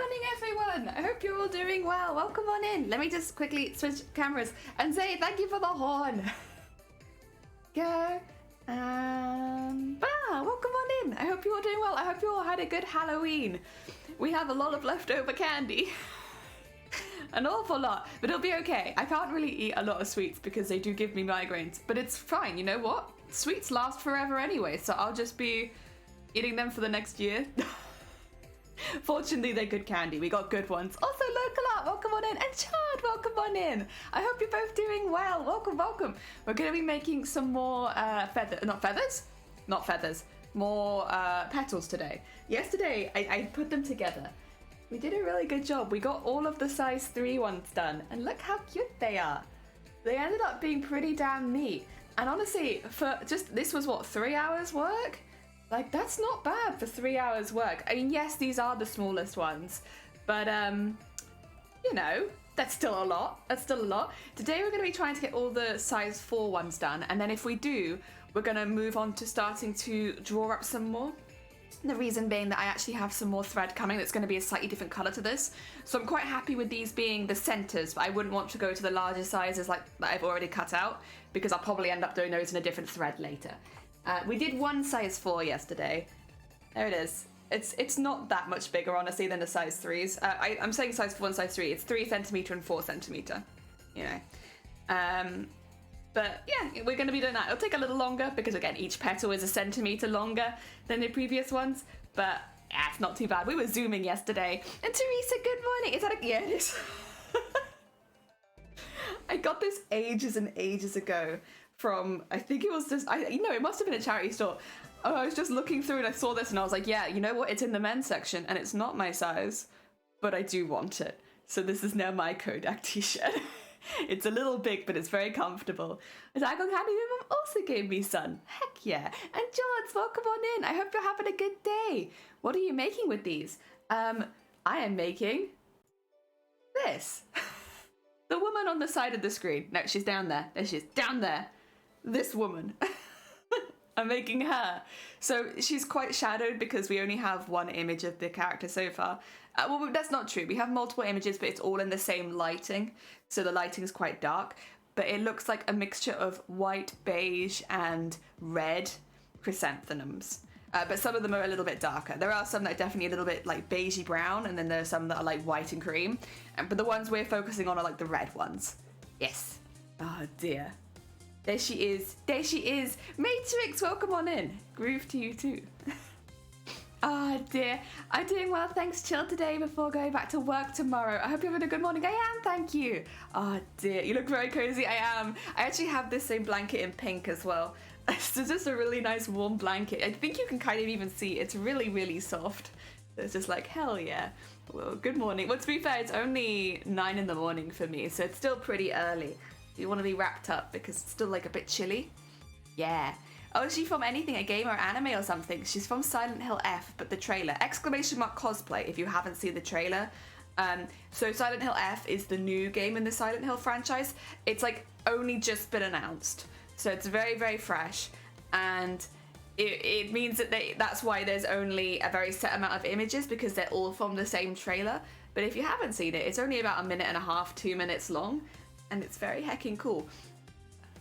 morning, everyone. I hope you're all doing well. Welcome on in. Let me just quickly switch cameras and say thank you for the horn. Go. Welcome on in. I hope you're all doing well. I hope you all had a good Halloween. We have a lot of leftover candy. An awful lot, but it'll be okay. I can't really eat a lot of sweets because they do give me migraines, but it's fine. You know what? Sweets last forever anyway, so I'll just be eating them for the next year. Fortunately, they're good candy. We got good ones. Also, Local Art, welcome on in. And Chad, welcome on in. I hope you're both doing well. Welcome, welcome. We're going to be making some more more petals today. Yesterday, I put them together. We did a really good job. We got all of the size 3 ones done. And look how cute they are. They ended up being pretty damn neat. And honestly, for just, this was what, 3 hours work? Like, that's not bad for 3 hours work. I mean, yes, these are the smallest ones, but, you know, that's still a lot. That's still a lot. Today we're going to be trying to get all the size 4 ones done, and then if we do, we're going to move on to starting to draw up some more. The reason being that I actually have some more thread coming that's going to be a slightly different colour to this. So I'm quite happy with these being the centres, but I wouldn't want to go to the larger sizes like that I've already cut out, because I'll probably end up doing those in a different thread later. We did one size 4 yesterday. There it is. It's not that much bigger, honestly, than the size 3s. I'm saying size 4 and size 3. It's 3 centimetre and 4 centimetre, you know. But yeah, we're going to be doing that. It'll take a little longer because, again, each petal is a centimetre longer than the previous ones. But yeah, it's not too bad. We were Zooming yesterday. And Teresa, good morning. Is that a... Yeah, it is. I got this ages and ages ago from, I think it was just, it must have been a charity store. I was just looking through and I saw this and I was like, yeah, you know what? It's in the men's section and it's not my size, but I do want it. So this is now my Kodak t-shirt. It's a little big, but it's very comfortable. Zygon Candy Mom also gave me some. Heck yeah. And George, welcome on in. I hope you're having a good day. What are you making with these? I am making this. The woman on the side of the screen. No, she's down there. There she is. Down there. This woman. I'm making her. So she's quite shadowed because we only have one image of the character so far. Well, that's not true. We have multiple images, but it's all in the same lighting. So the lighting is quite dark. But it looks like a mixture of white, beige, and red chrysanthemums. But some of them are a little bit darker. There are some that are definitely a little bit like beigey brown, and then there are some that are like white and cream. But the ones we're focusing on are like the red ones. Yes. Oh dear. There she is. There she is. Matrix, welcome on in. Groove to you too. Oh dear. I'm doing well, thanks. Chill today before going back to work tomorrow. I hope you're having a good morning. I am, thank you. Oh dear, you look very cozy. I am. I actually have this same blanket in pink as well. It's just a really nice warm blanket. I think you can kind of even see it's really, really soft. It's just like, hell yeah. Well, good morning. Well, to be fair, it's only 9 in the morning for me, so it's still pretty early. You want to be wrapped up because it's still like a bit chilly. Yeah. Oh, is she from anything, a game or anime or something? She's from Silent Hill F, but the trailer. ! Cosplay if you haven't seen the trailer. So Silent Hill F is the new game in the Silent Hill franchise. It's like only just been announced. So it's very, very fresh. And it means that that's why there's only a very set amount of images because they're all from the same trailer. But if you haven't seen it, it's only about 1.5 minutes, 2 minutes long. And it's very heckin' cool.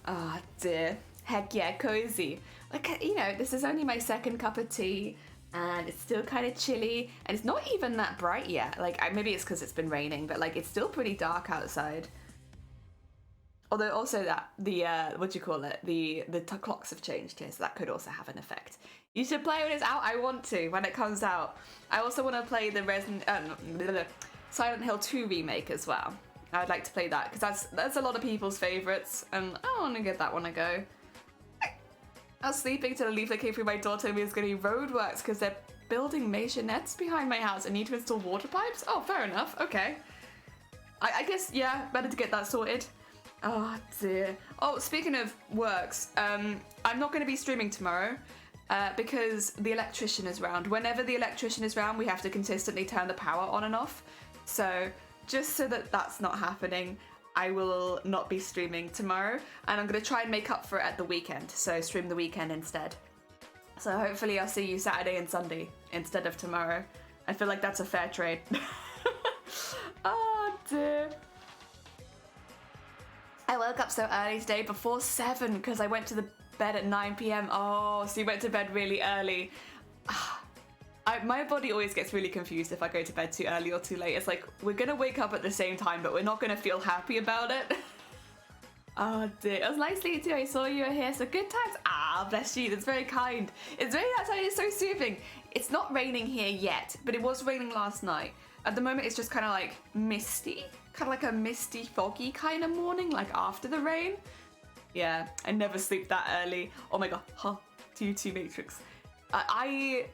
Ah, dear. Heck yeah, cozy. Like, you know, this is only my second cup of tea, and it's still kind of chilly, and it's not even that bright yet. Like, maybe it's because it's been raining, but like, it's still pretty dark outside. Although also that, the clocks have changed here, so that could also have an effect. You should play when it's out. I want to, when it comes out. I also want to play the Silent Hill 2 remake as well. I'd like to play that because that's a lot of people's favourites, and I want to give that one a go. I was sleeping till a leaflet came through my door telling me it's going to be roadworks because they're building maisonettes behind my house and need to install water pipes. Oh, fair enough. Okay. I guess, yeah, better to get that sorted. Oh, dear. Oh, speaking of works, I'm not going to be streaming tomorrow because the electrician is round. Whenever the electrician is round, we have to consistently turn the power on and off. So just so that that's not happening, I will not be streaming tomorrow, and I'm going to try and make up for it at the weekend, so stream the weekend instead. So hopefully I'll see you Saturday and Sunday instead of tomorrow. I feel like that's a fair trade. dear. I woke up so early today before 7 because I went to the bed at 9 p.m. Oh, so you went to bed really early. My body always gets really confused if I go to bed too early or too late. It's like, we're gonna wake up at the same time, but we're not gonna feel happy about it. Oh dear, it was nice to meet you. I saw you were here, so good times. Ah, bless you, that's very kind. It's very nice, it's so soothing. It's not raining here yet, but it was raining last night. At the moment, it's just kind of like misty. Kind of like a misty, foggy kind of morning, like after the rain. Yeah, I never sleep that early. Oh my god, huh, two Matrix.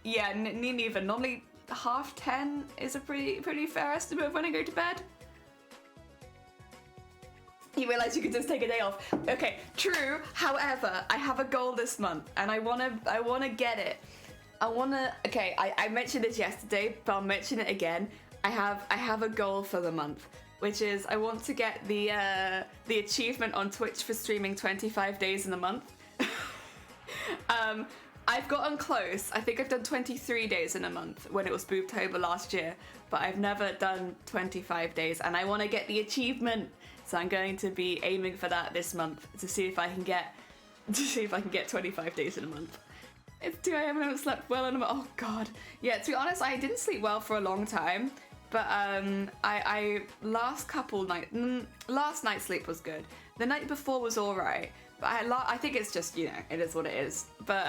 Yeah, me neither. Normally 10:30 is a pretty fair estimate of when I go to bed. You realize you could just take a day off. Okay, true. However, I have a goal this month, and I wanna get it. Okay, I mentioned this yesterday, but I'll mention it again. I have a goal for the month, which is I want to get the achievement on Twitch for streaming 25 days in a month. I've gotten close. I think I've done 23 days in a month when it was Boobtober last year, but I've never done 25 days, and I want to get the achievement. So I'm going to be aiming for that this month to see if I can get 25 days in a month. It's 2 a.m. and I haven't slept well in a month. Oh god. Yeah, to be honest, I didn't sleep well for a long time, but I last night's sleep was good. The night before was alright. But I think it's just, you know, it is what it is. But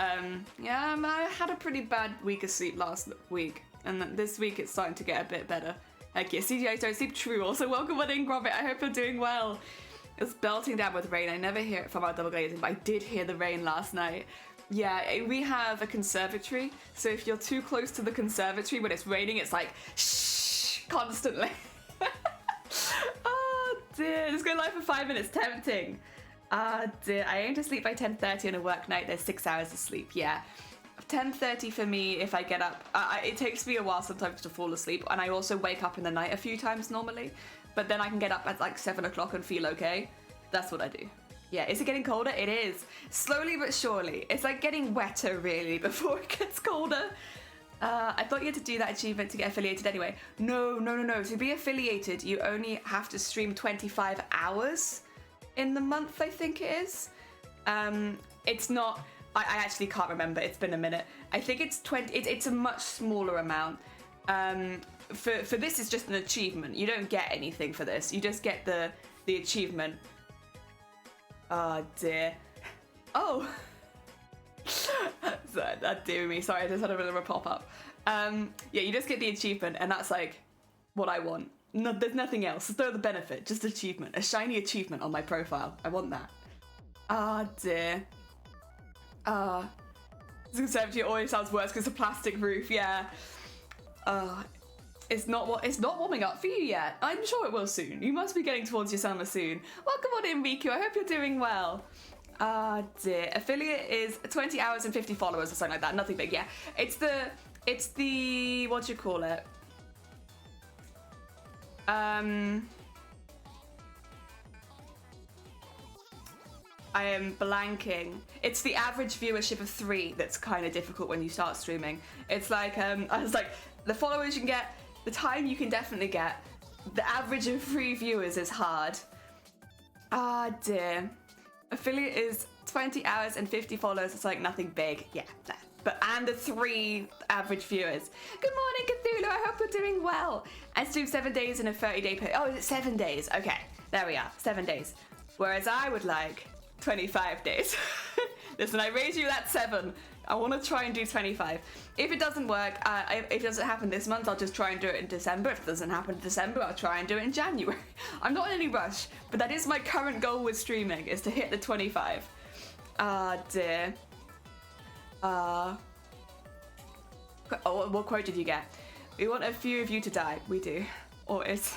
yeah, I had a pretty bad week of sleep last week, and this week it's starting to get a bit better. Heck yeah, CGIs don't sleep, true. Also, welcome on in, Gromit. I hope you're doing well. It's belting down with rain. I never hear it from our double glazing, but I did hear the rain last night. Yeah, we have a conservatory, so if you're too close to the conservatory when it's raining, it's like shh constantly. Oh dear, just go live for 5 minutes, tempting. Ah dear, I aim to sleep by 10:30 on a work night. There's 6 hours of sleep. Yeah, 10:30 for me if I get up. It takes me a while sometimes to fall asleep, and I also wake up in the night a few times normally, but then I can get up at like 7 o'clock and feel okay. That's what I do. Yeah, is it getting colder? It is. Slowly but surely. It's like getting wetter really before it gets colder. I thought you had to do that achievement to get affiliated anyway. No. To be affiliated, you only have to stream 25 hours in the month, I think it is. It's not, I actually can't remember, it's been a minute. I think it's 20, it's a much smaller amount. For this, it's just an achievement. You don't get anything for this. You just get the achievement. Oh dear. Oh. That dear me. Sorry, I just had a bit of a pop-up. Yeah, you just get the achievement, and that's like what I want. No, there's nothing else. There's no other benefit. Just achievement. A shiny achievement on my profile. I want that. Ah dear. This conservatory always sounds worse because it's a plastic roof. Yeah. It's not warming up for you yet. I'm sure it will soon. You must be getting towards your summer soon. Welcome on in, Miku. I hope you're doing well. Ah dear. Affiliate is 20 hours and 50 followers or something like that. Nothing big. Yeah. It's the what do you call it? I am blanking. It's the average viewership of 3 that's kind of difficult when you start streaming. It's like, I was like, the followers you can get, the time you can definitely get, the average of 3 viewers is hard. Ah dear. Affiliate is 20 hours and 50 followers. It's like nothing big. Yeah, and the 3 average viewers. Good morning, Cthulhu. I hope you're doing well. I stream 7 days in a 30-day period. Oh, is it 7 days? Okay, there we are. 7 days. Whereas I would like 25 days. Listen, I raised you that 7. I want to try and do 25. If it doesn't work, if it doesn't happen this month, I'll just try and do it in December. If it doesn't happen in December, I'll try and do it in January. I'm not in any rush, but that is my current goal with streaming, is to hit the 25. Ah dear. Oh, what quote did you get? We want a few of you to die. We do. Or it's...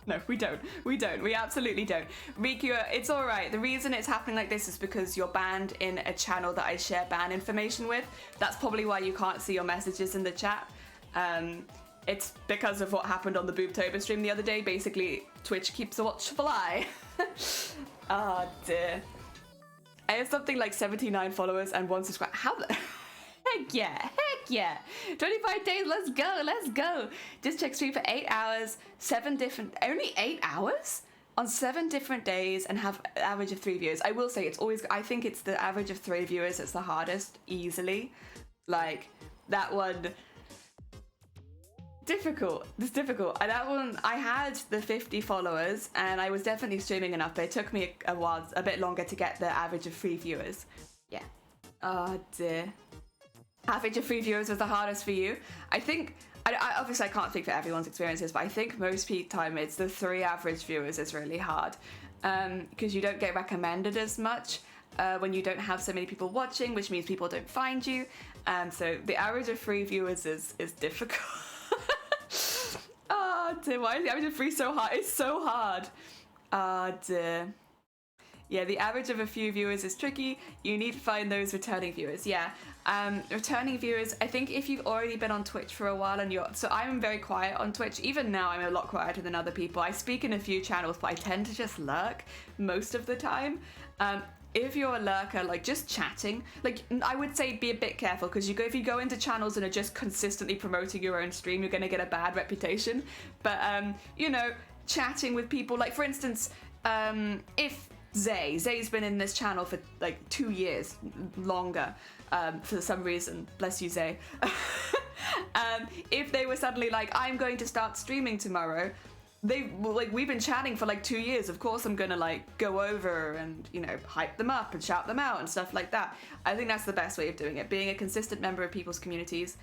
No, we don't. We absolutely don't. Riku, it's alright. The reason it's happening like this is because you're banned in a channel that I share ban information with. That's probably why you can't see your messages in the chat. It's because of what happened on the Boobtober stream the other day. Basically, Twitch keeps a watchful eye. Ah, dear. I have something like 79 followers and 1 subscriber. How the... Heck yeah. 25 days, let's go. Just check stream for 8 hours, only 8 hours? On 7 different days and have an average of 3 viewers. I will say I think it's the average of 3 viewers that's the hardest, easily. Like, that one, difficult. It's difficult. And that one, I had the 50 followers and I was definitely streaming enough, but it took me a while, a bit longer to get the average of 3 viewers. Yeah. Oh dear. Average of 3 viewers was the hardest for you. I think, obviously I can't speak for everyone's experiences, but I think most peak time it's the 3 average viewers is really hard. Because you don't get recommended as much when you don't have so many people watching, which means people don't find you. So the average of 3 viewers is difficult. Oh dear, why is the average of 3 so hard? It's so hard. Oh dear. Yeah, the average of a few viewers is tricky. You need to find those returning viewers. Yeah, returning viewers, I think if you've already been on Twitch for a while and so I'm very quiet on Twitch. Even now I'm a lot quieter than other people. I speak in a few channels, but I tend to just lurk most of the time. If you're a lurker, like just chatting, like I would say be a bit careful because if you go into channels and are just consistently promoting your own stream, you're going to get a bad reputation. But, you know, chatting with people, like for instance, if Zay's been in this channel for like 2 years longer, for some reason, bless you Zay. If they were suddenly like, I'm going to start streaming tomorrow, we've been chatting for like 2 years, of course I'm gonna like go over and, you know, hype them up and shout them out and stuff like that. I think that's the best way of doing it, being a consistent member of people's communities,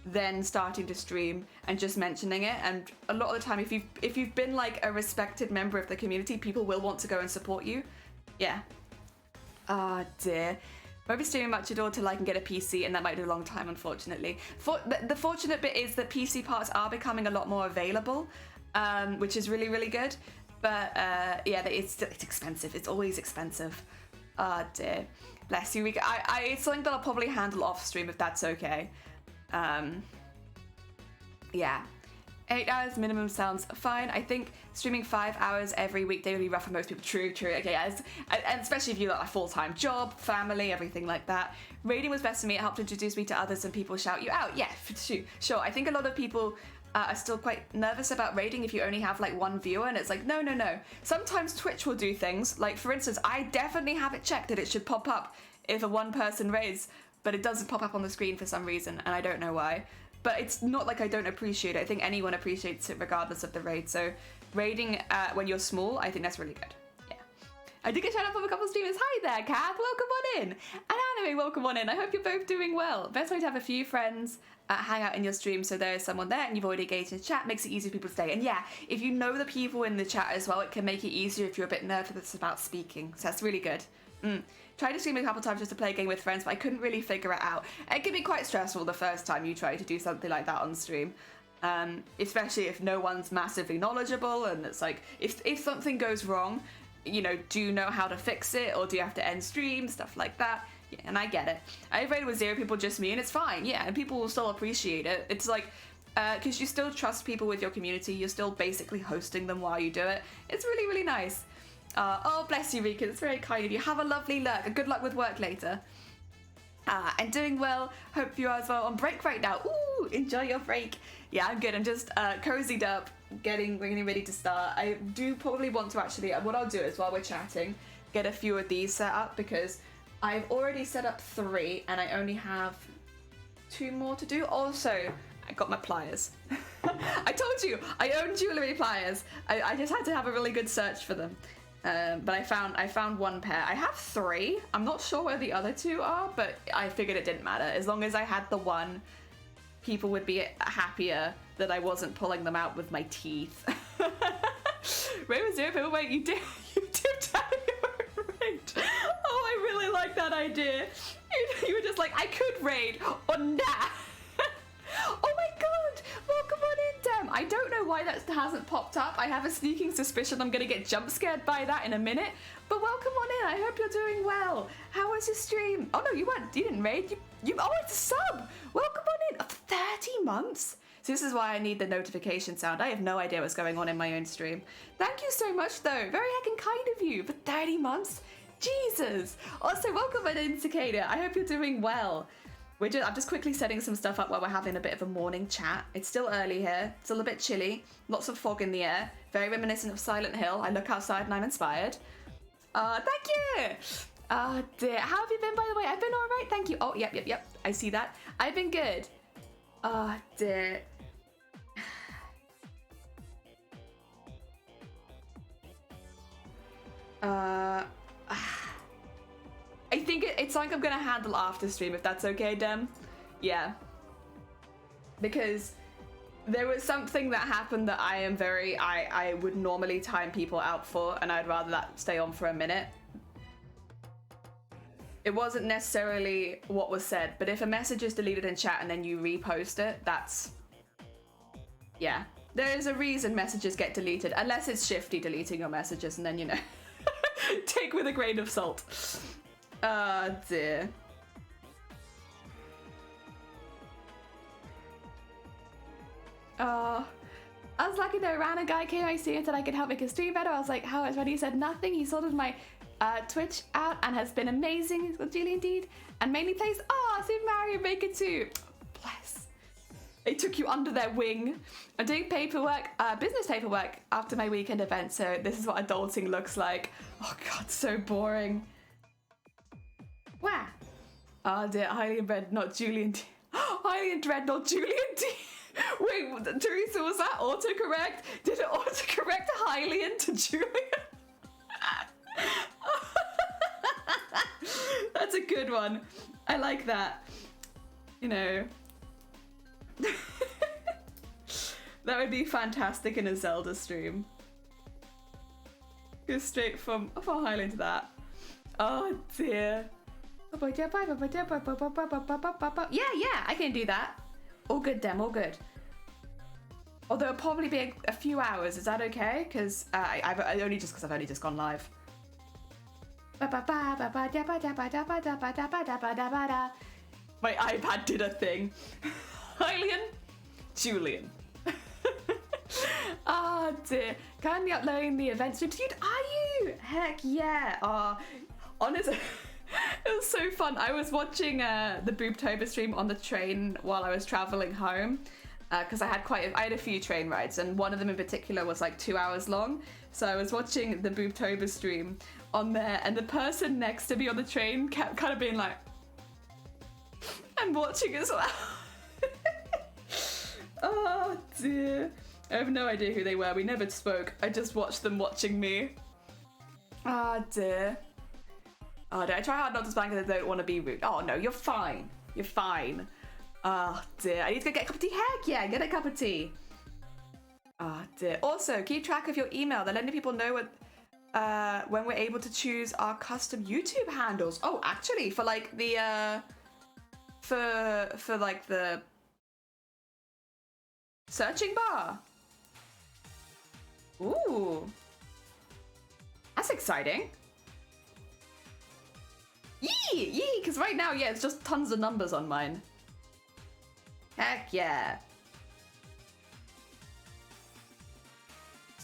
then starting to stream and just mentioning it. And a lot of the time, if you've been like a respected member of the community, people will want to go and support you. Yeah. Ah dear. Won't be streaming much at all till I can get a PC, and that might be a long time, unfortunately. The fortunate bit is that PC parts are becoming a lot more available, which is really, really good. But yeah, it's expensive. It's always expensive. Ah dear. Bless you. It's something that I'll probably handle off stream if that's okay. Yeah. 8 hours minimum sounds fine. I think streaming 5 hours every weekday would be rough for most people. True. Okay, yes. And especially if you got a full-time job, family, everything like that. Raiding was best for me. It helped introduce me to others and people shout you out. Yeah, sure. I think a lot of people are still quite nervous about raiding if you only have like 1 viewer, and it's like, no. Sometimes Twitch will do things. Like, for instance, I definitely have it checked that it should pop up if a 1 person raids, but it doesn't pop up on the screen for some reason, and I don't know why. But it's not like I don't appreciate it. I think anyone appreciates it regardless of the raid. So raiding when you're small, I think that's really good. Yeah. I did get shout out from a couple of streamers. Hi there, Kath. Welcome on in. And Anime, welcome on in. I hope you're both doing well. Best way to have a few friends hang out in your stream so there's someone there and you've already engaged in chat. Makes it easier for people to stay. And yeah, if you know the people in the chat as well, it can make it easier if you're a bit nervous about speaking. So that's really good. Tried to stream a couple times just to play a game with friends, but I couldn't really figure it out. It can be quite stressful the first time you try to do something like that on stream, especially if no one's massively knowledgeable, and it's like, if something goes wrong, you know, do you know how to fix it, or do you have to end stream, stuff like that. Yeah, and I get it. I've raided with 0 people, just me, and it's fine. Yeah, and people will still appreciate it. It's like, because you still trust people with your community, you're still basically hosting them while you do it. It's really, really nice. Oh, bless you, Rika. It's very kind of you. Have a lovely lurk. Good luck with work later. And doing well. Hope you are as well. On break right now. Ooh, enjoy your break. Yeah, I'm good. I'm just cozied up, getting ready to start. I do probably want to actually, what I'll do is while we're chatting, get a few of these set up, because I've already set up 3 and I only have 2 more to do. Also, I got my pliers. I told you, I own jewellery pliers. I just had to have a really good search for them. But I found 1 pair. I have 3. I'm not sure where the other 2 are, but I figured it didn't matter. As long as I had the 1, people would be happier that I wasn't pulling them out with my teeth. Raid with 0 people. Wait, you do tell your raid. Oh, I really like that idea. You were just like, I could raid or nah. Oh my god! Welcome on in, Dem! I don't know why that hasn't popped up. I have a sneaking suspicion I'm gonna get jump scared by that in a minute. But welcome on in. I hope you're doing well. How was your stream? Oh no, you didn't raid. Oh, it's a sub! Welcome on in. 30 months? So this is why I need the notification sound. I have no idea what's going on in my own stream. Thank you so much though. Very heckin' kind of you for 30 months. Jesus! Also, welcome on in, Cicada. I hope you're doing well. I'm just quickly setting some stuff up while we're having a bit of a morning chat. It's still early here, still a bit chilly, lots of fog in the air, very reminiscent of Silent Hill. I look outside and I'm inspired. Thank you! Dear, how have you been, by the way? I've been all right, thank you. Oh, yep, I see that. I've been good. Dear. I think it's like I'm gonna handle after stream, if that's okay, Dem. Yeah. Because there was something that happened that I would normally time people out for, and I'd rather that stay on for a minute. It wasn't necessarily what was said, but if a message is deleted in chat and then you repost it, that's... Yeah. There is a reason messages get deleted, unless it's Shifty deleting your messages, and then, you know, take with a grain of salt. Dear. I was lucky that a random guy came I see and said I could help make his stream better. I was like, how is ready? He said nothing. He sorted my Twitch out and has been amazing. He's got Julie indeed. And mainly plays, Super Mario Maker 2. Bless. They took you under their wing. I'm doing paperwork, business paperwork after my weekend event. So this is what adulting looks like. Oh God, so boring. Wow. Oh dear, Hylian Bread, not Julian D. Hylian Dread, not Julian D. Wait, Teresa, was that autocorrect? Did it autocorrect Hylian to Julian? That's a good one. I like that. You know. That would be fantastic in a Zelda stream. Go straight from Hylian to that. Oh dear. Yeah, I can do that. All good, Dem, all good. Although it'll probably be a few hours. Is that okay? Because I've only just gone live. My iPad did a thing. Hylian, Julian. Oh dear. Currently uploading the event stream. Dude, are you? Heck yeah. Honestly. It was so fun. I was watching the Boobtober stream on the train while I was traveling home because I had a few train rides, and one of them in particular was like 2 hours long. So I was watching the Boobtober stream on there, and the person next to me on the train kept kind of being like, I'm watching as well. Oh dear. I have no idea who they were. We never spoke. I just watched them watching me. Oh dear. Oh, I try hard not to spank because I don't want to be rude. Oh no, you're fine. You're fine. Oh dear, I need to go get a cup of tea. Heck yeah, get a cup of tea. Oh dear. Also, keep track of your email. They're letting people know when we're able to choose our custom YouTube handles. Oh, actually, for like the for like the searching bar. Ooh, that's exciting. Yee! Because right now, yeah, it's just tons of numbers on mine. Heck yeah.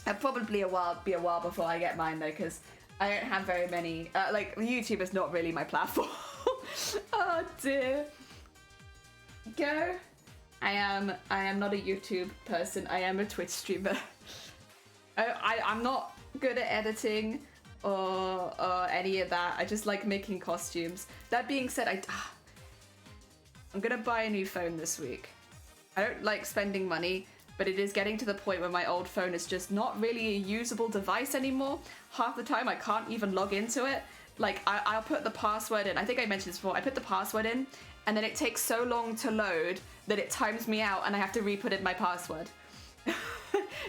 It'll probably be a while before I get mine though, because I don't have very many. Like YouTube is not really my platform. Oh dear. Go. I am not a YouTube person. I am a Twitch streamer. I'm not good at editing or any of that. I just like making costumes. That being said, I'm gonna buy a new phone this week. I don't like spending money, but it is getting to the point where my old phone is just not really a usable device anymore. Half the time I can't even log into it. Like I'll put the password in. I think I mentioned this before. I put the password in and then it takes so long to load that it times me out and I have to re-put in my password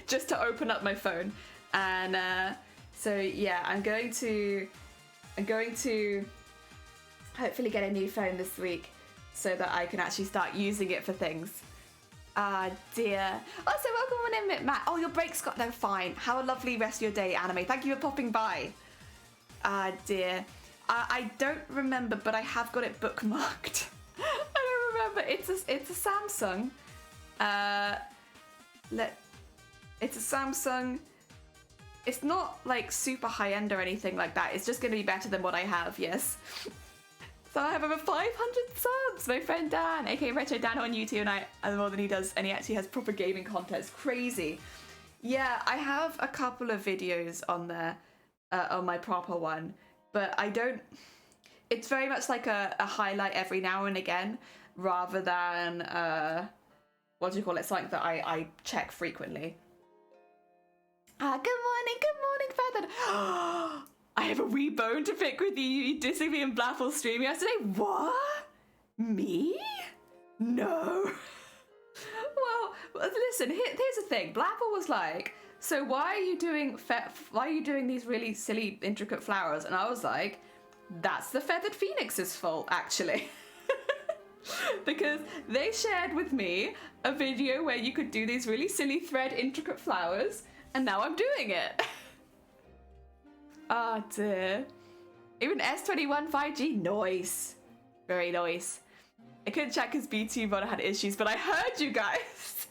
just to open up my phone. And so yeah, I'm going to hopefully get a new phone this week so that I can actually start using it for things. Ah dear. Also, welcome on in, Matt. Oh, your break's got no fine. Have a lovely rest of your day, Anime. Thank you for popping by. Ah dear. I don't remember, but I have got it bookmarked. I don't remember. It's a Samsung. It's a Samsung. It's not like super high end or anything like that. It's just going to be better than what I have. Yes. So I have over 500 subs. My friend Dan, aka Retro Dan on YouTube, and I more than he does, and he actually has proper gaming content. It's crazy. Yeah, I have a couple of videos on there, on my proper one, but I don't. It's very much like a highlight every now and again, rather than what do you call it? Something that I check frequently. Good morning, Feathered. I have a wee bone to pick with you. You dissing me in Blaffle stream yesterday. What? Me? No. Well, listen. Here's the thing. Blaffle was like, so why are you doing these really silly, intricate flowers? And I was like, that's the Feathered Phoenix's fault, actually. Because they shared with me a video where you could do these really silly thread intricate flowers, and now I'm doing it. Oh dear. Even S21 5G, nice. Very nice. I couldn't check his BT but I had issues, but I heard you guys.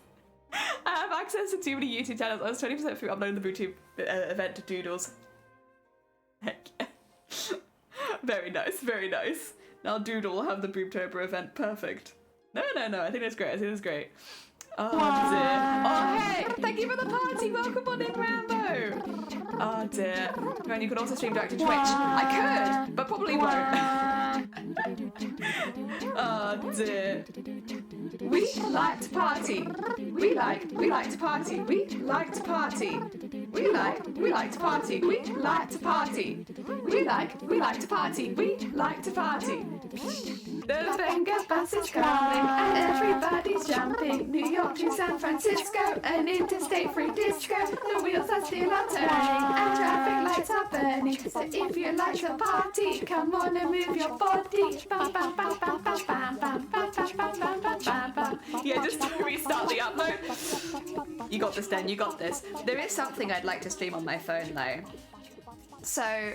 I have access to too many YouTube channels. I was 20% through uploading the YouTube event to Doodles. Heck yeah. Very nice, very nice. Now Doodle will have the Boobtober event. Perfect. No. I think that's great. Oh dear. Oh hey, thank you for the party. Welcome on in, Rambo. Oh dear. And you could also stream direct to Twitch. I could, but probably won't. Oh dear. We like to party. We like to party. We like to party. We like to party. We like to party. We like to party. We like to party. The Venga bus is coming and everybody's jumping. New York to San Francisco, an interstate free disco. The wheels are still are turning and traffic lights are burning. So if you like to party, come on and move your body. Bam, bam, bam, bam, bam, bam, bam, bam, bam, bam, bam, bam, bam. Yeah, just restart the upload. You got this, Dan. You got this. There is something I'd like to stream on my phone though. So.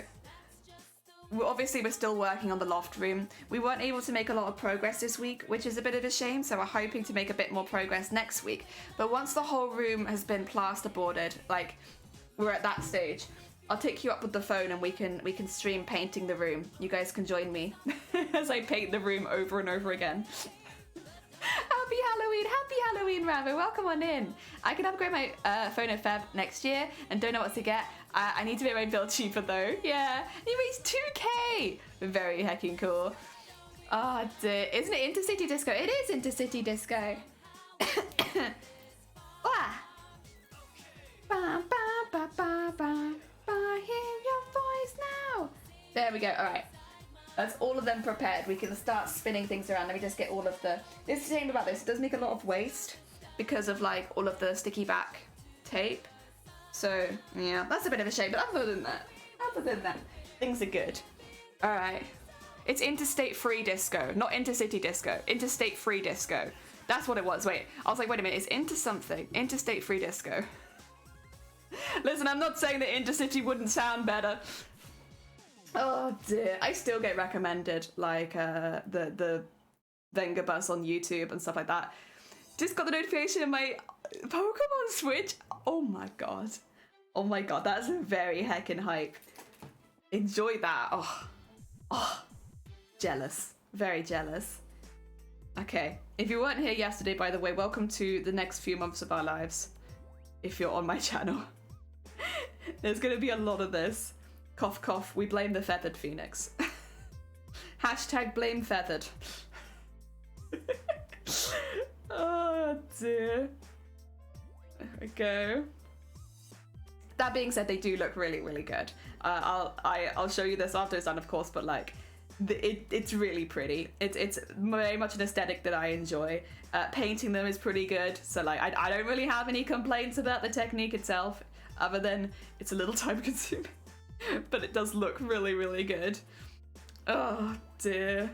Obviously, we're still working on the loft room. We weren't able to make a lot of progress this week, which is a bit of a shame, so we're hoping to make a bit more progress next week. But once the whole room has been plasterboarded, like, we're at that stage, I'll take you up with the phone and we can stream painting the room. You guys can join me as I paint the room over and over again. Happy Halloween, Rambo. Welcome on in. I can upgrade my phone in Feb next year and don't know what to get. I need to make my build cheaper though. Yeah, it raised 2K. Very hecking cool. Oh dear, isn't it Intercity Disco? It is Intercity Disco. Ba, ba, ba, ba, ba, ba, hear your voice now. There we go. All right. That's all of them prepared. We can start spinning things around. Let me just get all of the... This is the thing about this. It does make a lot of waste because of like all of the sticky back tape. So yeah, that's a bit of a shame. But other than that, things are good. All right. It's Interstate Free Disco, not Intercity Disco. Interstate Free Disco. That's what it was. Wait, I was like, wait a minute. It's into something. Interstate Free Disco. Listen, I'm not saying that Intercity wouldn't sound better. Oh dear, I still get recommended like the Venga bus on YouTube and stuff like that. Just got the notification in my Pokemon Switch. Oh my god, that's very heckin' hype. Enjoy that. Oh, jealous, very jealous. Okay, if you weren't here yesterday, by the way, welcome to the next few months of our lives. If you're on my channel, there's gonna be a lot of this. Cough, cough, we blame the Feathered Phoenix. Hashtag blame Feathered. Oh dear. There we go. That being said, they do look really, really good. I'll show you this after it's done, of course, but like, it's really pretty. It's very much an aesthetic that I enjoy. Painting them is pretty good, so like, I don't really have any complaints about the technique itself, other than it's a little time consuming. But it does look really, really good. Oh dear.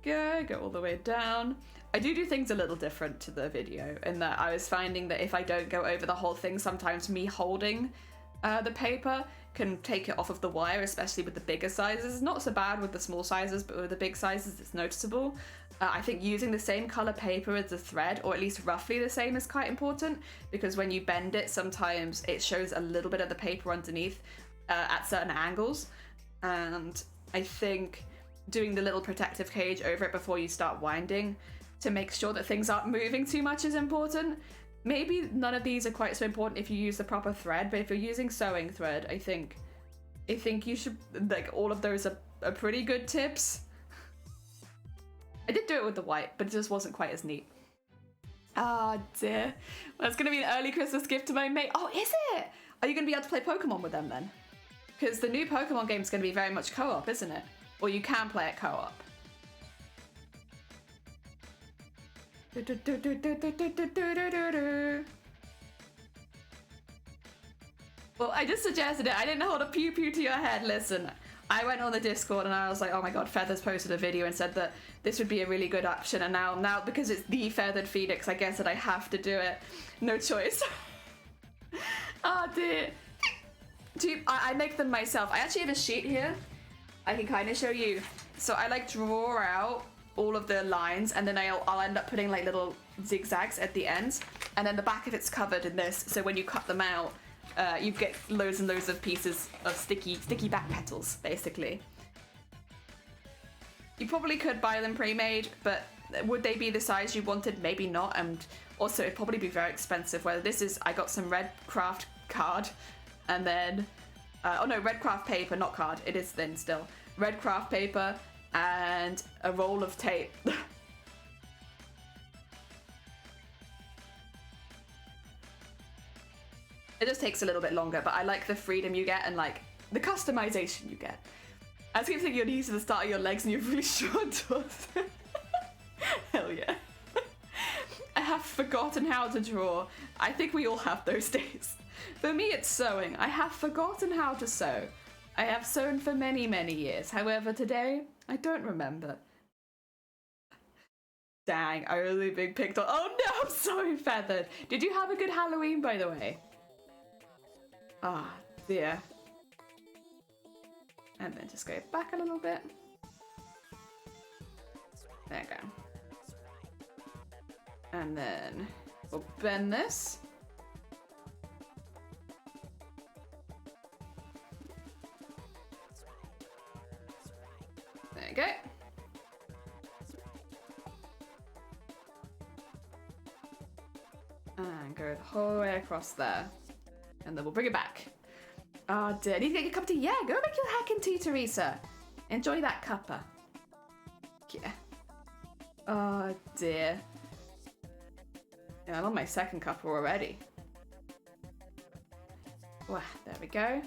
Go all the way down. I do things a little different to the video in that I was finding that if I don't go over the whole thing, sometimes me holding the paper can take it off of the wire, especially with the bigger sizes. Not so bad with the small sizes, but with the big sizes it's noticeable. I think using the same color paper as the thread, or at least roughly the same, is quite important, because when you bend it, sometimes it shows a little bit of the paper underneath at certain angles, and I think doing the little protective cage over it before you start winding to make sure that things aren't moving too much is important. Maybe none of these are quite so important if you use the proper thread, but if you're using sewing thread, I think you should, like, all of those are pretty good tips. I did do it with the white, but it just wasn't quite as neat. Oh dear. Well, that's gonna be an early Christmas gift to my mate. Oh, is it? Are you gonna be able to play Pokemon with them then? Because the new Pokemon game is gonna be very much co-op, isn't it? Or you can play it co-op. Well, I just suggested it. I didn't hold a pew pew to your head. Listen, I went on the Discord and I was like, oh my god, Feathers posted a video and said that this would be a really good option, and now because it's the Feathered Phoenix, I guess that I have to do it. No choice. Oh dear. I make them myself. I actually have a sheet here. I can kind of show you. So I like draw out all of the lines, and then I'll end up putting like little zigzags at the ends, and then the back of it's covered in this, so when you cut them out, you get loads and loads of pieces of sticky back petals, basically. You probably could buy them pre-made, but would they be the size you wanted? Maybe not, and also it'd probably be very expensive. Whether this is, I got some red craft card, and then, oh no, red craft paper, not card, it is thin still. Red craft paper and a roll of tape. It just takes a little bit longer, but I like the freedom you get and like the customization you get. I keep thinking your knees are the start of your legs and you're really short toes. Hell yeah. I have forgotten how to draw. I think we all have those days. For me, it's sewing. I have forgotten how to sew. I have sewn for many, many years. However, today, I don't remember. Dang, I really big picked on. Oh no, I'm so feathered. Did you have a good Halloween, by the way? Ah, dear. And then just go back a little bit. There you go. And then we'll bend this. There you go. And go the whole way across there. And then we'll bring it back. Oh dear, need to get your cup of tea? Yeah, go make your heckin' tea, Teresa. Enjoy that cuppa. Yeah. Oh dear. Yeah, I'm on my second cuppa already. Wow, there we go.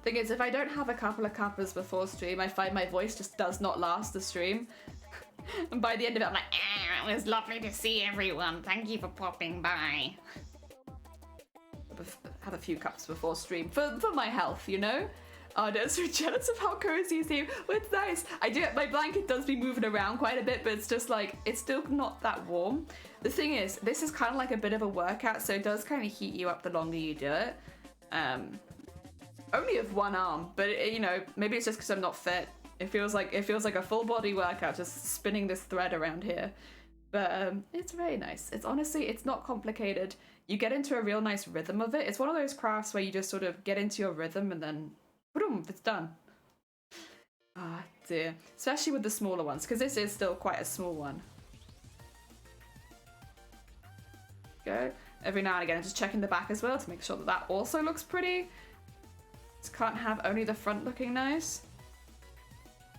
Thing is, if I don't have a couple of cuppas before stream, I find my voice just does not last the stream. And by the end of it, I'm like, it was lovely to see everyone. Thank you for popping by. Have a few cups before stream for my health, you know. Oh, no, so jealous of how cozy you seem. Well, it's nice. I do. My blanket does be moving around quite a bit, but it's just like it's still not that warm. The thing is, this is kind of like a bit of a workout, so it does kind of heat you up the longer you do it. Only of one arm, but it, you know, maybe it's just because I'm not fit. It feels like a full body workout, just spinning this thread around here. But it's very nice. It's honestly, it's not complicated. You get into a real nice rhythm of it. It's one of those crafts where you just sort of get into your rhythm and then, boom, it's done. Ah, dear. Especially with the smaller ones, because this is still quite a small one. Go. Every now and again, just checking the back as well to make sure that that also looks pretty. Just can't have only the front looking nice.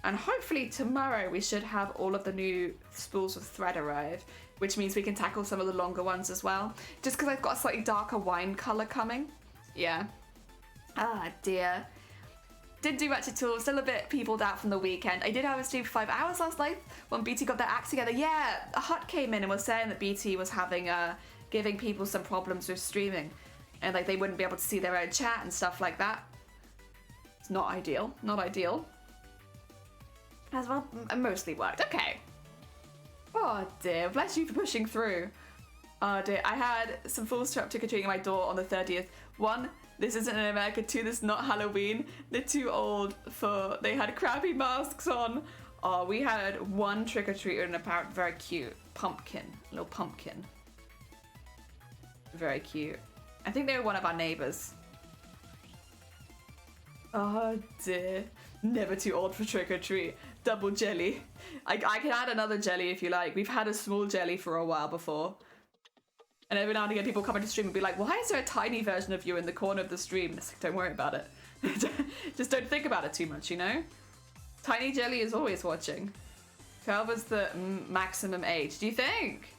And hopefully tomorrow we should have all of the new spools of thread arrive, which means we can tackle some of the longer ones as well. Just because I've got a slightly darker wine colour coming. Yeah. Ah, dear. Didn't do much at all. Still a bit peopled out from the weekend. I did have a stream for 5 hours last night when BT got their act together. Yeah, a hut came in and was saying that BT was having, giving people some problems with streaming. And like they wouldn't be able to see their own chat and stuff like that. It's not ideal. Not ideal. As well, mostly worked. Okay. Oh dear, bless you for pushing through. Oh dear, I had some fools show up trick-or-treating at my door on the 30th. 1, this isn't in America. 2, this is not Halloween. They're too old for, they had crappy masks on. Oh, we had one trick-or-treater and apparently very cute. Pumpkin, little pumpkin. Very cute. I think they were one of our neighbors. Oh dear. Never too old for trick or treat. Double jelly. I can add another jelly if you like. We've had a small jelly for a while before. And every now and again people come into stream and be like, why is there a tiny version of you in the corner of the stream? And it's like, don't worry about it. Just don't think about it too much, you know? Tiny jelly is always watching. 12 is the maximum age. Do you think?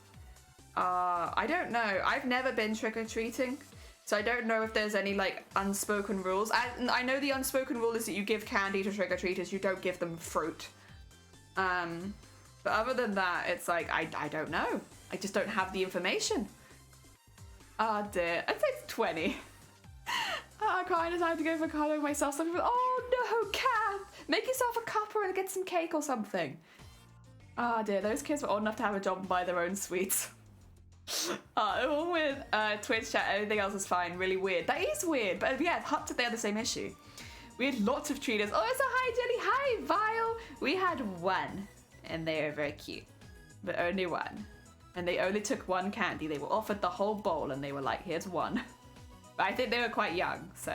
I don't know. I've never been trick-or-treating. So I don't know if there's any like unspoken rules. I know the unspoken rule is that you give candy to trick-or-treaters, you don't give them fruit. But other than that, it's like, I don't know. I just don't have the information. Oh dear, I'd say it's 20. I kind of have to go for colour myself. Some people, oh no, Kath, make yourself a cuppa and get some cake or something. Oh dear, those kids were old enough to have a job and buy their own sweets. All with Twitch chat, everything else is fine. Really weird. That is weird, but yeah, Hut they had the same issue. We had lots of treaters. Oh, it's a hi Jelly, hi Vile. We had one, and they were very cute, but only one. And they only took one candy. They were offered the whole bowl, and they were like, "Here's one." But I think they were quite young, so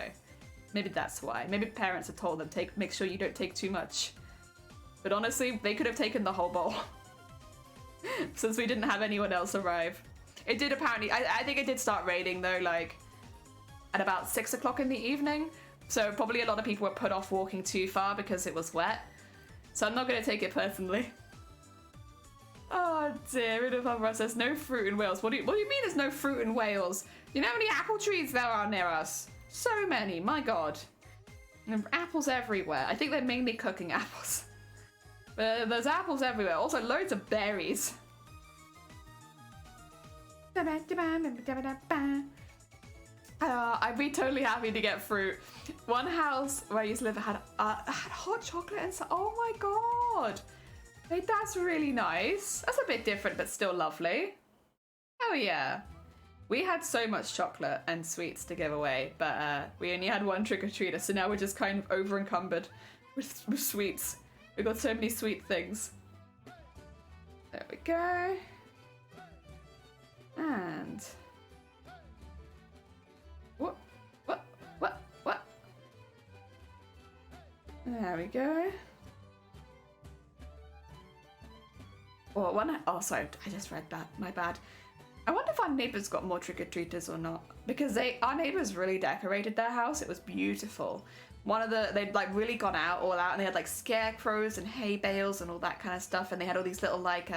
maybe that's why. Maybe parents had told them, make sure you don't take too much. But honestly, they could have taken the whole bowl, since we didn't have anyone else arrive. It did apparently. I think it did start raining though, like at about 6 o'clock in the evening. So probably a lot of people were put off walking too far because it was wet. So I'm not going to take it personally. Oh dear, rid of us. There's no fruit in Wales. What do you mean there's no fruit in Wales? You know how many apple trees there are near us? So many, my god. And apples everywhere. I think they're mainly cooking apples. But there's apples everywhere. Also loads of berries. I'd be totally happy to get fruit. One house where I used to live had hot chocolate and so. Oh my god. Hey, that's really nice. That's a bit different, but still lovely. Oh yeah. We had so much chocolate and sweets to give away, but we only had one trick-or-treater, so now we're just kind of over-encumbered with sweets. We've got so many sweet things. There we go. And... What? There we go. Oh, sorry, I just read that. My bad. I wonder if our neighbours got more trick-or-treaters or not. Because our neighbours really decorated their house. It was beautiful. They'd like really gone all out, and they had like scarecrows and hay bales and all that kind of stuff. And they had all these little like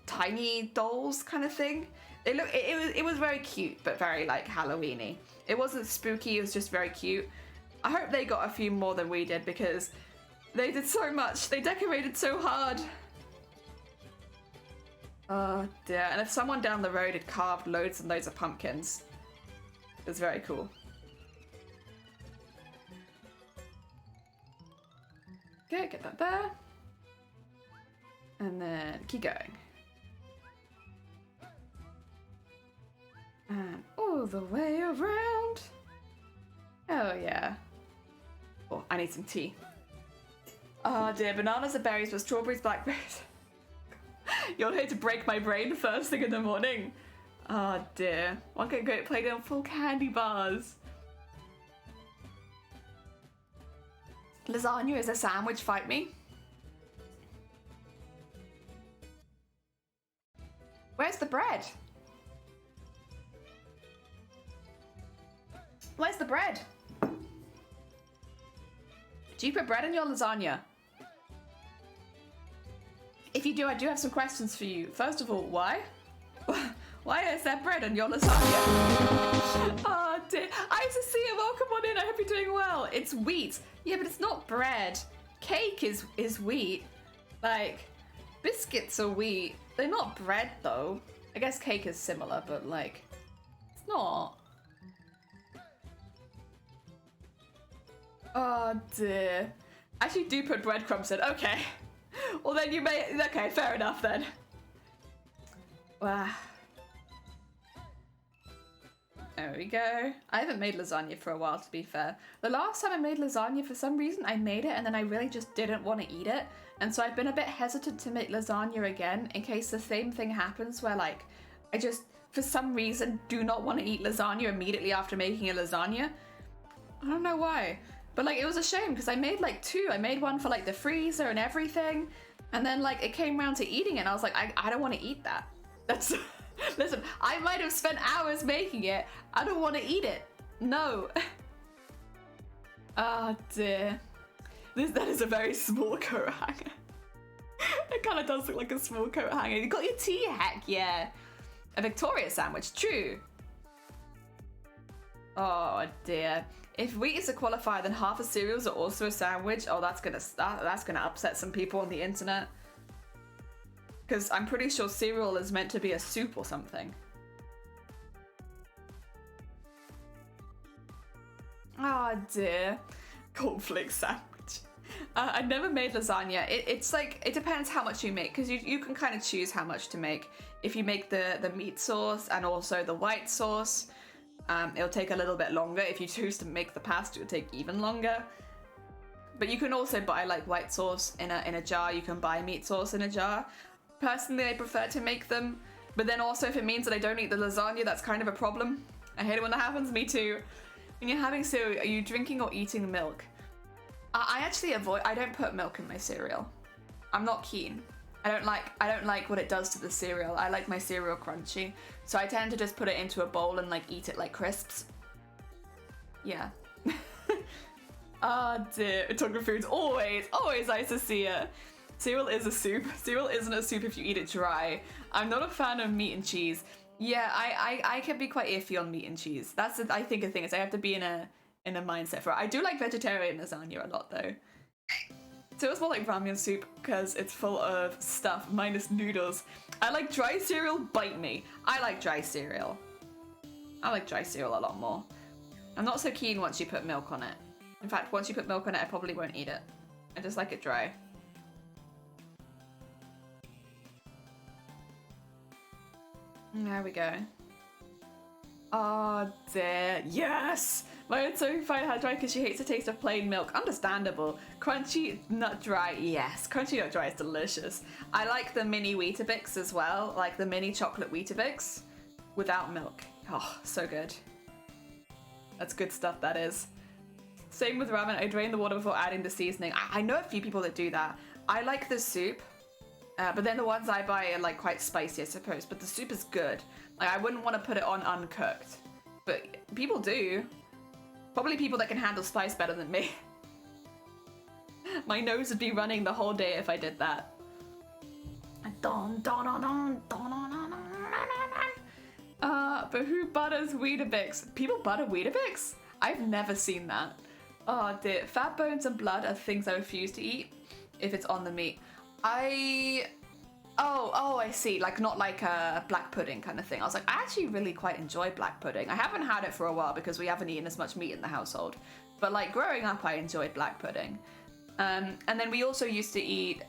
tiny dolls kind of thing. It was very cute, but very like Halloween-y. It wasn't spooky, it was just very cute. I hope they got a few more than we did because they did so much. They decorated so hard. Oh dear, and if someone down the road had carved loads and loads of pumpkins. It was very cool. Okay, get that there. And then keep going. And all the way around. Oh yeah. Oh, I need some tea. Oh dear, bananas are berries, but strawberries, blackberries. You're here to break my brain first thing in the morning. Oh dear. One can go play down full candy bars. Lasagna is a sandwich, fight me. Where's the bread? Where's the bread? Do you put bread in your lasagna? If you do, I do have some questions for you. First of all, why? Why is there bread in your lasagna? Oh dear. Isacia, welcome on in. I hope you're doing well. It's wheat. Yeah, but it's not bread. Cake is wheat. Like, biscuits are wheat. They're not bread though. I guess cake is similar, but like, it's not. Oh dear. Actually do put breadcrumbs in. Okay. Well then you may... Okay, fair enough then. Wow. There we go. I haven't made lasagna for a while, to be fair. The last time I made lasagna, for some reason, I made it and then I really just didn't want to eat it. And so I've been a bit hesitant to make lasagna again in case the same thing happens where like, I just, for some reason, do not want to eat lasagna immediately after making a lasagna. I don't know why. But like, it was a shame because I made like 2. I made one for like the freezer and everything. And then like it came around to eating it and I was like, I don't want to eat that. That's, listen, I might have spent hours making it. I don't want to eat it. No. Oh dear. That is a very small coat hanger. It kind of does look like a small coat hanger. You got your tea, heck yeah. A Victoria sandwich, true. Oh dear. If wheat is a qualifier, then half of cereals are also a sandwich. Oh, that's gonna upset some people on the internet. Because I'm pretty sure cereal is meant to be a soup or something. Oh dear. Cornflake sandwich. I never made lasagna. It's like, it depends how much you make, because you can kind of choose how much to make. If you make the meat sauce and also the white sauce, it'll take a little bit longer. If you choose to make the pasta, it'll take even longer. But you can also buy like white sauce in a jar. You can buy meat sauce in a jar. Personally, I prefer to make them. But then also, if it means that I don't eat the lasagna, that's kind of a problem. I hate it when that happens. Me too. When you're having cereal, are you drinking or eating milk? I actually I don't put milk in my cereal. I'm not keen. I don't like what it does to the cereal. I like my cereal crunchy. So I tend to just put it into a bowl and like eat it like crisps. Yeah. Oh dear, talking foods, always nice to see it. Cereal is a soup. Cereal isn't a soup if you eat it dry. I'm not a fan of meat and cheese. Yeah, I can be quite iffy on meat and cheese. That's I think a thing is I have to be in a mindset for it. I do like vegetarian lasagna a lot though. So it's more like ramen soup because it's full of stuff minus noodles. I like dry cereal, bite me. I like dry cereal. I like dry cereal a lot more. I'm not so keen once you put milk on it. In fact, once you put milk on it, I probably won't eat it. I just like it dry. There we go. Oh dear, yes! My own Sophie finds her dry because she hates the taste of plain milk. Understandable. Crunchy, not dry, yes. Crunchy, not dry is delicious. I like the mini Weetabix as well, like the mini chocolate Weetabix without milk. Oh, so good. That's good stuff, that is. Same with ramen, I drain the water before adding the seasoning. I know a few people that do that. I like the soup, but then the ones I buy are like quite spicy, I suppose, but the soup is good. Like I wouldn't want to put it on uncooked, but people do. Probably people that can handle spice better than me. My nose would be running the whole day if I did that. But who butters Weetabix? People butter Weetabix? I've never seen that. Oh dear. Fat, bones, and blood are things I refuse to eat if it's on the meat. Oh, I see. Like, not like a black pudding kind of thing. I was like, I actually really quite enjoy black pudding. I haven't had it for a while because we haven't eaten as much meat in the household. But like growing up, I enjoyed black pudding. And then we also used to eat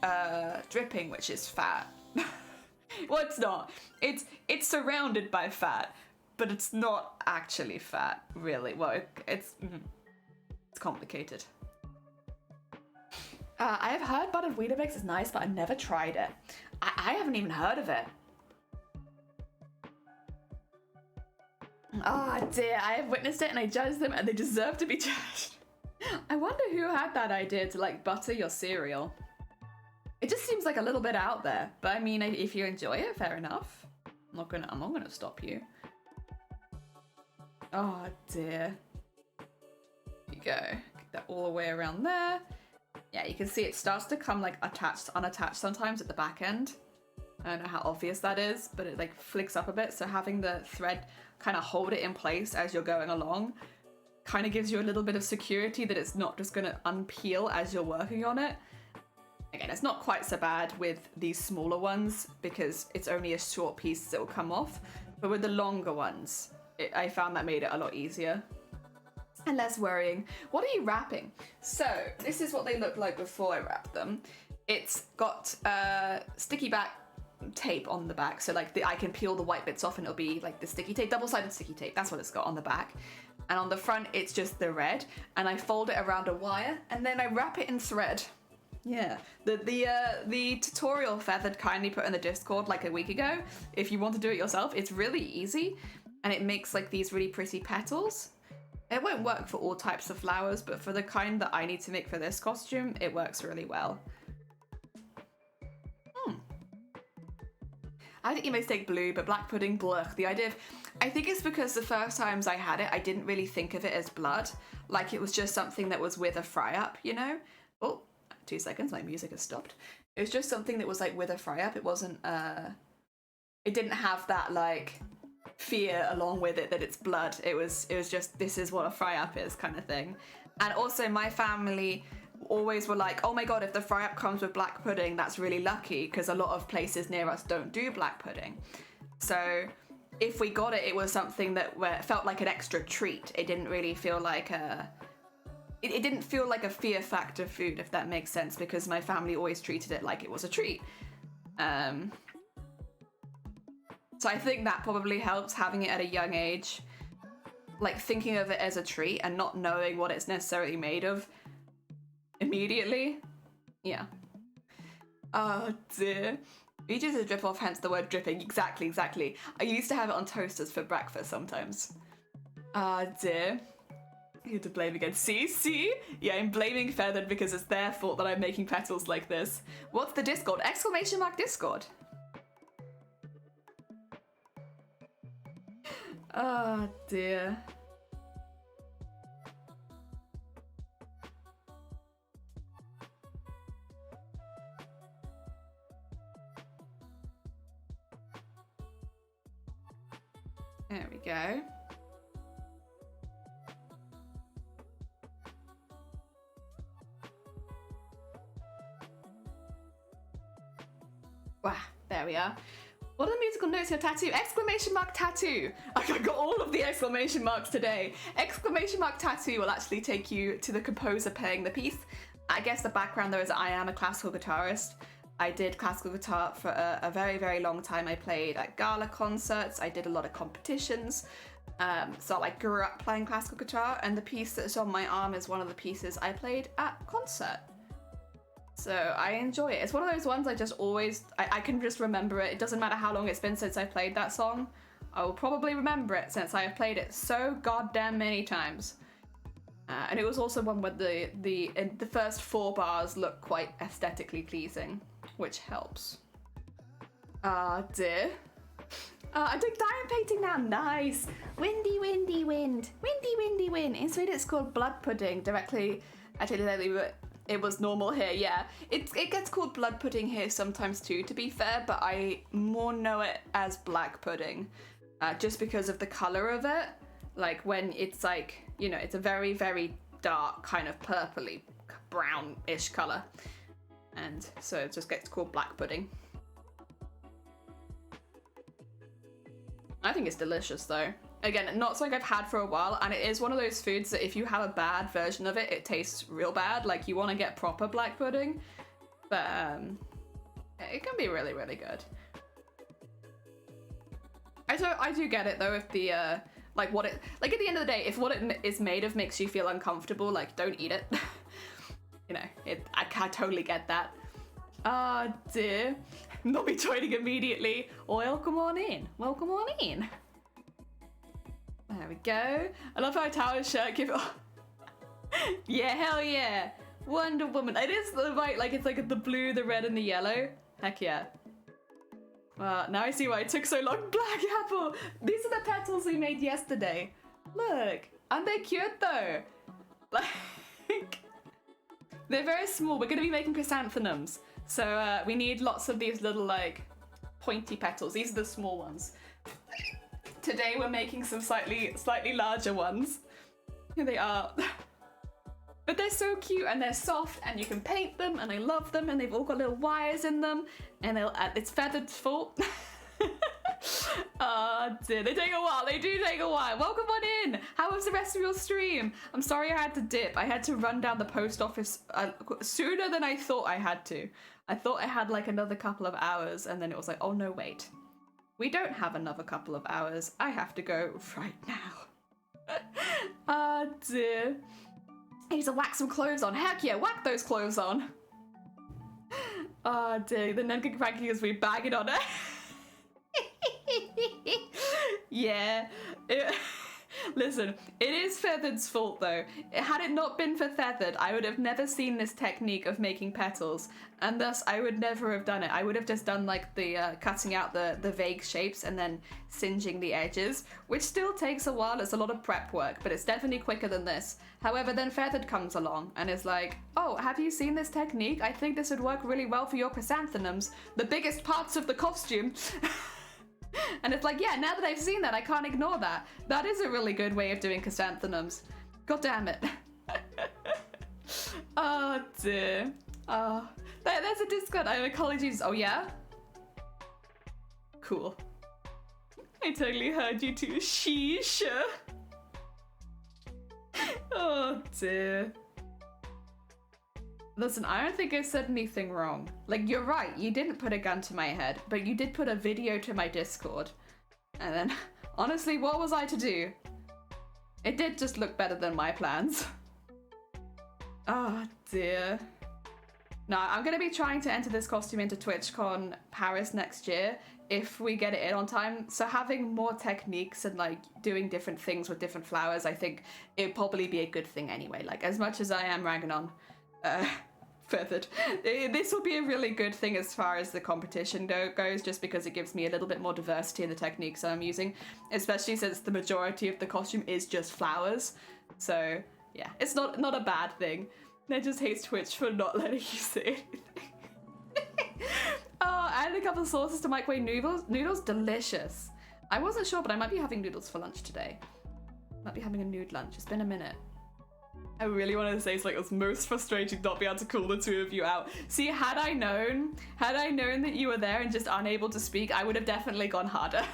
dripping, which is fat. Well, it's not. It's surrounded by fat, but it's not actually fat, really. Well, it's complicated. I have heard buttered Weetabix is nice, but I've never tried it. I haven't even heard of it. Oh dear, I have witnessed it and I judge them and they deserve to be judged. I wonder who had that idea to like butter your cereal. It just seems like a little bit out there, but I mean, if you enjoy it, fair enough. I'm not gonna stop you. Oh dear. There you go. Get that all the way around there. Yeah, you can see it starts to come like attached, unattached sometimes at the back end. I don't know how obvious that is, but it like flicks up a bit. So having the thread kind of hold it in place as you're going along kind of gives you a little bit of security that it's not just going to unpeel as you're working on it. Again, it's not quite so bad with these smaller ones because it's only a short piece that will come off. But with the longer ones, I found that made it a lot easier. And less worrying. What are you wrapping? So this is what they look like before I wrap them. It's got sticky back tape on the back, so like I can peel the white bits off and it'll be like the sticky tape, double-sided sticky tape. That's what it's got on the back. And on the front, it's just the red. And I fold it around a wire and then I wrap it in thread. Yeah, the tutorial Feathered kindly put in the Discord like a week ago. If you want to do it yourself, it's really easy, and it makes like these really pretty petals. It won't work for all types of flowers, but for the kind that I need to make for this costume, it works really well. I think you may take blue, but black pudding, blech. The idea of... I think it's because the first times I had it, I didn't really think of it as blood. Like it was just something that was with a fry-up, you know? Oh, 2 seconds, my music has stopped. It was just something that was like with a fry-up. It wasn't, it didn't have that like fear along with it that it's blood. It was just, this is what a fry-up is kind of thing. And also my family always were like, oh my god, if the fry-up comes with black pudding, that's really lucky, because a lot of places near us don't do black pudding. So if we got it, it was something that felt like an extra treat. It didn't really feel like a... It didn't feel like a fear factor food, if that makes sense, because my family always treated it like it was a treat. So I think that probably helps, having it at a young age. Like thinking of it as a treat and not knowing what it's necessarily made of immediately. Yeah. Oh dear. It is a drip off, hence the word dripping. Exactly. I used to have it on toasters for breakfast sometimes. Ah dear. You had to blame again. See? Yeah, I'm blaming Feathered because it's their fault that I'm making petals like this. What's the Discord? ! Discord. Oh dear. There we go. Wow, there we are. What are the musical notes here? Tattoo! ! Tattoo! I got all of the exclamation marks today. ! Tattoo will actually take you to the composer playing the piece. I guess the background though is I am a classical guitarist. I did classical guitar for a very, very long time. I played at gala concerts. I did a lot of competitions. So I grew up playing classical guitar, and the piece that's on my arm is one of the pieces I played at concert. So I enjoy it. It's one of those ones I just always, I can just remember it. It doesn't matter how long it's been since I played that song. I will probably remember it since I have played it so goddamn many times. And it was also one where the first 4 bars look quite aesthetically pleasing, which helps. Ah dear. I'm doing diamond painting now. Nice. Windy wind. Windy wind. In Sweden it's called blood pudding. Directly, actually, it was normal here, yeah. It gets called blood pudding here sometimes too, to be fair, but I more know it as black pudding, just because of the color of it. Like when it's like, you know, it's a very, very dark kind of purpley, brownish color. And so it just gets called black pudding. I think it's delicious though. Again, not something I've had for a while, and it is one of those foods that if you have a bad version of it, it tastes real bad. Like you want to get proper black pudding, but it can be really, really good. I do get it though if the like what it, like at the end of the day, if what it is made of makes you feel uncomfortable, like don't eat it. You know, I totally get that. Ah dear, not be joining immediately. Welcome on in. Welcome on in. There we go. I love how Tower's shirt give it. Yeah, hell yeah. Wonder Woman. It is the right, like it's like the blue, the red, and the yellow. Heck yeah. Now I see why it took so long. Black apple. These are the petals we made yesterday. Look, aren't they cute though? Like, they're very small. We're gonna be making chrysanthemums, so we need lots of these little like pointy petals. These are the small ones. Today we're making some slightly larger ones. Here they are. But they're so cute and they're soft and you can paint them and I love them and they've all got little wires in them and it's Feathered's fault. Oh dear, they take a while. They do take a while. Welcome on in. How was the rest of your stream? I'm sorry I had to dip. I had to run down the post office sooner than I thought I had to. I thought I had like another couple of hours and then it was like, oh no, wait. We don't have another couple of hours. I have to go right now. Oh dear. I need to whack some clothes on. Heck yeah, whack those clothes on. Oh dear, the Nemka Cranky as we bag it on it. Yeah. Listen, it is Feathered's fault though. Had it not been for Feathered, I would have never seen this technique of making petals, and thus I would never have done it. I would have just done like the cutting out the vague shapes and then singeing the edges, which still takes a while. It's a lot of prep work, but it's definitely quicker than this. However, then Feathered comes along and is like, oh, have you seen this technique? I think this would work really well for your chrysanthemums, the biggest parts of the costume. And it's like, yeah, now that I've seen that, I can't ignore that. That is a really good way of doing chrysanthemums. God damn it. Oh dear. Oh, there's a Discord. I have apologies. Oh yeah? Cool. I totally heard you too. Sheesh. Oh dear. Listen, I don't think I said anything wrong. Like, you're right, you didn't put a gun to my head, but you did put a video to my Discord. And then, honestly, what was I to do? It did just look better than my plans. Oh dear. No, I'm gonna be trying to enter this costume into TwitchCon Paris next year if we get it in on time. So having more techniques and like doing different things with different flowers, I think it'd probably be a good thing anyway. Like, as much as I am ragging on Feathered, this will be a really good thing as far as the competition goes, just because it gives me a little bit more diversity in the techniques that I'm using, especially since the majority of the costume is just flowers. So yeah, it's not a bad thing. Ned just hates Twitch for not letting you say anything. Oh, I added a couple of sauces to microwave noodles. Noodles, delicious. I wasn't sure, but I might be having noodles for lunch today. Might be having a nude lunch. It's been a minute. I really wanted to say it's like, it's most frustrating not being able to call the two of you out. See, had I known that you were there and just unable to speak, I would have definitely gone harder.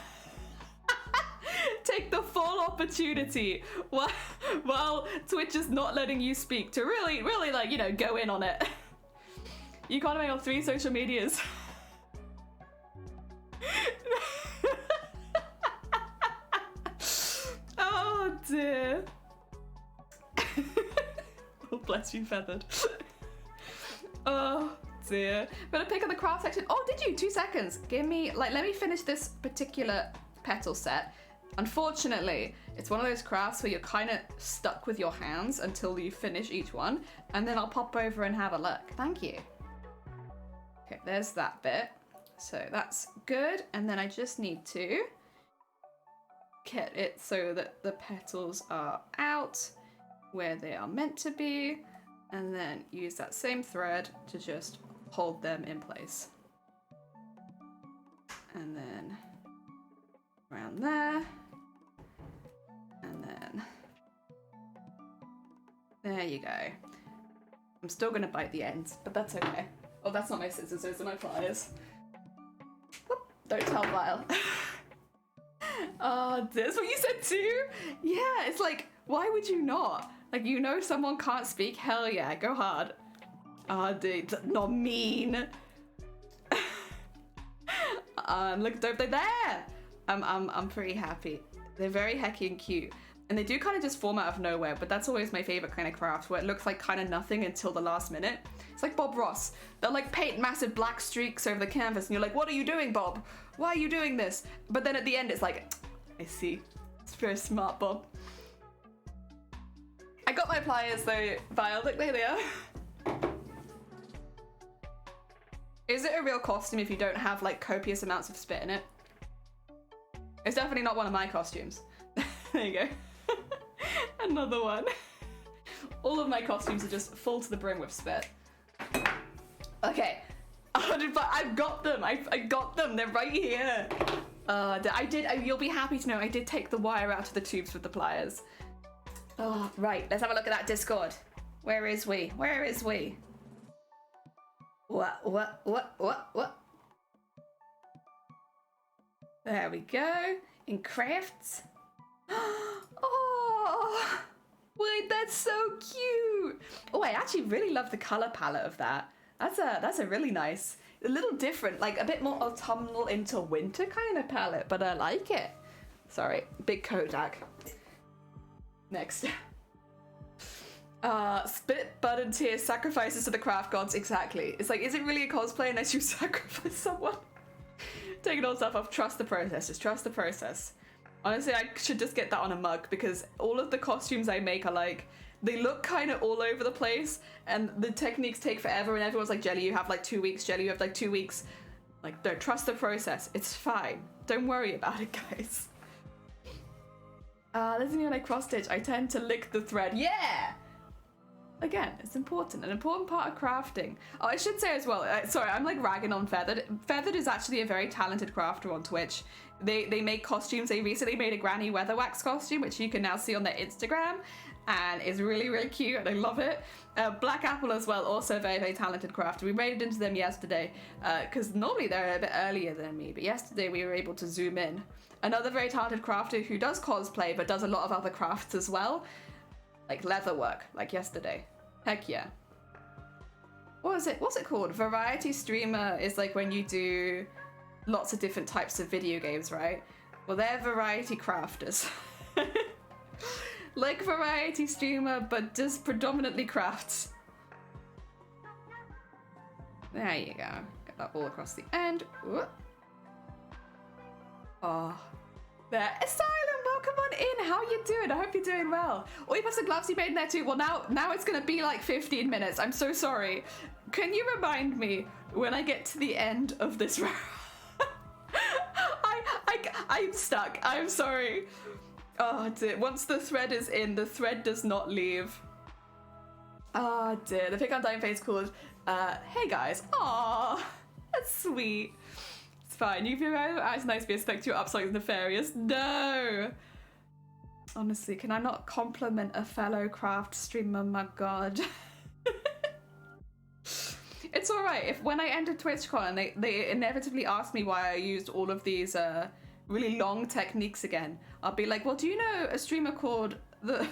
Take the full opportunity while Twitch is not letting you speak to really, like, you know, go in on it. You can't make on 3 social medias. Oh dear. Oh, bless you, Feathered. Oh dear. I'm gonna pick up the craft section. Oh, did you? 2 seconds. Give me, like, let me finish this particular petal set. Unfortunately, it's one of those crafts where you're kind of stuck with your hands until you finish each one, and then I'll pop over and have a look. Thank you. Okay, there's that bit. So that's good, and then I just need to get it so that the petals are out where they are meant to be, and then use that same thread to just hold them in place. And then around there, and then there you go. I'm still gonna bite the ends, but that's okay. Oh, that's not my scissors, those are my pliers. Whoop, don't tell Lyle. Oh, that's what you said too? Yeah, it's like, why would you not? Like, you know someone can't speak? Hell yeah, go hard. Oh, dude, not mean. Look, they're there. I'm pretty happy. They're very hecky and cute. And they do kind of just form out of nowhere, but that's always my favorite kind of craft, where it looks like kind of nothing until the last minute. It's like Bob Ross. They'll like paint massive black streaks over the canvas and you're like, what are you doing, Bob? Why are you doing this? But then at the end it's like, I see. It's very smart, Bob. I got my pliers though, Vile. Look, there they are. Is it a real costume if you don't have like copious amounts of spit in it? It's definitely not one of my costumes. There you go. Another one. All of my costumes are just full to the brim with spit. Okay. I've got them. I got them. They're right here. You'll be happy to know I did take the wire out of the tubes with the pliers. Oh, right. Let's have a look at that Discord. Where is we? Where is we? What? There we go. In crafts. Oh, wait, that's so cute. Oh, I actually really love the color palette of that. That's a really nice, a little different, like a bit more autumnal into winter kind of palette, but I like it. Sorry, big Kodak. Next. Spit, blood, and tears, sacrifices to the craft gods. Exactly. It's like, is it really a cosplay unless you sacrifice someone? Take it all stuff off. Trust the process. Just trust the process. Honestly, I should just get that on a mug because all of the costumes I make are like, they look kind of all over the place and the techniques take forever and everyone's like, Jelly, you have like 2 weeks, Jelly, you have like 2 weeks. Like, don't trust the process. It's fine. Don't worry about it, guys. Listen, when I cross stitch, I tend to lick the thread. Yeah! Again, it's important. An important part of crafting. Oh, I should say as well, sorry, I'm like ragging on Feathered. Feathered is actually a very talented crafter on Twitch. They make costumes. They recently made a Granny Weatherwax costume, which you can now see on their Instagram. And it's really, really cute, and I love it. Black Apple as well, also very, very talented crafter. We raided into them yesterday, because normally they're a bit earlier than me, but yesterday we were able to zoom in. Another very talented crafter who does cosplay, but does a lot of other crafts as well. Like leather work, like yesterday. Heck yeah. What is it? What's it called? Variety streamer is like when you do lots of different types of video games, right? Well, they're variety crafters. Like variety streamer, but just predominantly crafts. There you go. Get that all across the end. Whoop. Oh, there. Asylum, welcome on in. How you doing? I hope you're doing well. Oh, you put some gloves you made in there too. Well, now it's gonna be like 15 minutes. I'm so sorry. Can you remind me when I get to the end of this round? I'm stuck. I'm sorry. Oh dear, once the thread is in, the thread does not leave. Oh dear, the pick on time face called, hey guys. Aw, that's sweet. It's fine, you feel as nice be expect your upside is nefarious. No! Honestly, can I not compliment a fellow craft streamer, my god. It's alright, if when I entered TwitchCon, they inevitably asked me why I used all of these, really long techniques again. I'll be like, well, do you know a streamer called the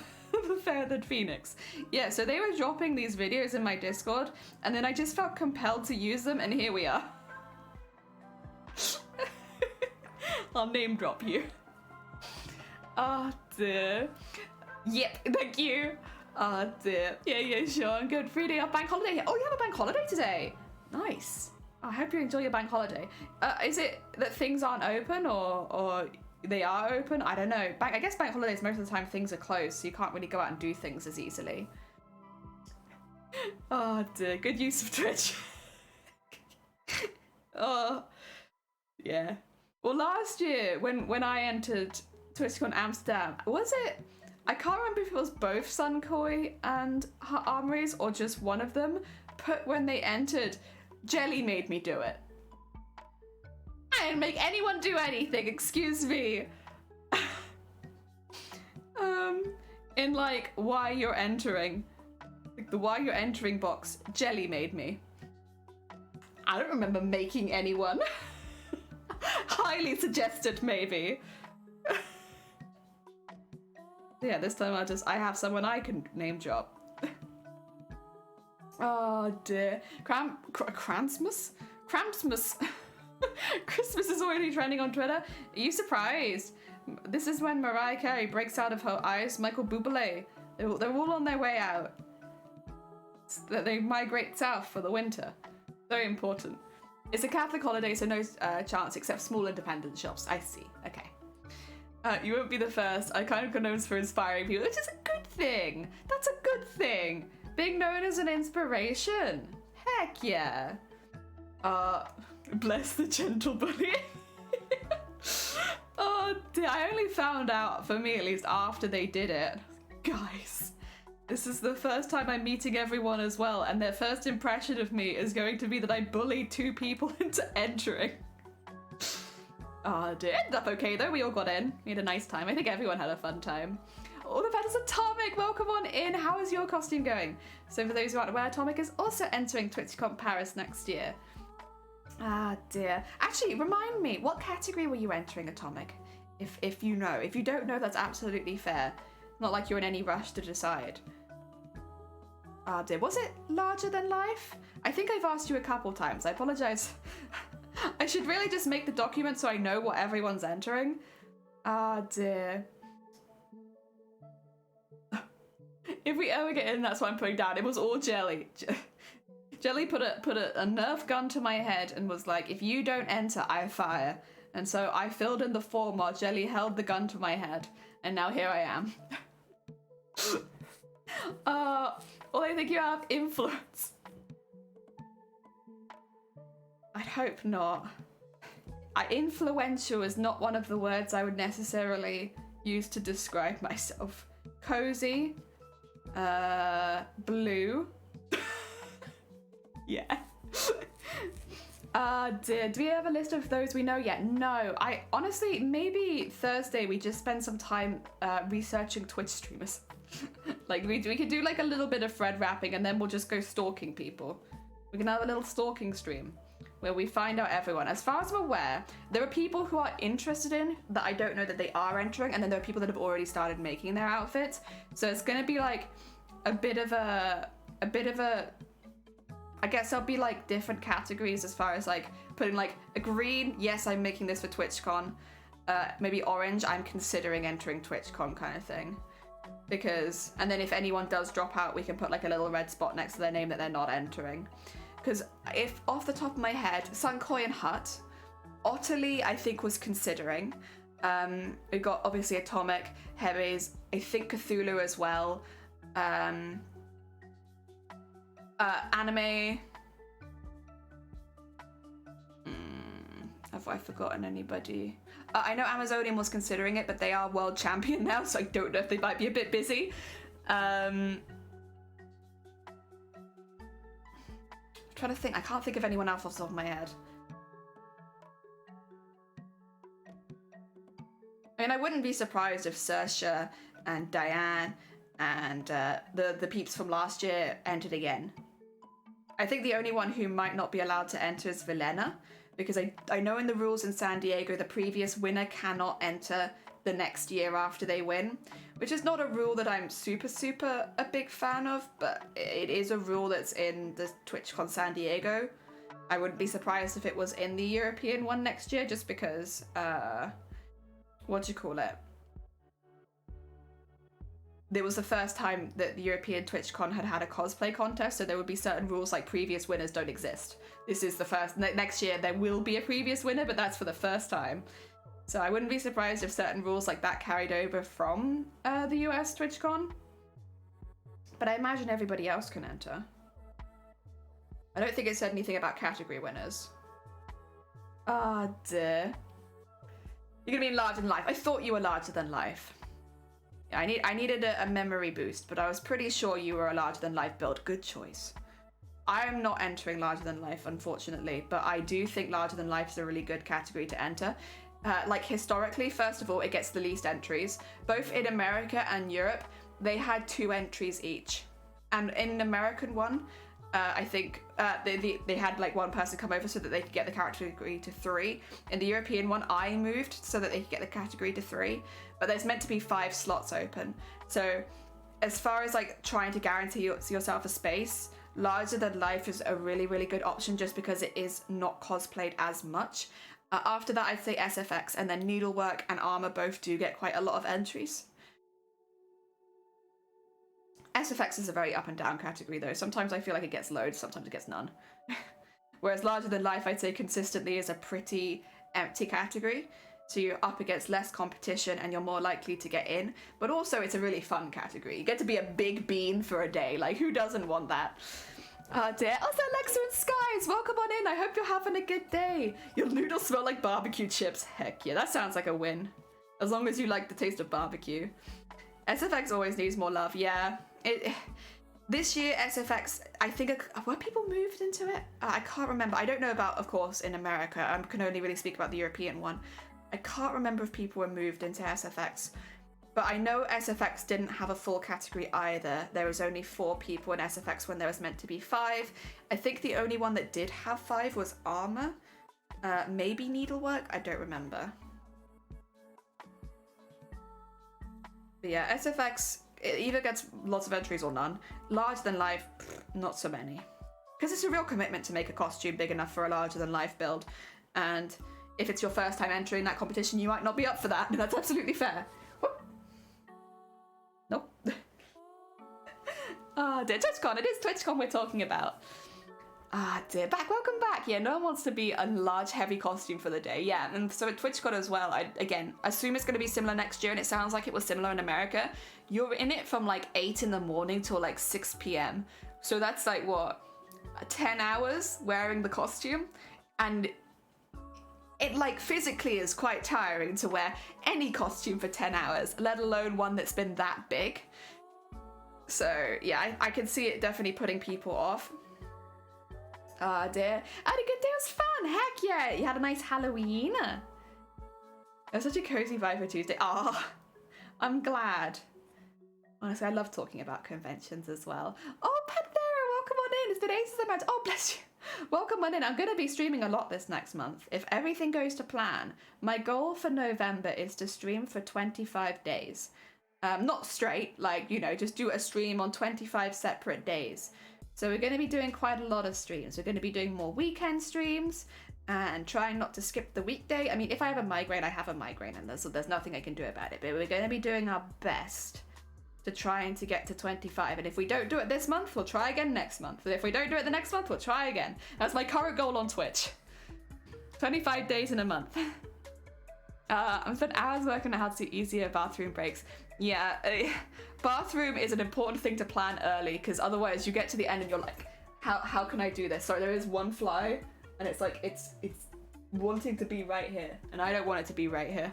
Feathered Phoenix? Yeah, so they were dropping these videos in my Discord, and then I just felt compelled to use them, and here we are. I'll name drop you. Oh dear. Yep, thank you. Oh dear. Yeah, sure, I'm good. 3 day off, bank holiday here. Oh, you have a bank holiday today. Nice. I hope you enjoy your bank holiday. Is it that things aren't open or they are open? I don't know. I guess bank holidays, most of the time things are closed, so you can't really go out and do things as easily. Oh dear, good use of Twitch. Oh, yeah. Well, last year when I entered TwitchCon Amsterdam, was it? I can't remember if it was both Sunkoi and Armories or just one of them, but when they entered, Jelly made me do it. I didn't make anyone do anything, excuse me. In like why you're entering, like the why you're entering box, Jelly made me. I don't remember making anyone. Highly suggested, maybe. Yeah, this time I have someone I can name drop. Oh dear. Christmas? Christmas is already trending on Twitter. Are you surprised? This is when Mariah Carey breaks out of her eyes. Michael Bublé. They're all on their way out. They migrate south for the winter. Very important. It's a Catholic holiday, so no chance except small independent shops. I see. Okay. You won't be the first. I kind of got known for inspiring people, which is a good thing. That's a good thing. Being known as an inspiration. Heck yeah. Bless the gentle bully. Oh dear, I only found out, for me at least, after they did it. Guys, this is the first time I'm meeting everyone as well, and their first impression of me is going to be that I bullied 2 people into entering. Oh dear, ended up okay though, we all got in. We had a nice time. I think everyone had a fun time. All the petals Atomic, welcome on in. How is your costume going? So for those who aren't aware, Atomic is also entering TwitchCon Paris next year. Ah dear. Actually, remind me, what category were you entering, Atomic? If you know. If you don't know, that's absolutely fair. Not like you're in any rush to decide. Ah dear. Was it larger than life? I think I've asked you a couple times. I apologize. I should really just make the document so I know what everyone's entering. Ah dear. If we ever get in, that's what I'm putting down. It was all Jelly. Jelly put a Nerf gun to my head and was like, if you don't enter, I fire. And so I filled in the form while Jelly held the gun to my head, and now here I am. Well, I think you have influence. I'd hope not. Influential is not one of the words I would necessarily use to describe myself. Cozy. Blue. Yeah. Do we have a list of those we know yet? No. I honestly, maybe Thursday we just spend some time researching Twitch streamers. Like we could do like a little bit of thread wrapping and then we'll just go stalking people. We can have a little stalking stream where we find out everyone. As far as I'm aware, there are people who are interested in that I don't know that they are entering, and then there are people that have already started making their outfits. So it's gonna be like a bit of a I guess there'll be like different categories as far as like putting like a green, yes, I'm making this for TwitchCon. Maybe orange, I'm considering entering TwitchCon kind of thing. Because, and then if anyone does drop out, we can put like a little red spot next to their name that they're not entering. Because if off the top of my head, Sunkoi and Hut, Otterly I think was considering. We've got obviously Atomic, Hebes, I think Cthulhu as well. Anime. Have I forgotten anybody? I know Amazonian was considering it, but they are world champion now, so I don't know if they might be a bit busy. I'm trying to think. I can't think of anyone else off the top of my head. I mean, I wouldn't be surprised if Saoirse and Diane and the peeps from last year entered again. I think the only one who might not be allowed to enter is Vilena, because I know in the rules in San Diego, the previous winner cannot enter the next year after they win, which is not a rule that I'm super a big fan of, but it is a rule that's in the TwitchCon San Diego. I wouldn't be surprised if it was in the European one next year, just because, what do you call it? It was the first time that the European TwitchCon had a cosplay contest, so there would be certain rules like previous winners don't exist. This is the first. Next year there will be a previous winner, but that's for the first time. So I wouldn't be surprised if certain rules like that carried over from the US TwitchCon. But I imagine everybody else can enter. I don't think it said anything about category winners. Ah, dear. You're gonna be larger than life. I thought you were larger than life. Yeah, I needed a memory boost, but I was pretty sure you were a larger than life build. Good choice. I am not entering larger than life, unfortunately, but I do think larger than life is a really good category to enter. Like historically, first of all, it gets the least entries. Both in America and Europe, they had 2 entries each. And in an American one, I think they had like one person come over so that they could get the category to 3. In the European one, I moved so that they could get the category to 3. But there's meant to be 5 slots open. So as far as like trying to guarantee yourself a space, larger than life is a really good option just because it is not cosplayed as much. After that, I'd say SFX, and then needlework and armor both do get quite a lot of entries. SFX is a very up and down category though. Sometimes I feel like it gets loads, sometimes it gets none. Whereas larger than life, I'd say consistently is a pretty empty category. So you're up against less competition and you're more likely to get in. But also it's a really fun category. You get to be a big bean for a day. Like, who doesn't want that? Oh dear. Also, Alexa and Skies, welcome on in. I hope you're having a good day. Your noodles smell like barbecue chips. Heck yeah, that sounds like a win. As long as you like the taste of barbecue. SFX always needs more love. Yeah. This year, SFX, I think, were people moved into it? I can't remember. I don't know about, of course, in America. I can only really speak about the European one. I can't remember if people were moved into SFX, but I know SFX didn't have a full category either. There was only 4 people in SFX when there was meant to be 5. I think the only one that did have 5 was armor, maybe needlework, I don't remember. But yeah, SFX, it either gets lots of entries or none. Larger than life, not so many. Because it's a real commitment to make a costume big enough for a larger than life build, and if it's your first time entering that competition, you might not be up for that. That's absolutely fair. Whoop. Nope. Ah, dear TwitchCon. It is TwitchCon we're talking about. Ah, dear. Welcome back. Yeah, no one wants to be a large, heavy costume for the day. Yeah, and so at TwitchCon as well, I, again, assume it's going to be similar next year, and it sounds like it was similar in America. You're in it from like 8 in the morning till like 6 p.m. So that's like, what, 10 hours wearing the costume? And it like physically is quite tiring to wear any costume for 10 hours, let alone one that's been that big. So yeah, I can see it definitely putting people off. Ah, dear. I had a good day, it was fun. Heck yeah, you had a nice Halloween. It was such a cozy vibe for Tuesday. Ah, I'm glad. Honestly, I love talking about conventions as well. Oh, Panthera, welcome on in. It's been ages since I met. Oh, bless you. Welcome on in. I'm going to be streaming a lot this next month. If everything goes to plan, my goal for November is to stream for 25 days. Not straight, like, you know, just do a stream on 25 separate days. So we're going to be doing quite a lot of streams. We're going to be doing more weekend streams and trying not to skip the weekday. I mean, if I have a migraine, I have a migraine, and there's nothing I can do about it. But we're going to be doing our best to trying to get to 25. And if we don't do it this month, we'll try again next month. And if we don't do it the next month, we'll try again. That's my current goal on Twitch. 25 days in a month. I'm spent hours working on how to do easier bathroom breaks. Yeah, bathroom is an important thing to plan early, because otherwise you get to the end and you're like, how can I do this? Sorry, there is one fly, and it's like, it's wanting to be right here, and I don't want it to be right here.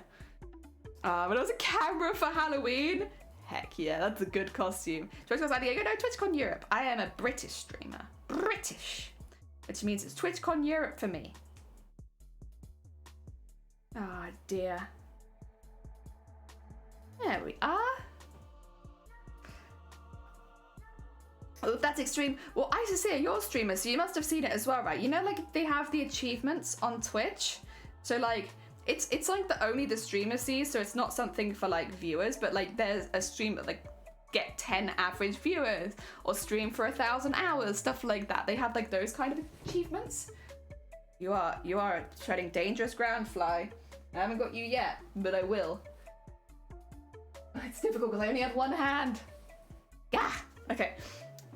But there was a camera for Halloween. Heck yeah, that's a good costume. TwitchCon's idea, you know, TwitchCon Europe. I am a British streamer. British. Which means it's TwitchCon Europe for me. Oh dear. There we are. Oh, that's extreme. Well, I just say you're a streamer, so you must have seen it as well, right? You know, like they have the achievements on Twitch. So like, it's like the streamer sees, so it's not something for like viewers, but like there's a stream that like get 10 average viewers or stream for 1,000 hours, stuff like that. They have like those kind of achievements. You are treading dangerous ground, Fly. I haven't got you yet, but I will. It's difficult because I only have one hand. Gah! Okay.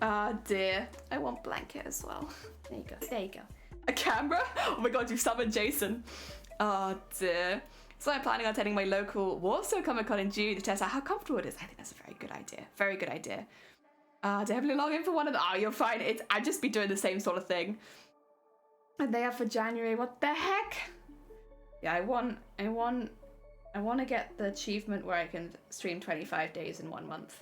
Ah, dear. I want blanket as well. There you go. There you go. A camera? Oh my god, you summoned Jason. Oh dear. So I'm planning on attending my local Warsaw Comic Con in June to test out how comfortable it is. I think that's a very good idea. Very good idea. Definitely log in for one of them. Oh, you're fine. I'd just be doing the same sort of thing. And they are for January. What the heck? Yeah, I want to get the achievement where I can stream 25 days in 1 month.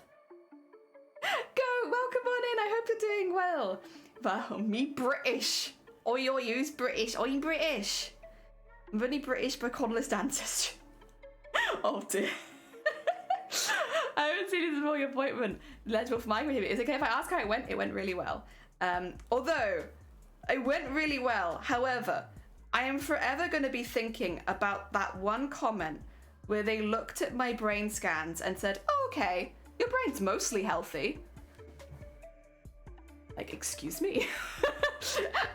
Go, welcome on in. I hope you're doing well. But me British. Oi, you's British. Oi, British. I'm only British by colonist ancestry. Oh dear. I haven't seen his morning appointment. Legible for migraine. Is it okay if I ask how it went? It went really well. Although, it went really well. However, I am forever going to be thinking about that one comment where they looked at my brain scans and said, oh, okay, your brain's mostly healthy. Like, excuse me?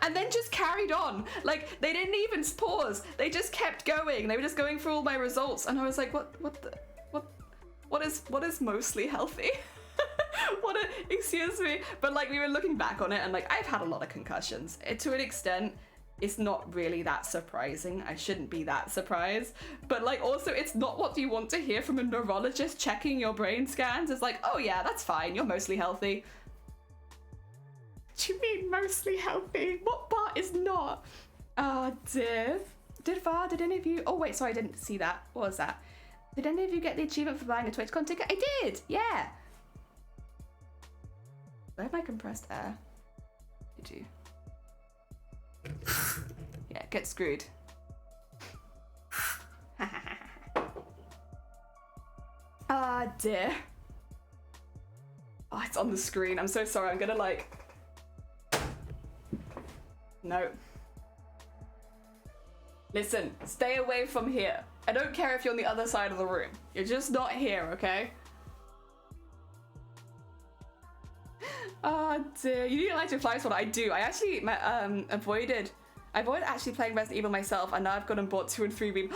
And then just carried on. Like, they didn't even pause. They just kept going. They were just going through all my results. And I was like, what is mostly healthy? Excuse me. But like, we were looking back on it and like, I've had a lot of concussions. To an extent, it's not really that surprising. I shouldn't be that surprised. But like, also, it's not what you want to hear from a neurologist checking your brain scans. It's like, oh yeah, that's fine. You're mostly healthy. What do you mean mostly healthy? What part is not? Oh dear. Did any of you... Oh wait, sorry, I didn't see that. What was that? Did any of you get the achievement for buying a TwitchCon ticket? I did, yeah. Do I have my compressed air? Did you? Yeah, get screwed. Ah, dear. Oh, it's on the screen. I'm so sorry. I'm gonna like... No. Listen, stay away from here. I don't care if you're on the other side of the room. You're just not here, okay? Oh dear, you didn't like to fly swatter. I do. I actually avoided actually playing Resident Evil myself, and now I've gone and bought 2 and 3 beam.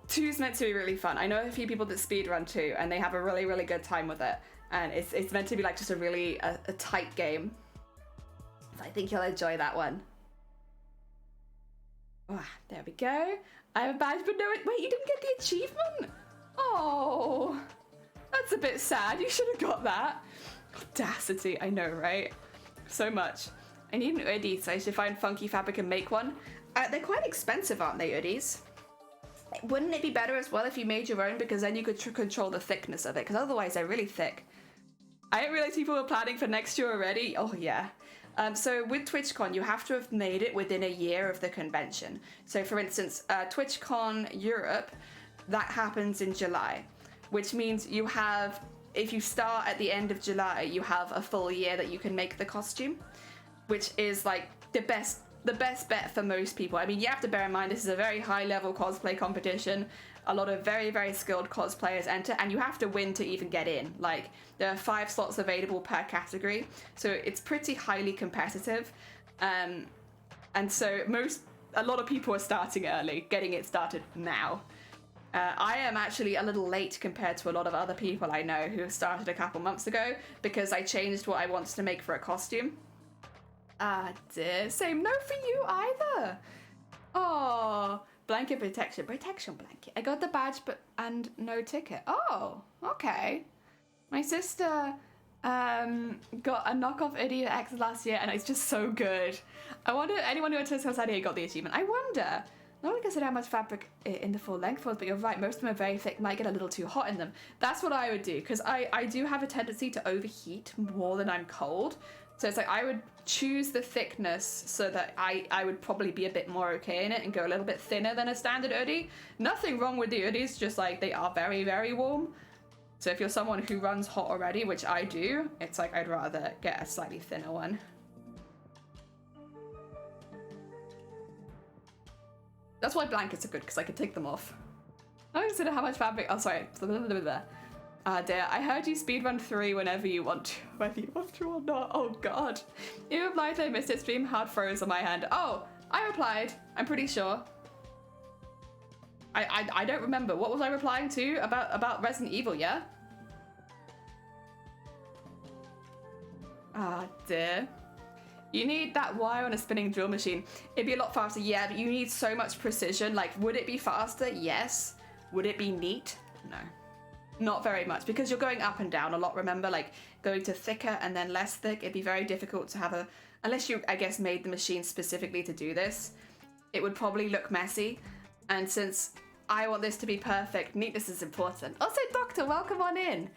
2 is meant to be really fun. I know a few people that speedrun 2, and they have a really, really good time with it. And it's meant to be like just a really a tight game. I think you'll enjoy that one. Oh, there we go. I have a badge, but no, wait, you didn't get the achievement? Oh, that's a bit sad. You should have got that. Audacity, I know, right? So much. I need an hoodie, so I should find funky fabric and make one. They're quite expensive, aren't they, hoodies? Wouldn't it be better as well if you made your own, because then you could control the thickness of it, because otherwise they're really thick. I didn't realize people were planning for next year already. Oh yeah. So with TwitchCon, you have to have made it within a year of the convention. So for instance, TwitchCon Europe, that happens in July, which means you have, if you start at the end of July, you have a full year that you can make the costume, which is like the best bet for most people. I mean, you have to bear in mind, this is a very high level cosplay competition. A lot of very, very skilled cosplayers enter, and you have to win to even get in. Like, there are 5 slots available per category, so it's pretty highly competitive. And so a lot of people are starting early, getting it started now. I am actually a little late compared to a lot of other people I know who started a couple months ago, because I changed what I wanted to make for a costume. Dear, same, no for you either. Oh, blanket protection blanket. I got the badge, and no ticket. Oh, okay. My sister got a knockoff Idiot X last year, and it's just so good. I wonder, anyone who went to San Diego got the achievement. I wonder, not only consider how much fabric in the full length was, but you're right, most of them are very thick, might get a little too hot in them. That's what I would do, because I do have a tendency to overheat more than I'm cold. So it's like I would choose the thickness so that I would probably be a bit more okay in it and go a little bit thinner than a standard hoodie. Nothing wrong with the hoodies, just like they are very, very warm. So if you're someone who runs hot already, which I do, it's like I'd rather get a slightly thinner one. That's why blankets are good, because I can take them off. I don't consider how much fabric. Oh, sorry. Dear, I heard you speedrun 3 whenever you want to, whether you want to or not. Oh god. You replied I missed it, stream hard froze on my hand. Oh, I replied, I'm pretty sure. I don't remember. What was I replying to? About Resident Evil, yeah? Dear. You need that wire on a spinning drill machine. It'd be a lot faster, yeah, but you need so much precision. Like, would it be faster? Yes. Would it be neat? No. Not very much, because you're going up and down a lot, remember? Like, going to thicker and then less thick, it'd be very difficult to have a... Unless you, I guess, made the machine specifically to do this, it would probably look messy. And since I want this to be perfect, neatness is important. Also, Doctor, welcome on in.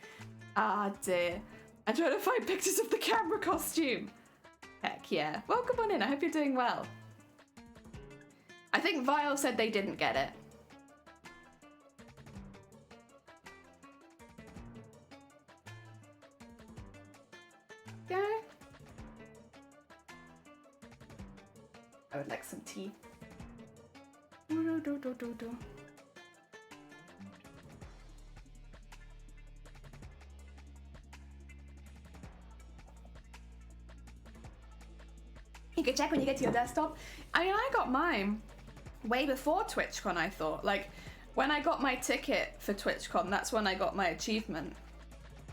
Dear. I'm trying to find pictures of the camera costume. Heck yeah. Welcome on in, I hope you're doing well. I think Vile said they didn't get it. Yeah. I would like some tea. You can check when you get to your desktop. I mean, I got mine way before TwitchCon, I thought. Like, when I got my ticket for TwitchCon, that's when I got my achievement.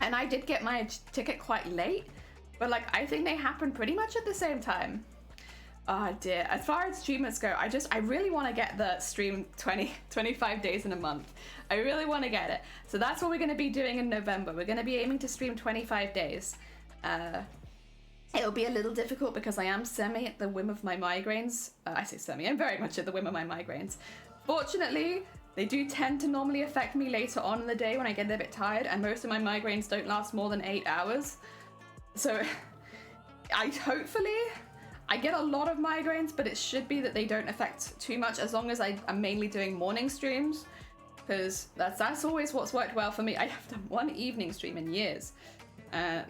And I did get my ticket quite late. But like, I think they happen pretty much at the same time. Oh dear. As far as achievements go, I really want to get the stream 25 days in a month. I really want to get it. So that's what we're going to be doing in November. We're going to be aiming to stream 25 days. It'll be a little difficult because I am semi at the whim of my migraines. I say semi, I'm very much at the whim of my migraines. Fortunately, they do tend to normally affect me later on in the day when I get a bit tired, and most of my migraines don't last more than 8 hours. So hopefully I get a lot of migraines, but it should be that they don't affect too much as long as I'm mainly doing morning streams, because that's always what's worked well for me. I have done one evening stream in years,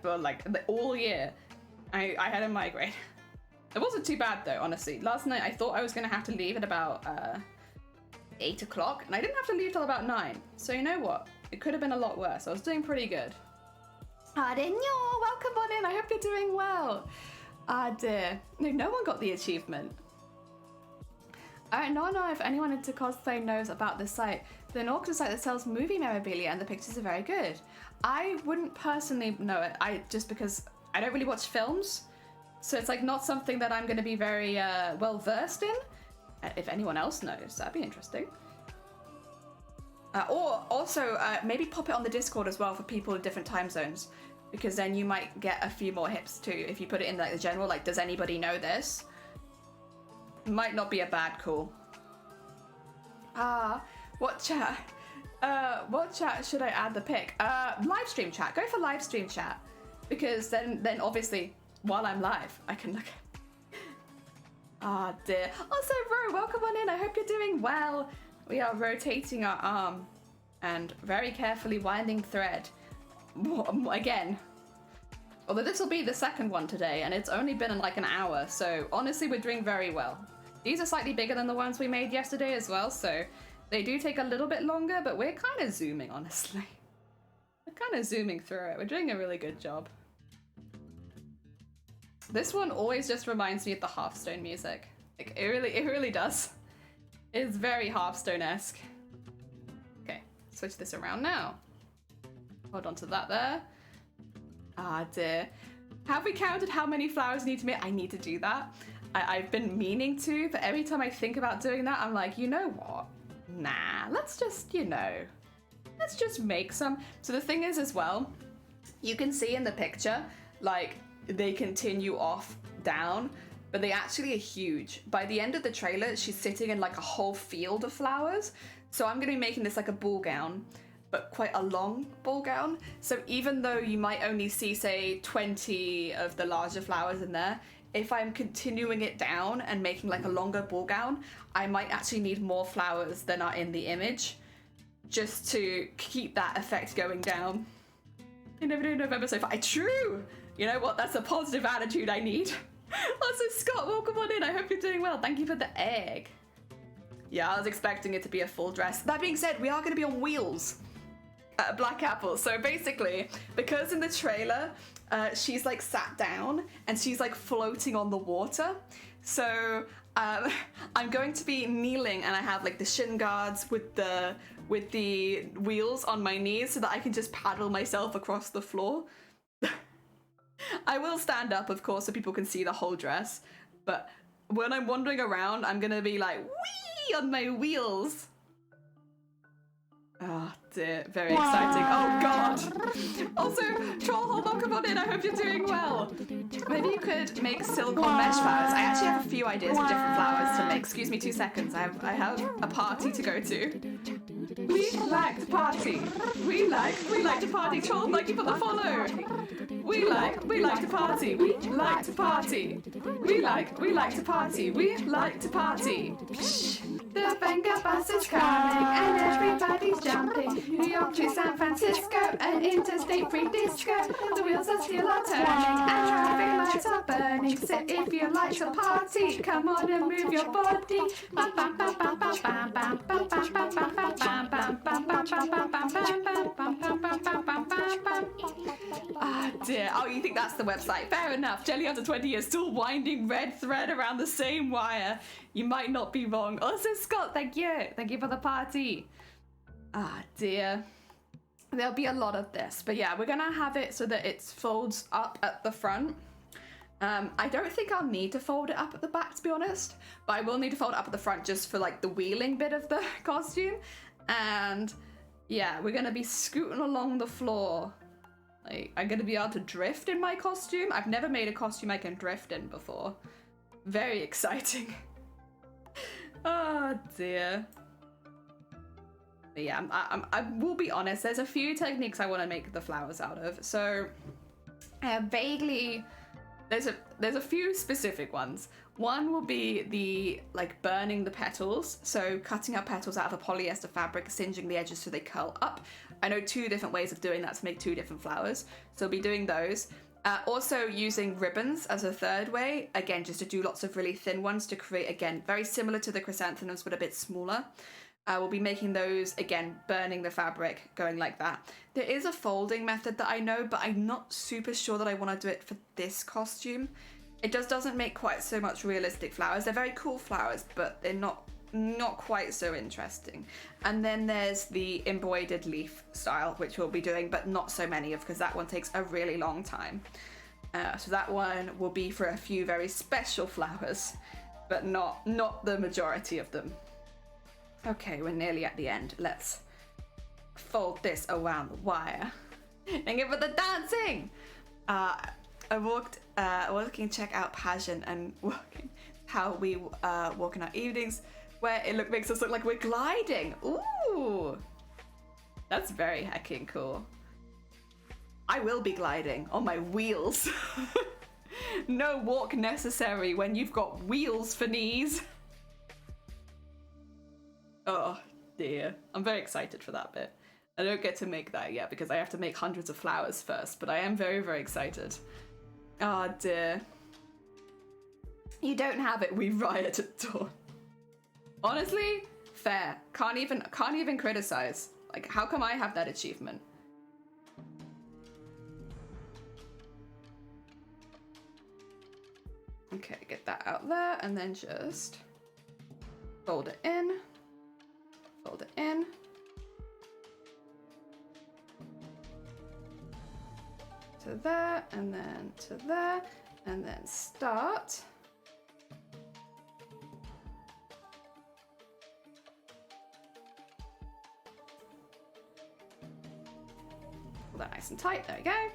well, like all year. I had a migraine. It wasn't too bad though, honestly. Last night I thought I was gonna have to leave at about 8 o'clock, and I didn't have to leave till about 9. So you know what? It could have been a lot worse. I was doing pretty good. Arenyo, welcome on in. I hope you're doing well. Dear. No one got the achievement. I don't know if anyone into cosplay knows about this site. The auction site that sells movie memorabilia, and the pictures are very good. I wouldn't personally know it, just because I don't really watch films, So it's like not something that I'm going to be very well versed in. If anyone else knows, that'd be interesting. Or also maybe pop it on the Discord as well for people in different time zones, because then you might get a few more hips too if you put it in like the general, like, does anybody know this? Might not be a bad call. What chat? What chat should I add the pic? Live stream chat. Go for live stream chat, because then obviously while I'm live I can look. Ah, dear. Also, Ro, welcome on in. I hope you're doing well. We are rotating our arm and very carefully winding thread. Again. Although this will be the second one today, and it's only been in like an hour, so honestly we're doing very well. These are slightly bigger than the ones we made yesterday as well, so they do take a little bit longer, but we're kind of zooming, honestly. We're kind of zooming through it. We're doing a really good job. This one always just reminds me of the Hearthstone music. Like, it really does. It's very Hearthstone-esque. Okay, switch this around now. Hold on to that there. Ah, dear. Have we counted how many flowers we need to make? I need to do that. I've been meaning to, but every time I think about doing that, I'm like, you know what? Nah, let's just, let's just make some. So the thing is as well, you can see in the picture, like, they continue off down, but they actually are huge. By the end of the trailer, she's sitting in like a whole field of flowers. So I'm gonna be making this like a ball gown, but quite a long ball gown. So even though you might only see, say, 20 of the larger flowers in there, if I'm continuing it down and making like a longer ball gown, I might actually need more flowers than are in the image, just to keep that effect going down. You never know November so far. True! You know what? That's a positive attitude I need. Also, Scott, welcome on in. I hope you're doing well. Thank you for the egg. Yeah, I was expecting it to be a full dress. That being said, we are going to be on wheels at Black Apple. So basically, because in the trailer, she's like sat down and she's like floating on the water. So I'm going to be kneeling, and I have like the shin guards with the wheels on my knees so that I can just paddle myself across the floor. I will stand up, of course, so people can see the whole dress, but when I'm wandering around, I'm gonna be like, whee, on my wheels. Oh dear, very exciting. Oh god. Also, Trollhole, welcome on in. I hope you're doing well. Maybe you could make silicone mesh flowers. I actually have a few ideas of different flowers to make. Excuse me 2 seconds. I have a party to go to. We like to party. We like to party. Troll, thank you for the follow. We like to party. We like to party. We like to party. We like to party. The Venga bus is coming and everybody's jumping. New York to San Francisco, an interstate free disco. The wheels are still are turning and traffic lights are burning. So if you like to party, come on and move your body. Ah dear. Oh, you think that's the website? Fair enough. Jelly under 20 is still winding red thread around the same wire. You might not be wrong. Also, Scott, thank you. Thank you for the party. Ah dear. There'll be a lot of this, but yeah, we're gonna have it so that it folds up at the front. I don't think I'll need to fold it up at the back, to be honest, but I will need to fold it up at the front just for like the wheeling bit of the costume. And yeah, we're gonna be scooting along the floor. Like, I'm gonna be able to drift in my costume. I've never made a costume I can drift in before. Very exciting. Oh dear. But yeah, I will be honest, there's a few techniques I want to make the flowers out of. So vaguely, there's a few specific ones. One will be the like burning the petals, so cutting out petals out of a polyester fabric, singeing the edges so they curl up. I know 2 different ways of doing that to make 2 different flowers, so I'll be doing those. Also using ribbons as a third way, again just to do lots of really thin ones to create, again, very similar to the chrysanthemums but a bit smaller. We'll be making those, again, burning the fabric, going like that. There is a folding method that I know, but I'm not super sure that I want to do it for this costume. It just doesn't make quite so much realistic flowers. They're very cool flowers, but they're not quite so interesting. And then there's the embroidered leaf style, which we'll be doing, but not so many of, because that one takes a really long time. So that one will be for a few very special flowers, but not the majority of them. Okay, we're nearly at the end. Let's fold this around the wire. Thank you for the dancing! I walking check out passion and walking how we walk in our evenings where it makes us look like we're gliding. Ooh! That's very heckin' cool. I will be gliding on my wheels. No walk necessary when you've got wheels for knees. Oh dear. I'm very excited for that bit. I don't get to make that yet because I have to make hundreds of flowers first, but I am very, very excited. Oh dear. You don't have it, we riot at dawn. Honestly, fair. Can't even criticize. Like, how come I have that achievement? Okay, get that out there, and then just fold it in. Fold it in. To there, and then to there, and then start. Pull that nice and tight, there we go.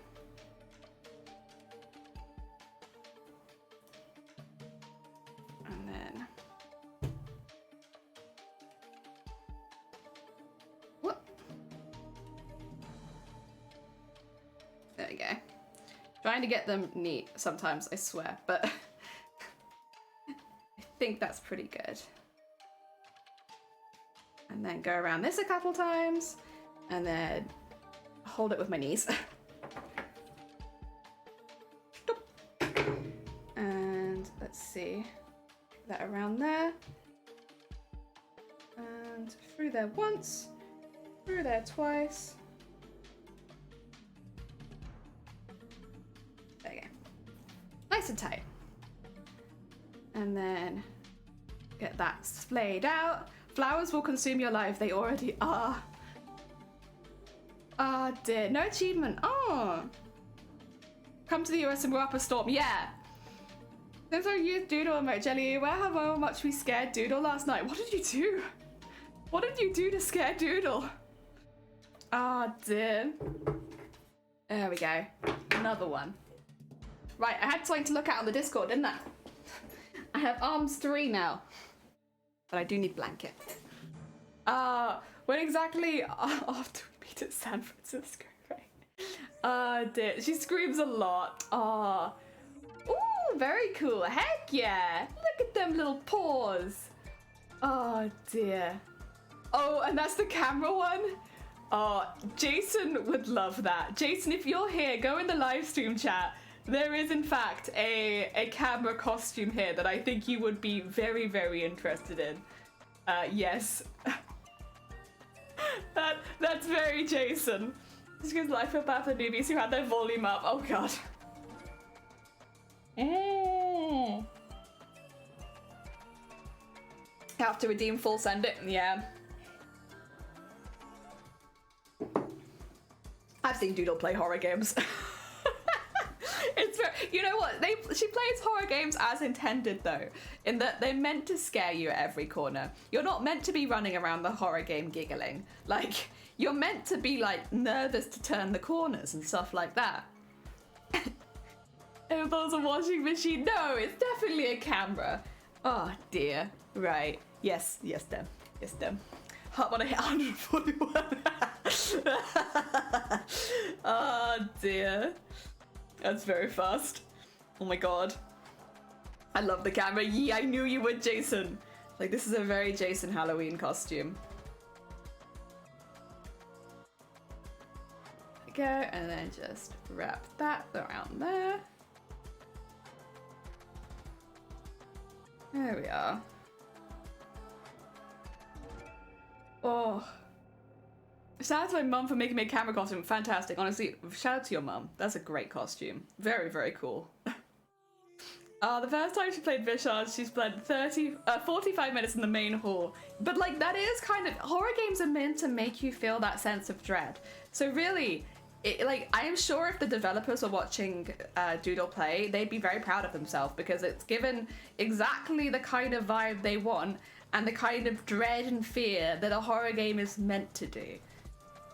And then, whoop. There we go. Trying to get them neat sometimes, I swear, but I think that's pretty good. And then go around this a couple times, and then hold it with my knees. And let's see, that around there, and through there once, through there twice. There you go. Nice and tight. And then get that splayed out. Flowers will consume your life. They already are. Ah, dear. No achievement. Oh. Come to the US and we're up a storm. Yeah. There's our youth doodle emote. Jelly, where how much we scared Doodle last night? What did you do? What did you do to scare Doodle? Ah, dear. There we go. Another one. Right, I had something to look at on the Discord, didn't I? I have arms 3 now. But I do need blanket. When exactly after we meet at San Francisco, right? Dear. She screams a lot. Ooh, very cool. Heck yeah. Look at them little paws. Oh, dear. Oh, and that's the camera one? Oh, Jason would love that. Jason, if you're here, go in the live stream chat. There is, in fact, a camera costume here that I think you would be very, very interested in. Yes. That's very Jason. Just because I feel bad for the newbies who had their volume up. Oh, God. Have to redeem full send it? Yeah. I've seen Doodle play horror games. It's very, you know what? She plays horror games as intended though, in that they're meant to scare you at every corner. You're not meant to be running around the horror game giggling. Like, you're meant to be like nervous to turn the corners and stuff like that. If there's a washing machine, no, it's definitely a camera. Oh dear. Right. Yes, Dem. Yes, Dem. Heart want to hit 141. Oh dear. That's very fast. Oh my god. I love the camera. Yeah, I knew you would, Jason. Like, this is a very Jason Halloween costume. There we go, and then just wrap that around there. There we are. Oh. Shout out to my mum for making me a camera costume. Fantastic. Honestly, shout out to your mum. That's a great costume. Very, very cool. The first time she played Visage, she spent 45 minutes in the main hall. But, like, that is kind of... Horror games are meant to make you feel that sense of dread. So, really, like, I am sure if the developers were watching Doodle play, they'd be very proud of themselves because it's given exactly the kind of vibe they want and the kind of dread and fear that a horror game is meant to do.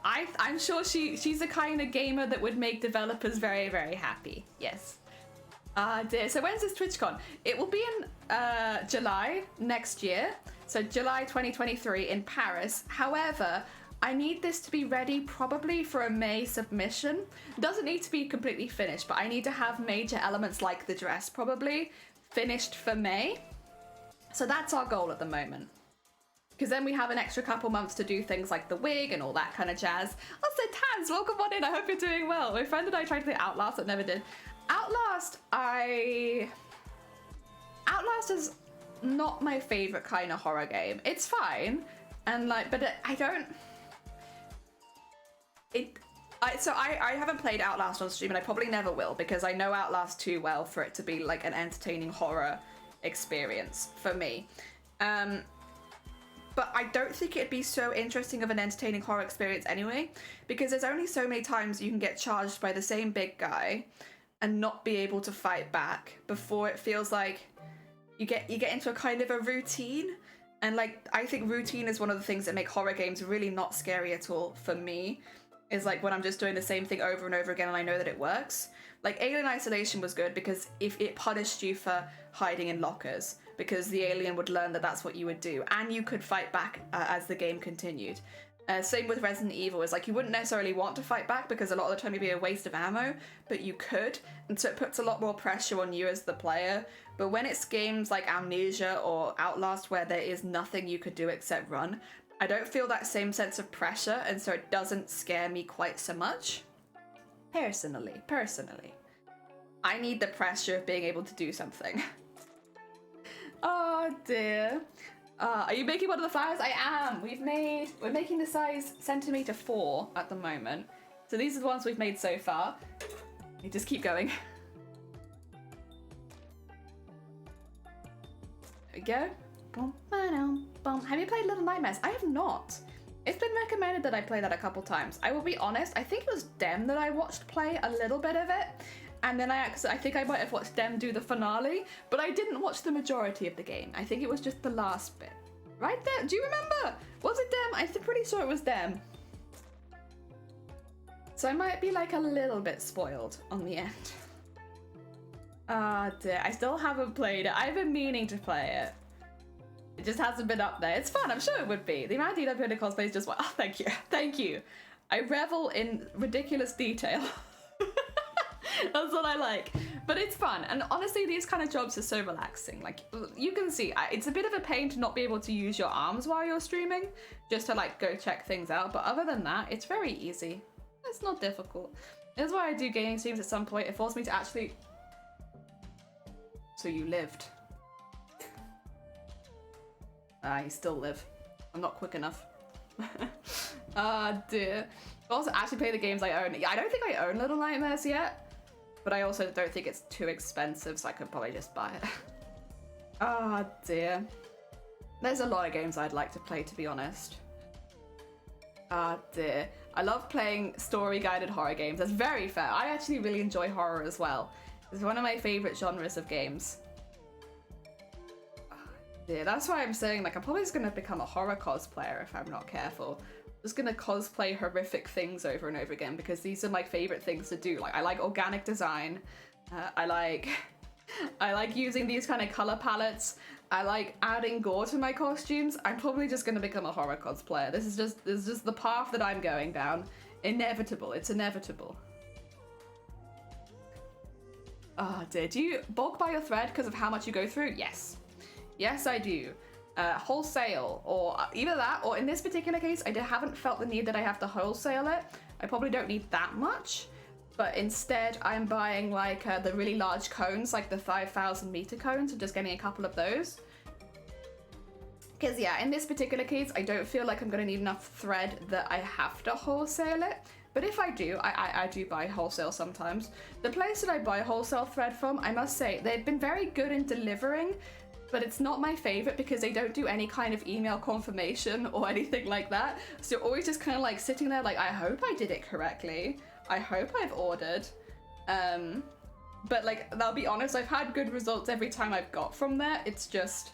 I'm sure she's the kind of gamer that would make developers very, very happy. Yes. Dear. So when's this TwitchCon? It will be in July next year. So July 2023 in Paris. However, I need this to be ready probably for a May submission. It doesn't need to be completely finished, but I need to have major elements like the dress probably finished for May. So that's our goal at the moment. Because then we have an extra couple months to do things like the wig and all that kind of jazz. Also, Taz, welcome on in. I hope you're doing well. My friend and I tried to play Outlast, but never did. Outlast is not my favorite kind of horror game. It's fine, and like, but I don't. I haven't played Outlast on stream, and I probably never will because I know Outlast too well for it to be like an entertaining horror experience for me. But I don't think it'd be so interesting of an entertaining horror experience anyway, because there's only so many times you can get charged by the same big guy and not be able to fight back before it feels like you get into a kind of a routine. And like, I think routine is one of the things that make horror games really not scary at all for me, is like when I'm just doing the same thing over and over again and I know that it works. Like Alien Isolation was good because if it punished you for hiding in lockers, because the alien would learn that that's what you would do, and you could fight back as the game continued. Same with Resident Evil, is like you wouldn't necessarily want to fight back because a lot of the time it'd be a waste of ammo, but you could, and so it puts a lot more pressure on you as the player. But when it's games like Amnesia or Outlast where there is nothing you could do except run, I don't feel that same sense of pressure, and so it doesn't scare me quite so much. Personally. I need the pressure of being able to do something. Oh dear. Are you making one of the flowers? I am. We're making the size centimeter 4 at the moment. So these are the ones we've made so far. You just keep going. There we go. Have you played Little Nightmares? I have not. It's been recommended that I play that a couple times. I will be honest, I think it was Dem that I watched play a little bit of it. And then I think I might have watched Dem do the finale, but I didn't watch the majority of the game. I think it was just the last bit. Right there? Do you remember? Was it Dem? I'm pretty sure it was Dem. So I might be like a little bit spoiled on the end. Ah, dear. I still haven't played it. I've been meaning to play it. It just hasn't been up there. It's fun. I'm sure it would be. The amount of detail in cosplay is just... Oh, thank you. Thank you. I revel in ridiculous detail. That's what I like. But it's fun. And honestly, these kind of jobs are so relaxing. Like, you can see, it's a bit of a pain to not be able to use your arms while you're streaming, just to like go check things out. But other than that, it's very easy. It's not difficult. That's why I do gaming streams at some point. It forced me to actually... So you lived. You still live. I'm not quick enough. Ah, dear. I also actually play the games I own. I don't think I own Little Nightmares yet. But I also don't think it's too expensive, so I could probably just buy it. Oh dear. There's a lot of games I'd like to play, to be honest. Ah dear. I love playing story-guided horror games. That's very fair. I actually really enjoy horror as well. It's one of my favorite genres of games. Oh, dear. That's why I'm saying, like, I'm probably just gonna become a horror cosplayer if I'm not careful. Just gonna cosplay horrific things over and over again because these are my favorite things to do. Like, I like organic design. I like using these kind of color palettes. I like adding gore to my costumes. I'm probably just gonna become a horror cosplayer. This is just the path that I'm going down. Inevitable. It's inevitable. Oh dear. Do you bulk buy your thread because of how much you go through? Yes. Yes, I do. Wholesale, or either that, or in this particular case, I haven't felt the need that I have to wholesale it. I probably don't need that much, but instead I'm buying like the really large cones, like the 5,000 meter cones, and just getting a couple of those. Because yeah, in this particular case, I don't feel like I'm going to need enough thread that I have to wholesale it. But if I do, I do buy wholesale sometimes. The place that I buy wholesale thread from, I must say, they've been very good in delivering, but it's not my favorite because they don't do any kind of email confirmation or anything like that. So you're always just kind of like sitting there like, I hope I did it correctly. I hope I've ordered. But like, I'll be honest, I've had good results every time I've got from there. It's just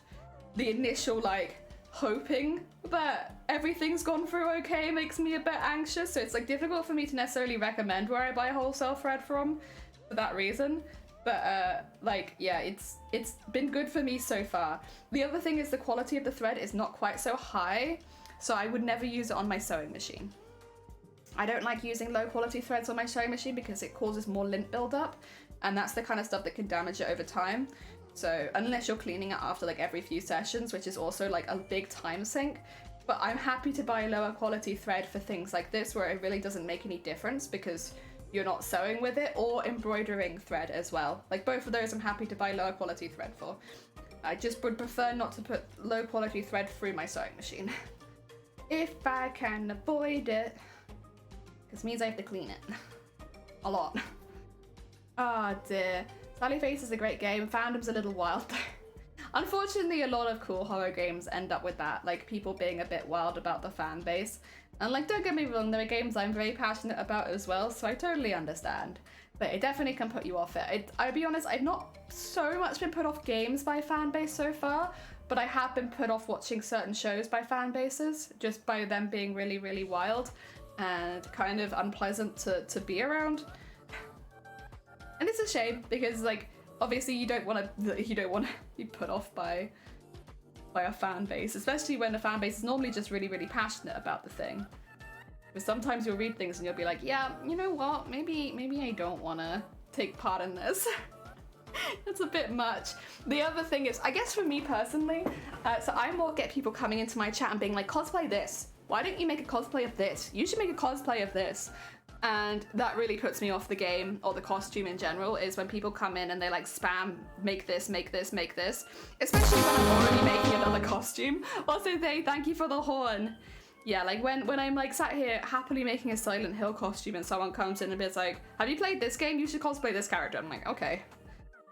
the initial like hoping that everything's gone through okay makes me a bit anxious. So it's like difficult for me to necessarily recommend where I buy wholesale thread from for that reason. But like, yeah, it's been good for me so far. The other thing is the quality of the thread is not quite so high, so I would never use it on my sewing machine. I don't like using low quality threads on my sewing machine because it causes more lint buildup, and that's the kind of stuff that can damage it over time. So unless you're cleaning it after like every few sessions, which is also like a big time sink. But I'm happy to buy lower quality thread for things like this where it really doesn't make any difference because you're not sewing with it, or embroidering thread as well. Like both of those I'm happy to buy lower quality thread for. I just would prefer not to put low quality thread through my sewing machine. If I can avoid it. Because it means I have to clean it. A lot. Oh dear. Sally Face is a great game. Fandom's a little wild. Unfortunately, a lot of cool horror games end up with that, like people being a bit wild about the fan base. And like, don't get me wrong, there are games I'm very passionate about as well, so I totally understand. But it definitely can put you off it. I'll be honest, I've not so much been put off games by fan base so far, but I have been put off watching certain shows by fan bases, just by them being really, really wild and kind of unpleasant to be around. And it's a shame because like, obviously you don't want to be put off by a fan base, especially when the fan base is normally just really, really passionate about the thing. Because sometimes you'll read things and you'll be like, yeah, you know what, maybe I don't want to take part in this. It's a bit much. The other thing is, I guess for me personally, so I more get people coming into my chat and being like, cosplay this. Why don't you make a cosplay of this? You should make a cosplay of this. And that really puts me off the game, or the costume in general, is when people come in and they like spam, make this, make this, make this. Especially when I'm already making another costume. Also, thank you for the horn. Yeah, like when I'm like sat here happily making a Silent Hill costume and someone comes in and is like, have you played this game? You should cosplay this character. I'm like, okay.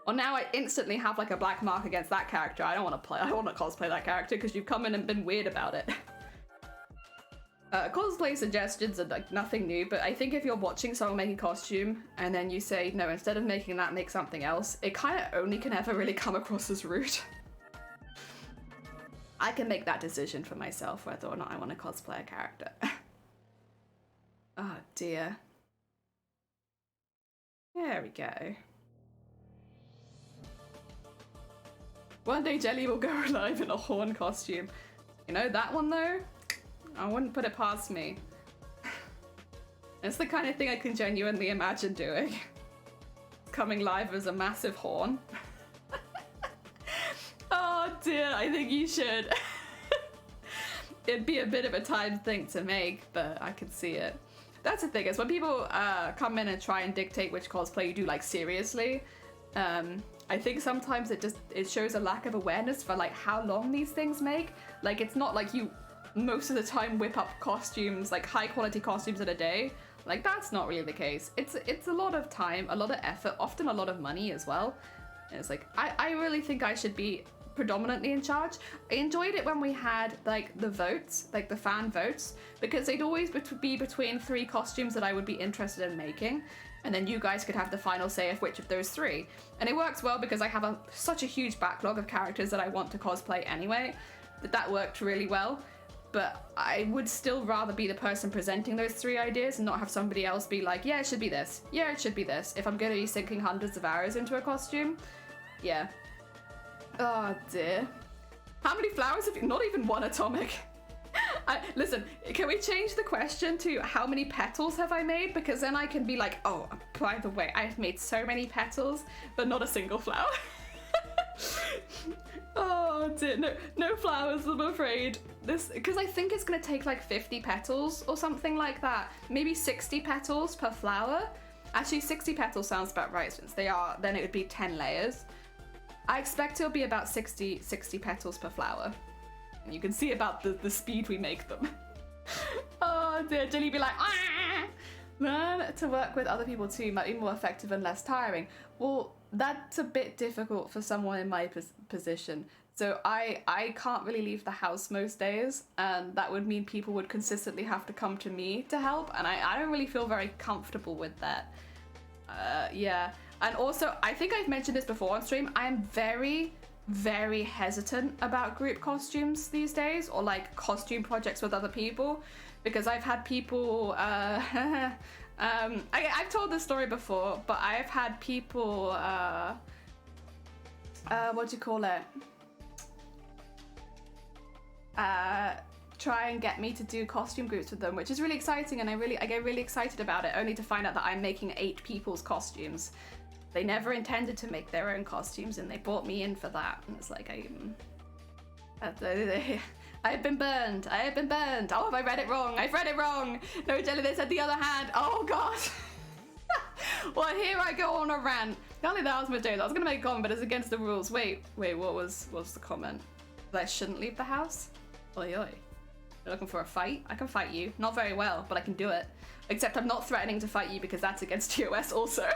Well, now I instantly have like a black mark against that character. I don't want to cosplay that character because you've come in and been weird about it. Cosplay suggestions are like nothing new, but I think if you're watching someone make a costume and then you say, no, instead of making that, make something else, it kind of only can ever really come across as rude. I can make that decision for myself whether or not I want to cosplay a character. Oh dear. There we go. One day Jelly will go live in a horn costume. You know, that one though? I wouldn't put it past me. It's the kind of thing I can genuinely imagine doing. Coming live as a massive horn. Oh dear, I think you should. It'd be a bit of a time thing to make, but I can see it. That's the thing, is when people come in and try and dictate which cosplay you do, like seriously, I think sometimes it shows a lack of awareness for like how long these things make. Like it's not like you most of the time whip up costumes, like high quality costumes in a day. Like that's not really the case. It's a lot of time, a lot of effort, often a lot of money as well. And it's like, I really think I should be predominantly in charge. I enjoyed it when we had like the votes, like the fan votes, because they'd always be between 3 costumes that I would be interested in making. And then you guys could have the final say of which of those 3. And it works well because I have such a huge backlog of characters that I want to cosplay anyway, that worked really well. But I would still rather be the person presenting those 3 ideas and not have somebody else be like, yeah, it should be this. Yeah, it should be this. If I'm going to be sinking hundreds of hours into a costume. Yeah. Oh dear. How many flowers have you? Not even one atomic. Listen, can we change the question to how many petals have I made? Because then I can be like, oh, by the way, I've made so many petals, but not a single flower. Oh dear, no flowers, I'm afraid. Because I think it's gonna take like 50 petals or something like that. Maybe 60 petals per flower. Actually, 60 petals sounds about right, since they are, then it would be 10 layers. I expect it'll be about 60 petals per flower. And you can see about the speed we make them. Oh dear, Jenny be like, ah! Learn to work with other people too might be more effective and less tiring. Well, that's a bit difficult for someone in my position. So I can't really leave the house most days, and that would mean people would consistently have to come to me to help, and I don't really feel very comfortable with that. Yeah. And also, I think I've mentioned this before on stream, I am very, very hesitant about group costumes these days, or like costume projects with other people, because I've had people, I've told this story before, but I've had people, what do you call it? Try and get me to do costume groups with them, which is really exciting, and I get really excited about it, only to find out that I'm making 8 people's costumes. They never intended to make their own costumes, and they brought me in for that, and it's like, I've been burned. I have been burned. Oh, have I read it wrong? I've read it wrong. No, Jelly, they said the other hand. Oh, God. Well, here I go on a rant. Not only that I was going to do that. I was going to make a comment, but it's against the rules. Wait, what was the comment? That I shouldn't leave the house? Oi, oi. You're looking for a fight? I can fight you. Not very well, but I can do it. Except I'm not threatening to fight you because that's against TOS also.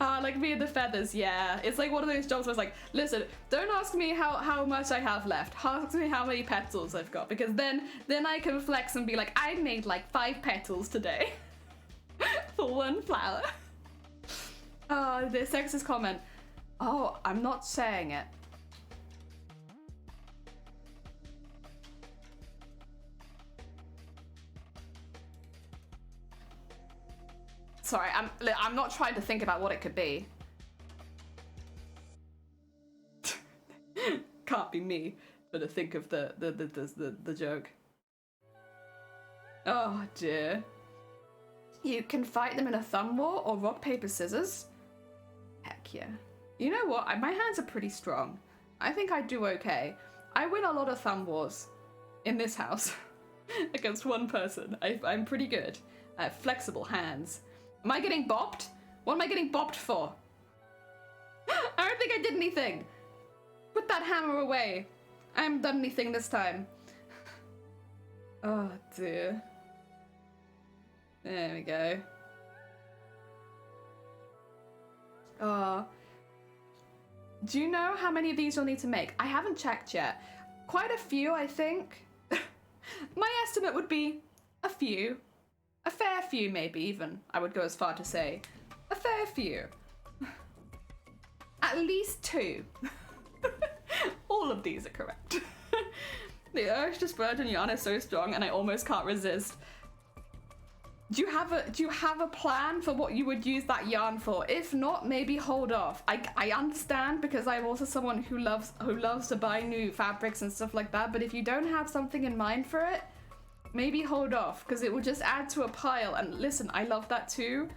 Like me and the feathers, yeah. It's like one of those jobs where it's like, listen, don't ask me how much I have left. Ask me how many petals I've got, because then I can flex and be like, I made like 5 petals today for 1 flower. Oh, the sexist comment. Oh, I'm not saying it. Sorry, I'm not trying to think about what it could be. Can't be me, but to think of the joke. Oh dear. You can fight them in a thumb war or rock, paper, scissors. Heck yeah. You know what? My hands are pretty strong. I think I do okay. I win a lot of thumb wars in this house against one person. I'm pretty good. I have flexible hands. Am I getting bopped? What am I getting bopped for? I don't think I did anything. Put that hammer away. I haven't done anything this time. Oh dear. There we go. Do you know how many of these you'll need to make? I haven't checked yet. Quite a few, I think. My estimate would be a few. A fair few, maybe, even. I would go as far to say. A fair few. At least 2. All of these are correct. The urge to splurge on yarn is so strong, and I almost can't resist. Do you have a plan for what you would use that yarn for? If not, maybe hold off. I understand, because I'm also someone who loves to buy new fabrics and stuff like that, but if you don't have something in mind for it, maybe hold off, because it will just add to a pile. And listen, I love that too,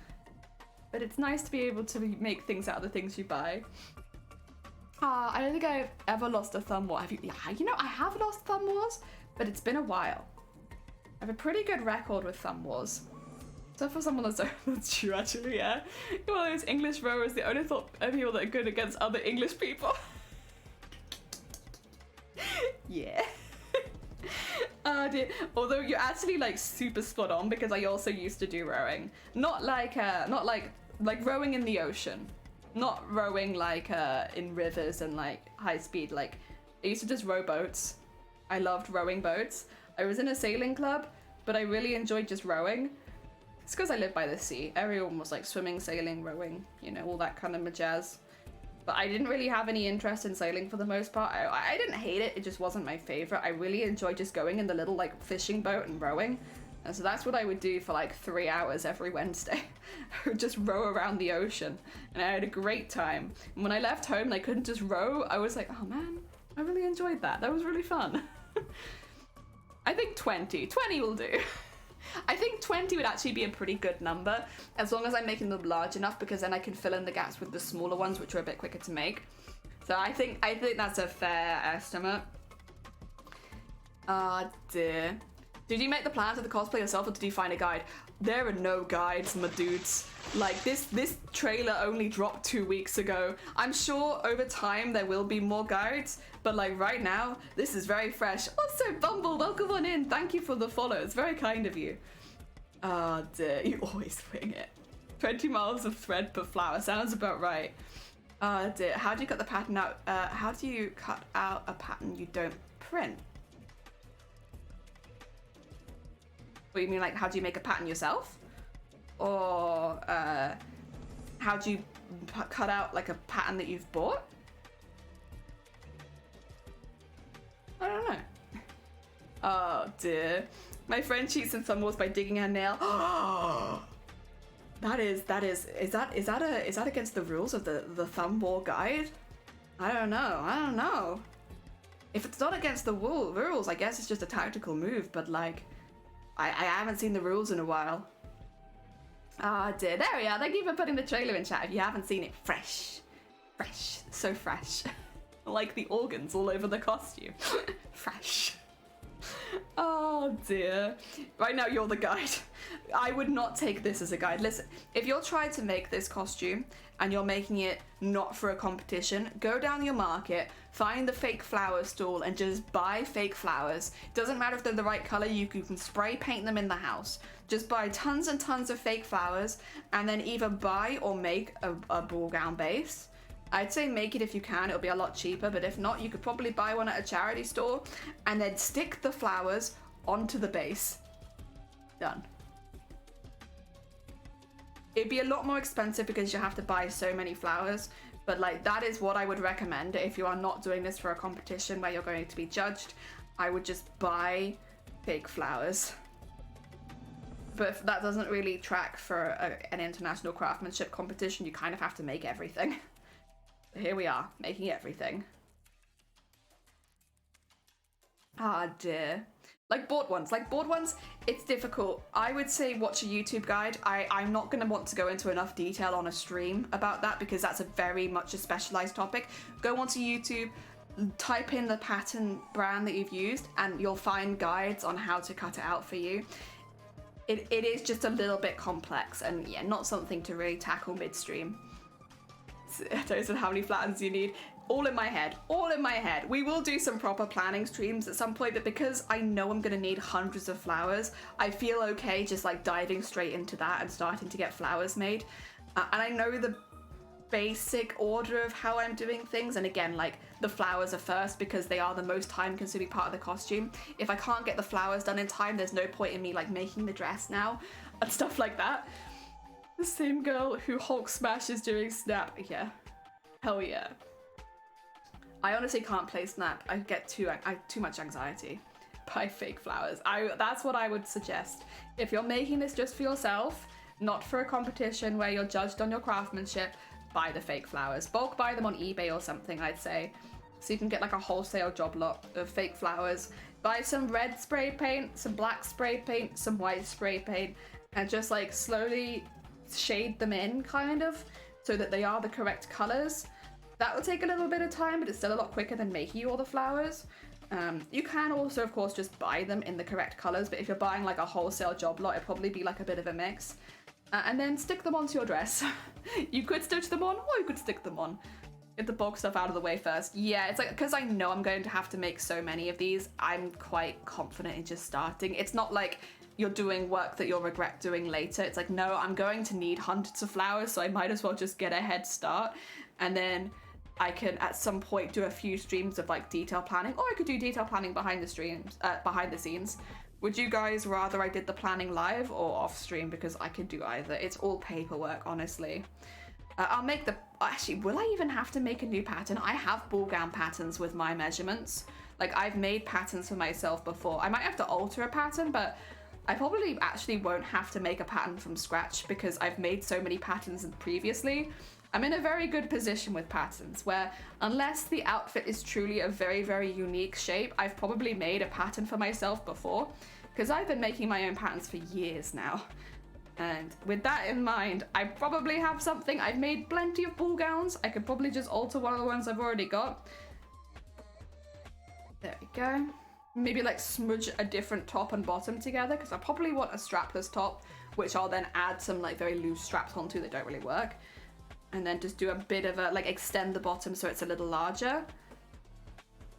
but it's nice to be able to make things out of the things you buy. I don't think I've ever lost a thumb war. Have you? Yeah, you know, I have lost thumb wars, but it's been a while. I have a pretty good record with thumb wars. So for someone that's true, actually, yeah. You're one of those English rowers, the only people that are good against other English people. Yeah. Dear. Although you're actually like super spot on, because I also used to do rowing. Not like rowing in the ocean. Not rowing like in rivers and like high speed. Like I used to just row boats. I loved rowing boats. I was in a sailing club, but I really enjoyed just rowing. It's because I live by the sea. Everyone was like swimming, sailing, rowing, you know, all that kind of jazz. But I didn't really have any interest in sailing for the most part. I didn't hate it, it just wasn't my favorite. I really enjoyed just going in the little like fishing boat and rowing. And so that's what I would do for like 3 hours every Wednesday. I would just row around the ocean, and I had a great time. And when I left home and I couldn't just row, I was like, oh man, I really enjoyed that. That was really fun. I think 20 will do. I think 20 would actually be a pretty good number, as long as I'm making them large enough, because then I can fill in the gaps with the smaller ones, which are a bit quicker to make. So I think that's a fair estimate. Ah, dear. Did you make the plans of the cosplay yourself, or did you find a guide? There are no guides, my dudes. Like, this trailer only dropped 2 weeks ago. I'm sure over time there will be more guides, but like right now, this is very fresh. Also, Bumble, welcome on in. Thank you for the follow. It's very kind of you. Dear, you always wing it. 20 miles of thread per flower. Sounds about right. Dear. How do you cut the pattern out? How do you cut out a pattern you don't print? What, you mean like how do you make a pattern yourself? Or how do you cut out like a pattern that you've bought? I don't know. Oh dear. My friend cheats in some wars by digging her nail. Is that against the rules of the thumb war guide? I don't know. If it's not against the rules, I guess it's just a tactical move, but like, I haven't seen the rules in a while. Ah, dear. There we are. Thank you for putting the trailer in chat. If you haven't seen it, fresh. So fresh. Like the organs all over the costume. Fresh. Oh dear. Right now you're the guide. I would not take this as a guide. Listen, if you're trying to make this costume and you're making it not for a competition, go down your market, find the fake flower stall and just buy fake flowers. Doesn't matter if they're the right color, you can spray paint them in the house. Just buy tons and tons of fake flowers and then either buy or make a ball gown base. I'd say make it if you can, it'll be a lot cheaper, but if not, you could probably buy one at a charity store and then stick the flowers onto the base. Done. It'd be a lot more expensive because you have to buy so many flowers, but like that is what I would recommend if you are not doing this for a competition where you're going to be judged. I would just buy fake flowers. But if that doesn't really track for an international craftsmanship competition, you kind of have to make everything. Here we are, making everything. Ah dear. Like board ones, it's difficult. I would say watch a YouTube guide. I'm not gonna want to go into enough detail on a stream about that because that's a very much a specialized topic. Go onto YouTube, type in the pattern brand that you've used and you'll find guides on how to cut it out for you. It is just a little bit complex and yeah, not something to really tackle midstream. Those are how many flattens you need. All in my head. We will do some proper planning streams at some point, but because I know I'm gonna need hundreds of flowers, I feel okay just like diving straight into that and starting to get flowers made. And I know the basic order of how I'm doing things, and again, like the flowers are first because they are the most time consuming part of the costume. If I can't get the flowers done in time, there's no point in me like making the dress now and stuff like that. The same girl who Hulk smashes during Snap. Yeah. Hell yeah. I honestly can't play Snap. I get too much anxiety. Buy fake flowers. That's what I would suggest. If you're making this just for yourself, not for a competition where you're judged on your craftsmanship, buy the fake flowers. Bulk buy them on eBay or something, I'd say. So you can get like a wholesale job lot of fake flowers. Buy some red spray paint, some black spray paint, some white spray paint, and just like slowly shade them in kind of so that they are the correct colors. That will take a little bit of time, but it's still a lot quicker than making all the flowers. You can also of course just buy them in the correct colors, but if you're buying like a wholesale job lot, it'd probably be like a bit of a mix. And then stick them onto your dress. You could stitch them on or you could stick them on. Get the bulk stuff out of the way first. Yeah, it's like, because I know I'm going to have to make so many of these, I'm quite confident in just starting. It's not like you're doing work that you'll regret doing later. It's like, no, I'm going to need hundreds of flowers, so I might as well just get a head start. And then I can at some point do a few streams of like detail planning, or I could do detail planning behind the scenes. Would you guys rather I did the planning live or off stream? Because I could do either. It's all paperwork, honestly. I'll make the, actually, will I even have to make a new pattern? I have ball gown patterns with my measurements. Like I've made patterns for myself before. I might have to alter a pattern, but I probably actually won't have to make a pattern from scratch because I've made so many patterns previously. I'm in a very good position with patterns where unless the outfit is truly a very, very unique shape, I've probably made a pattern for myself before because I've been making my own patterns for years now. And with that in mind, I probably have something. I've made plenty of ball gowns. I could probably just alter one of the ones I've already got. There we go. Maybe like smudge a different top and bottom together because I probably want a strapless top, which I'll then add some like very loose straps onto that don't really work. And then just do a bit of a, like extend the bottom so it's a little larger.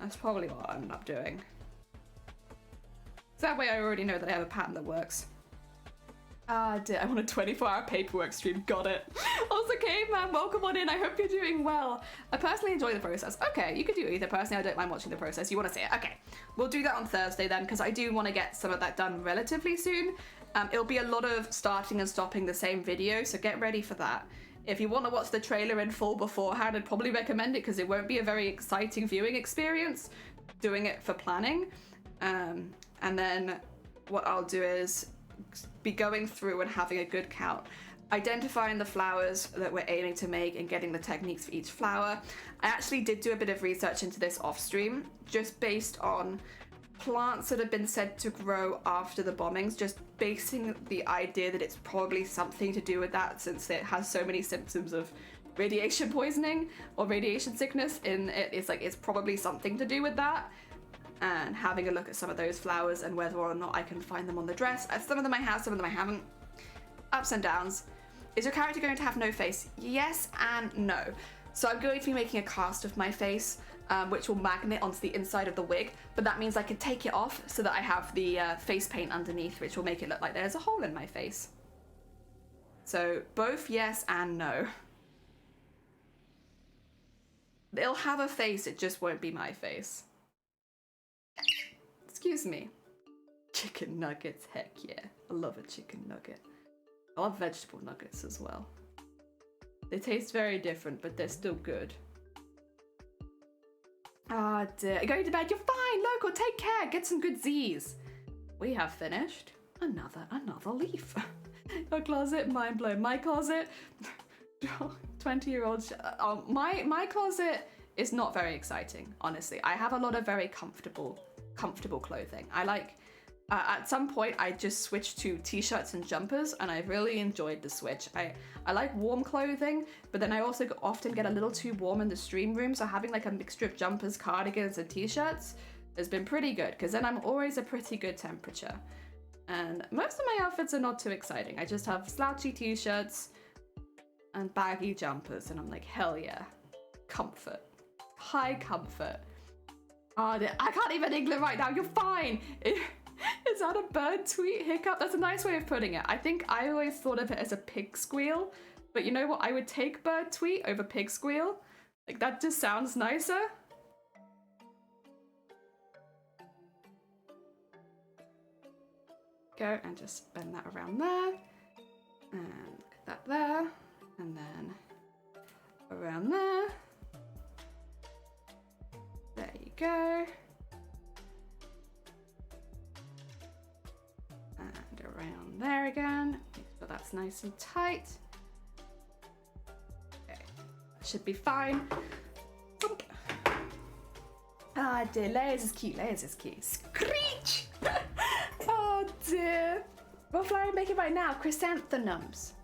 That's probably what I'll end up doing. So that way I already know that I have a pattern that works. Ah, dear, I'm on a 24-hour paperwork stream. Got it. Also, Caveman, welcome on in. I hope you're doing well. I personally enjoy the process. Okay, you could do either. Personally, I don't mind watching the process. You want to see it? Okay. We'll do that on Thursday then, because I do want to get some of that done relatively soon. It'll be a lot of starting and stopping the same video, so get ready for that. If you want to watch the trailer in full beforehand, I'd probably recommend it, because it won't be a very exciting viewing experience doing it for planning. And then what I'll do is be going through and having a good count, identifying the flowers that we're aiming to make and getting the techniques for each flower. I actually did do a bit of research into this off stream, just based on plants that have been said to grow after the bombings, just basing the idea that it's probably something to do with that, since it has so many symptoms of radiation poisoning or radiation sickness in it. It's probably something to do with that. And having a look at some of those flowers and whether or not I can find them on the dress. Some of them I have, some of them I haven't. Ups and downs. Is your character going to have no face? Yes and no. So I'm going to be making a cast of my face, which will magnet onto the inside of the wig, but that means I can take it off so that I have the face paint underneath, which will make it look like there's a hole in my face. So both yes and no. It'll have a face, it just won't be my face. Excuse me. Chicken nuggets, heck yeah. I love a chicken nugget. I love vegetable nuggets as well. They taste very different, but they're still good. Ah, dear. Going to bed, you're fine, Local, take care, get some good Z's. We have finished another leaf. Your closet, mind blown. My closet, 20-year-old. My closet is not very exciting, honestly. I have a lot of very comfortable clothing. I like, at some point I just switched to t-shirts and jumpers, and I've really enjoyed the switch. I like warm clothing, but then I also often get a little too warm in the stream room, so having like a mixture of jumpers, cardigans, and t-shirts has been pretty good, because then I'm always a pretty good temperature. And most of my outfits are not too exciting. I just have slouchy t-shirts and baggy jumpers, and I'm like, hell yeah. Comfort. High comfort. Oh, I can't even English right now. You're fine. Is that a bird tweet hiccup? That's a nice way of putting it. I think I always thought of it as a pig squeal, but you know what? I would take bird tweet over pig squeal. Like, that just sounds nicer. Go and just bend that around there, and look at that there, and then around there. There you go. And around there again. Make sure that's nice and tight. Okay, should be fine. Boop. Ah dear, layers is cute, layers is cute. Screech! Oh dear. What flower are you making right now? Chrysanthemums.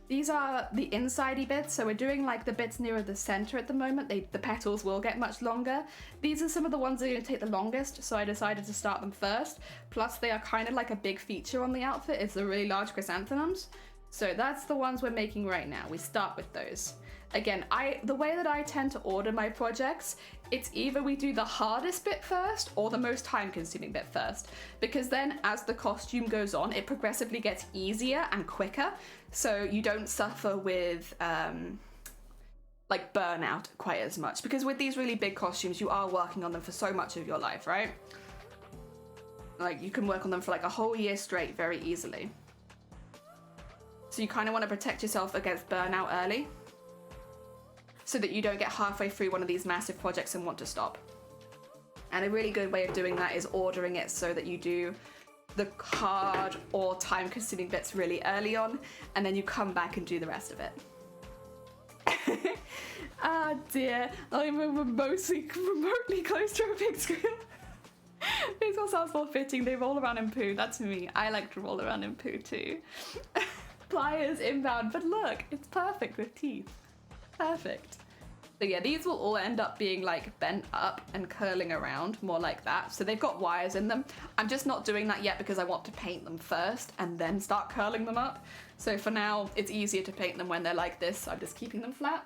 These are the insidey bits, so we're doing like the bits nearer the center at the moment. The petals will get much longer. These are some of the ones that are going to take the longest, so I decided to start them first. Plus they are kind of like a big feature on the outfit, is the really large chrysanthemums. So that's the ones we're making right now. We start with those. Again, the way that I tend to order my projects, it's either we do the hardest bit first or the most time-consuming bit first, because then as the costume goes on, it progressively gets easier and quicker, so you don't suffer with like burnout quite as much, because with these really big costumes, you are working on them for so much of your life, right? Like, you can work on them for like a whole year straight very easily. So you kind of want to protect yourself against burnout early, so that you don't get halfway through one of these massive projects and want to stop. And a really good way of doing that is ordering it so that you do the hard or time-consuming bits really early on, and then you come back and do the rest of it. Ah dear, I'm remotely close to a pig squeal. This all sounds more fitting. They roll around in poo. That's me. I like to roll around in poo too. Pliers inbound, but look, it's perfect with teeth. Perfect. So yeah, these will all end up being like bent up and curling around more like that. So they've got wires in them. I'm just not doing that yet because I want to paint them first and then start curling them up. So for now, it's easier to paint them when they're like this. So I'm just keeping them flat.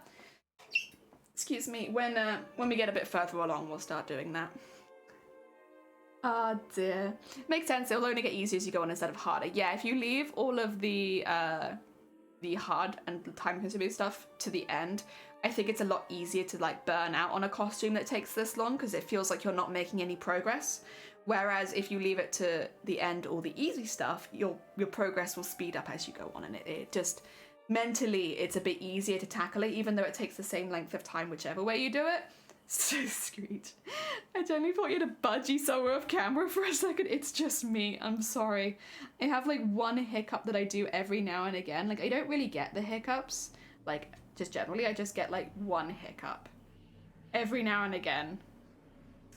Excuse me. When we get a bit further along, we'll start doing that. Oh dear. Makes sense. It'll only get easier as you go on instead of harder. Yeah, if you leave all of the hard and time-consuming stuff to the end, I think it's a lot easier to like burn out on a costume that takes this long because it feels like you're not making any progress. Whereas if you leave it to the end, all the easy stuff, your progress will speed up as you go on, and it just mentally it's a bit easier to tackle it, even though it takes the same length of time whichever way you do it. So Screech, I genuinely thought you had a budgie somewhere off camera for a second. It's just me. I'm sorry. I have like one hiccup that I do every now and again. Like I don't really get the hiccups. Like just generally, I just get like one hiccup every now and again,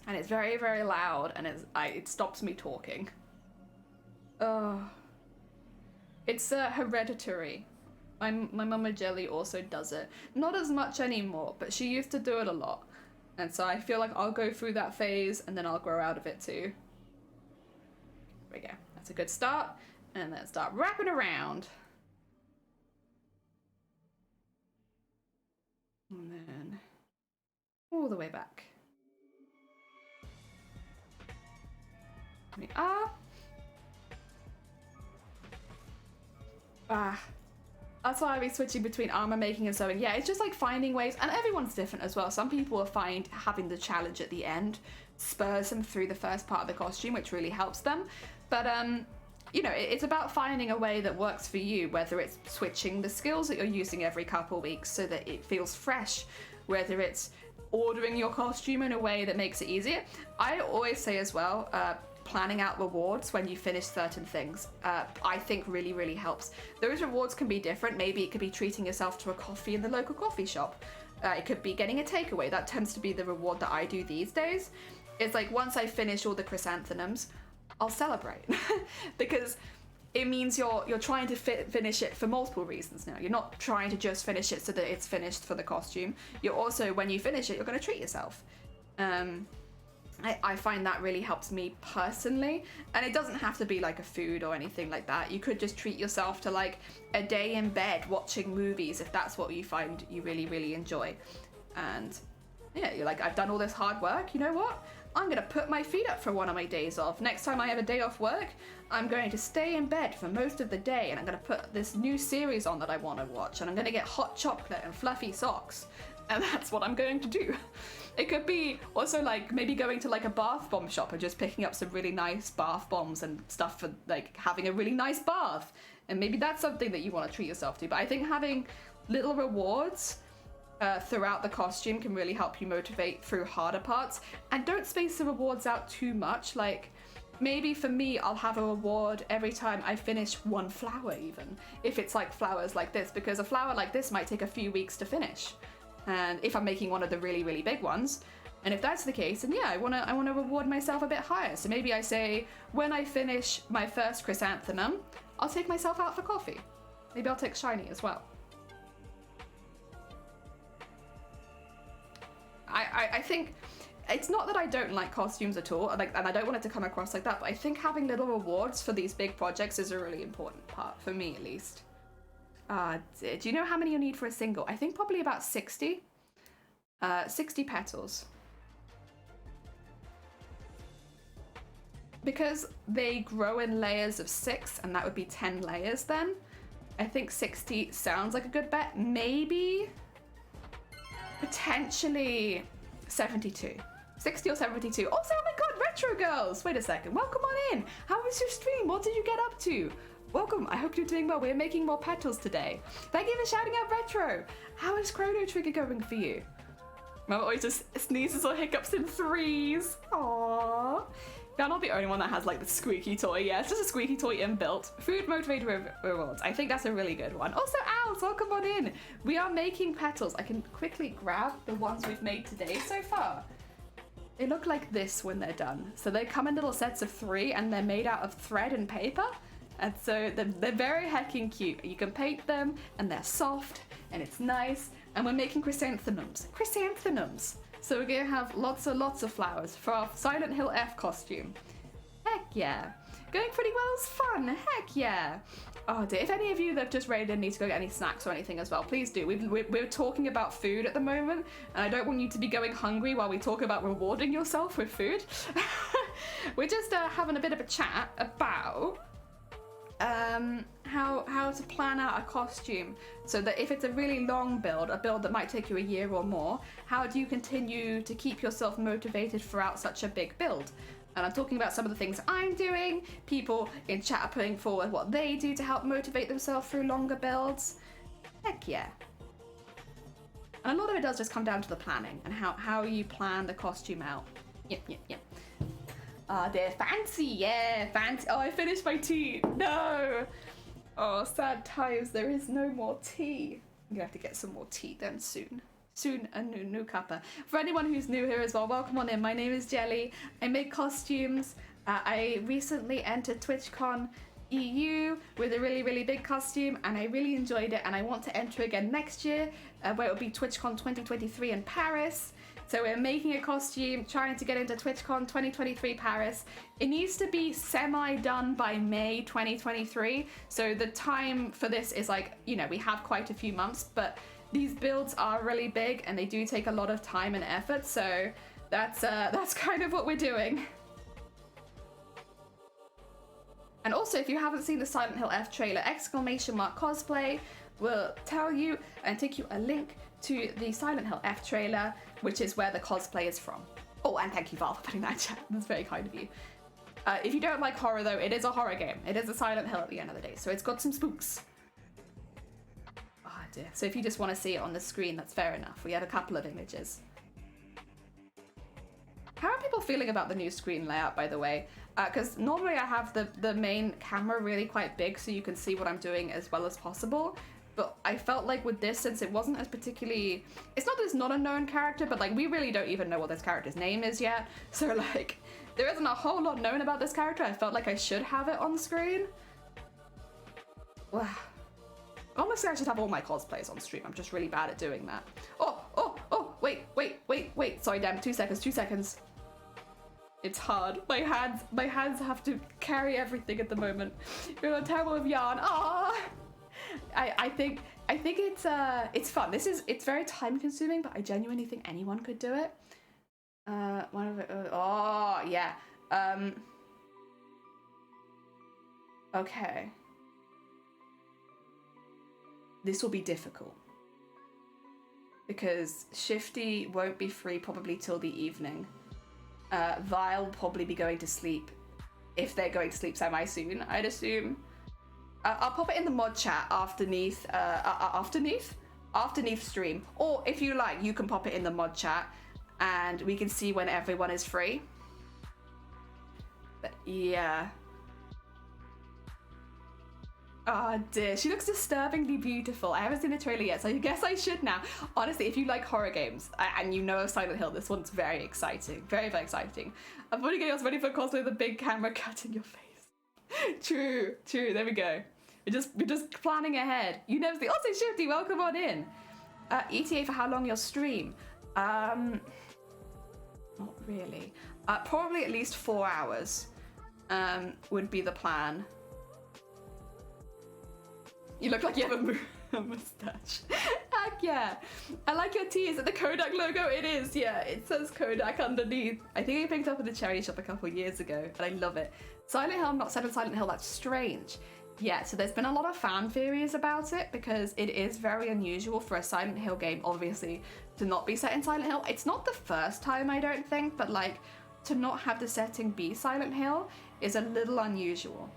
and it's very, very loud, and it stops me talking. It's hereditary. My mama Jelly also does it. Not as much anymore, but she used to do it a lot. And so I feel like I'll go through that phase and then I'll grow out of it too. There we go. That's a good start. And then start wrapping around. And then all the way back. We are. That's why I'll be switching between armor making and sewing. Yeah, it's just like finding ways, and everyone's different as well. Some people will find having the challenge at the end spurs them through the first part of the costume, which really helps them. But you know, it's about finding a way that works for you, whether it's switching the skills that you're using every couple weeks so that it feels fresh, whether it's ordering your costume in a way that makes it easier. I always say as well, planning out rewards when you finish certain things, I think really, really helps. Those rewards can be different. Maybe it could be treating yourself to a coffee in the local coffee shop. It could be getting a takeaway. That tends to be the reward that I do these days. It's like once I finish all the chrysanthemums, I'll celebrate because it means you're trying to finish it for multiple reasons now. You're not trying to just finish it so that it's finished for the costume. You're also, when you finish it, you're going to treat yourself. I find that really helps me personally, and it doesn't have to be like a food or anything like that. You could just treat yourself to like a day in bed watching movies if that's what you find you really, really enjoy. And yeah, you're like, I've done all this hard work, you know what? I'm gonna put my feet up for one of my days off. Next time I have a day off work, I'm going to stay in bed for most of the day, and I'm gonna put this new series on that I want to watch, and I'm gonna get hot chocolate and fluffy socks, and that's what I'm going to do. It could be also like maybe going to like a bath bomb shop and just picking up some really nice bath bombs and stuff for like having a really nice bath, and maybe that's something that you want to treat yourself to. But I think having little rewards throughout the costume can really help you motivate through harder parts, and don't space the rewards out too much. Like maybe for me, I'll have a reward every time I finish one flower, even if it's like flowers like this, because a flower like this might take a few weeks to finish, and if I'm making one of the really, really big ones. And if that's the case, then yeah, I wanna reward myself a bit higher. So maybe I say, when I finish my first chrysanthemum, I'll take myself out for coffee. Maybe I'll take shiny as well. I think it's not that I don't like costumes at all, like, and I don't want it to come across like that, but I think having little rewards for these big projects is a really important part, for me at least. Do you know how many you need for a single? I think probably about 60. 60 petals. Because they grow in layers of 6, and that would be 10 layers then, I think 60 sounds like a good bet. Maybe potentially 72. 60 or 72. Also, oh my god, Retro Girls! Wait a second, welcome on in! How was your stream? What did you get up to? Welcome, I hope you're doing well. We're making more petals today. Thank you for shouting out Retro! How is Chrono Trigger going for you? Mum always just sneezes or hiccups in 3s. Aww. I'm not the only one that has like the squeaky toy. Yeah, it's just a squeaky toy inbuilt. Food motivated rewards. I think that's a really good one. Also, Owls, welcome on in. We are making petals. I can quickly grab the ones we've made today so far. They look like this when they're done. So they come in little sets of 3, and they're made out of thread and paper. And so they're very heckin' cute. You can paint them, and they're soft, and it's nice. And we're making chrysanthemums. Chrysanthemums! So we're gonna have lots and lots of flowers for our Silent Hill F costume. Heck yeah. Going pretty well. It's fun. Heck yeah. Oh dear. If any of you that have just raided need to go get any snacks or anything as well, please do. We're talking about food at the moment, and I don't want you to be going hungry while we talk about rewarding yourself with food. We're just having a bit of a chat about how to plan out a costume so that if it's a really long build, a build that might take you a year or more, how do you continue to keep yourself motivated throughout such a big build? And I'm talking about some of the things I'm doing, people in chat are putting forward what they do to help motivate themselves through longer builds. Heck yeah. And a lot of it does just come down to the planning and how you plan the costume out. Yep. They're fancy, yeah, fancy. Oh, I finished my tea. No. Oh, sad times. There is no more tea. I'm gonna have to get some more tea then soon. Soon a new cuppa. For anyone who's new here as well, welcome on in. My name is Jelly. I make costumes. I recently entered TwitchCon EU with a really big costume, and I really enjoyed it, and I want to enter again next year, where it will be TwitchCon 2023 in Paris. So we're making a costume, trying to get into TwitchCon 2023 Paris. It needs to be semi-done by May 2023. So the time for this is like, you know, we have quite a few months, but these builds are really big and they do take a lot of time and effort. So that's kind of what we're doing. And also, if you haven't seen the Silent Hill F trailer, !cosplay will tell you and take you a link to the Silent Hill F trailer, which is where the cosplay is from. Oh, and thank you, Val, for putting that in chat. That's very kind of you. If you don't like horror, though, it is a horror game. It is a Silent Hill at the end of the day, so it's got some spooks. Oh, dear. So if you just want to see it on the screen, that's fair enough. We have a couple of images. How are people feeling about the new screen layout, by the way? Because normally I have the main camera really quite big so you can see what I'm doing as well as possible. But I felt like with this, since it wasn't as particularly... It's not that it's not a known character, but like we really don't even know what this character's name is yet. So like, there isn't a whole lot known about this character. I felt like I should have it on screen. Wow. Honestly, I should have all my cosplays on stream. I'm just really bad at doing that. Oh, wait. Sorry, damn, 2 seconds. It's hard. My hands have to carry everything at the moment. You're on a table of yarn. Ah. I think it's fun. It's very time consuming, but I genuinely think anyone could do it. Oh yeah. Okay. This will be difficult because Shifty won't be free probably till the evening. Vile will probably be going to sleep if they're going to sleep semi-soon, I'd assume. I'll pop it in the mod chat afterneath stream. Or if you like, you can pop it in the mod chat and we can see when everyone is free. But yeah. Oh dear, she looks disturbingly beautiful. I haven't seen the trailer yet, so I guess I should now. Honestly, if you like horror games and you know of Silent Hill, this one's very exciting. Very exciting. I'm putting getting us ready for cosplay with a big camera cutting your face. True, there we go. We're just planning ahead. You never see. Also, Shifty, welcome on in. ETA for how long you'll stream? Not really. Probably at least 4 hours would be the plan. You look like you have a mustache. Heck yeah. I like your tee. Is it the Kodak logo? It is, yeah. It says Kodak underneath. I think I picked it up in the charity shop a couple years ago, but I love it. Silent Hill, not set in Silent Hill, that's strange. Yeah, so there's been a lot of fan theories about it because it is very unusual for a Silent Hill game, obviously, to not be set in Silent Hill. It's not the first time, I don't think, but like, to not have the setting be Silent Hill is a little unusual.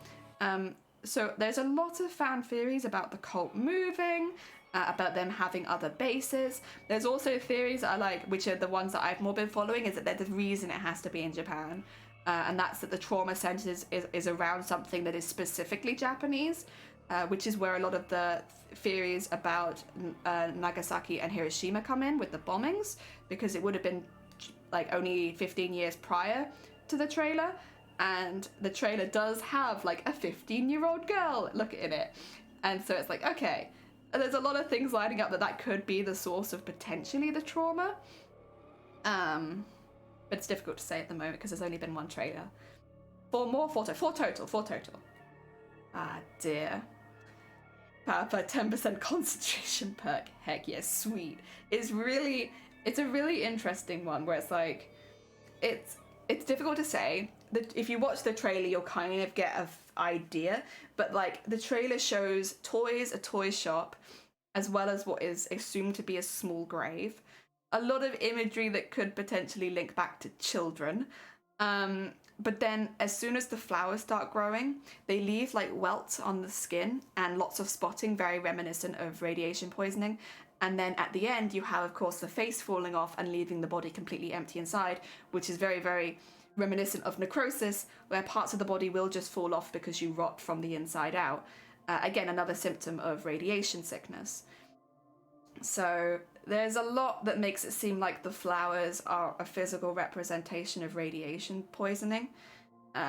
So there's a lot of fan theories about the cult moving, about them having other bases. There's also theories that are like, which are the ones that I've more been following, is that the reason it has to be in Japan. And that's that the trauma center is around something that is specifically Japanese, which is where a lot of the theories about Nagasaki and Hiroshima come in with the bombings, because it would have been like only 15 years prior to the trailer. And the trailer does have like a 15-year-old girl look in it. And so it's like, okay, there's a lot of things lining up that could be the source of potentially the trauma. But it's difficult to say at the moment because there's only been one trailer. 4 more, 4 total. 4 total. Ah, dear. Papa, 10% concentration perk. Heck yes, sweet. It's a really interesting one where it's like, it's difficult to say. If you watch the trailer, you'll kind of get an idea, but like the trailer shows toys, a toy shop, as well as what is assumed to be a small grave. A lot of imagery that could potentially link back to children. But then as soon as the flowers start growing, they leave like welts on the skin and lots of spotting, very reminiscent of radiation poisoning. And then at the end, you have, of course, the face falling off and leaving the body completely empty inside, which is very, very reminiscent of necrosis, where parts of the body will just fall off because you rot from the inside out. Again, another symptom of radiation sickness. So there's a lot that makes it seem like the flowers are a physical representation of radiation poisoning,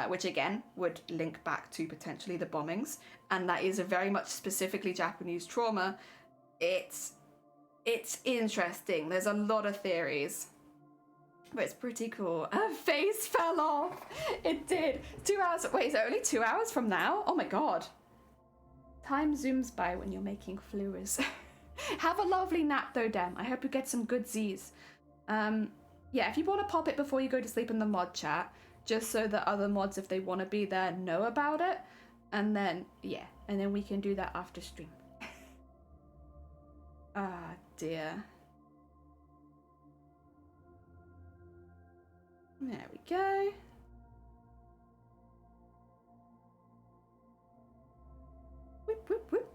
which again would link back to potentially the bombings. And that is a very much specifically Japanese trauma. It's interesting. There's a lot of theories. But it's pretty cool. A face fell off. It did. 2 hours. Wait, is it only 2 hours from now? Oh my god. Time zooms by when you're making flowers. Have a lovely nap though, Dem. I hope you get some good Z's. Yeah, if you want to pop it before you go to sleep in the mod chat, just so that other mods, if they want to be there, know about it. And then, yeah. And then we can do that after stream. Ah, dear. There we go. Whoop, whoop, whoop.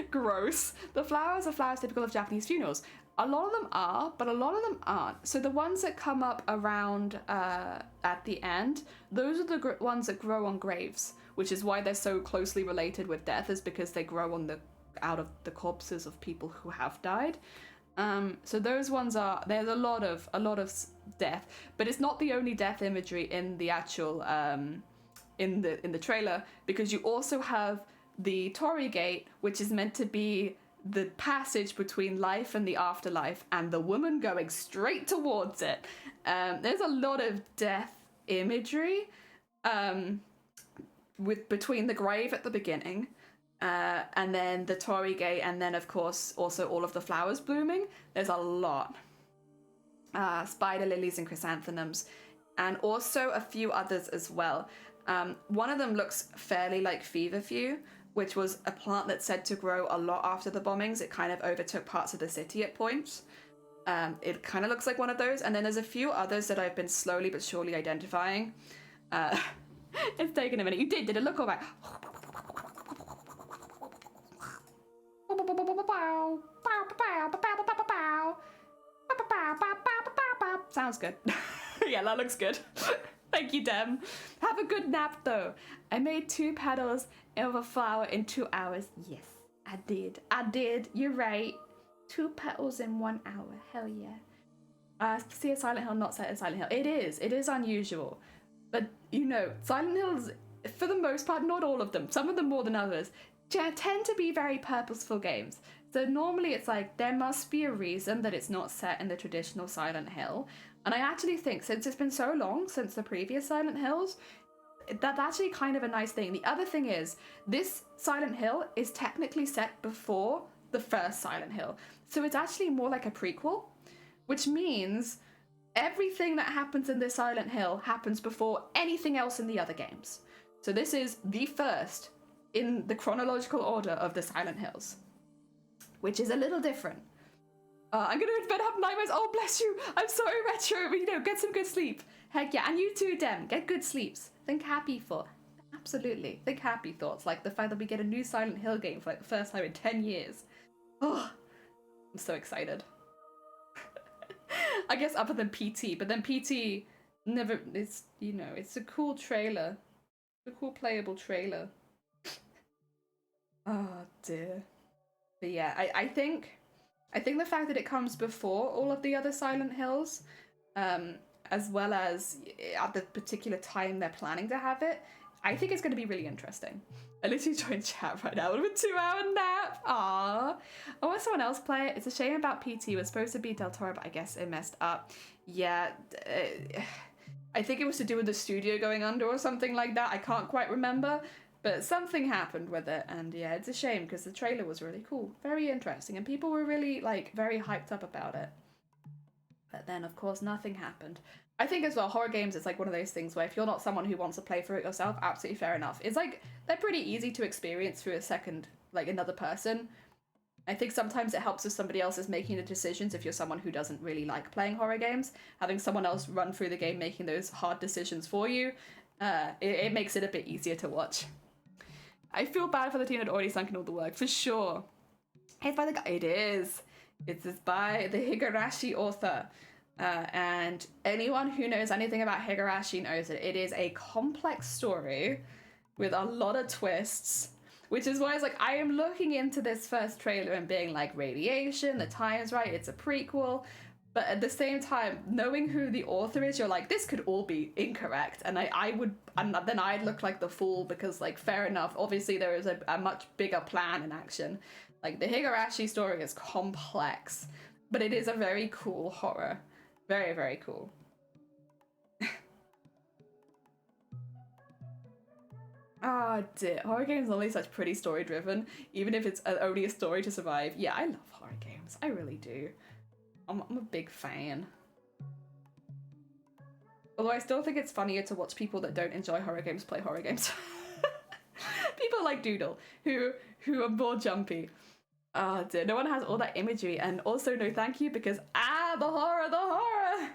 Gross. The flowers are flowers typical of Japanese funerals. A lot of them are, but a lot of them aren't. So the ones that come up around at the end, those are the ones that grow on graves, which is why they're so closely related with death, is because they grow on out of the corpses of people who have died. So those ones are, there's a lot of death, but it's not the only death imagery in the actual in the trailer, because you also have the Torii Gate, which is meant to be the passage between life and the afterlife, and the woman going straight towards it. There's a lot of death imagery between the grave at the beginning, and then the Torii Gate, and then of course also all of the flowers blooming. There's a lot. Spider lilies and chrysanthemums, and also a few others as well. One of them looks fairly like feverfew, which was a plant that's said to grow a lot after the bombings. It kind of overtook parts of the city at points. It kind of looks like one of those. And then there's a few others that I've been slowly but surely identifying. It's taken a minute. You did it look all right? Sounds good. Yeah, that looks good. Thank you, Dem. Have a good nap, though. I made 2 petals of a flower in 2 hours. Yes, I did. You're right. 2 petals in 1 hour. Hell yeah. See a Silent Hill, not set in Silent Hill. It is unusual. But, you know, Silent Hills, for the most part, not all of them, some of them more than others, tend to be very purposeful games. So normally it's like, there must be a reason that it's not set in the traditional Silent Hill. And I actually think, since it's been so long since the previous Silent Hills, that's actually kind of a nice thing. The other thing is, this Silent Hill is technically set before the first Silent Hill. So it's actually more like a prequel, which means everything that happens in this Silent Hill happens before anything else in the other games. So this is the first in the chronological order of the Silent Hills, which is a little different. I'm gonna go to bed, have nightmares. Oh, bless you. I'm sorry, Retro. But, you know, get some good sleep. Heck yeah. And you too, Dem. Get good sleeps. Think happy thoughts. Absolutely. Think happy thoughts. Like the fact that we get a new Silent Hill game for like the first time in 10 years. Oh, I'm so excited. I guess other than PT. But then PT never, it's, you know, it's a cool trailer. A cool playable trailer. Oh, dear. But yeah, I think the fact that it comes before all of the other Silent Hills, as well as at the particular time they're planning to have it, I think it's going to be really interesting. I literally joined chat right now with a 2-hour nap. Aww. I want someone else play it. It's a shame about PT. It was supposed to be Del Toro, but I guess it messed up. Yeah. I think it was to do with the studio going under or something like that. I can't quite remember, but something happened with it, and yeah, it's a shame because the trailer was really cool, very interesting, and people were really like very hyped up about it. But then, of course, nothing happened. I think as well, horror games is like one of those things where if you're not someone who wants to play through it yourself, absolutely fair enough. It's like they're pretty easy to experience through a second, like another person. I think sometimes it helps if somebody else is making the decisions if you're someone who doesn't really like playing horror games. Having someone else run through the game making those hard decisions for you, it makes it a bit easier to watch. I feel bad for the team that already sunk in all the work, for sure. It's by the guy. It is. It's by the Higurashi author. And anyone who knows anything about Higurashi knows that it is a complex story with a lot of twists. Which is why it's like, I am looking into this first trailer and being like, radiation, the time's right, it's a prequel. But at the same time, knowing who the author is, you're like, this could all be incorrect. And then I'd look like the fool because, like, fair enough. Obviously, there is a much bigger plan in action. Like, the Higurashi story is complex, but it is a very cool horror. Very, very cool. Ah, dear. Horror games are only such pretty story driven, even if it's only a story to survive. Yeah, I love horror games. I really do. I'm a big fan. Although I still think it's funnier to watch people that don't enjoy horror games play horror games. People like Doodle, who are more jumpy. Ah, dear. No one has all that imagery, and also no thank you because the horror.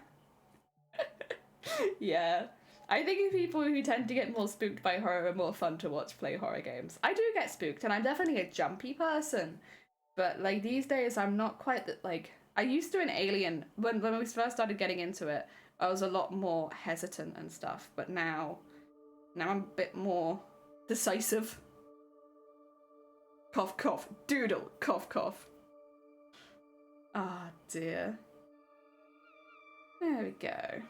Yeah. I think people who tend to get more spooked by horror are more fun to watch play horror games. I do get spooked, and I'm definitely a jumpy person. But, like, these days, I'm not quite that, like... I used to in Alien, when we first started getting into it, I was a lot more hesitant and stuff. But now I'm a bit more decisive. Cough, cough. Doodle. Cough, cough. Ah, dear. There we go.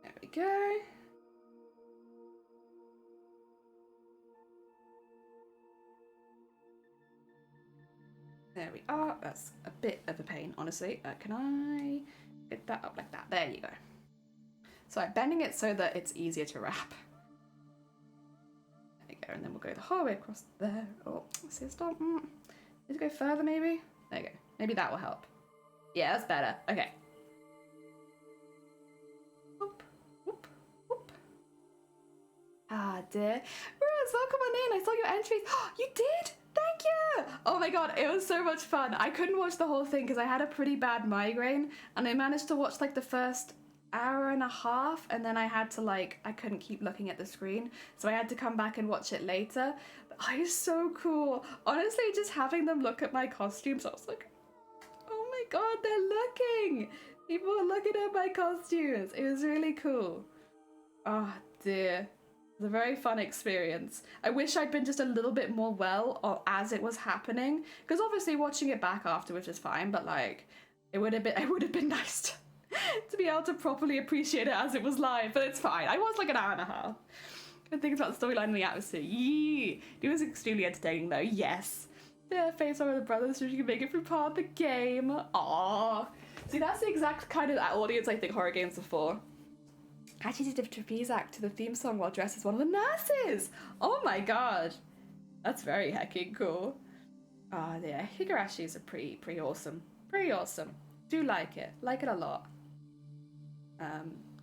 There we go. There we are. That's a bit of a pain, honestly. Can I get that up like that? There you go. So I'm bending it so that it's easier to wrap. There you go. And then we'll go the whole way across there. Oh, see, stop. Need to go further, maybe? There you go. Maybe that will help. Yeah, that's better. Okay. Whoop, whoop, whoop. Ah, dear. Rose, welcome on in. I saw your entries. You did? Thank you! Oh my god, it was so much fun. I couldn't watch the whole thing because I had a pretty bad migraine, and I managed to watch like the first hour and a half, and then I had to I couldn't keep looking at the screen, so I had to come back and watch it later. But it was so cool. Honestly, just having them look at my costumes, I was like, oh my god, they're looking! People are looking at my costumes. It was really cool. Oh dear. It was a very fun experience. I wish I'd been just a little bit more well as it was happening, because obviously watching it back afterwards is fine, but it would have been nice to be able to properly appreciate it as it was live. But it's fine. I was like an hour and a half. Good things about the storyline and the atmosphere. Yee! It was extremely entertaining though. Yes. Yeah, face over the brothers so she can make it through part of the game. Aww. See, that's the exact kind of audience I think horror games are for. Actually did a trapeze act to the theme song while dressed as one of the nurses. Oh my god. That's very hecking cool. Yeah, Higurashis are pretty awesome. Pretty awesome. Do like it. Like it a lot.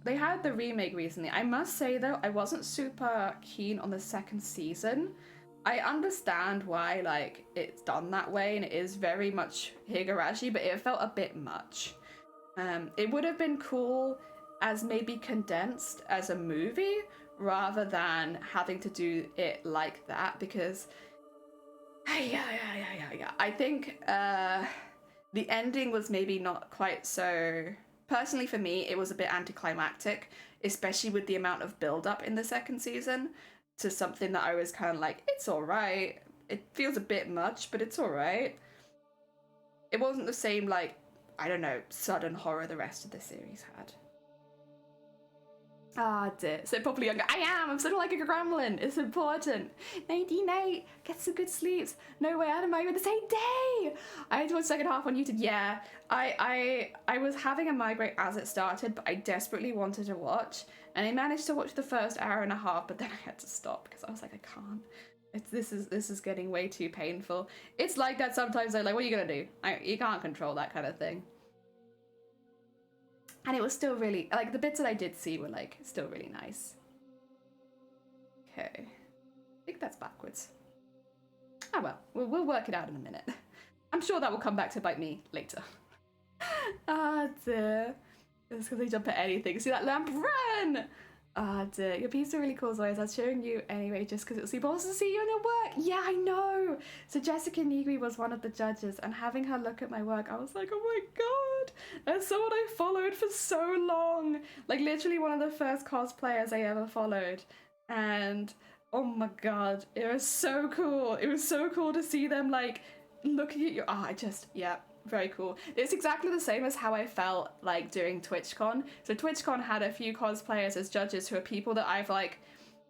They had the remake recently. I must say though, I wasn't super keen on the second season. I understand why it's done that way and it is very much Higurashi, but it felt a bit much. It would have been cool as maybe condensed as a movie rather than having to do it like that, because I think the ending was maybe not quite so... Personally for me, it was a bit anticlimactic, especially with the amount of build-up in the second season to something that I was kind of like, it's alright. It feels a bit much, but it's alright. It wasn't the same, I don't know, sudden horror the rest of the series had. Ah, dear. So probably younger. I'm sort of like a gremlin. It's important. Nighty night. Get some good sleeps. No way out of my the same day. I had to watch second half on YouTube. Yeah. I was having a migraine as it started, but I desperately wanted to watch. And I managed to watch the first hour and a half, but then I had to stop because I was like, I can't. This is getting way too painful. It's like that sometimes. They're like, what are you gonna do? You can't control that kind of thing. And it was still really, like, the bits that I did see were, like, still really nice. Okay. I think that's backwards. Oh, well. We'll work it out in a minute. I'm sure that will come back to bite me later. Ah, dear. It's because they jump at anything. See that lamp? Run! Ah, dear. Your piece are really cool, Zoe. I was showing you anyway just because it was super awesome to see you in your work. Yeah, I know. So Jessica Negri was one of the judges, and having her look at my work, I was like, oh my god. That's someone I followed for so long. Like, literally one of the first cosplayers I ever followed. And, oh my god, it was so cool. It was so cool to see them, like, looking at you. Yeah. Very cool. It's exactly the same as how I felt like during TwitchCon. So TwitchCon had a few cosplayers as judges who are people that I've like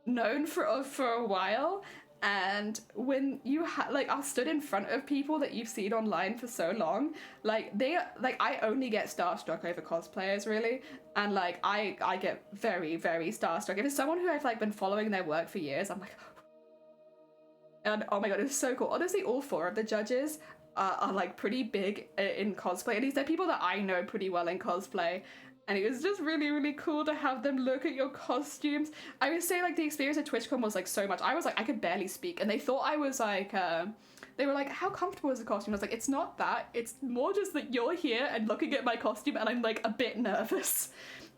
known for a while, and when you are stood in front of people that you've seen online for so long, like I only get starstruck over cosplayers really, and like I get very, very starstruck. If it's someone who I've like been following their work for years, I'm like, and oh my god, it's so cool. Honestly, all four of the judges are like pretty big in cosplay. At least they're people that I know pretty well in cosplay. And it was just really, really cool to have them look at your costumes. I would say like the experience at TwitchCon was like so much. I was like, I could barely speak. And they thought I was like, they were like, how comfortable is the costume? I was like, it's not that. It's more just that you're here and looking at my costume and I'm like a bit nervous.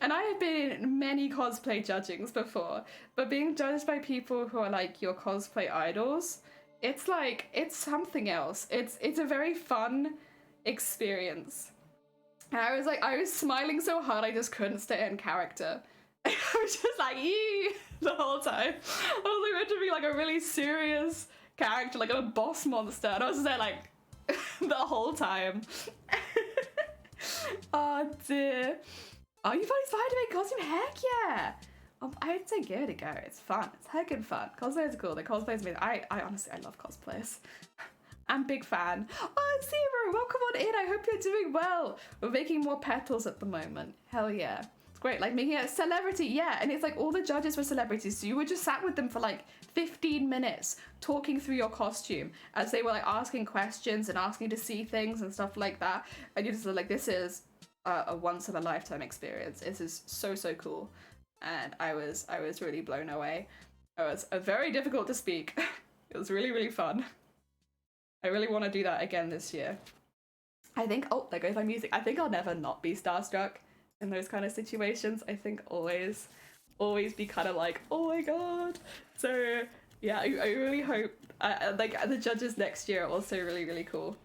And I have been in many cosplay judgings before, but being judged by people who are like your cosplay idols, it's like, it's something else. It's a very fun experience. And I was smiling so hard I just couldn't stay in character. I was just like, ee, the whole time. I was like meant to be like a really serious character, like a boss monster, and I was just there like, the whole time. Oh dear. Oh, you found Spider-Man costume? Heck yeah! I'd say give it a go. It's fun. It's heckin' fun. Cosplayers are cool. The cosplayers amazing. I honestly, I love cosplayers. I'm a big fan. Oh, Zero, welcome on in. I hope you're doing well. We're making more petals at the moment. Hell yeah. It's great. Like making a celebrity, yeah. And it's like all the judges were celebrities. So you were just sat with them for like 15 minutes talking through your costume as they were like asking questions and asking to see things and stuff like that. And you're just like, this is a once in a lifetime experience. This is so, so cool. And I was really blown away. It was very difficult to speak. It was really, really fun. I really want to do that again this year. I think, oh, there goes my music. I think I'll never not be starstruck in those kind of situations. I think always be kind of like, oh my god. So yeah, I really hope, like the judges next year are also really, really cool.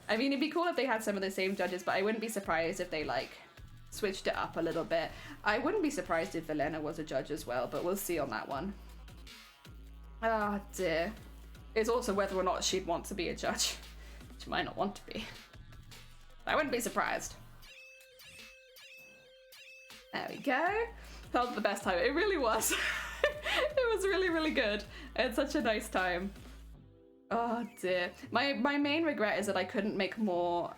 I mean, it'd be cool if they had some of the same judges, but I wouldn't be surprised if they like switched it up a little bit. I wouldn't be surprised if Velena was a judge as well, but we'll see on that one. Ah, dear. It's also whether or not she'd want to be a judge. She might not want to be. I wouldn't be surprised. There we go. That was the best time. It really was. It was really, really good. It's such a nice time. Oh dear. My main regret is that I couldn't make more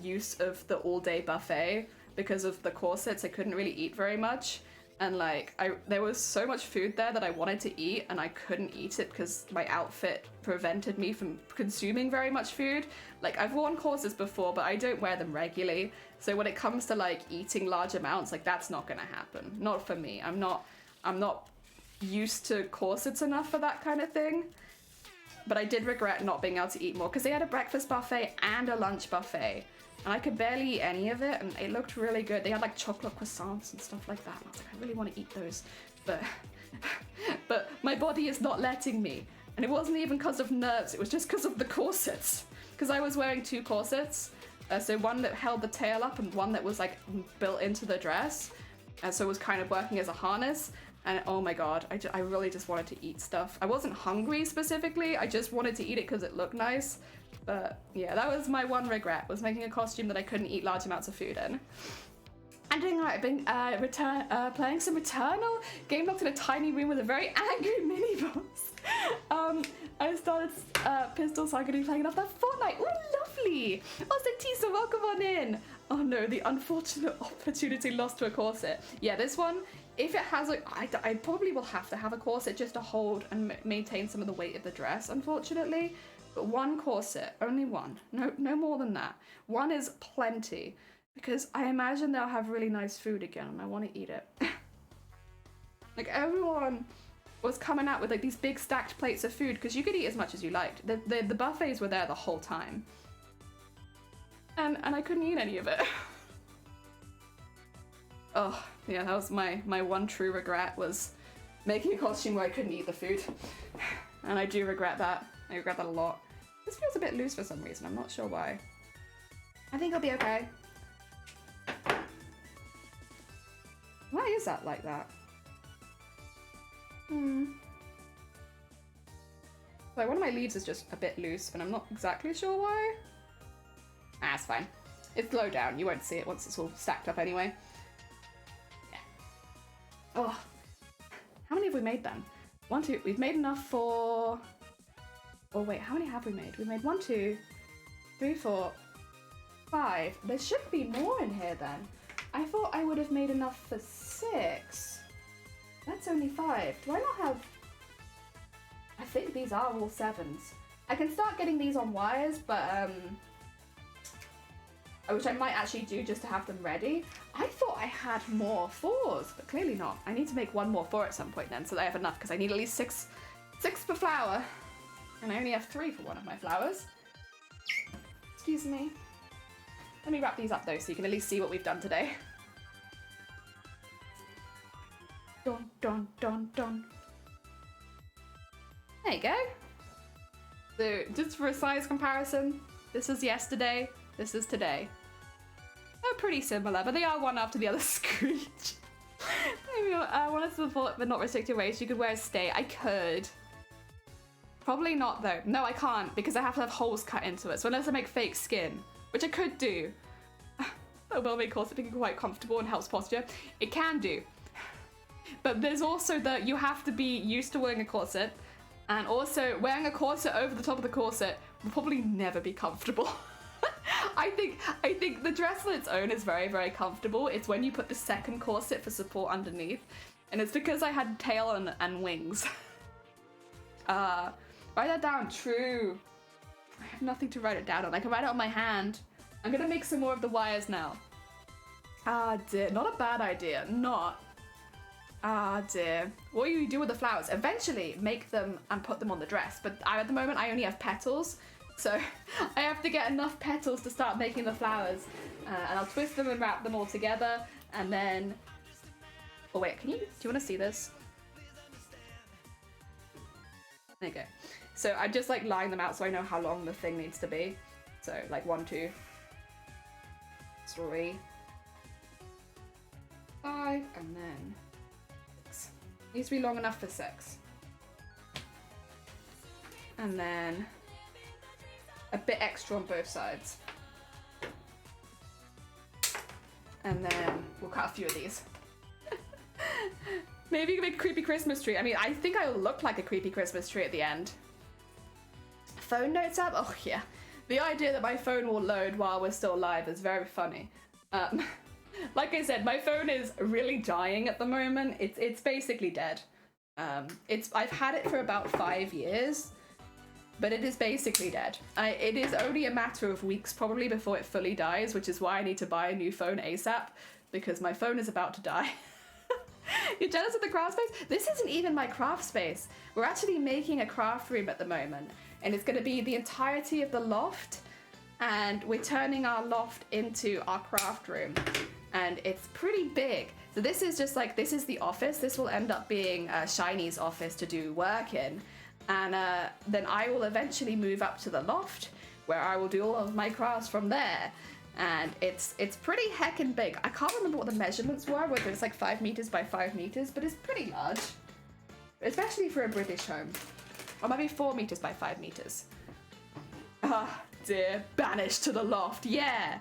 use of the all-day buffet because of the corsets. I couldn't really eat very much. And like, there was so much food there that I wanted to eat and I couldn't eat it because my outfit prevented me from consuming very much food. Like, I've worn corsets before, but I don't wear them regularly. So when it comes to like eating large amounts, like that's not gonna happen. Not for me. I'm not used to corsets enough for that kind of thing. But I did regret not being able to eat more because they had a breakfast buffet and a lunch buffet. And I could barely eat any of it, and it looked really good. They had like chocolate croissants and stuff like that. And I was like, I really want to eat those, but my body is not letting me. And it wasn't even because of nerves, it was just because of the corsets. Because I was wearing two corsets, so one that held the tail up and one that was like built into the dress. And so it was kind of working as a harness. And oh my god, I really just wanted to eat stuff. I wasn't hungry specifically, I just wanted to eat it because it looked nice. But yeah, that was my one regret, was making a costume that I couldn't eat large amounts of food in. I'm doing alright. I've been playing some Returnal. Game locked in a tiny room with a very angry mini boss. I started Pistol, so I'm going to be playing enough that Fortnite. Ooh, lovely. Oh, Tisa, welcome on in. Oh no, the unfortunate opportunity lost to a corset. Yeah, this one, if it has I probably will have to have a corset just to hold and maintain some of the weight of the dress, unfortunately. But one corset, only one. No more than that. One is plenty. Because I imagine they'll have really nice food again and I want to eat it. Like everyone was coming out with like these big stacked plates of food because you could eat as much as you liked. The buffets were there the whole time. And I couldn't eat any of it. Oh, yeah, that was my one true regret, was making a costume where I couldn't eat the food. And I do regret that. I regret that a lot. This feels a bit loose for some reason, I'm not sure why. I think I'll be okay. Why is that like that? Like one of my leaves is just a bit loose and I'm not exactly sure why. Ah, it's fine. It's low down, you won't see it once it's all stacked up anyway. Yeah. Oh, how many have we made then? 1, 2, we've made enough for... Oh wait, how many have we made? We've made 1, 2, 3, 4, 5. There should be more in here then. I thought I would have made enough for 6. That's only 5. Do I not have... I think these are all 7s. I can start getting these on wires, but which I might actually do just to have them ready. I thought I had more 4s, but clearly not. I need to make 1 more 4 at some point then, so that I have enough, because I need at least 6 per flower. And I only have 3 for one of my flowers. Excuse me. Let me wrap these up though, so you can at least see what we've done today. Dun, dun, dun, dun. There you go. So, just for a size comparison, this is yesterday, this is today. They're pretty similar, but they are one after the other. Screech. I wanted to support but not restrict your waist. You could wear a stay. I could. Probably not though. No, I can't, because I have to have holes cut into it. So unless I make fake skin, which I could do. That will make corset being quite comfortable and helps posture. It can do. But there's also that you have to be used to wearing a corset, and also wearing a corset over the top of the corset will probably never be comfortable. I think the dress on its own is very, very comfortable. It's when you put the second corset for support underneath, and it's because I had tail and wings. Write that down. True. I have nothing to write it down on. I can write it on my hand. I'm gonna make some more of the wires now. Ah dear, not a bad idea. Not. Ah dear. What do you do with the flowers? Eventually make them and put them on the dress, but at the moment I only have petals, so I have to get enough petals to start making the flowers, and I'll twist them and wrap them all together, and then... Oh wait, do you want to see this? There you go. So I just like line them out so I know how long the thing needs to be. So like 1, 2, 3, 5, and then 6. Needs to be long enough for 6. And then a bit extra on both sides. And then we'll cut a few of these. Maybe you can make a creepy Christmas tree. I mean, I think I will look like a creepy Christmas tree at the end. Phone notes app? Oh yeah. The idea that my phone will load while we're still live is very funny. Like I said, my phone is really dying at the moment. It's basically dead. I've had it for about 5 years, but it is basically dead. It is only a matter of weeks probably before it fully dies, which is why I need to buy a new phone ASAP, because my phone is about to die. You're jealous of the craft space? This isn't even my craft space. We're actually making a craft room at the moment, and it's going to be the entirety of the loft, and we're turning our loft into our craft room, and it's pretty big. So this is just like, this is the office. This will end up being Shiny's office to do work in, and then I will eventually move up to the loft, where I will do all of my crafts from there. And it's pretty heckin' big. I can't remember what the measurements were, whether it's like 5 meters by 5 meters, but it's pretty large. Especially for a British home. Or maybe 4 meters by 5 meters. Ah, dear. Banished to the loft, yeah!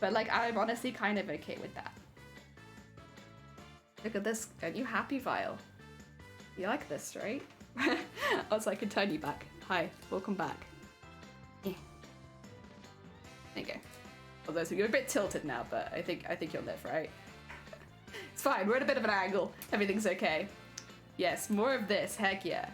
But like, I'm honestly kind of okay with that. Look at this. Aren't you happy, Vile? You like this, right? Also, I can turn you back. Hi, welcome back. Yeah. There you go. Although so you're a bit tilted now, but I think you'll live, right? It's fine. We're at a bit of an angle. Everything's okay. Yes, more of this. Heck yeah.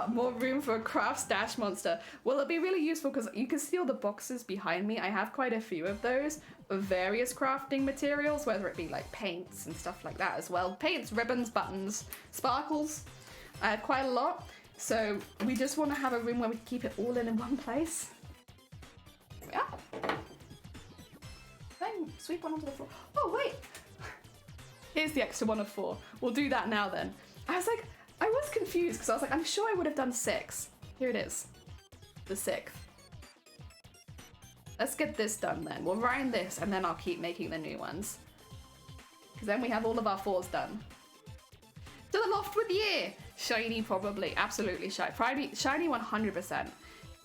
More room for a craft stash monster. Well, it'll be really useful because you can see all the boxes behind me. I have quite a few of those of various crafting materials, whether it be like paints and stuff like that as well. Paints, ribbons, buttons, sparkles. I have quite a lot. So we just want to have a room where we can keep it all in one place. Here we are. Then sweep one onto the floor. Oh, wait. Here's the extra one of 4. We'll do that now then. I was confused because I was like, I'm sure I would have done 6. Here it is. The 6th. Let's get this done then. We'll rind this and then I'll keep making the new ones. Because then we have all of our 4s done. To the loft with the ear! Shiny probably. Absolutely shiny. Shiny 100%.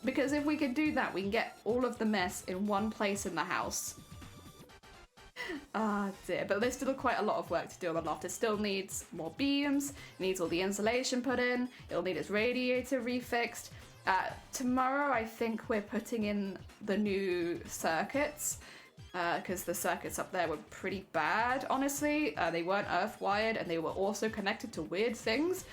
Because if we could do that, we can get all of the mess in one place in the house. Ah dear, but there's still quite a lot of work to do on the loft. It still needs more beams, needs all the insulation put in, it'll need its radiator refixed. Tomorrow I think we're putting in the new circuits, because the circuits up there were pretty bad, honestly. They weren't earth wired and they were also connected to weird things.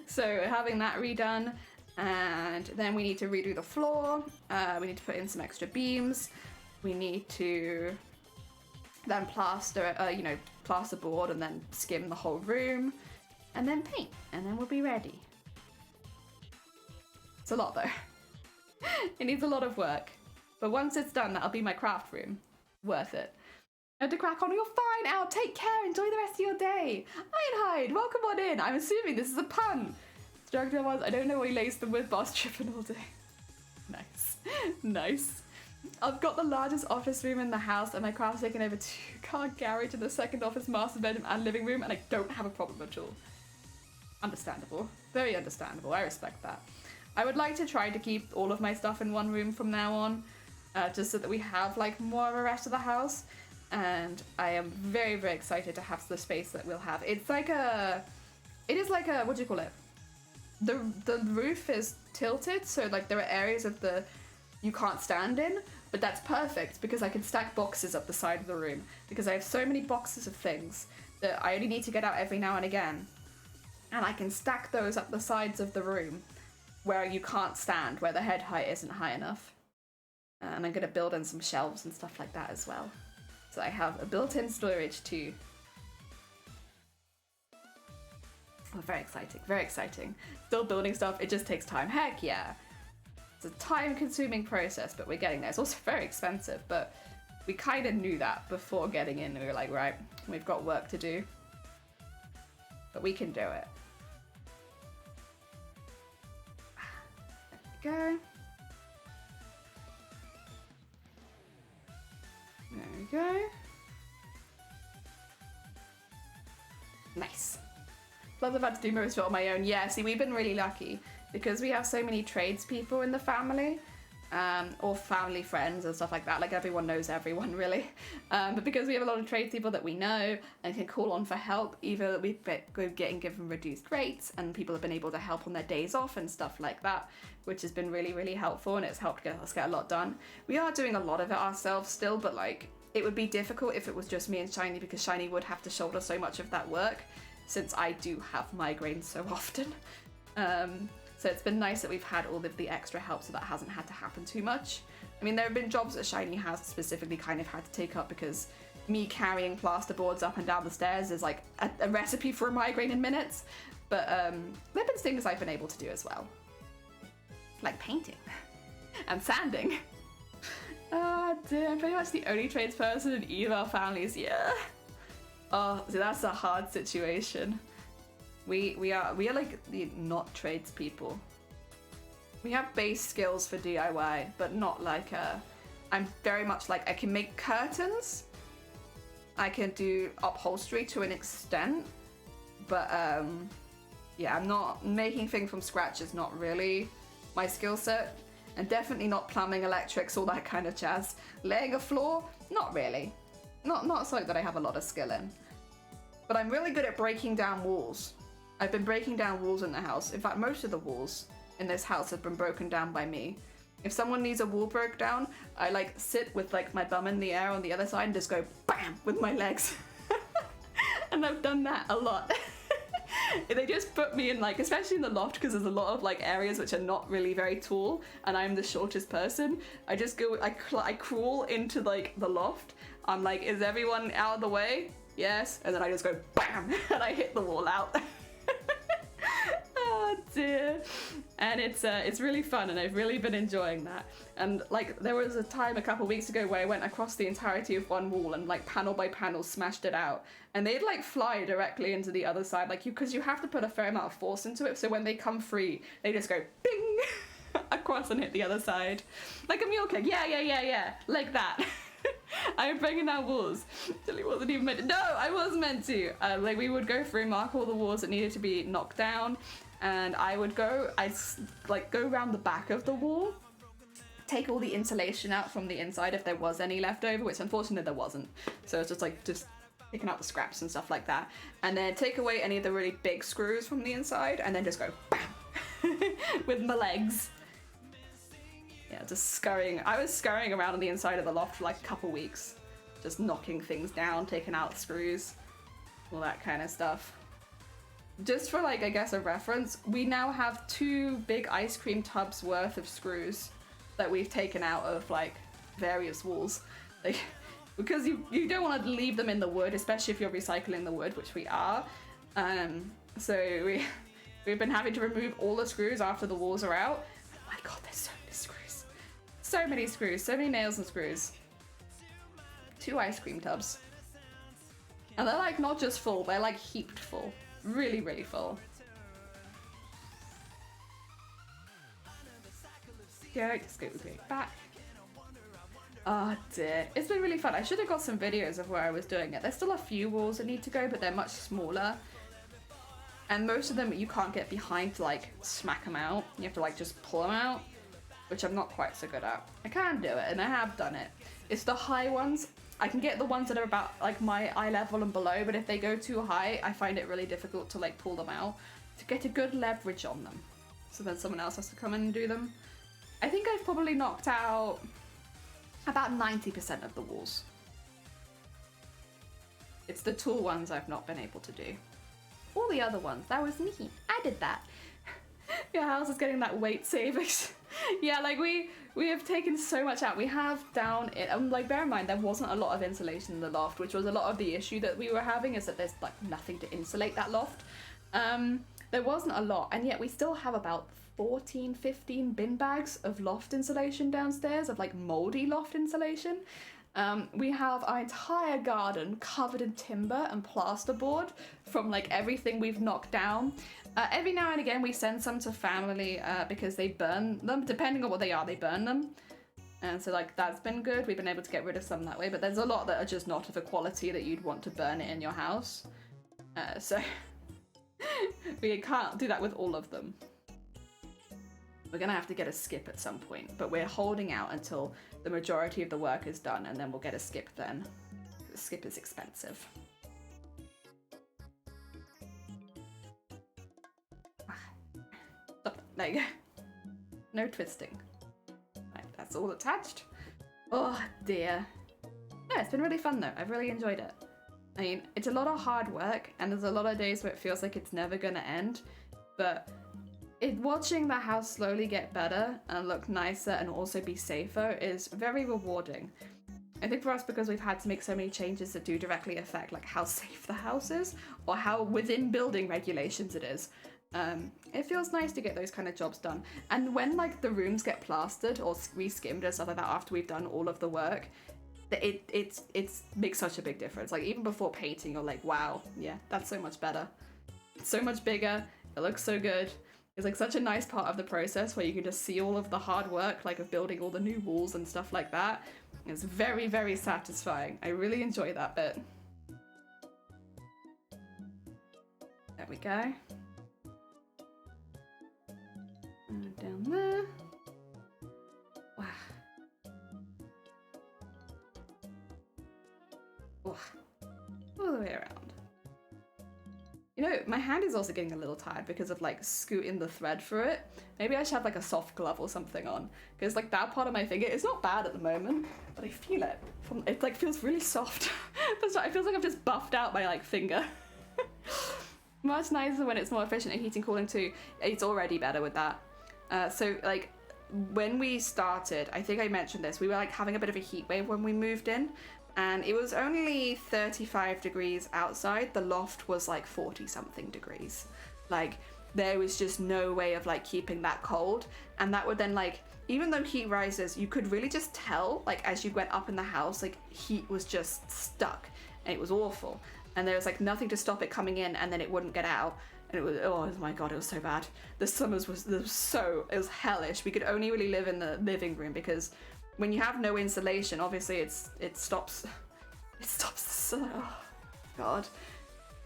So having that redone, and then we need to redo the floor, we need to put in some extra beams, we need to then plaster, plasterboard and then skim the whole room, and then paint, and then we'll be ready. It's a lot though. It needs a lot of work. But once it's done, that'll be my craft room. Worth it. And to crack on, you're fine, Al. Take care. Enjoy the rest of your day. Ironhide, welcome on in. I'm assuming this is a pun. Structure was, I don't know why he laced them with boss tripping all day. Nice. Nice. I've got the largest office room in the house and my craft's taken over 2-car garage and the second office, master bedroom and living room, and I don't have a problem at all. Understandable. Very understandable. I respect that. I would like to try to keep all of my stuff in one room from now on, just so that we have like more of the rest of the house. And I am very, very excited to have the space that we'll have. It is like a, what do you call it? The roof is tilted, so like there are areas of you can't stand in, but that's perfect because I can stack boxes up the side of the room because I have so many boxes of things that I only need to get out every now and again. And I can stack those up the sides of the room where you can't stand, where the head height isn't high enough. And I'm going to build in some shelves and stuff like that as well. So I have a built-in storage too. Oh, very exciting, very exciting. Still building stuff, it just takes time. Heck yeah. It's a time-consuming process, but we're getting there. It's also very expensive, but we kind of knew that before getting in. We were like, right, we've got work to do. But we can do it. There we go. There we go. Nice. Plus I've had to do most of it on my own. Yeah, see, we've been really lucky because we have so many tradespeople in the family, or family friends and stuff like that. Like everyone knows everyone really. But because we have a lot of tradespeople that we know and can call on for help, either we've been getting given reduced rates and people have been able to help on their days off and stuff like that, which has been really, really helpful, and it's helped us get a lot done. We are doing a lot of it ourselves still, but like it would be difficult if it was just me and Shiny, because Shiny would have to shoulder so much of that work since I do have migraines so often. So it's been nice that we've had all of the extra help so that hasn't had to happen too much. I mean, there have been jobs that Shiny has specifically kind of had to take up because me carrying plasterboards up and down the stairs is like a recipe for a migraine in minutes. But there have been things I've been able to do as well. Like painting and sanding. Ah, dear, I'm pretty much the only tradesperson in either of our families, yeah. Oh, so that's a hard situation. We are like the not tradespeople. We have base skills for DIY, but not like I'm very much like I can make curtains. I can do upholstery to an extent, but yeah, I'm not making things from scratch is not really my skill set, and definitely not plumbing, electrics, all that kind of jazz. Laying a floor, not really. Not something that I have a lot of skill in. But I'm really good at breaking down walls. I've been breaking down walls in the house. In fact, most of the walls in this house have been broken down by me. If someone needs a wall broke down, I like sit with like my bum in the air on the other side and just go BAM with my legs. And I've done that a lot. They just put me in like, especially in the loft, because there's a lot of like areas which are not really very tall and I'm the shortest person. I just go, I crawl into like the loft. I'm like, is everyone out of the way? Yes. And then I just go BAM and I hit the wall out. Oh dear. And it's really fun and I've really been enjoying that. And like there was a time a couple weeks ago where I went across the entirety of one wall and like panel by panel smashed it out, and they'd like fly directly into the other side, like because you have to put a fair amount of force into it, so when they come free they just go bing across and hit the other side like a mule kick. Yeah, like that. I'm breaking down walls. Tilly wasn't even meant to. No, I was meant to. Like we would go through, mark all the walls that needed to be knocked down, and I'd go around the back of the wall, take all the insulation out from the inside if there was any left over, which unfortunately there wasn't. So it's just picking out the scraps and stuff like that, and then take away any of the really big screws from the inside, and then just go BAM with my legs. Yeah, just scurrying. I was scurrying around on the inside of the loft for like a couple weeks, just knocking things down, taking out screws, all that kind of stuff. Just for like, I guess, a reference, we now have 2 big ice cream tubs worth of screws that we've taken out of like various walls. Like, because you don't want to leave them in the wood, especially if you're recycling the wood, which we are. So we've been having to remove all the screws after the walls are out. Oh my god, there's so many screws. So many screws, so many nails and screws. 2 ice cream tubs. And they're like not just full, they're like heaped full. Really, really full. Yeah, just go back. Oh dear. It's been really fun. I should have got some videos of where I was doing it. There's still a few walls that need to go, but they're much smaller. And most of them you can't get behind to like smack them out. You have to like just pull them out, which I'm not quite so good at. I can do it, and I have done it. It's the high ones. I can get the ones that are about like my eye level and below, but if they go too high, I find it really difficult to like pull them out to get a good leverage on them. So then someone else has to come in and do them. I think I've probably knocked out about 90% of the walls. It's the tall ones I've not been able to do. All the other ones, that was me. I did that. Your house is getting that weight savings. Yeah, like we have taken so much out. We have down it, like bear in mind there wasn't a lot of insulation in the loft, which was a lot of the issue that we were having, is that there's like nothing to insulate that loft. There wasn't a lot, and yet we still have about 14-15 bin bags of loft insulation downstairs, of like moldy loft insulation. We have our entire garden covered in timber and plasterboard from like everything we've knocked down. Every now and again we send some to family because they burn them, depending on what they are, they burn them. And so like that's been good. We've been able to get rid of some that way, but there's a lot that are just not of a quality that you'd want to burn it in your house. So we can't do that with all of them. We're gonna have to get a skip at some point, but we're holding out until the majority of the work is done, and then we'll get a skip then. The skip is expensive. Stop. There you go. No twisting. Right, that's all attached. Oh dear. Yeah, it's been really fun though. I've really enjoyed it. I mean, it's a lot of hard work, and there's a lot of days where it feels like it's never gonna end, but watching the house slowly get better and look nicer and also be safer is very rewarding. I think for us, because we've had to make so many changes that do directly affect like how safe the house is or how within building regulations it is, it feels nice to get those kind of jobs done. And when like the rooms get plastered or re-skimmed and stuff like that after we've done all of the work, it makes such a big difference. Like even before painting, you're like, wow, yeah, that's so much better. It's so much bigger. It looks so good. It's like such a nice part of the process where you can just see all of the hard work, like of building all the new walls and stuff like that. It's very, very satisfying. I really enjoy that bit. There we go. Down there. Wow. Oh. All the way around. You know, my hand is also getting a little tired because of like scooting the thread through it. Maybe I should have like a soft glove or something on, because like that part of my finger, it's not bad at the moment, but I feel it. It like feels really soft. It feels like I've just buffed out my like finger. Much nicer when it's more efficient at heating cooling too. It's already better with that. So like when we started, I think I mentioned this, we were like having a bit of a heat wave when we moved in. And it was only 35 degrees outside. The loft was like 40 something degrees. Like there was just no way of like keeping that cold. And that would then like, even though heat rises, you could really just tell like as you went up in the house, like heat was just stuck and it was awful. And there was like nothing to stop it coming in and then it wouldn't get out. And it was, oh my God, it was so bad. The summers it was hellish. We could only really live in the living room because when you have no insulation, obviously it stops oh God.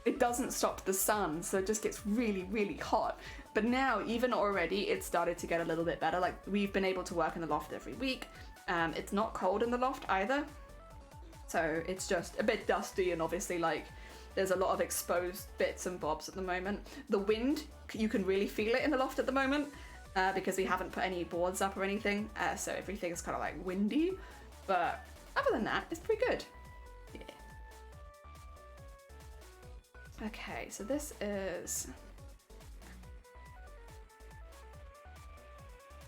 It doesn't stop the sun, so it just gets really, really hot. But now, even already, it's started to get a little bit better. Like, we've been able to work in the loft every week. It's not cold in the loft either. So it's just a bit dusty and obviously like there's a lot of exposed bits and bobs at the moment. The wind, you can really feel it in the loft at the moment. Because we haven't put any boards up or anything, so everything is kind of like windy, but other than that, it's pretty good. Yeah. Okay, so this is,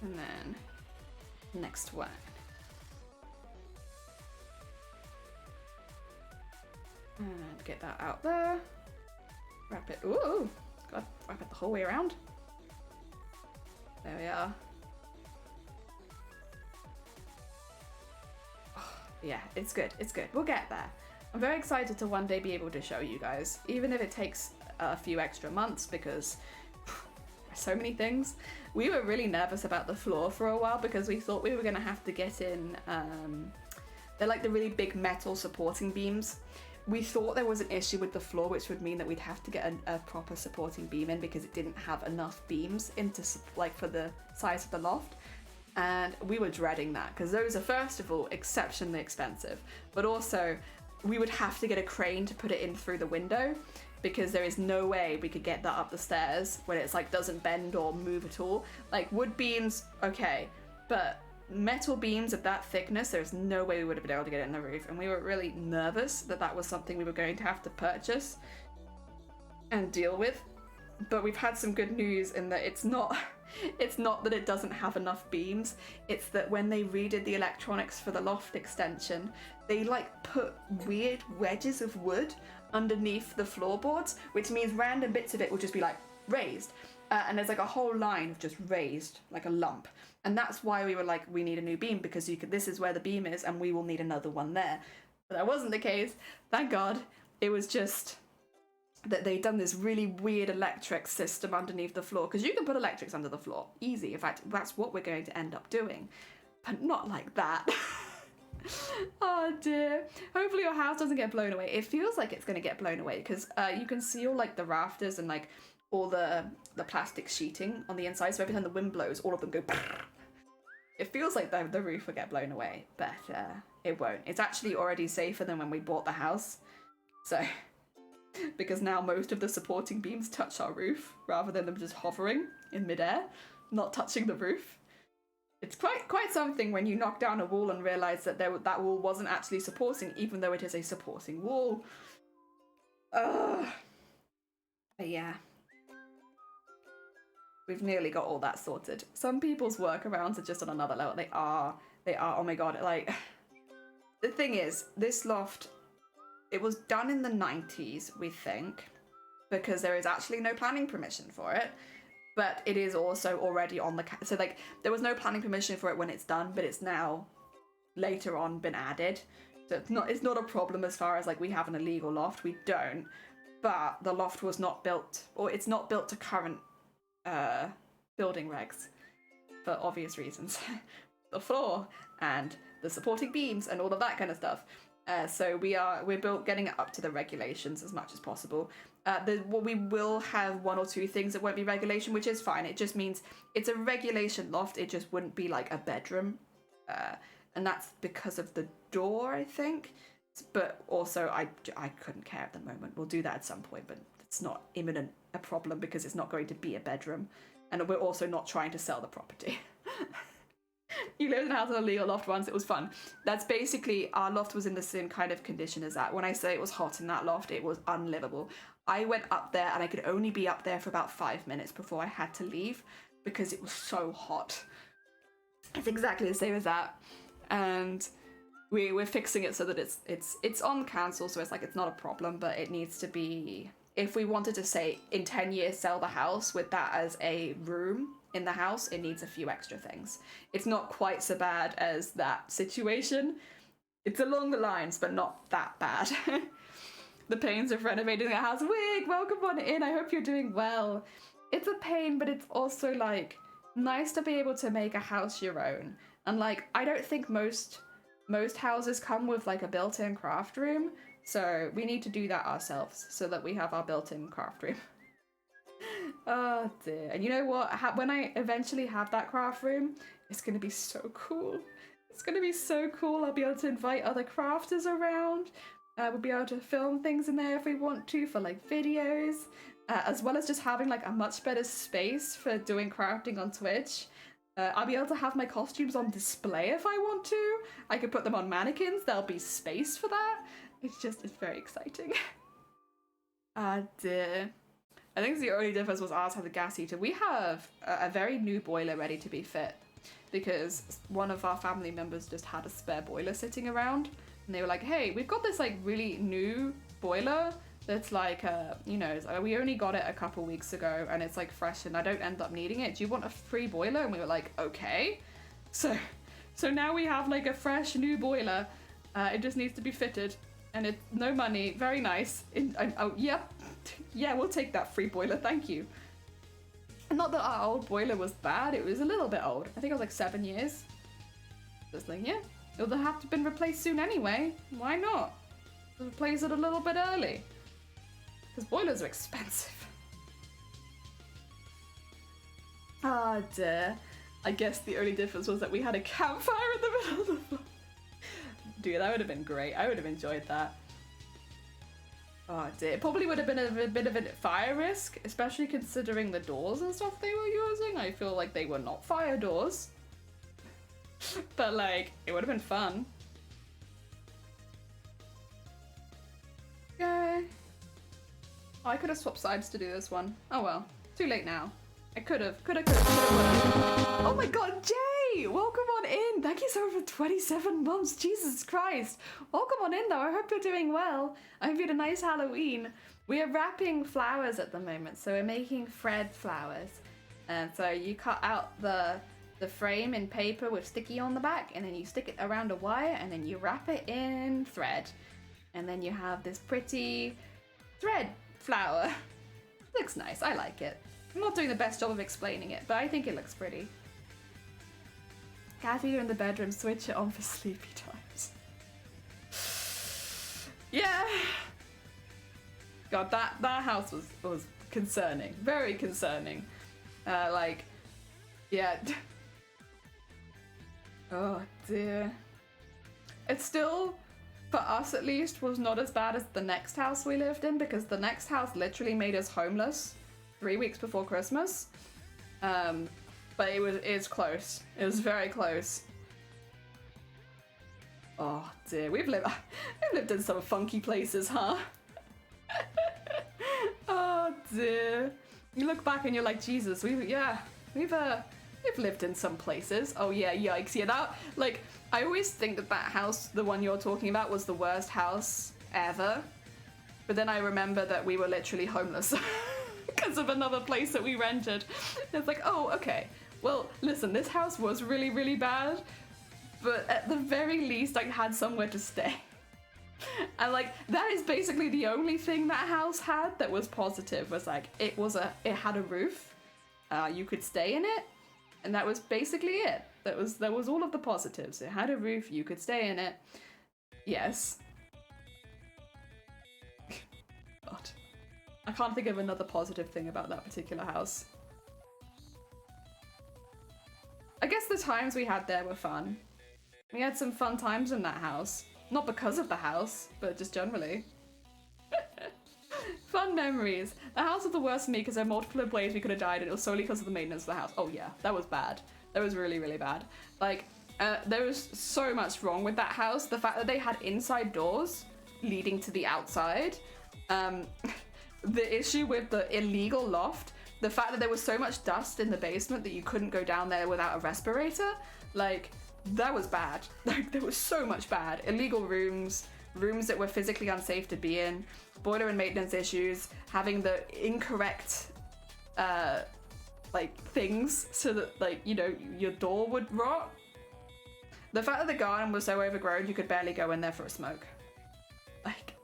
and then next one. And get that out there. Wrap it. Ooh, God, wrap it the whole way around. There we are. Oh, yeah, it's good. It's good. We'll get there. I'm very excited to one day be able to show you guys, even if it takes a few extra months because so many things. We were really nervous about the floor for a while because we thought we were going to have to get in, they're like the really big metal supporting beams. We thought there was an issue with the floor, which would mean that we'd have to get a proper supporting beam in because it didn't have enough beams into like for the size of the loft. And we were dreading that because those are, first of all, exceptionally expensive, but also we would have to get a crane to put it in through the window because there is no way we could get that up the stairs when it's like doesn't bend or move at all. Like wood beams, okay, but metal beams of that thickness, there's no way we would have been able to get it in the roof, and we were really nervous that that was something we were going to have to purchase and deal with. But we've had some good news in that it's not that it doesn't have enough beams, it's that when they redid the electronics for the loft extension, they like put weird wedges of wood underneath the floorboards, which means random bits of it will just be like raised, and there's like a whole line of just raised, like a lump. And that's why we were like, we need a new beam because this is where the beam is and we will need another one there. But that wasn't the case, thank God. It was just that they'd done this really weird electric system underneath the floor, because you can put electrics under the floor, easy. In fact, that's what we're going to end up doing, but not like that. Oh dear. Hopefully your house doesn't get blown away. It feels like it's going to get blown away because you can see all like the rafters and like all the plastic sheeting on the inside, so every time the wind blows, all of them go. It feels like the roof will get blown away, but it won't. It's actually already safer than when we bought the house. So, because now most of the supporting beams touch our roof rather than them just hovering in midair, not touching the roof. It's quite something when you knock down a wall and realise that that wall wasn't actually supporting, even though it is a supporting wall. But yeah. We've nearly got all that sorted. Some people's workarounds are just on another level. They are, oh my God, like, the thing is, this loft, it was done in the 90s, we think, because there is actually no planning permission for it, but it is also already on the, so like, there was no planning permission for it when it's done, but it's now, later on, been added. So it's not a problem as far as, like, we have an illegal loft, we don't, but the loft was not built, or it's not built to current building regs for obvious reasons. The floor and the supporting beams and all of that kind of stuff. So we're getting it up to the regulations as much as possible. We will have one or two things that won't be regulation, which is fine. It just means it's a regulation loft. It just wouldn't be like a bedroom, and that's because of the door, I think. But also, I couldn't care at the moment. We'll do that at some point, but it's not imminent a problem because it's not going to be a bedroom, and we're also not trying to sell the property. You lived in a house in a legal loft once, it was fun. That's basically, our loft was in the same kind of condition as that. When I say it was hot in that loft, it was unlivable. I went up there and I could only be up there for about 5 minutes before I had to leave because it was so hot. It's exactly the same as that. And we're fixing it so that it's on council, so it's like it's not a problem, but it needs to be, if we wanted to say in 10 years sell the house with that as a room in the house, it needs a few extra things. It's not quite so bad as that situation. It's along the lines, but not that bad. The pains of renovating a house. Wig, welcome on in. I hope you're doing well. It's a pain, but it's also like nice to be able to make a house your own. And like, I don't think most houses come with like a built-in craft room, so we need to do that ourselves so that we have our built-in craft room. Oh dear. And you know what? When I eventually have that craft room, it's going to be so cool. It's going to be so cool. I'll be able to invite other crafters around. We'll be able to film things in there if we want to for like videos, as well as just having like a much better space for doing crafting on Twitch. I'll be able to have my costumes on display if I want to. I could put them on mannequins. There'll be space for that. It's very exciting. Ah dear. I think the only difference was ours had a gas heater. We have a very new boiler ready to be fit because one of our family members just had a spare boiler sitting around, and they were like, hey, we've got this like really new boiler that's like, you know, we only got it a couple weeks ago and it's like fresh and I don't end up needing it. Do you want a free boiler? And we were like, okay. So now we have like a fresh new boiler. It just needs to be fitted and it's no money. Very nice. Oh, yep. Yeah, we'll take that free boiler, thank you. And not that our old boiler was bad, it was a little bit old. I think it was like 7 years. Just like, yeah, it'll have to been replaced soon anyway. Why not? Replace it a little bit early. Because boilers are expensive. Ah dear. I guess the only difference was that we had a campfire in the middle of the floor. Dude, that would have been great. I would have enjoyed that. Oh dear, it probably would have been a bit of a fire risk, especially considering the doors and stuff they were using. I feel like they were not fire doors. But like, it would have been fun. Yay. Oh, I could have swapped sides to do this one. Oh well, too late now. I could have. Oh my god, Jay! Welcome on in! Thank you so much for 27 months, Jesus Christ! Welcome on in though, I hope you're doing well. I hope you had a nice Halloween. We are wrapping flowers at the moment, so we're making thread flowers. And so you cut out the frame in paper with sticky on the back, and then you stick it around a wire, and then you wrap it in thread. And then you have this pretty thread flower. Looks nice, I like it. I'm not doing the best job of explaining it, but I think it looks pretty. Cat feeder in the bedroom, switch it on for sleepy times. Yeah. God, that house was concerning. Very concerning. Like, yeah. Oh dear. It still, for us at least, was not as bad as the next house we lived in, because the next house literally made us homeless 3 weeks before Christmas. But it's close. It was very close. Oh dear, we've lived in some funky places, huh? Oh dear. You look back and you're like, Jesus, we've lived in some places. Oh yeah, yikes. Yeah, that, like, I always think that house, the one you're talking about, was the worst house ever. But then I remember that we were literally homeless because of another place that we rented. It's like, oh, okay. Well, listen, this house was really, really bad, but at the very least I had somewhere to stay. And like, that is basically the only thing that house had that was positive, was like, it had a roof, you could stay in it, and that was basically it. That was all of the positives. It had a roof, you could stay in it. Yes. God. I can't think of another positive thing about that particular house. I guess the times we had there were fun. We had some fun times in that house. Not because of the house, but just generally. Fun memories. The house was the worst for me because there were multiple ways we could have died and it was solely because of the maintenance of the house. Oh yeah, that was bad. That was really, really bad. Like, there was so much wrong with that house. The fact that they had inside doors leading to the outside. The issue with the illegal loft. The fact that there was so much dust in the basement that you couldn't go down there without a respirator. Like, that was bad. Like, there was so much bad. Illegal rooms that were physically unsafe to be in, boiler and maintenance issues, having the incorrect, like, things so that, like, you know, your door would rot. The fact that the garden was so overgrown you could barely go in there for a smoke. Like,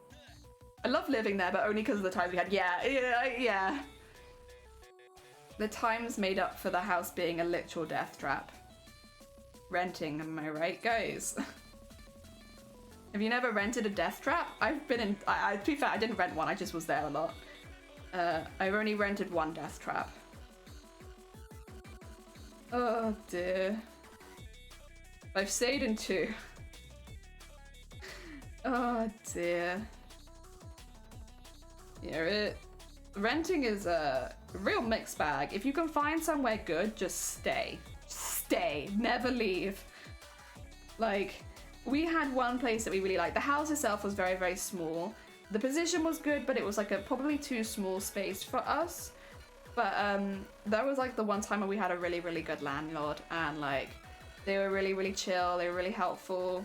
I love living there, but only because of the times we had. Yeah. The times made up for the house being a literal death trap. Renting, am I right, guys? Have you never rented a death trap? I've been in, to be fair, I didn't rent one, I just was there a lot. I've only rented one death trap. Oh dear. I've stayed in 2. Oh dear. Yeah, renting is a real mixed bag. If you can find somewhere good, just stay. Stay, never leave. Like, we had one place that we really liked. The house itself was very, very small. The position was good, but it was like a probably too small space for us. But that was like the one time when we had a really, really good landlord, and like they were really, really chill. They were really helpful.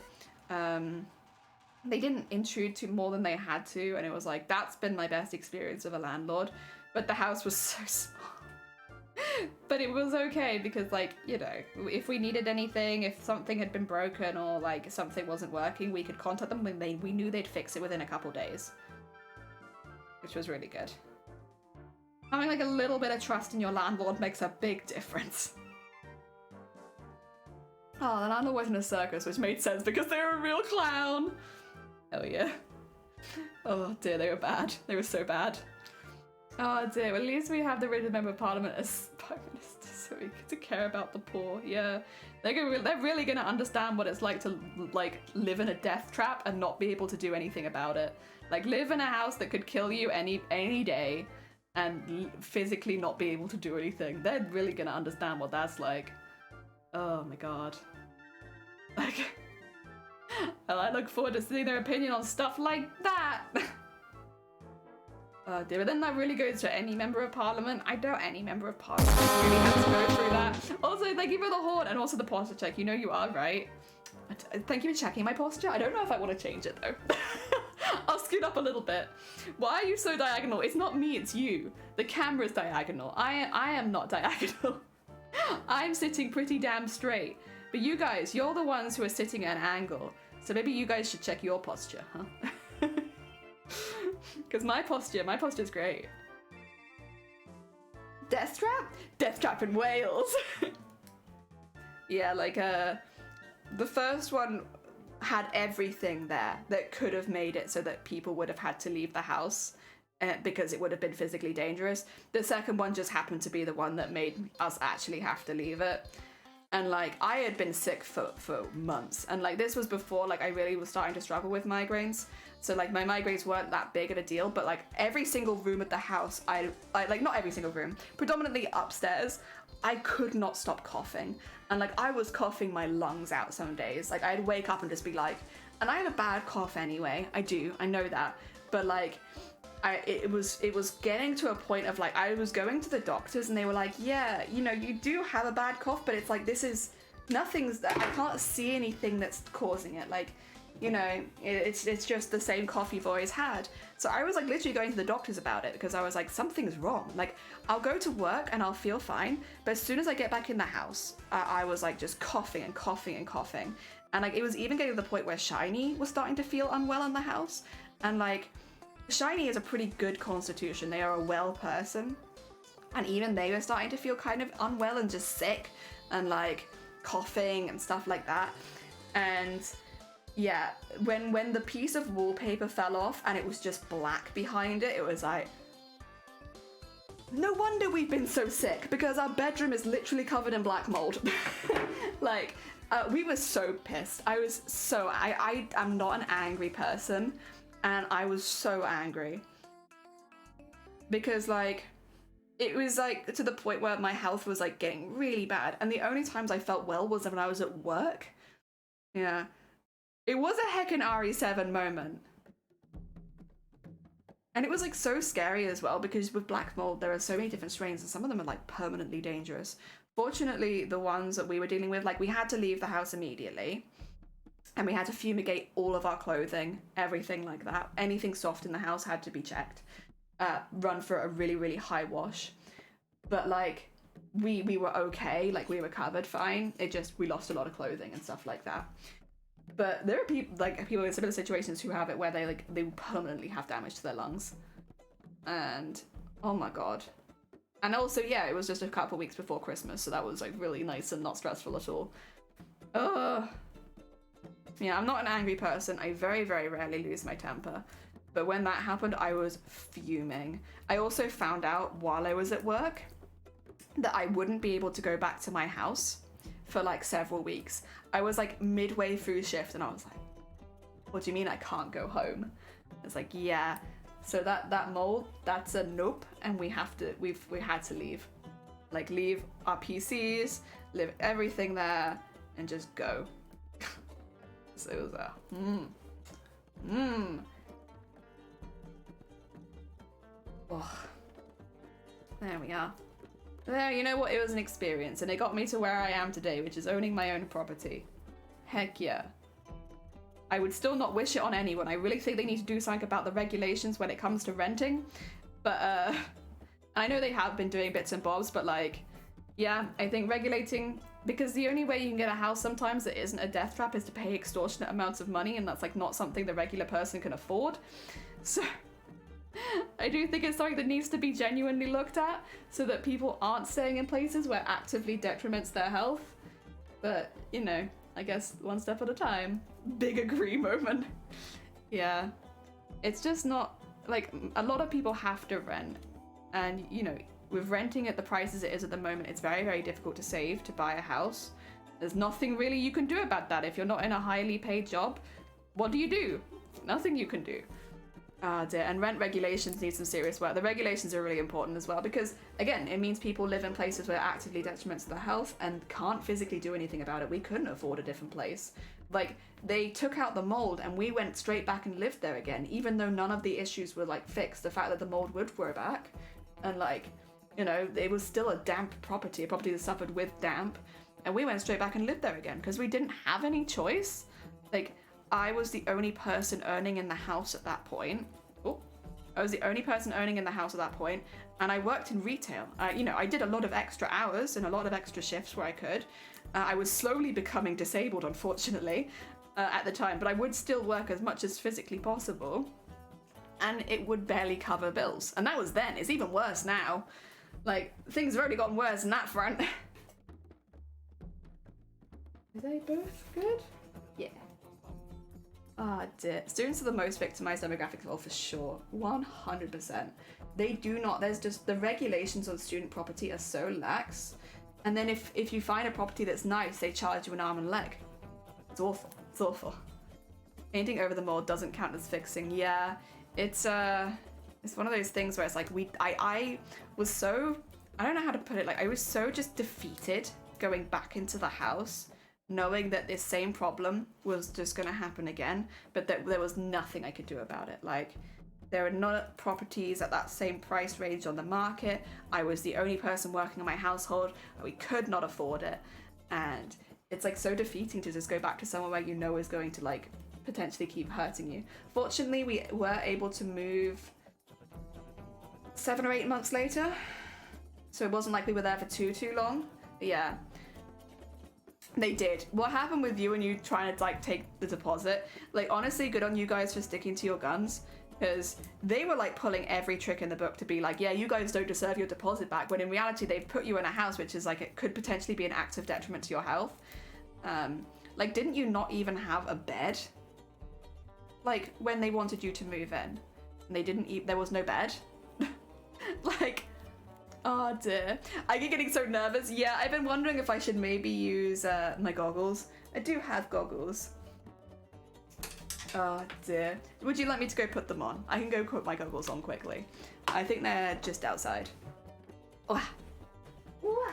They didn't intrude to more than they had to, and it was like, that's been my best experience of a landlord. But the house was so small. But it was okay because, like, you know, if we needed anything, if something had been broken or like something wasn't working, we could contact them and we knew they'd fix it within a couple days, which was really good. Having like a little bit of trust in your landlord makes a big difference. Oh, the landlord was in a circus, which made sense because they were a real clown. Hell yeah. Oh dear, they were bad. They were so bad. Oh dear, well, at least we have the rigid member of parliament as prime minister, so we get to care about the poor. Yeah, they're really gonna understand what it's like to like live in a death trap and not be able to do anything about it. Like, live in a house that could kill you any day and physically not be able to do anything. They're really gonna understand what that's like. Oh my god. Like, I look forward to seeing their opinion on stuff like that. Oh dear, but then that really goes to any member of parliament. I doubt any member of parliament really has to go through that. Also, thank you for the horn and also the posture check. You know you are right. Thank you for checking my posture. I don't know if I want to change it though. I'll scoot up a little bit. Why are you so diagonal? It's not me, it's you. The camera's diagonal. I am not diagonal. I'm sitting pretty damn straight. But you guys, you're the ones who are sitting at an angle. So maybe you guys should check your posture, huh? Because my posture's great. Death trap? Death trap in Wales. Yeah, like the first one had everything there that could have made it so that people would have had to leave the house because it would have been physically dangerous. The second one just happened to be the one that made us actually have to leave it. And like, I had been sick for months, and like this was before like I really was starting to struggle with migraines. So like my migraines weren't that big of a deal, but like every single room at the house, I like, not every single room, predominantly upstairs, I could not stop coughing. And like I was coughing my lungs out some days. Like I'd wake up and just be like, and I have a bad cough anyway. I know that. But like it was getting to a point of like, I was going to the doctors and they were like, yeah, you know, you do have a bad cough, but it's like, I can't see anything that's causing it. Like, you know, it's just the same cough you've always had. So I was like literally going to the doctors about it because I was like, something's wrong. Like, I'll go to work and I'll feel fine, but as soon as I get back in the house, I was like just coughing and coughing and coughing. And like, it was even getting to the point where Shiny was starting to feel unwell in the house. And like, Shiny is a pretty good constitution. They are a well person. And even they were starting to feel kind of unwell and just sick and like coughing and stuff like that. And Yeah, when the piece of wallpaper fell off and it was just black behind it, it was like, no wonder we've been so sick, because our bedroom is literally covered in black mold. Like, we were so pissed. I'm not an angry person, and I was so angry. Because, like, it was, like, to the point where my health was, like, getting really bad, and the only times I felt well was when I was at work. Yeah. It was a heckin' RE7 moment. And it was like so scary as well, because with black mold there are so many different strains and some of them are like permanently dangerous. Fortunately, the ones that we were dealing with, like, we had to leave the house immediately and we had to fumigate all of our clothing, everything like that. Anything soft in the house had to be checked, run for a really, really high wash. But like, we were okay, like we recovered fine. It just, we lost a lot of clothing and stuff like that. But there are people in similar situations who have it where they permanently have damage to their lungs. And oh my god. And also, yeah, it was just a couple weeks before Christmas, so that was like really nice and not stressful at all. Yeah, I'm not an angry person. I very, very rarely lose my temper. But when that happened, I was fuming. I also found out while I was at work that I wouldn't be able to go back to my house for like several weeks. I was like midway through shift and I was like, what do you mean I can't go home? It's like, yeah. So that mold, that's a nope, and we had to leave. Like, leave our PCs, leave everything there, and just go. So it was Oh. There we are. There, you know what? It was an experience, and it got me to where I am today, which is owning my own property. Heck yeah. I would still not wish it on anyone. I really think they need to do something about the regulations when it comes to renting. But, I know they have been doing bits and bobs, but like, yeah, I think regulating, because the only way you can get a house sometimes that isn't a death trap is to pay extortionate amounts of money, and that's like not something the regular person can afford. So I do think it's something that needs to be genuinely looked at so that people aren't staying in places where actively detriments their health. But, you know, I guess one step at a time. Big agree moment. Yeah. It's just not, like, a lot of people have to rent. And, you know, with renting at the prices it is at the moment, it's very, very difficult to save to buy a house. There's nothing really you can do about that. If you're not in a highly paid job, what do? Nothing you can do. Ah, dear. And rent regulations need some serious work. The regulations are really important as well because, again, it means people live in places where actively detriments their health and can't physically do anything about it. We couldn't afford a different place. Like, they took out the mold and we went straight back and lived there again, even though none of the issues were, like, fixed. The fact that the mold would grow back and, like, you know, it was still a damp property, a property that suffered with damp, and we went straight back and lived there again because we didn't have any choice. Like, I was the only person earning in the house at that point. I was the only person earning in the house at that point, and I worked in retail. You know, I did a lot of extra hours and a lot of extra shifts where I could. I was slowly becoming disabled, unfortunately, at the time, but I would still work as much as physically possible, and it would barely cover bills. And that was then. It's even worse now. Like, things have already gotten worse in that front. Are they both good? Yeah. Ah, dear. Students are the most victimized demographic of all, for sure. 100%. They do not, there's just, the regulations on student property are so lax. And then if you find a property that's nice, they charge you an arm and a leg. It's awful. It's awful. Painting over the mold doesn't count as fixing. Yeah, it's one of those things where it's like, I was so, I don't know how to put it, like, I was so just defeated going back into the house, knowing that this same problem was just going to happen again, but that there was nothing I could do about it. Like, there are not properties at that same price range on the market. I was the only person working in my household. We could not afford it. And it's like so defeating to just go back to somewhere where you know is going to like potentially keep hurting you. Fortunately, we were able to move 7 or 8 months later. So it wasn't like we were there for too long. But yeah. They did. What happened with you and you trying to like take the deposit? Like, honestly, good on you guys for sticking to your guns, because they were like pulling every trick in the book to be like, yeah, you guys don't deserve your deposit back, when in reality they've put you in a house which is like, it could potentially be an act of detriment to your health. Like, didn't you not even have a bed? like when they wanted you to move in and they didn't eat, there was no bed. Like, oh dear. I get getting so nervous. Yeah, I've been wondering if I should maybe use my goggles. I do have goggles. Oh dear. Would you like me to go put them on? I can go put my goggles on quickly. I think they're just outside. Oh. Ooh.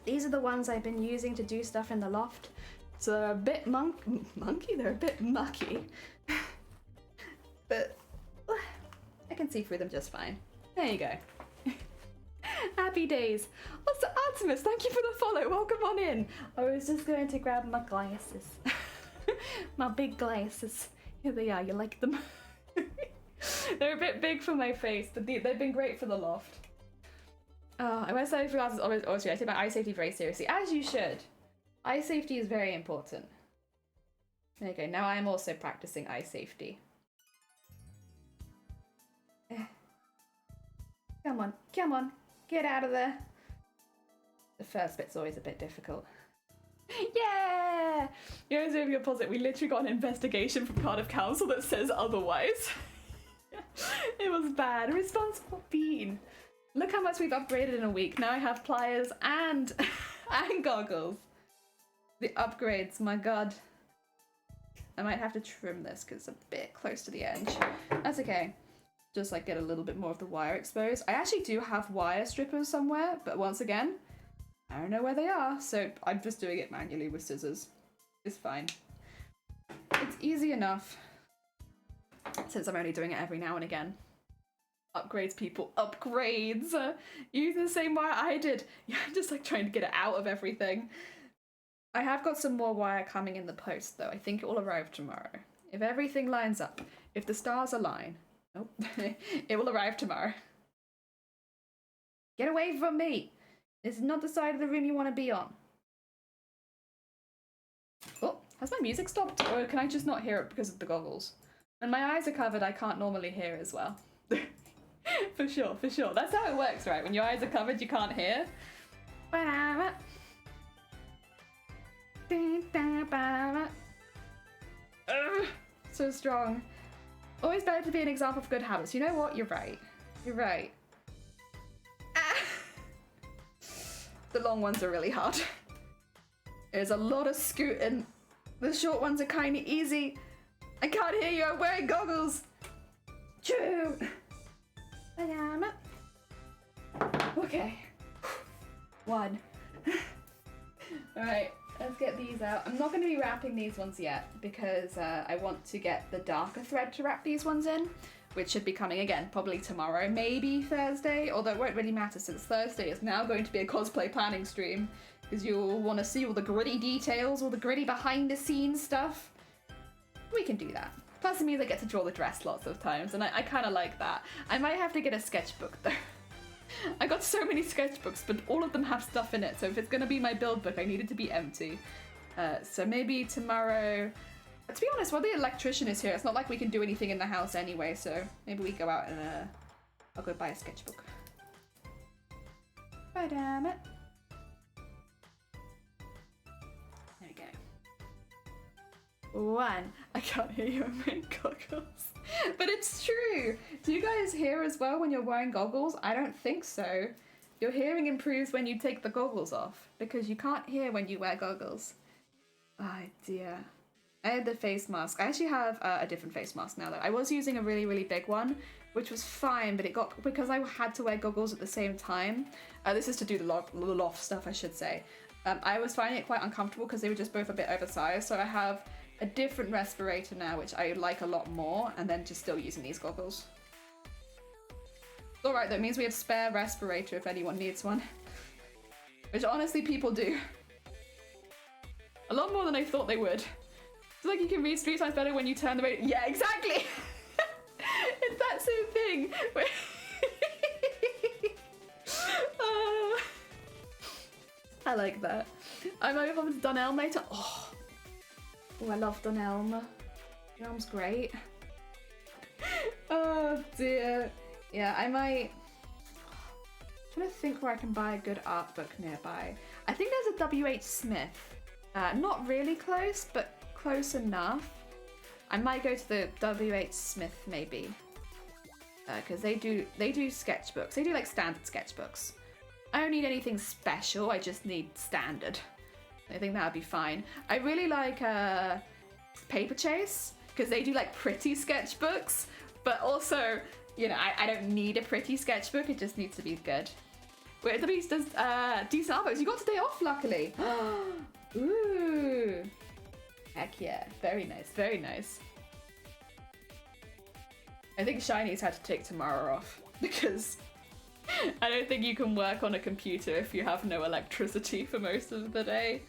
These are the ones I've been using to do stuff in the loft. So they're a bit monkey? They're a bit mucky. But I can see through them just fine. There you go. Happy days. Also, Artemis, thank you for the follow. Welcome on in. I was just going to grab my glasses. My big glasses. Here they are. You like them? They're a bit big for my face, but they've been great for the loft. I wear safety glasses always. I take my eye safety very seriously, as you should. Eye safety is very important. There you go. Now I am also practicing eye safety. Come on, come on, get out of there. The first bit's always a bit difficult. Yeah! You know, if you're positive, we literally got an investigation from Cardiff Council that says otherwise. It was bad. Responsible bean. Look how much we've upgraded in a week. Now I have pliers and goggles. The upgrades, my god. I might have to trim this because it's a bit close to the edge. That's okay. Just like get a little bit more of the wire exposed. I actually do have wire strippers somewhere, but once again, I don't know where they are, so I'm just doing it manually with scissors. It's fine. It's easy enough, since I'm only doing it every now and again. Upgrades, people. Upgrades! Use the same wire I did. Yeah, I'm just like trying to get it out of everything. I have got some more wire coming in the post, though. I think it will arrive tomorrow. If everything lines up, if the stars align, oh, it will arrive tomorrow. Get away from me! This is not the side of the room you want to be on. Oh, has my music stopped? Or can I just not hear it because of the goggles? When my eyes are covered, I can't normally hear as well. For sure, for sure. That's how it works, right? When your eyes are covered, you can't hear. So strong. Always better to be an example of good habits. You know what? You're right. You're right. The long ones are really hard. There's a lot of scooting. The short ones are kind of easy. I can't hear you. I'm wearing goggles. Choo. Okay. One. Alright, let's get these out. I'm not going to be wrapping these ones yet because I want to get the darker thread to wrap these ones in, which should be coming again probably tomorrow, maybe Thursday, although it won't really matter since Thursday is now going to be a cosplay planning stream because you'll want to see all the gritty details, all the gritty behind the scenes stuff. We can do that. Plus it means I get to draw the dress lots of times, and I kind of like that. I might have to get a sketchbook though. I got so many sketchbooks, but all of them have stuff in it, so if it's going to be my build book, I need it to be empty. So maybe tomorrow... To be honest, while the electrician is here, it's not like we can do anything in the house anyway, so maybe we go out and I'll go buy a sketchbook. Damn it. There we go. One. I can't hear you, I'm wearing goggles. But it's true! Do you guys hear as well when you're wearing goggles? I don't think so. Your hearing improves when you take the goggles off, because you can't hear when you wear goggles. Oh dear. I had the face mask. I actually have a different face mask now though. I was using a really, really big one, which was fine, but it got, because I had to wear goggles at the same time. This is to do the loft stuff, I should say. I was finding it quite uncomfortable because they were just both a bit oversized. So I have a different respirator now, which I like a lot more, and then just still using these goggles. It's alright though, it means we have spare respirator if anyone needs one. Which honestly people do. A lot more than I thought they would. It's like you can read street signs better when you turn the radio. Yeah, exactly! It's that same thing. I like that. I'm over to Dunelm later. Oh, I love Dunelm. Dunelm's great. Oh dear. Yeah, I might... I'm trying to think where I can buy a good art book nearby. I think there's a W.H. Smith. Not really close, but close enough. I might go to the W.H. Smith maybe. Because they do sketchbooks. They do like standard sketchbooks. I don't need anything special, I just need standard. I think that would be fine. I really like Paper Chase, because they do like pretty sketchbooks, but also, you know, I don't need a pretty sketchbook, it just needs to be good. Wait, the Beast does decent art books. You got today off, luckily. Ooh. Heck yeah, very nice, very nice. I think Shiny's had to take tomorrow off, because I don't think you can work on a computer if you have no electricity for most of the day.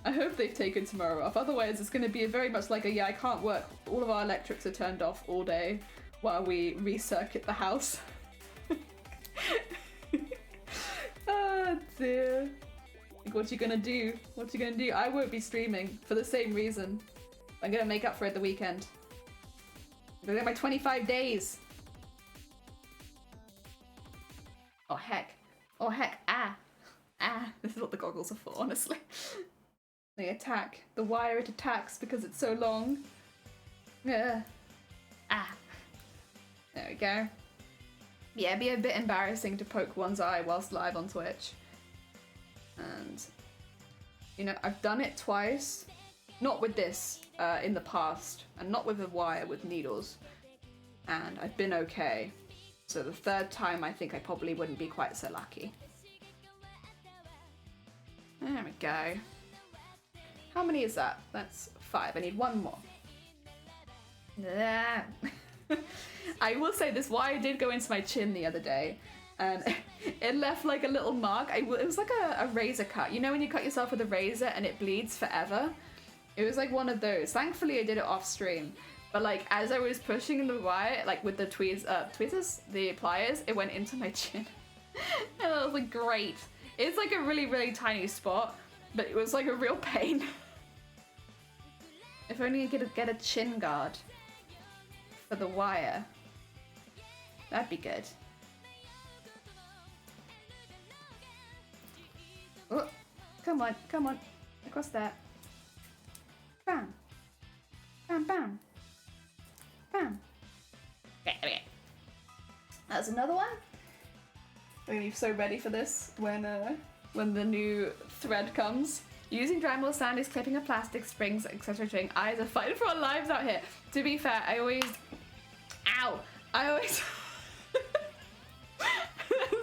I hope they've taken tomorrow off, otherwise it's going to be very much like a, yeah, I can't work, all of our electrics are turned off all day while we recircuit the house. Oh dear. What you gonna do? What you gonna do? I won't be streaming for the same reason. I'm gonna make up for it the weekend. I'm gonna get my 25 days. Oh heck. Oh heck. Ah. Ah. This is what the goggles are for, honestly. They attack. The wire, it attacks because it's so long. Yeah. Ah. There we go. Yeah, it'd be a bit embarrassing to poke one's eye whilst live on Twitch. And, you know, I've done it twice. Not with this in the past, and not with a wire, with needles. And I've been okay. So the third time, I think I probably wouldn't be quite so lucky. There we go. How many is that? That's 5. I need 1 more. Yeah. I will say this wire did go into my chin the other day. And it left like a little mark. It was like a razor cut. You know when you cut yourself with a razor and it bleeds forever? It was like one of those. Thankfully I did it off stream. But like as I was pushing the wire, like with the tweezers, the pliers, it went into my chin. And I was like, great. It's like a really, really tiny spot, but it was like a real pain. If only you could get a chin guard for the wire. That'd be good. Oh, come on, come on. Across there. Bam. Bam, bam. Bam. Okay. That's another one. I'm gonna be so ready for this when the new thread comes. Using dry mold sand is clipping of plastic, springs, etc. Doing eyes are fighting for our lives out here. To be fair, I always... Ow! I always...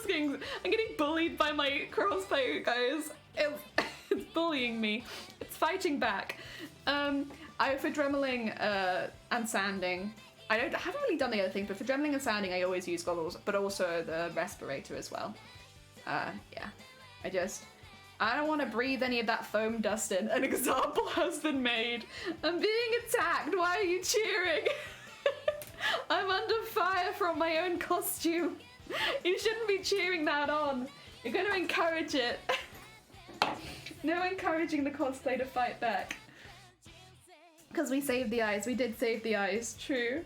I'm getting bullied by my crossbow, guys. It's bullying me. It's fighting back. For dremeling and sanding, I haven't really done the other thing, but for dremeling and sanding, I always use goggles, but also the respirator as well. Yeah. I don't want to breathe any of that foam dust in. An example has been made. I'm being attacked. Why are you cheering? I'm under fire from my own costume. You shouldn't be cheering that on. You're going to encourage it. No encouraging the cosplay to fight back. Because we saved the eyes. We did save the eyes. True.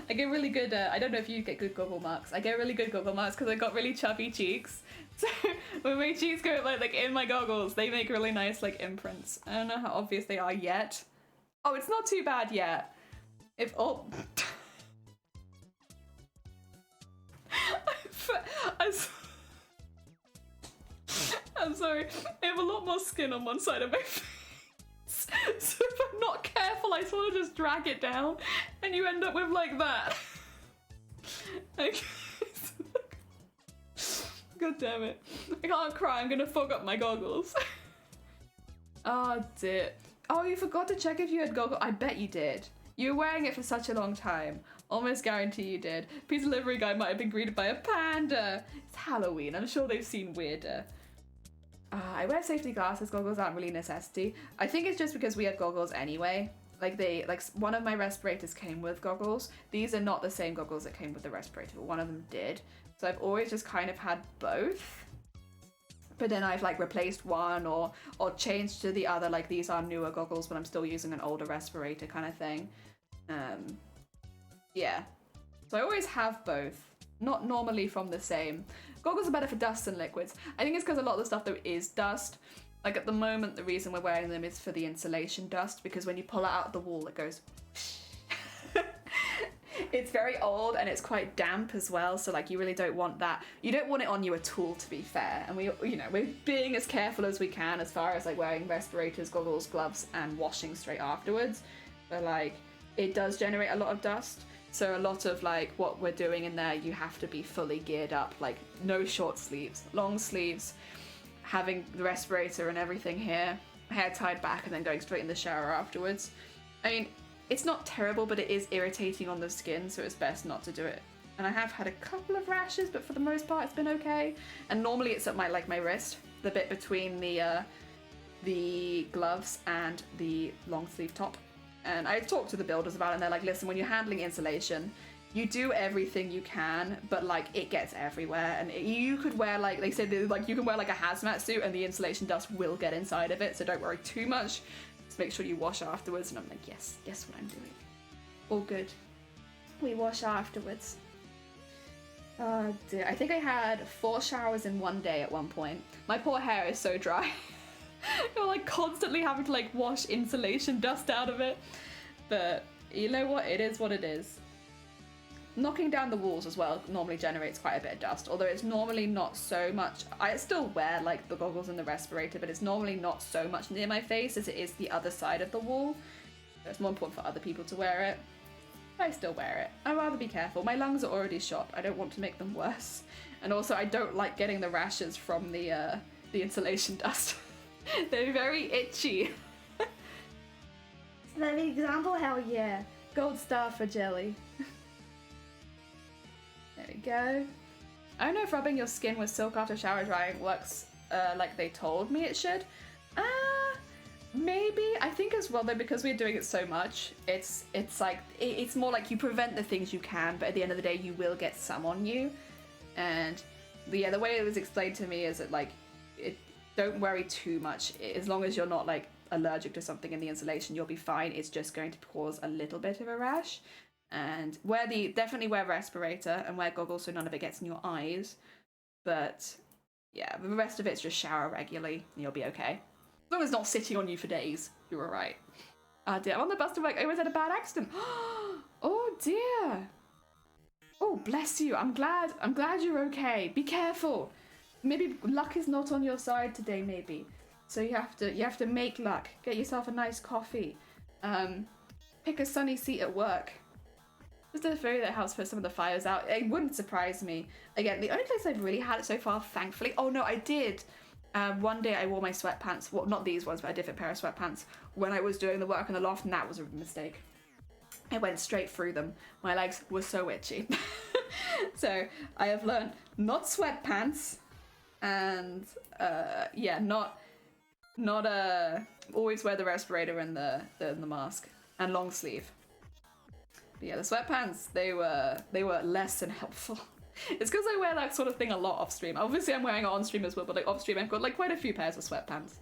I get really good, I don't know if you get good goggle marks. I get really good goggle marks because I got really chubby cheeks. So when my cheeks go like in my goggles, they make really nice like imprints. I don't know how obvious they are yet. Oh, it's not too bad yet. I'm sorry. I have a lot more skin on one side of my face. So if I'm not careful, I sort of just drag it down and you end up with like that. Okay. God damn it. I can't cry, I'm gonna fog up my goggles. Oh dear. Oh, you forgot to check if you had goggles. I bet you did. You were wearing it for such a long time. Almost guarantee you did. Pizza delivery guy might have been greeted by a panda. It's Halloween, I'm sure they've seen weirder. I wear safety glasses, goggles aren't really a necessity. I think it's just because we had goggles anyway. Like one of my respirators came with goggles. These are not the same goggles that came with the respirator, but one of them did. So I've always just kind of had both. But then I've like replaced one or changed to the other, like these are newer goggles, but I'm still using an older respirator kind of thing. Yeah. So I always have both. Not normally from the same. Goggles are better for dust and liquids. I think it's because a lot of the stuff though is dust. Like at the moment, the reason we're wearing them is for the insulation dust, because when you pull it out of the wall, it goes. It's very old and it's quite damp as well, so like you really don't want that. You don't want it on you at all, to be fair. And we're being as careful as we can as far as like wearing respirators, goggles, gloves, and washing straight afterwards. But like it does generate a lot of dust. So a lot of like what we're doing in there, you have to be fully geared up, like no short sleeves, long sleeves, having the respirator and everything here, hair tied back and then going straight in the shower afterwards. I mean, it's not terrible, but it is irritating on the skin, so it's best not to do it. And I have had a couple of rashes, but for the most part it's been okay. And normally it's at my wrist, the bit between the gloves and the long sleeve top. And I talked to the builders about it and they're like, listen, when you're handling insulation, you do everything you can, but like it gets everywhere. And you could wear like, they said like you can wear like a hazmat suit and the insulation dust will get inside of it, so don't worry too much. Just make sure you wash afterwards. And I'm like, yes, guess what I'm doing. All good. We wash afterwards. Oh dear, I think I had 4 showers in one day at one point. My poor hair is so dry. You're like constantly having to like wash insulation dust out of it. But you know what? It is what it is. Knocking down the walls as well normally generates quite a bit of dust, although it's normally not so much. I still wear like the goggles and the respirator, but it's normally not so much near my face as it is the other side of the wall. So it's more important for other people to wear it. I still wear it. I'd rather be careful. My lungs are already shot. I don't want to make them worse. And also I don't like getting the rashes from the insulation dust. They're very itchy. Let me example, hell yeah. Gold star for jelly. There we go. I don't know if rubbing your skin with silk after shower drying works like they told me it should. Maybe. I think as well though, because we're doing it so much, it's like it's more like you prevent the things you can, but at the end of the day you will get some on you. And yeah, the way it was explained to me is that like don't worry too much. As long as you're not like allergic to something in the insulation, you'll be fine. It's just going to cause a little bit of a rash. And definitely wear respirator and wear goggles so none of it gets in your eyes. But yeah, the rest of it's just shower regularly and you'll be okay. As long as it's not sitting on you for days, you're alright. Oh dear, I'm on the bus to work. I always had a bad accident. Oh dear. Oh, bless you. I'm glad you're okay. Be careful. Maybe luck is not on your side today, maybe. So you have to make luck. Get yourself a nice coffee. Pick a sunny seat at work. Just a ferry that helps put some of the fires out. It wouldn't surprise me. Again, the only place I've really had it so far, thankfully. Oh no, I did. One day I wore my sweatpants. Well, not these ones, but a different pair of sweatpants when I was doing the work in the loft, and that was a mistake. I went straight through them. My legs were so itchy. So I have learned not sweatpants, and yeah, not always wear the respirator and the mask and long sleeve. But yeah, the sweatpants, they were less than helpful. It's because I wear that sort of thing a lot off stream. Obviously I'm wearing it on stream as well, but like off stream I've got like quite a few pairs of sweatpants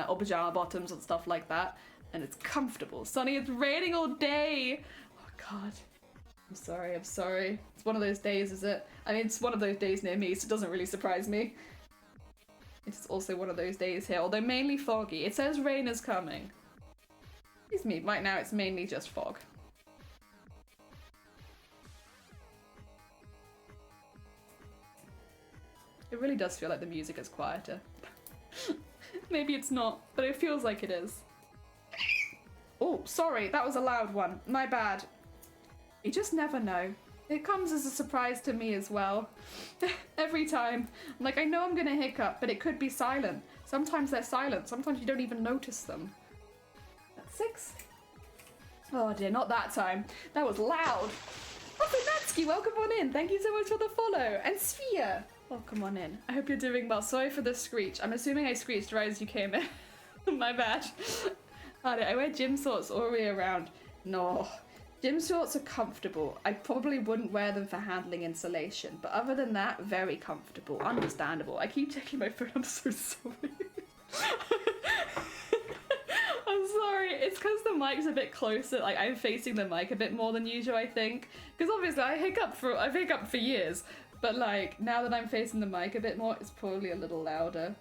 or pajama bottoms and stuff like that, and it's comfortable. Sunny, it's raining all day. Oh god, I'm sorry. It's one of those days, is it? I mean, it's one of those days near me, so it doesn't really surprise me. It's also one of those days here, although mainly foggy. It says rain is coming. Excuse me, right now it's mainly just fog. It really does feel like the music is quieter. Maybe it's not, but it feels like it is. Oh, sorry, that was a loud one. My bad. You just never know. It comes as a surprise to me as well. Every time. Like, I know I'm gonna hiccup, but it could be silent. Sometimes they're silent. Sometimes you don't even notice them. That's 6. Oh dear, not that time. That was loud. Oh, Natsuki, welcome on in. Thank you so much for the follow. And Sphere, welcome on in. I hope you're doing well. Sorry for the screech. I'm assuming I screeched right as you came in. My bad. I wear gym shorts all the way around. No. Gym shorts are comfortable. I probably wouldn't wear them for handling insulation, but other than that, very comfortable. Understandable. I keep checking my phone. I'm so sorry. I'm sorry. It's because the mic's a bit closer. Like, I'm facing the mic a bit more than usual, I think. Because obviously I've hiccuped for years, but like now that I'm facing the mic a bit more, it's probably a little louder.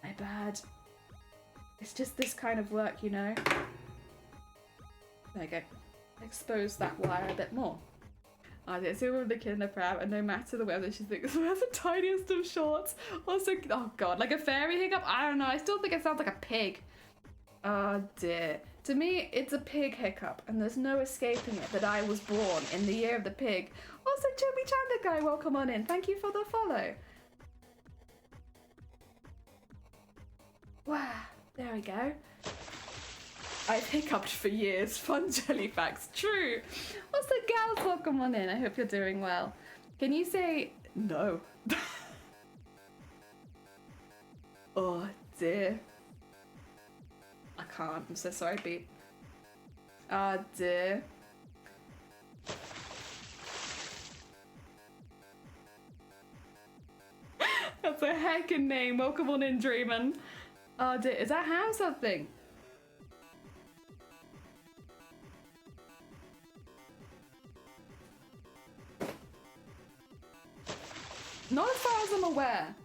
My bad. It's just this kind of work, you know. There you go. Expose that wire a bit more. I see with the kid in the pram, and no matter the weather, she thinks we're the tiniest of shorts. Also, oh god, like a fairy hiccup? I don't know, I still think it sounds like a pig. Oh dear. To me, it's a pig hiccup, and there's no escaping it that I was born in the year of the pig. Also, Chubby Chanda guy, welcome on in. Thank you for the follow. Wow, there we go. I've hiccuped for years. Fun jelly facts. True. Also, gals, welcome on in. I hope you're doing well. Can you say no? Oh dear. I can't. I'm so sorry, Beat. Oh dear. That's a heckin' name. Welcome on in, Dreamin'. Oh dear. Is that ham something? Not as far as I'm aware.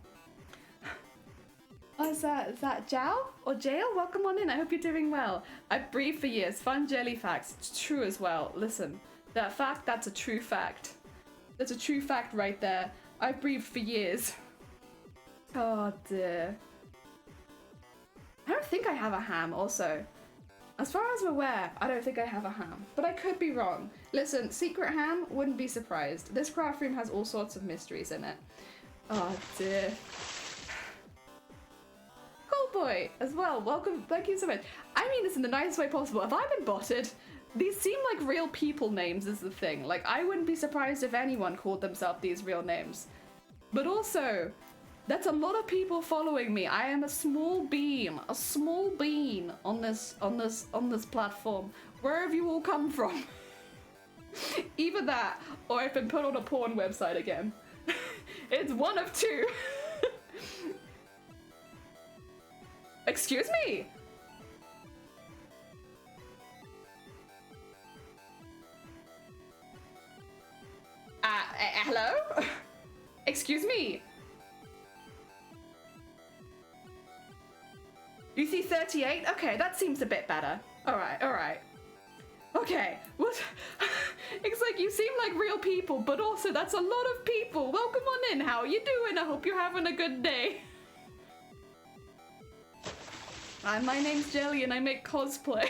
Oh, is that Jao or Jail? Welcome on in. I hope you're doing well. I've breathed for years. Fun jelly facts. It's true as well. Listen, that's a true fact. That's a true fact right there. I've breathed for years. Oh dear. I don't think I have a ham also. As far as I'm aware, I don't think I have a ham, but I could be wrong. Listen, secret ham, wouldn't be surprised. This craft room has all sorts of mysteries in it. Oh dear. Cool boy as well, welcome, thank you so much. I mean this in the nicest way possible. Have I been botted? These seem like real people names is the thing. Like, I wouldn't be surprised if anyone called themselves these real names. But also, that's a lot of people following me. I am a small bean on this platform. Where have you all come from? Either that, or I've been put on a porn website again. It's one of two. Excuse me? Hello? Excuse me? You see 38? Okay, that seems a bit better. Alright. Okay, what? It's like you seem like real people, but also that's a lot of people. Welcome on in, how are you doing? I hope you're having a good day. My name's Jelly and I make cosplay.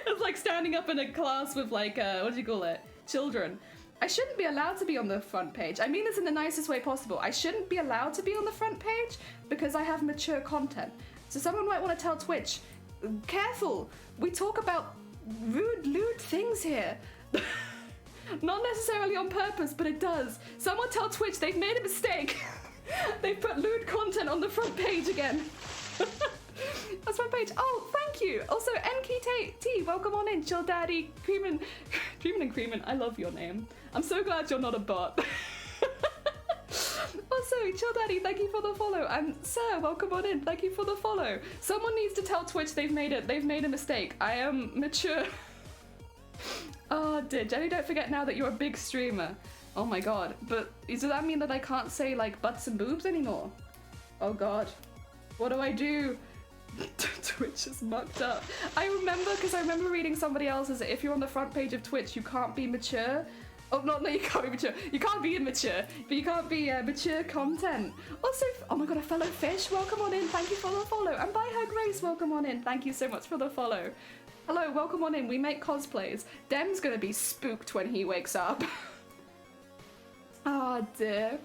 It's like standing up in a class with like, what do you call it? Children. I shouldn't be allowed to be on the front page. I mean this in the nicest way possible. I shouldn't be allowed to be on the front page because I have mature content. So someone might want to tell Twitch, careful, we talk about lewd things here. Not necessarily on purpose, but it does. Someone tell Twitch they've made a mistake. They've put lewd content on the front page again. That's my page. Oh, thank you. Also, NKT, welcome on in. Chill Daddy, Creamin' and Creamin'. I love your name. I'm so glad you're not a bot. Also, Chill Daddy, thank you for the follow. And Sir, welcome on in. Thank you for the follow. Someone needs to tell Twitch they've made a mistake. I am mature. Oh dear, Jenny, don't forget now that you're a big streamer. Oh my god. But does that mean that I can't say like butts and boobs anymore? Oh god. What do I do? Twitch is mucked up. I remember reading somebody else's, if you're on the front page of Twitch, you can't be mature. Oh, no, you can't be mature. You can't be immature, but you can't be mature content. Also, oh my god, a fellow fish, welcome on in. Thank you for the follow. And by her grace, welcome on in. Thank you so much for the follow. Hello, welcome on in. We make cosplays. Dem's gonna be spooked when he wakes up. Oh dear.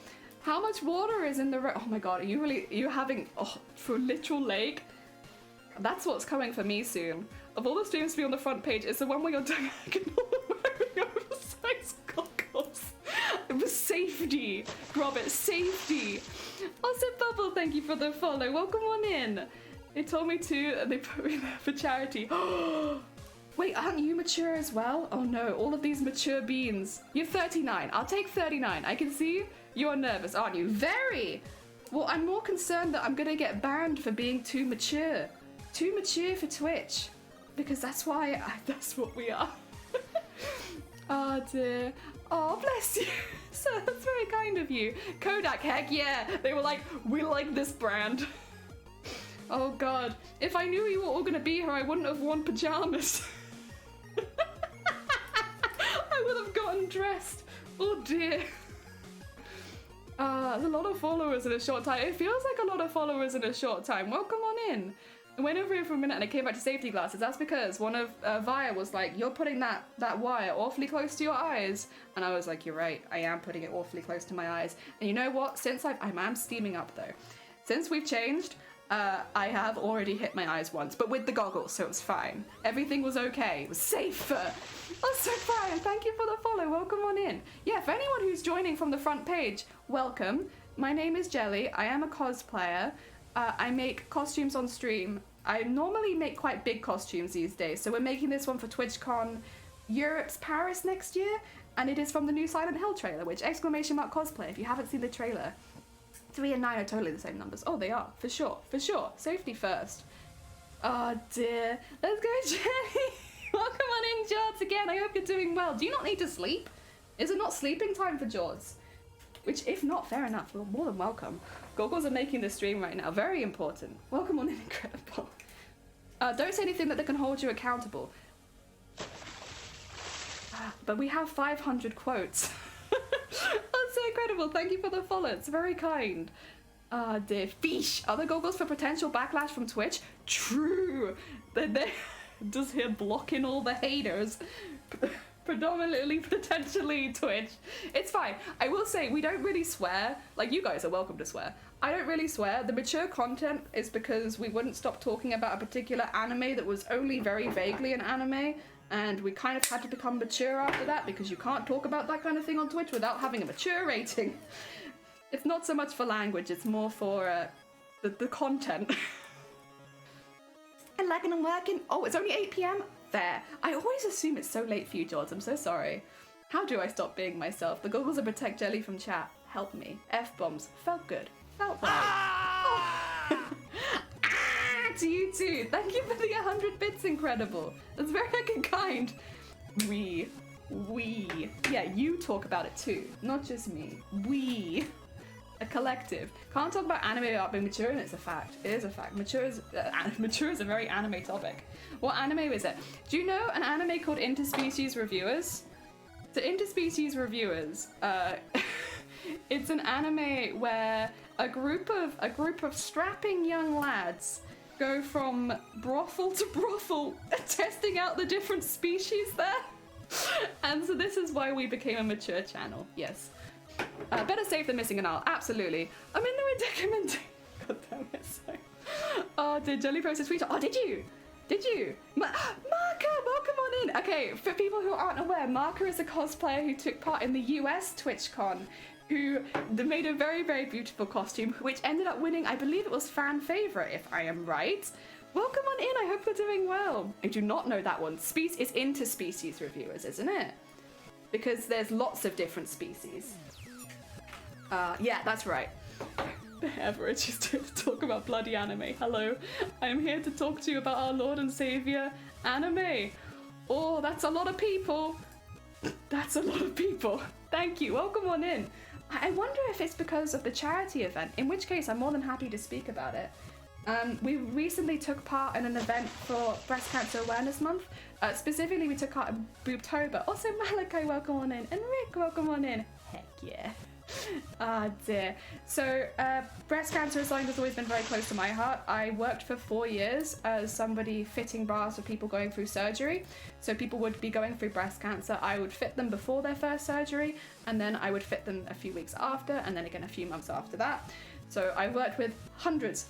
How much water is in the oh my god, are you having for a literal lake? That's what's coming for me soon. Of all the streams to be on the front page, it's the one where you're wearing oversized goggles. It was safety. Robert, safety. Also, Bubble, thank you for the follow. Welcome on in. They told me to, and they put me there for charity. Wait, aren't you mature as well? Oh no, all of these mature beans. You're 39. I'll take 39. I can see you're nervous, aren't you? Very. Well, I'm more concerned that I'm gonna get banned for being too mature. Too mature for Twitch. Because that's why, that's what we are. Oh dear. Oh, bless you. So that's very kind of you. Kodak, heck yeah. They were like, we like this brand. Oh god. If I knew you were all gonna be here, I wouldn't have worn pajamas. I would have gotten dressed. Oh dear. There's a lot of followers in a short time. It feels like a lot of followers in a short time. Welcome on in. I went over here for a minute and I came back to safety glasses. That's because one of Via was like, you're putting that wire awfully close to your eyes. And I was like, you're right, I am putting it awfully close to my eyes. And you know what? Since I'm steaming up though. Since we've changed, I have already hit my eyes once, but with the goggles, so it was fine. Everything was okay. It was safer. Also, Brian, thank you for the follow. Welcome on in. Yeah, for anyone who's joining from the front page, welcome. My name is Jelly. I am a cosplayer. I make costumes on stream. I normally make quite big costumes these days, so we're making this one for TwitchCon Europe's Paris next year, and it is from the new Silent Hill trailer, which ! Cosplay if you haven't seen the trailer. 3 and 9 are totally the same numbers. Oh, they are, for sure, for sure. Safety first. Oh dear. Let's go, Jenny. Welcome on in, Jords, again. I hope you're doing well. Do you not need to sleep? Is it not sleeping time for Jords? Which, if not, fair enough. Well, more than welcome. Goggles are making the stream right now. Very important. Welcome on in, incredible. Don't say anything that can hold you accountable. But we have 500 quotes. That's so incredible. Thank you for the follow. It's very kind. Ah, dear. Fish. Are the goggles for potential backlash from Twitch? True. They're just here blocking all the haters. Predominantly, potentially Twitch. It's fine. I will say, we don't really swear. Like, you guys are welcome to swear. I don't really swear. The mature content is because we wouldn't stop talking about a particular anime that was only very vaguely an anime. And we kind of had to become mature after that because you can't talk about that kind of thing on Twitch without having a mature rating. It's not so much for language, it's more for the content. And lagging and working. Oh, it's only 8 PM? Fair. I always assume it's so late for you, George. I'm so sorry. How do I stop being myself? The goggles are protect Jelly from chat. Help me. F-bombs. Felt good. Felt right. Ah! Oh. To you too. Thank you for the 100 bits, incredible. That's very kind. We. Yeah, you talk about it too, not just me. We. A collective. Can't talk about anime without being mature, and it's a fact. It is a fact. Mature is a very anime topic. What anime is it? Do you know an anime called Interspecies Reviewers? So Interspecies Reviewers, it's an anime where a group of strapping young lads go from brothel to brothel, testing out the different species there. And so this is why we became a mature channel. Yes. Better safe than missing an aisle. Absolutely. I'm in the predicament. God damn it. So. Oh, did Jelly post a tweet? Oh, did you? Did you? Marker, welcome on in. Okay, for people who aren't aware, Marker is a cosplayer who took part in the US TwitchCon, who made a very, very beautiful costume, which ended up winning, I believe it was fan favorite, if I am right. Welcome on in, I hope you're doing well. I do not know that one. It's Interspecies Reviewers, isn't it? Because there's lots of different species. Yeah, that's right. Average is here to talk about bloody anime. Hello, I am here to talk to you about our Lord and Savior, anime. Oh, that's a lot of people. That's a lot of people. Thank you, welcome on in. I wonder if it's because of the charity event, in which case I'm more than happy to speak about it. We recently took part in an event for Breast Cancer Awareness Month. Specifically, we took part in Boobtober. Also, Malachi, welcome on in. And Rick, welcome on in. Heck yeah. Ah dear. So breast cancer is something that's always been very close to my heart. I worked for 4 years as somebody fitting bras for people going through surgery. So people would be going through breast cancer. I would fit them before their first surgery, and then I would fit them a few weeks after, and then again a few months after that. So I worked with hundreds,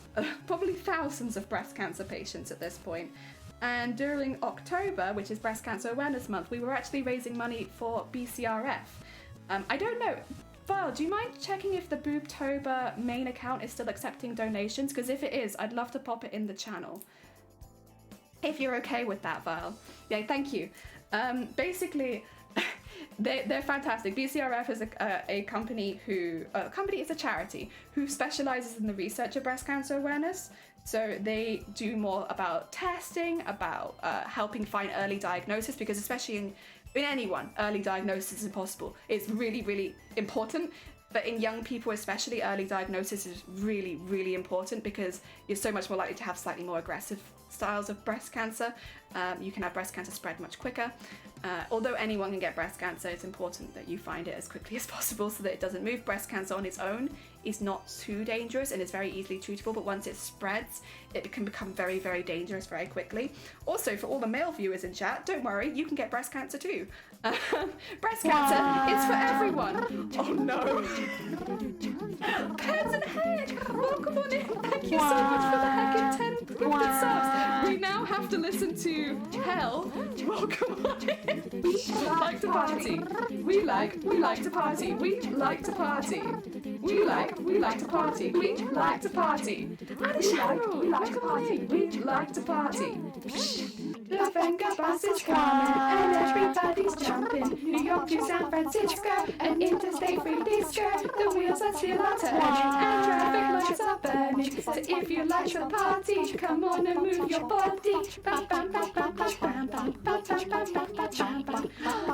probably thousands of breast cancer patients at this point. And during October, which is Breast Cancer Awareness Month, we were actually raising money for BCRF. I don't know. Val, do you mind checking if the Boobtober main account is still accepting donations? Because if it is, I'd love to pop it in the channel. If you're okay with that, Val. Yeah, thank you. Basically, they're fantastic. BCRF is a company who... it's a charity who specializes in the research of breast cancer awareness. So they do more about testing, about helping find early diagnosis, because especially in anyone, early diagnosis is impossible. It's really, really important. But in young people especially, early diagnosis is really, really important because you're so much more likely to have slightly more aggressive styles of breast cancer. You can have breast cancer spread much quicker. Although anyone can get breast cancer, it's important that you find it as quickly as possible so that it doesn't move. Breast cancer on its own is not too dangerous and is very easily treatable, but once it spreads, it can become very, very dangerous very quickly. Also, for all the male viewers in chat, don't worry, you can get breast cancer too. Breast cancer is for everyone. Oh no. Pets and Heck, welcome on in. Thank you so much for the Heck and 10 gifted subs. We now have to listen to Hell. Welcome on in. We like to party. We like to party. We like to party. We like to party. We like to party. And Cheryl, we like to party. We like to party. The Venga bus is coming and everybody's jumping. New York to San Francisco and interstate free disco. The wheels are still are turning and traffic lights are burning. So if you like to party, come on and move your body.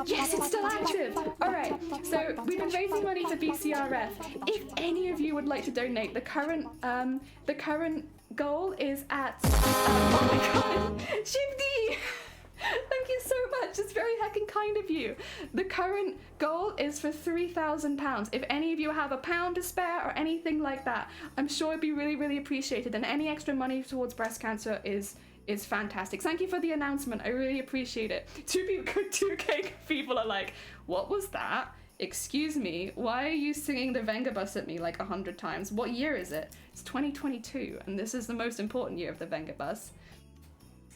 Yes, it's still active. Alright, so we've been raising money for BCRF. If any of you would like to donate, the current goal is at oh my god, Shivdi! Thank you so much. It's very heckin' kind of you. The current goal is for £3,000. If any of you have a pound to spare or anything like that, I'm sure it'd be really, really appreciated. And any extra money towards breast cancer is fantastic. Thank you for the announcement. I really appreciate it. 2K people are like, what was that? Excuse me, why are you singing the Venga Bus at me like 100 times? What year is it? It's 2022, and this is the most important year of the Venga Bus.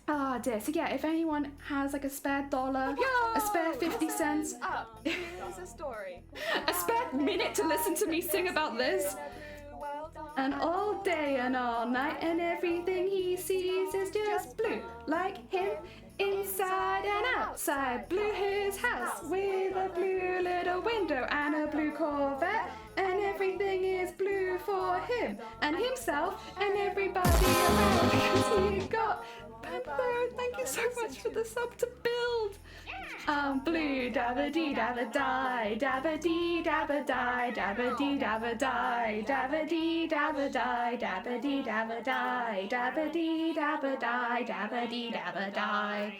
Ah dear, so yeah, if anyone has like a spare dollar, a spare 50 cents, Here's a story. a spare minute to listen to me sing about this, and all day and all night, and everything he sees is just blue, like him. Inside and outside, blew his house with a blue little window and a blue Corvette, and everything is blue for him and himself and everybody around because he got Panther. Thank you so much for the sub to build. Blue dabba dee dabba die, dabba dee dabba die, dabba dee dabba die, dabba dee dabba die, dabba dee dabba die, dabba dee dabba die, dabba dee dabba die.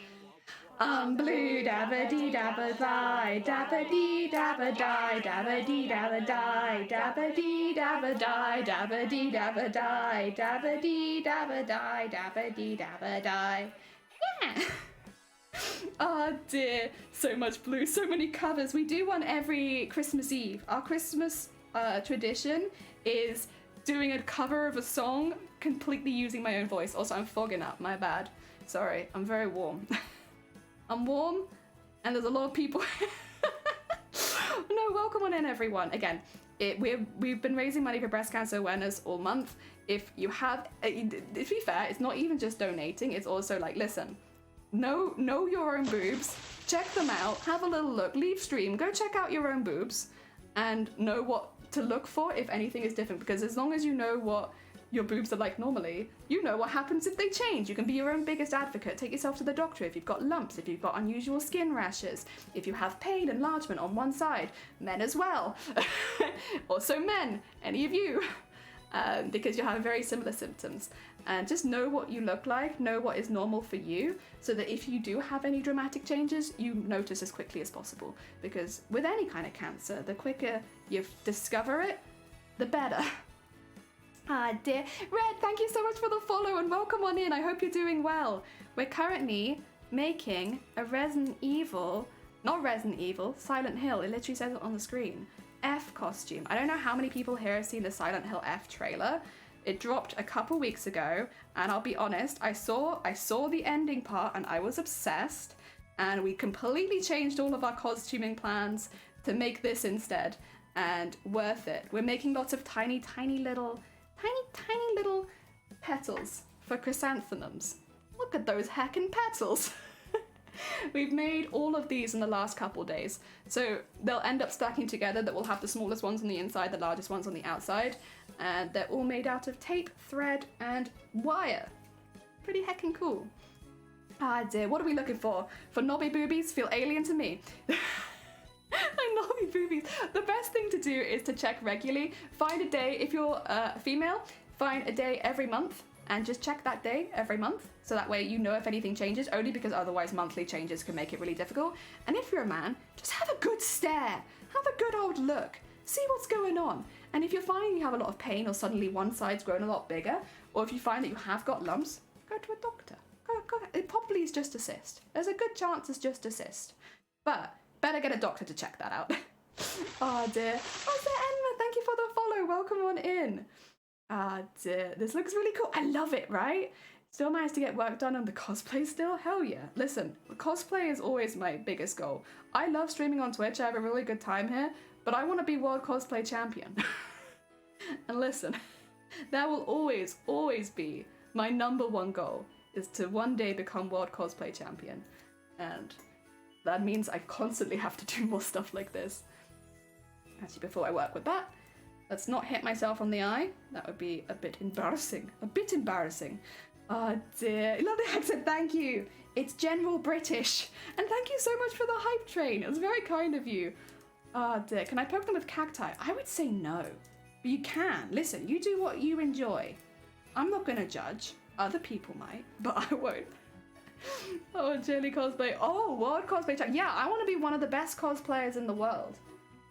Blue dabba dee dabba die, dabba dee dabba die, dabba dee dabba die, dabba dee dabba die, dabba dee dabba die, dabba dee dabba die, dabba dee dabba die. Yeah. Oh dear, so much blue, so many covers. We do one every Christmas Eve. Our Christmas tradition is doing a cover of a song completely using my own voice. Also, I'm fogging up, my bad. Sorry, I'm very warm. I'm warm, and there's a lot of people. No, welcome on in, everyone. Again, we've been raising money for breast cancer awareness all month. If you have, to be fair, it's not even just donating. It's also like, listen, know your own boobs, check them out, have a little look, leave stream, go check out your own boobs, and know what to look for if anything is different. Because as long as you know what your boobs are like normally, you know what happens if they change. You can be your own biggest advocate. Take yourself to the doctor if you've got lumps, if you've got unusual skin rashes, if you have pain, enlargement on one side. Men as well. Also men, any of you. because you have very similar symptoms. And just know what you look like, know what is normal for you, so that if you do have any dramatic changes, you notice as quickly as possible. Because with any kind of cancer, the quicker you discover it, the better. Ah, dear. Red, thank you so much for the follow and welcome on in. I hope you're doing well. We're currently making a Silent Hill, it literally says it on the screen, F costume. I don't know how many people here have seen the Silent Hill F trailer. It dropped a couple weeks ago, and I'll be honest, I saw the ending part and I was obsessed, and we completely changed all of our costuming plans to make this instead, and worth it. We're making lots of tiny little petals for chrysanthemums. Look at those heckin' petals. We've made all of these in the last couple days. So they'll end up stacking together, that will have the smallest ones on the inside, the largest ones on the outside. And they're all made out of tape, thread, and wire. Pretty heckin' cool. Ah dear, what are we looking for? For knobby boobies? Feel alien to me. Knobby boobies. The best thing to do is to check regularly. Find a day, if you're a female, find a day every month and just check that day every month. So that way you know if anything changes, only because otherwise monthly changes can make it really difficult. And if you're a man, just have a good stare. Have a good old look. See what's going on. And if you're finding you have a lot of pain or suddenly one side's grown a lot bigger, or if you find that you have got lumps, go to a doctor. Go. It probably is just a cyst. There's a good chance it's just a cyst. But better get a doctor to check that out. Oh dear. Oh, Sir Enma, thank you for the follow. Welcome on in. Ah dear. This looks really cool. I love it, right? Still managed to get work done on the cosplay still? Hell yeah. Listen, cosplay is always my biggest goal. I love streaming on Twitch. I have a really good time here, but I want to be world cosplay champion. And listen, that will always be my #1 goal, is to one day become world cosplay champion. And that means I constantly have to do more stuff like this. Actually, before I work with that, let's not hit myself on the eye. That would be a bit embarrassing. Oh dear. Love the accent, thank you. It's General British. And thank you so much for the hype train. It was very kind of you. Oh dear. Can I poke them with cacti? I would say no. But you can. Listen, you do what you enjoy. I'm not gonna judge. Other people might, but I won't. Oh, Jelly cosplay. Oh, world cosplay champ. Yeah, I want to be one of the best cosplayers in the world.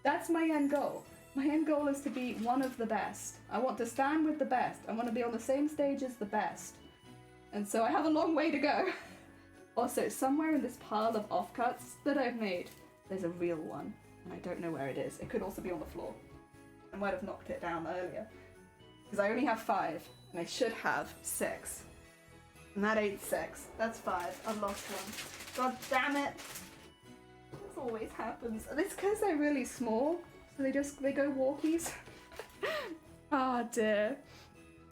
That's my end goal. My end goal is to be one of the best. I want to stand with the best. I want to be on the same stage as the best. And so I have a long way to go. Also, somewhere in this pile of offcuts that I've made, there's a real one. And I don't know where it is. It could also be on the floor. I might have knocked it down earlier. Because I only have 5, and I should have 6. And that ain't 6. That's 5. I lost one. God damn it. This always happens. It's because they're really small, so they go walkies. Oh dear.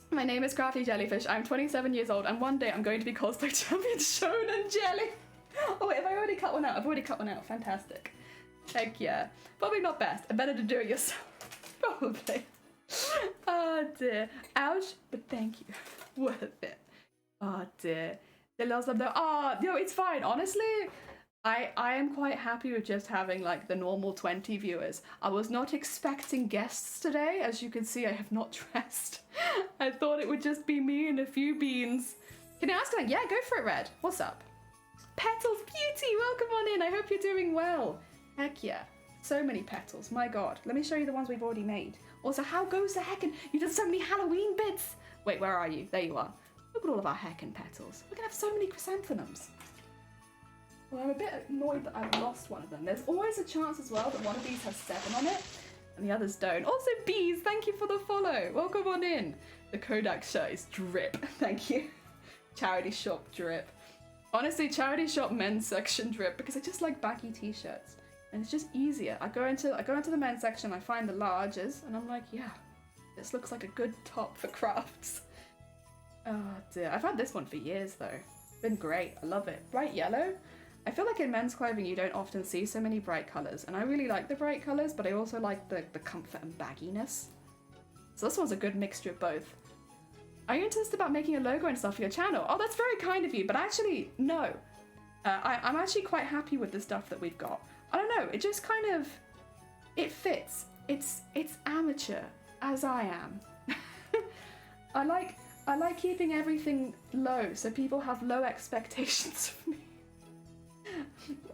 My name is Crafty Jellyfish. I'm 27 years old, and one day I'm going to be cosplay champion Shonen Jelly. Oh wait, have I already cut one out? I've already cut one out. Fantastic. Heck yeah. Probably not best. Better to do it yourself. Probably. Oh dear. Ouch, but thank you. Worth it. Oh dear. They lost them though. Oh, no, it's fine. Honestly, I am quite happy with just having like the normal 20 viewers. I was not expecting guests today. As you can see, I have not dressed. I thought it would just be me and a few beans. Can I ask them? Yeah, go for it, Red. What's up? Petals Beauty, welcome on in. I hope you're doing well. Heck yeah. So many petals. My god. Let me show you the ones we've already made. Also, how goes the heckin'? You did so many Halloween bits. Wait, where are you? There you are. Look at all of our heckin' petals. We're gonna have so many chrysanthemums. Well, I'm a bit annoyed that I've lost one of them. There's always a chance as well that one of these has 7 on it and the others don't. Also, Bees, thank you for the follow. Welcome on in. The Kodak shirt is drip. Thank you. Charity shop drip. Honestly, charity shop men's section drip because I just like baggy t-shirts and it's just easier. I go into the men's section, I find the larges and I'm like, yeah, this looks like a good top for crafts. Oh dear, I've had this one for years though. It's been great, I love it. Bright yellow. I feel like in men's clothing you don't often see so many bright colours, and I really like the bright colours, but I also like the comfort and bagginess. So this one's a good mixture of both. Are you interested about making a logo and stuff for your channel? Oh, that's very kind of you, but actually, no. I'm actually quite happy with the stuff that we've got. I don't know, it just kind of, it fits. It's amateur, as I am. I like keeping everything low so people have low expectations of me.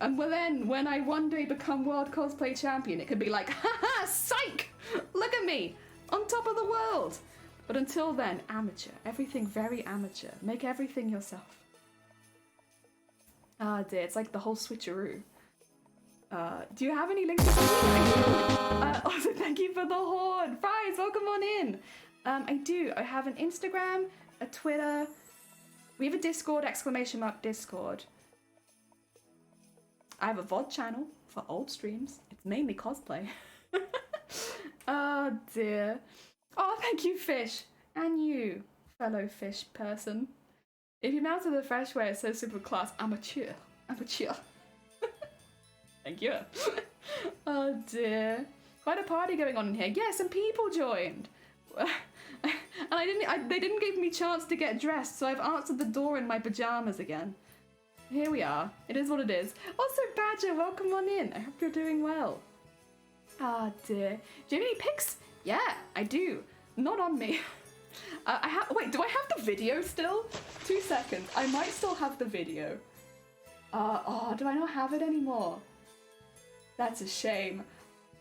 And well, then when I one day become world cosplay champion, it could be like, haha, psych! Look at me, on top of the world. But until then, amateur. Everything very amateur. Make everything yourself. Ah dear, it's like the whole switcheroo. Do you have any links? Also, thank you for the horn. Fries, welcome on in. I do. I have an Instagram, a Twitter. We have a Discord, !Discord. I have a VOD channel for old streams. It's mainly cosplay. Oh dear. Oh, thank you, Fish. And you, fellow fish person. If you mount to the fresh way, it's so super class. Amateur. Amateur. Thank you. Oh dear. Quite a party going on in here. Yeah, some people joined. And they didn't give me a chance to get dressed, so I've answered the door in my pajamas again. Here we are. It is what it is. Also, Badger, welcome on in. I hope you're doing well. Ah dear. Do you have any pics? Yeah, I do. Not on me. Wait, do I have the video still? 2 seconds. I might still have the video. Do I not have it anymore? That's a shame.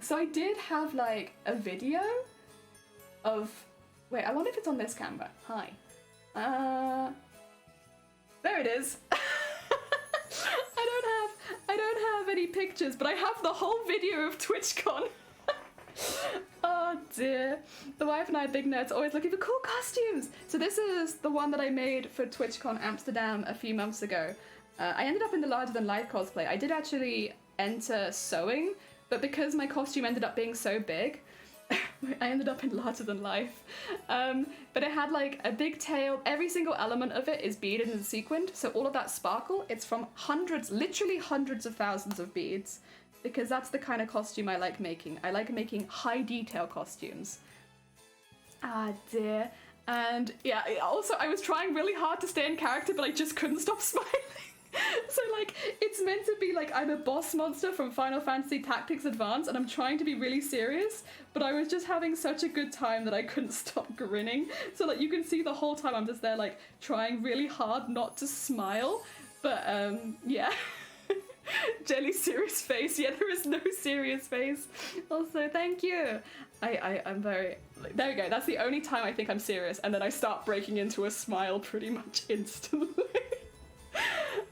So I did have like a video of... Wait, I wonder if it's on this camera. Hi. There it is. I don't have any pictures, but I have the whole video of TwitchCon. Oh dear. The wife and I are big nerds, always looking for cool costumes. So this is the one that I made for TwitchCon Amsterdam a few months ago. I ended up in the larger than life cosplay. I did actually enter sewing, but because my costume ended up being so big, I ended up in larger than life. But it had like a big tail. Every single element of it is beaded and sequined. So all of that sparkle, it's from hundreds, literally hundreds of thousands of beads, because that's the kind of costume I like making. I like making high detail costumes. Ah dear. And yeah, also I was trying really hard to stay in character, but I just couldn't stop smiling. So like, it's meant to be like I'm a boss monster from Final Fantasy Tactics Advance and I'm trying to be really serious, but I was just having such a good time that I couldn't stop grinning. So like, you can see the whole time I'm just there like trying really hard not to smile, but yeah. Jelly serious face. Yeah, there is no serious face. Also, thank you. I'm very... There we go. That's the only time I think I'm serious, and then I start breaking into a smile pretty much instantly.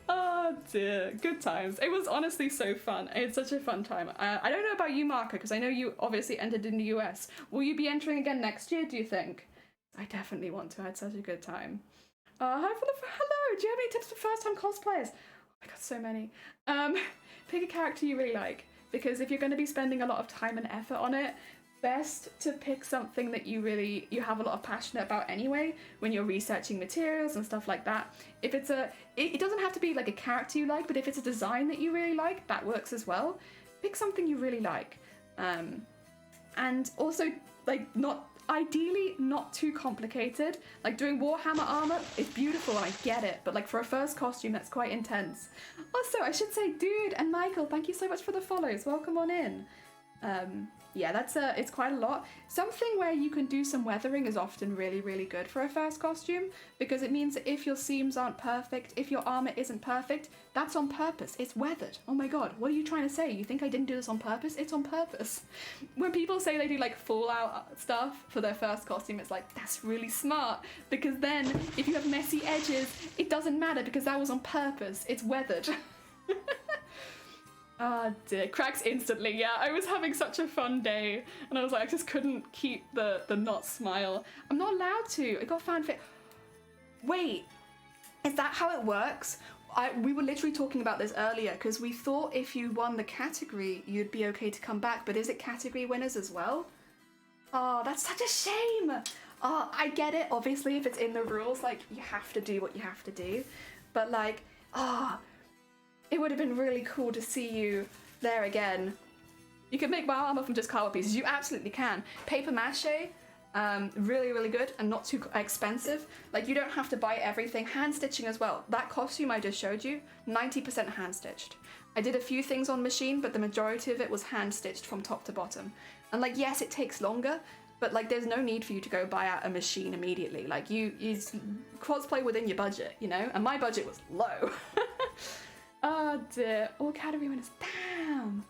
Oh dear, good times. It was honestly so fun. I had such a fun time. I don't know about you, Marco, because I know you obviously entered in the US. Will you be entering again next year, do you think? I definitely want to. I had such a good time. Hello, do you have any tips for first-time cosplayers? I got so many. Pick a character you really like, because if you're going to be spending a lot of time and effort on it, best to pick something that you have a lot of passion about anyway when you're researching materials and stuff like that. If it's it doesn't have to be like a character you like, but if it's a design that you really like, that works as well. Pick something you really like. And also, like, ideally not too complicated. Like doing Warhammer armor is beautiful and I get it, but like for a first costume that's quite intense. Also, I should say, Dude and Michael, thank you so much for the follows. Welcome on in. Yeah, it's quite a lot. Something where you can do some weathering is often really, really good for a first costume, because it means that if your seams aren't perfect, if your armor isn't perfect, that's on purpose. It's weathered. Oh my god, what are you trying to say? You think I didn't do this on purpose? It's on purpose. When people say they do like Fallout stuff for their first costume, it's like, that's really smart, because then if you have messy edges, it doesn't matter because that was on purpose. It's weathered. Ah dear, cracks instantly. Yeah, I was having such a fun day and I was like, I just couldn't keep the not smile. I'm not allowed to. I got fanfic. Wait, is that how it works? We were literally talking about this earlier because we thought if you won the category, you'd be okay to come back, but is it category winners as well? Oh, that's such a shame. Oh, I get it. Obviously, if it's in the rules, like, you have to do what you have to do. But like, it would have been really cool to see you there again. You can make my armor from just cardboard pieces. You absolutely can. Paper mache, really, really good and not too expensive. Like, you don't have to buy everything. Hand stitching as well. That costume I just showed you, 90% hand stitched. I did a few things on machine, but the majority of it was hand stitched from top to bottom. And like, yes, it takes longer, but like there's no need for you to go buy out a machine immediately. Like you cosplay within your budget, you know? And my budget was low. Oh dear, all category winners, damn.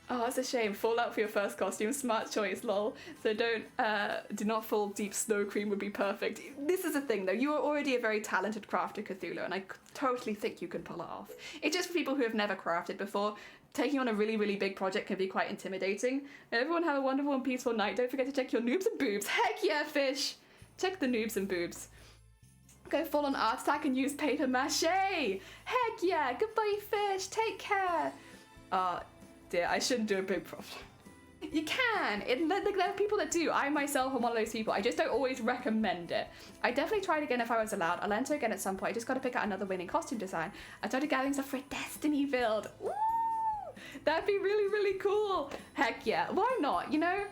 Oh, it's a shame. Fallout for your first costume, smart choice, lol. So do not fall deep. Snow cream would be perfect. This is the thing though, you are already a very talented crafter, Cthulhu, and I totally think you can pull it off. It's just for people who have never crafted before. Taking on a really, really big project can be quite intimidating. Everyone have a wonderful and peaceful night. Don't forget to check your noobs and boobs. Heck yeah, fish! Check the noobs and boobs. Go full on art attack and use paper mache! Heck yeah! Goodbye, fish! Take care! Dear, I shouldn't do a big project. You can! There are people that do. I myself am one of those people. I just don't always recommend it. I definitely tried again if I was allowed. I'll enter again at some point. I just gotta pick out another winning costume design. I started gathering stuff for a Destiny build. Woo! That'd be really, really cool. Heck yeah. Why not? You know?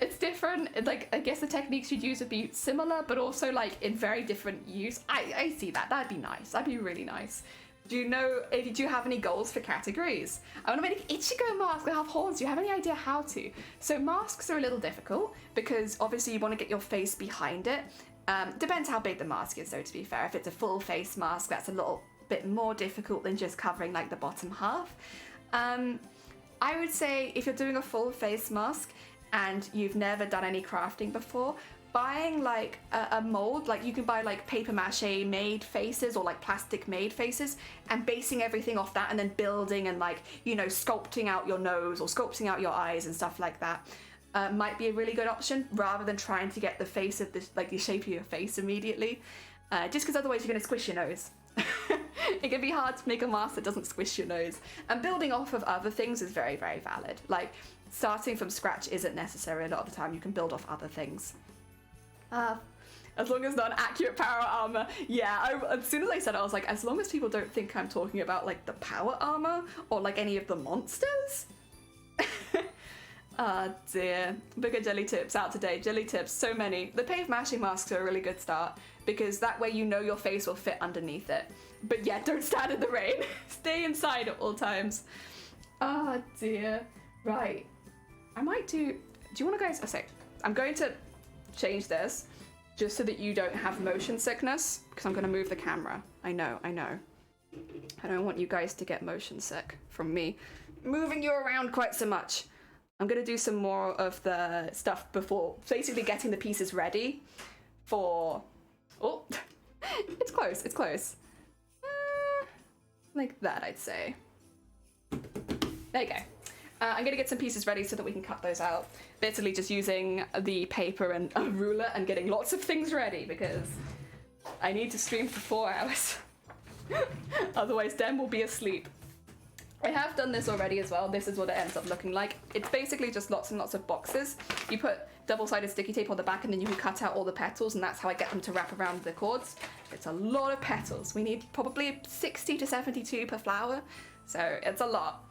It's different. Like, I guess the techniques you'd use would be similar, but also like in very different use. I see that. That'd be nice. That'd be really nice. Do you have any goals for categories? I want to make an Ichigo mask that have horns. Do you have any idea how to? So masks are a little difficult because obviously you want to get your face behind it. Depends how big the mask is though, to be fair. If it's a full face mask, that's a little bit more difficult than just covering like the bottom half. I would say if you're doing a full face mask and you've never done any crafting before, buying like a mold, like you can buy like paper mache made faces or like plastic made faces and basing everything off that and then building and like, you know, sculpting out your nose or sculpting out your eyes and stuff like that might be a really good option rather than trying to get the face of this, like the shape of your face immediately, just because otherwise you're going to squish your nose. It can be hard to make a mask that doesn't squish your nose, and building off of other things is very, very valid. Like starting from scratch isn't necessary. A lot of the time you can build off other things. As long as not an accurate power armor. Yeah, as soon as I said it, I was like, as long as people don't think I'm talking about like the power armor or like any of the monsters. Ah dear. Bigger jelly tips out today. Jelly tips, so many. The pave mashing masks are a really good start because that way you know your face will fit underneath it. But yeah, don't stand in the rain. Stay inside at all times. Ah dear. Right. I might do you want to guys, I'm going to change this just so that you don't have motion sickness because I'm going to move the camera. I know. I don't want you guys to get motion sick from me moving you around quite so much. I'm going to do some more of the stuff before basically getting the pieces ready for... Oh, it's close. Like that, I'd say. There you go. I'm going to get some pieces ready so that we can cut those out. Basically just using the paper and a ruler and getting lots of things ready because I need to stream for 4 hours. Otherwise, Den will be asleep. I have done this already as well. This is what it ends up looking like. It's basically just lots and lots of boxes. You put double-sided sticky tape on the back and then you can cut out all the petals, and that's how I get them to wrap around the cords. It's a lot of petals. We need probably 60 to 72 per flower, so it's a lot.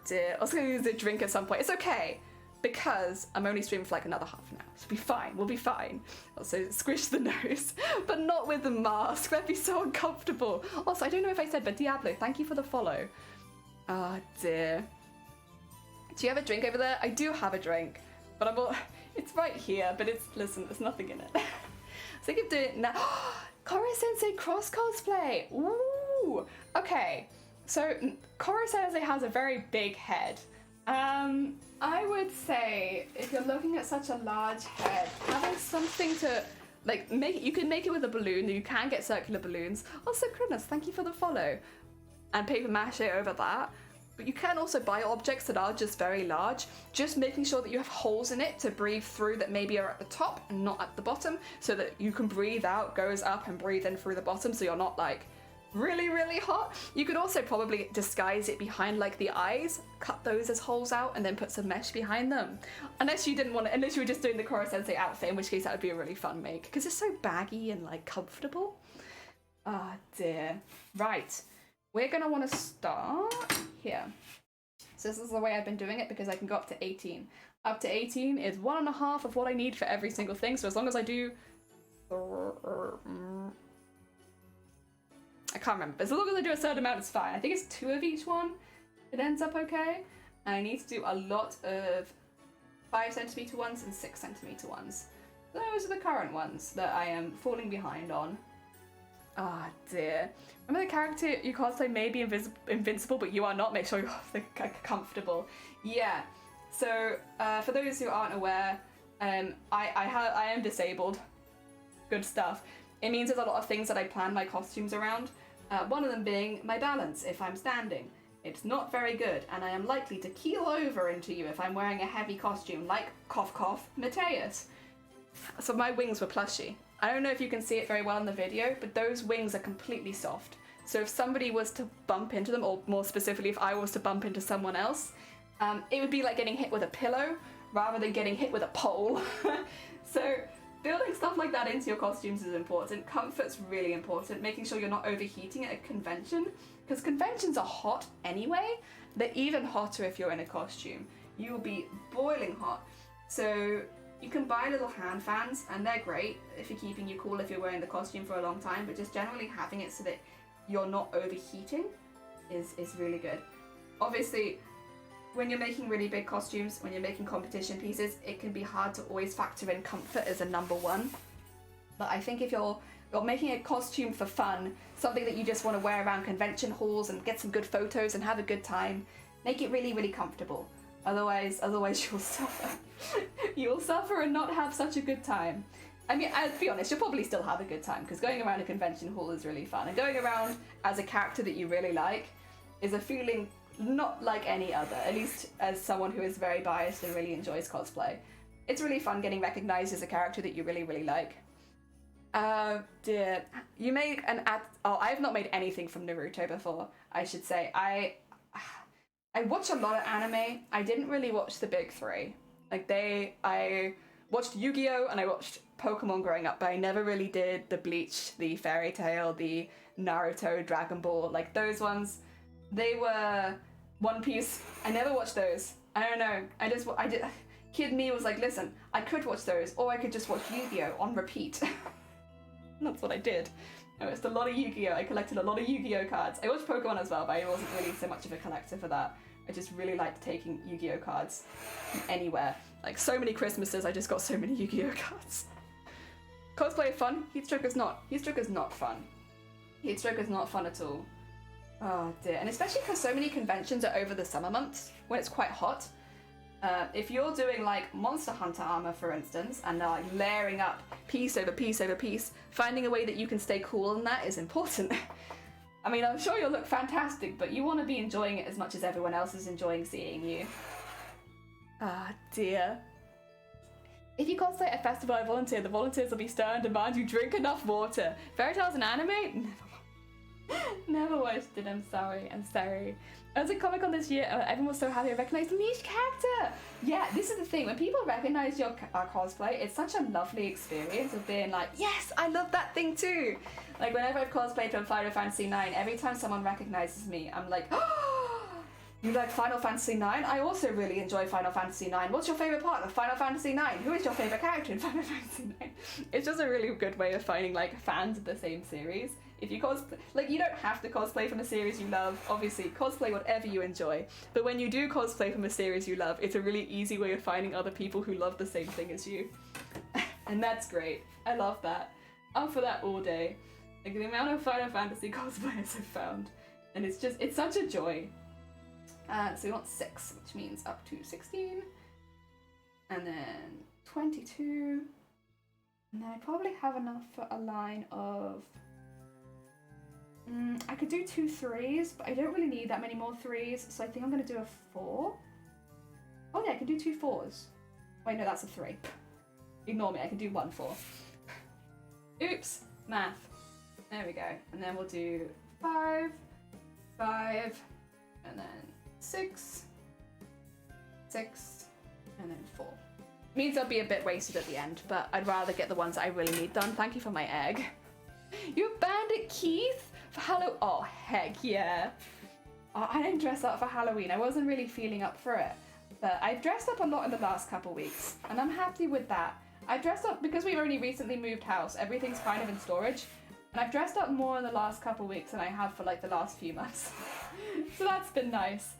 Dear. I was going to use a drink at some point. It's okay, because I'm only streaming for like another half an hour. So we'll be fine. We'll be fine. Also, squish the nose, but not with the mask. That'd be so uncomfortable. Also, I don't know if I said, but Diablo, thank you for the follow. Oh dear. Do you have a drink over there? I do have a drink, but it's right here, but listen, there's nothing in it. So I keep doing it now. Koro Sensei cross cosplay. Ooh. Okay. So Koro Sensei has a very big head. I would say if you're looking at such a large head, having something to like you can make it with a balloon. You can get circular balloons. Also, Krynos, thank you for the follow. And paper mache over that. But you can also buy objects that are just very large, just making sure that you have holes in it to breathe through that maybe are at the top and not at the bottom, so that you can breathe out, goes up, and breathe in through the bottom, so you're not like really, really hot. You could also probably disguise it behind like the eyes, cut those as holes out, and then put some mesh behind them. Unless you were just doing the Koro Sensei outfit, in which case that would be a really fun make, because it's so baggy and like comfortable. Ah dear. Right. We're gonna want to start here. So this is the way I've been doing it because I can go up to 18. Up to 18 is 1.5 of what I need for every single thing. So as long as I do... I can't remember. As long as I do a certain amount, it's fine. I think it's 2 of each one. It ends up okay. And I need to do a lot of 5cm ones and 6cm ones. Those are the current ones that I am falling behind on. Ah, dear. Remember the character you cosplay may be invincible, but you are not? Make sure you're comfortable. Yeah. So, for those who aren't aware, I am disabled. Good stuff. It means there's a lot of things that I plan my costumes around. One of them being my balance if I'm standing. It's not very good, and I am likely to keel over into you if I'm wearing a heavy costume, like cough cough Mateus. So my wings were plushy. I don't know if you can see it very well in the video, but those wings are completely soft. So if somebody was to bump into them, or more specifically if I was to bump into someone else, it would be like getting hit with a pillow rather than getting hit with a pole. So building stuff like that into your costumes is important. Comfort's really important, making sure you're not overheating at a convention, because conventions are hot anyway. They're even hotter if you're in a costume. You will be boiling hot. So you can buy little hand fans, and they're great if you're keeping you cool if you're wearing the costume for a long time, but just generally having it so that you're not overheating is really good. Obviously, when you're making really big costumes, when you're making competition pieces, it can be hard to always factor in comfort as a number one. But I think if you're making a costume for fun, something that you just want to wear around convention halls and get some good photos and have a good time, make it really, really comfortable. Otherwise you'll suffer. You'll suffer and not have such a good time. I mean, I'll be honest, you'll probably still have a good time, because going around a convention hall is really fun. And going around as a character that you really like is a feeling not like any other, at least as someone who is very biased and really enjoys cosplay. It's really fun getting recognized as a character that you really, really like. Dear, you made an I have not made anything from Naruto before, I should say. I watch a lot of anime. I didn't really watch the big three. I watched Yu-Gi-Oh! And I watched Pokemon growing up, but I never really did the Bleach, the Fairy Tail, the Naruto, Dragon Ball, like those ones. They were One Piece. I never watched those. I don't know. I did. Kid me was like, listen, I could watch those, or I could just watch Yu-Gi-Oh! On repeat. That's what I did. I watched a lot of Yu-Gi-Oh! I collected a lot of Yu-Gi-Oh! cards. I watched Pokemon as well, but I wasn't really so much of a collector for that. I just really liked taking Yu-Gi-Oh! cards from anywhere. Like, so many Christmases, I just got so many Yu-Gi-Oh! cards. Cosplay fun? Heatstroke is not. Heatstroke is not fun. Heatstroke is not fun at all. Oh dear. And especially because so many conventions are over the summer months, when it's quite hot. If you're doing like Monster Hunter armor, for instance, and like layering up piece over piece over piece, finding a way that you can stay cool in that is important. I mean, I'm sure you'll look fantastic, but you want to be enjoying it as much as everyone else is enjoying seeing you. Ah, dear. If you cosplay at a festival I volunteer, the volunteers will be stern and demand you drink enough water. Fairy tales and anime? Never watched it, I'm sorry. I was at Comic-Con this year, everyone was so happy I recognized a niche character! Yeah, this is the thing, when people recognize your cosplay, it's such a lovely experience of being like, yes, I love that thing too! Like, whenever I've cosplayed from Final Fantasy IX, every time someone recognizes me, I'm like, oh, you like Final Fantasy IX? I also really enjoy Final Fantasy IX. What's your favorite part of Final Fantasy IX? Who is your favorite character in Final Fantasy IX? It's just a really good way of finding, like, fans of the same series. If you cosplay, like, you don't have to cosplay from a series you love. Obviously, cosplay whatever you enjoy. But when you do cosplay from a series you love, it's a really easy way of finding other people who love the same thing as you. And that's great. I love that. I'm for that all day. Like, the amount of Final Fantasy cosplayers I've found. And it's such a joy. So we want 6, which means up to 16. And then 22. And then I probably have enough for a line of... I could do 2 3s, but I don't really need that many more 3s, so I think I'm going to do a 4. Oh yeah, I can do 2 4s. Wait, no, that's a 3. Ignore me, I can do 1 4. Oops, math. There we go. And then we'll do 5, 5, and then 6, 6, and then 4. Means I'll be a bit wasted at the end, but I'd rather get the ones that I really need done. Thank you for my egg. You Bandit Keith? For Halloween? Oh, heck yeah. I didn't dress up for Halloween. I wasn't really feeling up for it. But I've dressed up a lot in the last couple weeks, and I'm happy with that. I've dressed up, because we've only recently moved house, everything's kind of in storage, and I've dressed up more in the last couple weeks than I have for like the last few months. So that's been nice.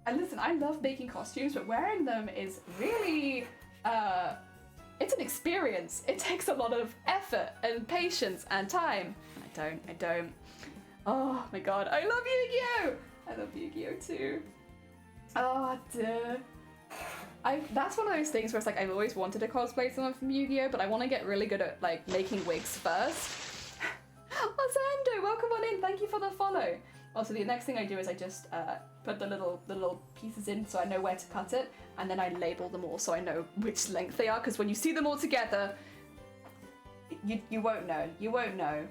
And listen, I love making costumes, but wearing them is really It's an experience. It takes a lot of effort and patience and time. I don't. Oh my god, I love Yu-Gi-Oh! I love Yu-Gi-Oh too. Oh dear. That's one of those things where it's like I've always wanted to cosplay someone from Yu-Gi-Oh, but I want to get really good at like making wigs first. Oh, Zando, welcome on in. Thank you for the follow. Also, the next thing I do is I just put the little pieces in so I know where to cut it, and then I label them all so I know which length they are. Because when you see them all together, you won't know. You won't know.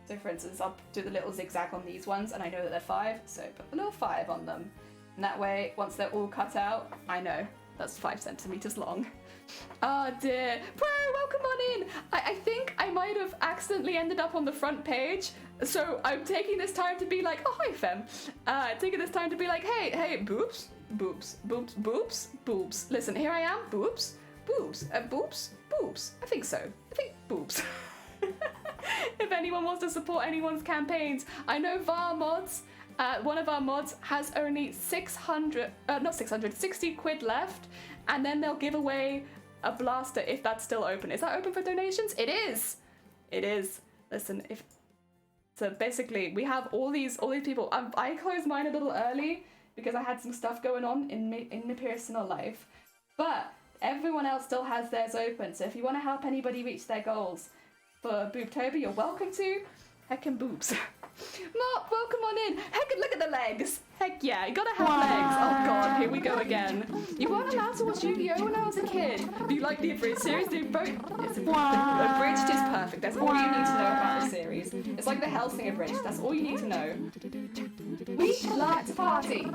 So, for instance, I'll do the little zigzag on these ones, and I know that they're 5, so put the little 5 on them. And that way, once they're all cut out, I know that's 5 centimeters long. Oh dear. Bro, welcome on in. I think I might have accidentally ended up on the front page, so I'm taking this time to be like, oh hi Fem. Taking this time to be like, hey, boobs, boobs, boobs, boobs, boobs. Listen, here I am, boobs, boobs, boobs, boobs. I think so. I think boobs. If anyone wants to support anyone's campaigns, I know VAR mods. One of our mods has only 60 quid left, and then they'll give away a blaster if that's still open. Is that open for donations? It is. It is. Listen, so basically we have all these people. I closed mine a little early because I had some stuff going on in my personal life, but everyone else still has theirs open. So if you want to help anybody reach their goals for Boobtober, you're welcome to. Heckin' boobs. Mark, welcome on in. Heck, look at the legs. Heck yeah, you gotta have legs. Oh god, here we go again. You weren't allowed to watch Yu-Gi-Oh when I was a kid. Do you like the abridged series? The abridged is perfect. That's all you need to know about the series. It's like the Helsing abridged. That's all you need to know. We like to party.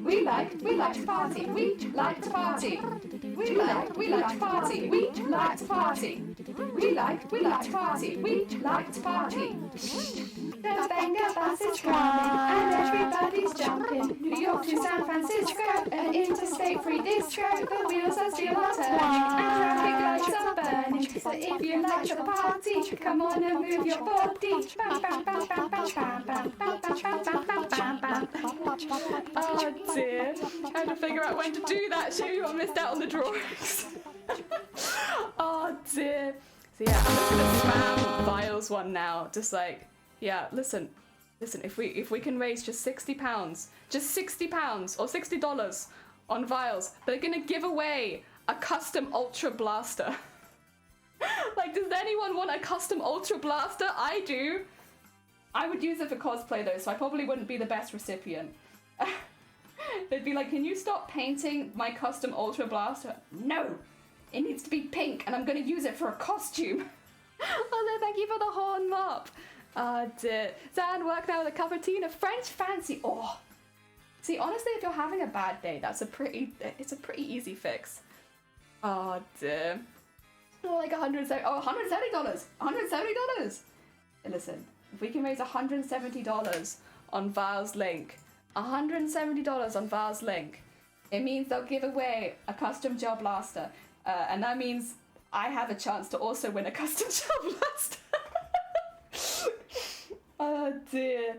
We like to party. We like to party. We like to party. We like to party. We like to party. We like to party. There's banger buses coming and everybody's jumping. New York to San Francisco, an interstate free distro. The wheels are still turning and traffic lights are burning. So if you like the party, come on and move your body. Bam, bam, bam, bam, bam, bam, bam, bam, bam, bam, bam, bam. Oh dear, trying to figure out when to do that. Show you I missed out on the drawings. Oh dear. So yeah, I'm just gonna spam Vials one now. Just like, yeah, listen, if we can raise just £60, just £60 or $60 on Vials, they're gonna give away a custom Ultra Blaster. Like, does anyone want a custom Ultra Blaster? I do. I would use it for cosplay though, so I probably wouldn't be the best recipient. They'd be like, can you stop painting my custom Ultra Blaster? No, it needs to be pink and I'm gonna use it for a costume. Oh no, thank you for the horn mop. Oh dear. Zan, work now with a cup of tea and a French fancy. Oh. See, honestly, if you're having a bad day, it's a pretty easy fix. Oh dear. Oh, like $170. $170. Listen, if we can raise $170 on Val's link, $170 on Val's link, it means they'll give away a custom gel blaster. And that means I have a chance to also win a custom gel blaster. Oh dear.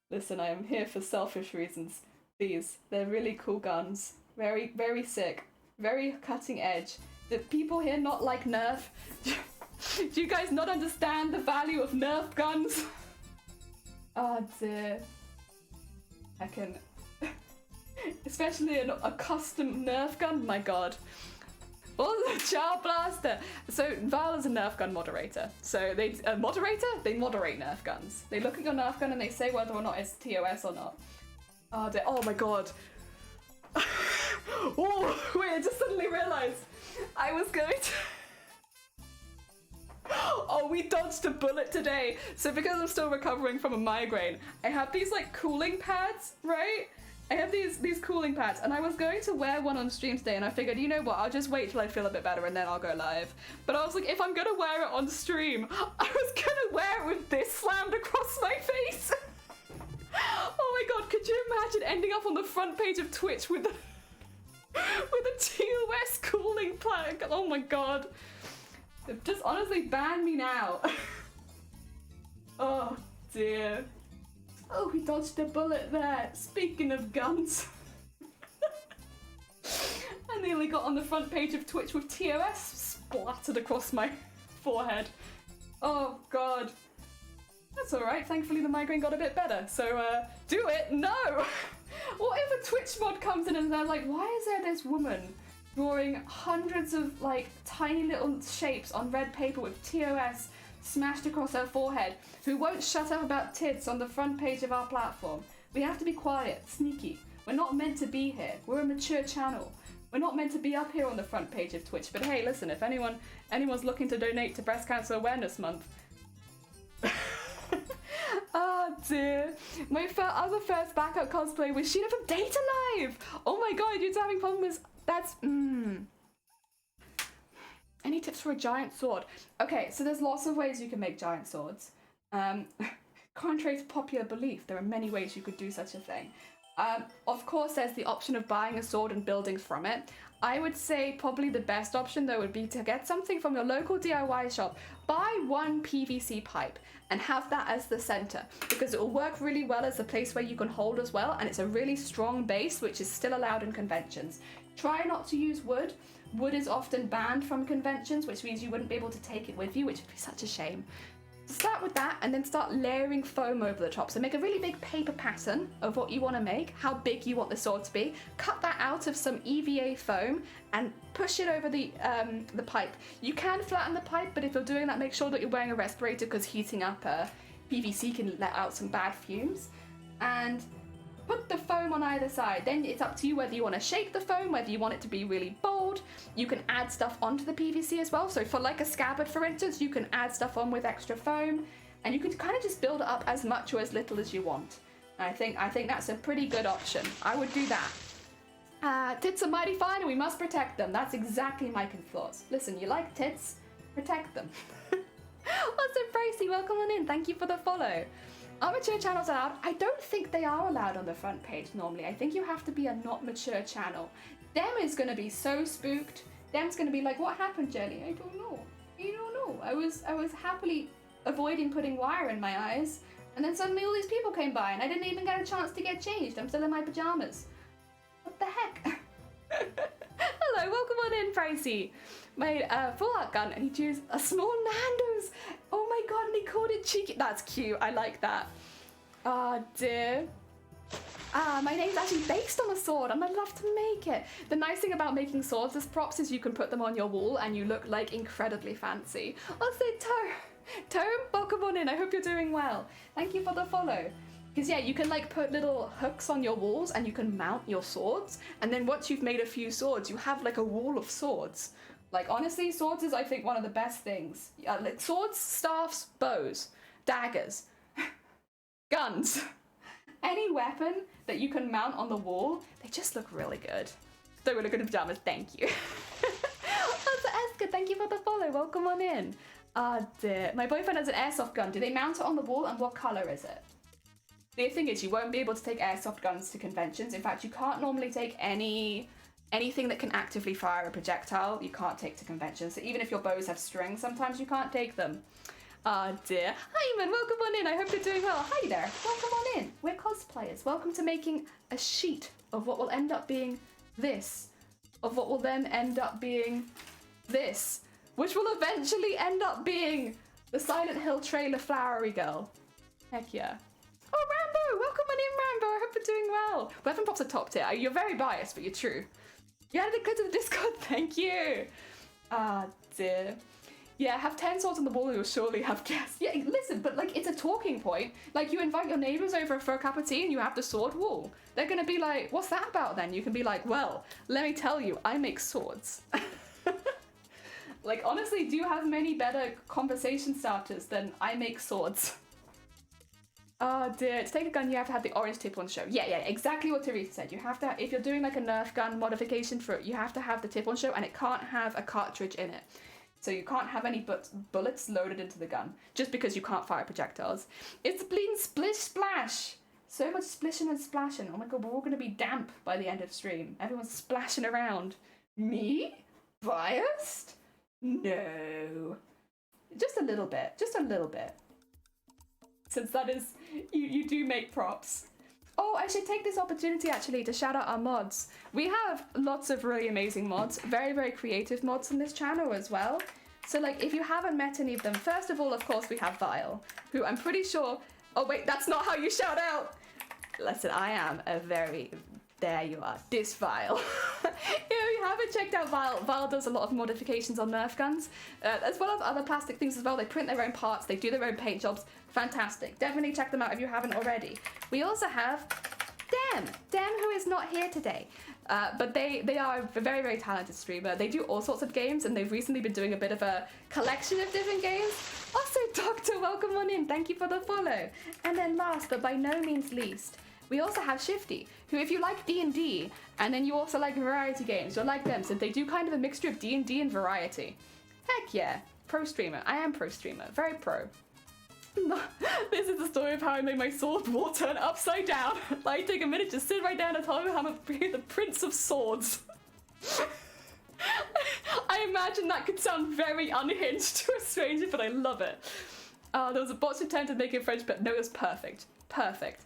Listen, I am here for selfish reasons. They're really cool guns. Very, very sick. Very cutting edge. Do people here not like Nerf? Do you guys not understand the value of Nerf guns? Oh dear. I can... Especially a custom Nerf gun? My god. Oh, Char Blaster! So, Val is a Nerf gun moderator. So, they moderate Nerf guns. They look at your Nerf gun and they say whether or not it's TOS or not. Oh, dear. Oh my god. Oh, wait, I just suddenly realized I was going to... Oh, we dodged a bullet today. So, because I'm still recovering from a migraine, I have these, like, cooling pads, right? I have these cooling pads, and I was going to wear one on stream today, and I figured, you know what, I'll just wait till I feel a bit better and then I'll go live. But I was like, if I'm gonna wear it on stream, I was gonna wear it with this slammed across my face. Oh my god, could you imagine ending up on the front page of Twitch with a TOS cooling plug? Oh my god. Just honestly ban me now. Oh dear. Oh, we dodged a bullet there. Speaking of guns. I I nearly got on the front page of Twitch with TOS splattered across my forehead. Oh god. That's alright, thankfully the migraine got a bit better. So, do it? No! What if a Twitch mod comes in and they're like, why is there this woman drawing hundreds of, like, tiny little shapes on red paper with TOS smashed across her forehead, who won't shut up about tits on the front page of our platform? We have to be quiet, sneaky. We're not meant to be here. We're a mature channel. We're not meant to be up here on the front page of Twitch. But hey, listen, if anyone's looking to donate to Breast Cancer Awareness Month... Oh dear. My other first backup cosplay was Sheena from Data Live! Oh my god, you're having problems. That's... Any tips for a giant sword? Okay, so there's lots of ways you can make giant swords. Contrary to popular belief, there are many ways you could do such a thing. Of course, there's the option of buying a sword and building from it. I would say probably the best option, though, would be to get something from your local DIY shop. Buy one PVC pipe and have that as the center, because it will work really well as a place where you can hold as well, and it's a really strong base, which is still allowed in conventions. Try not to use wood. Wood is often banned from conventions, which means you wouldn't be able to take it with you, which would be such a shame. Start with that and then start layering foam over the top. So make a really big paper pattern of what you want to make, how big you want the sword to be. Cut that out of some EVA foam and push it over the pipe. You can flatten the pipe, but if you're doing that, make sure that you're wearing a respirator, because heating up PVC can let out some bad fumes. And put the foam on either side. Then it's up to you whether you want to shape the foam, whether you want it to be really bold. You can add stuff onto the PVC as well. So for like a scabbard, for instance, you can add stuff on with extra foam, and you can kind of just build it up as much or as little as you want. I think that's a pretty good option. I would do that. Tits are mighty fine and we must protect them. That's exactly my thoughts. Listen, you like tits? Protect them. What's up, Bracey? Welcome on in. Thank you for the follow. Are mature channels allowed? I don't think they are allowed on the front page normally. I think you have to be a not mature channel. Dem is going to be so spooked. Dem's going to be like, what happened, Jelly? I don't know. I don't know. I was happily avoiding putting wire in my eyes, and then suddenly all these people came by and I didn't even get a chance to get changed. I'm still in my pajamas. What the heck? Hello, welcome on in, Pricey. Made a full art gun and he drew a small Nando's. Oh my god, and he called it cheeky. That's cute. I like that. Ah, dear. My name's actually based on a sword and I'd love to make it. The nice thing about making swords as props is you can put them on your wall and you look like incredibly fancy. I'll say Tome, welcome on in. I hope you're doing well. Thank you for the follow. Because yeah, you can like put little hooks on your walls and you can mount your swords. And then once you've made a few swords, you have like a wall of swords. Like honestly, swords is I think one of the best things. Like swords, staffs, bows, daggers, guns. Any weapon that you can mount on the wall, they just look really good. They really good in pajamas, thank you. That's Eska, thank you for the follow, welcome on in. Dear. My boyfriend has an airsoft gun. Do they mount it on the wall and what colour is it? The thing is, you won't be able to take airsoft guns to conventions. In fact, you can't normally take anything that can actively fire a projectile. You can't take to conventions. So even if your bows have strings, sometimes you can't take them. Ah, dear. Hi, man. Welcome on in. I hope you're doing well. Hi there. Welcome on in. We're cosplayers. Welcome to making a sheet of what will end up being this. Of what will then end up being this. Which will eventually end up being the Silent Hill trailer Flowery Girl. Heck yeah. Oh, Rambo! Welcome on in, Rambo! I hope you're doing well. Weapon props are top tier. You're very biased, but you're true. You added a clip to the Discord, thank you! Ah, dear. Yeah, have 10 swords on the wall and you'll surely have guests. Yeah, listen, but like, it's a talking point. Like, you invite your neighbours over for a cup of tea and you have the sword wall. They're gonna be like, what's that about then? You can be like, well, let me tell you, I make swords. Like, honestly, do you have many better conversation starters than I make swords? Oh dear, to take a gun you have to have the orange tip on show. Yeah, exactly what Teresa said. You have to, if you're doing like a Nerf gun modification for it, you have to have the tip on show and it can't have a cartridge in it. So you can't have any bullets loaded into the gun, just because you can't fire projectiles. It's bleeding splish splash! So much splishing and splashing. Oh my god, we're all gonna be damp by the end of stream. Everyone's splashing around. Me? Biased? No. Just a little bit. Just a little bit. Since that is, you do make props. Oh, I should take this opportunity actually to shout out our mods. We have lots of really amazing mods, very, very creative mods on this channel as well. So like, if you haven't met any of them, first of all, of course, we have Vile, who I'm pretty sure, oh wait, that's not how you shout out. Listen, I am a very, there you are, this Vile. If you haven't checked out Vile, Vile does a lot of modifications on Nerf guns, as well as other plastic things as well. They print their own parts, they do their own paint jobs. Fantastic. Definitely check them out if you haven't already. We also have Dem, who is not here today. But they are a very, very talented streamer. They do all sorts of games, and they've recently been doing a bit of a collection of different games. Also, Doctor, welcome on in. Thank you for the follow. And then last, but by no means least, we also have Shifty, who if you like D&D, and then you also like variety games, you'll like them, so they do kind of a mixture of D&D and variety. Heck yeah. Pro streamer. I am pro streamer. Very pro. This is the story of how I made my sword wall turn upside down. Like, take a minute, just sit right down and tell me how I'm the Prince of Swords. I imagine that could sound very unhinged to a stranger, but I love it. There was a botched attempt at making French, but no, it was perfect. Perfect.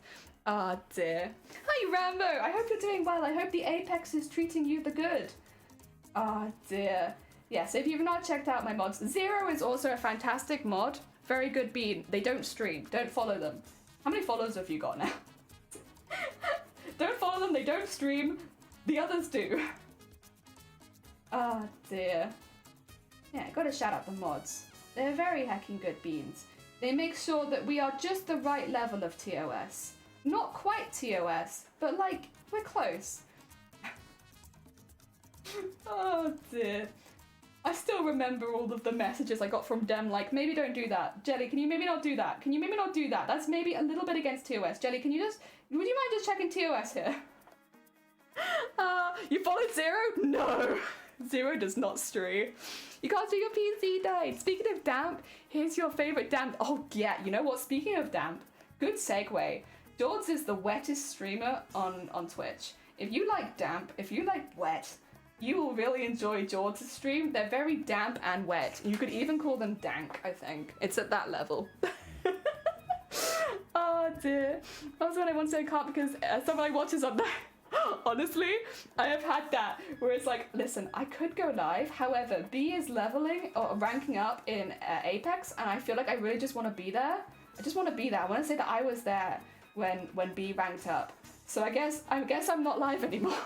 Ah, dear. Hi, Rambo. I hope you're doing well. I hope the Apex is treating you the good. Ah, dear. Yes, if you've not checked out my mods, Zero is also a fantastic mod. Very good bean. They don't stream. Don't follow them. How many followers have you got now? Don't follow them. They don't stream. The others do. Oh dear. Yeah, gotta shout out the mods. They're very hecking good beans. They make sure that we are just the right level of TOS. Not quite TOS, but like, we're close. Oh dear. I still remember all of the messages I got from Dem, like, maybe don't do that. Jelly, can you maybe not do that? Can you maybe not do that? That's maybe a little bit against TOS. Jelly, would you mind just checking TOS here? You followed Zero? No. Zero does not stray. You can't do your PC died. Speaking of damp, here's your favorite damp. Oh yeah, you know what? Speaking of damp, good segue. George is the wettest streamer on Twitch. If you like damp, if you like wet, you will really enjoy George's stream. They're very damp and wet. You could even call them dank, I think. It's at that level. Oh dear. That's what I want to say, can't, because someone I watch is on there. Honestly, I have had that where it's like, listen, I could go live, however, B is leveling or ranking up in Apex, and I feel like I really just want to be there. I just want to be there. I want to say that I was there when B ranked up. So I guess I'm not live anymore.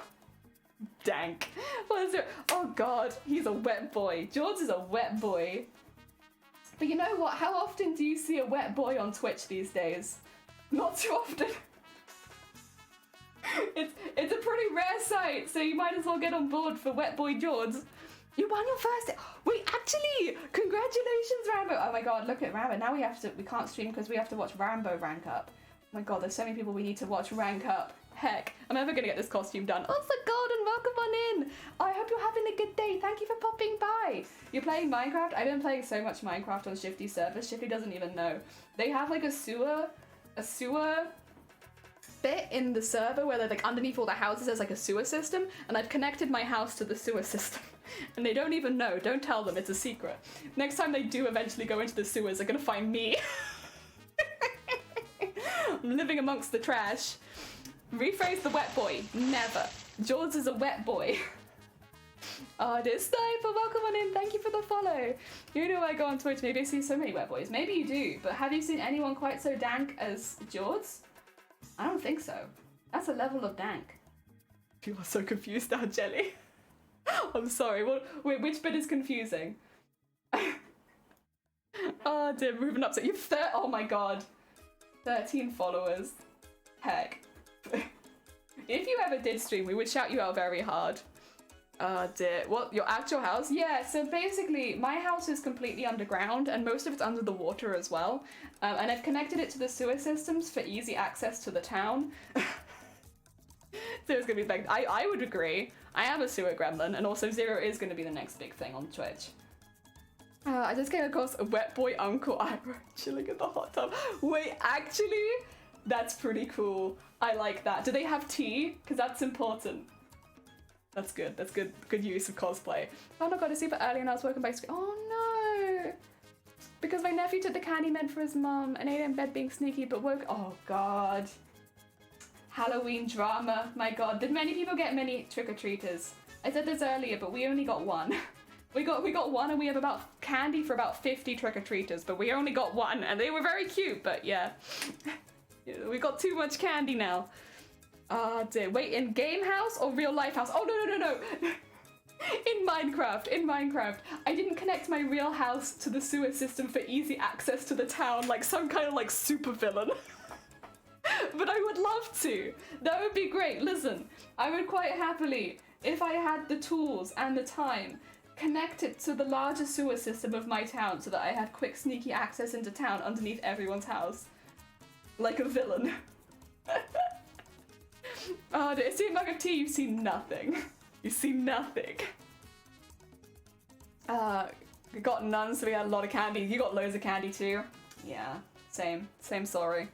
Dank. What is it? Oh god, he's a wet boy. George is a wet boy. But you know what? How often do you see a wet boy on Twitch these days? Not too often. It's a pretty rare sight, so you might as well get on board for wet boy George. You won your first. Wait, actually, congratulations, Rambo. Oh my god, look at Rambo. Now we can't stream because we have to watch Rambo rank up. Oh my god, there's so many people we need to watch rank up. Heck, I'm never gonna get this costume done. Also, Golden, welcome on in. I hope you're having a good day. Thank you for popping by. You're playing Minecraft? I've been playing so much Minecraft on Shifty servers. Shifty doesn't even know. They have like a sewer bit in the server where they're like underneath all the houses. There's like a sewer system, and I've connected my house to the sewer system, and they don't even know. Don't tell them. It's a secret. Next time they do eventually go into the sewers, they're gonna find me. I'm living amongst the trash. Rephrase the wet boy. Never. George is a wet boy. Oh, it is Sniper. Welcome on in. Thank you for the follow. You know I go on Twitch. Maybe I see so many wet boys. Maybe you do. But have you seen anyone quite so dank as George? I don't think so. That's a level of dank. You are so confused now, Jelly. I'm sorry. Wait, which bit is confusing? Oh dear, moving up. So you've oh my god. 13 followers. Heck. If you ever did stream, we would shout you out very hard. Oh dear. What, your actual house? Yeah, so basically my house is completely underground and most of it's under the water as well. And I've connected it to the sewer systems for easy access to the town. So it's gonna be like, I would agree. I am a sewer gremlin, and also Zero is gonna be the next big thing on Twitch. I just came across a wet boy Uncle Ira chilling in the hot tub. Wait, actually? That's pretty cool. I like that. Do they have tea? Because that's important. That's good. That's good. Good use of cosplay. Oh no, got to super early and I was working by screen. Oh no! Because my nephew took the candy meant for his mum and ate it in bed being sneaky, but woke. Oh god. Halloween drama. My god, did many people get many trick-or-treaters? I said this earlier, but we only got one. We got one, and we have about candy for about 50 trick-or-treaters, but we only got one, and they were very cute, but yeah. We got too much candy now. Ah, dear. Wait, in game house or real life house? Oh, no. In Minecraft. I didn't connect my real house to the sewer system for easy access to the town, like some kind of like super villain. But I would love to. That would be great. Listen, I would quite happily, if I had the tools and the time, connect it to the larger sewer system of my town so that I had quick sneaky access into town underneath everyone's house. Like a villain. Oh, dear. See a mug of tea, you see nothing. You see nothing. We got none, so we had a lot of candy. You got loads of candy too? Yeah, same, sorry.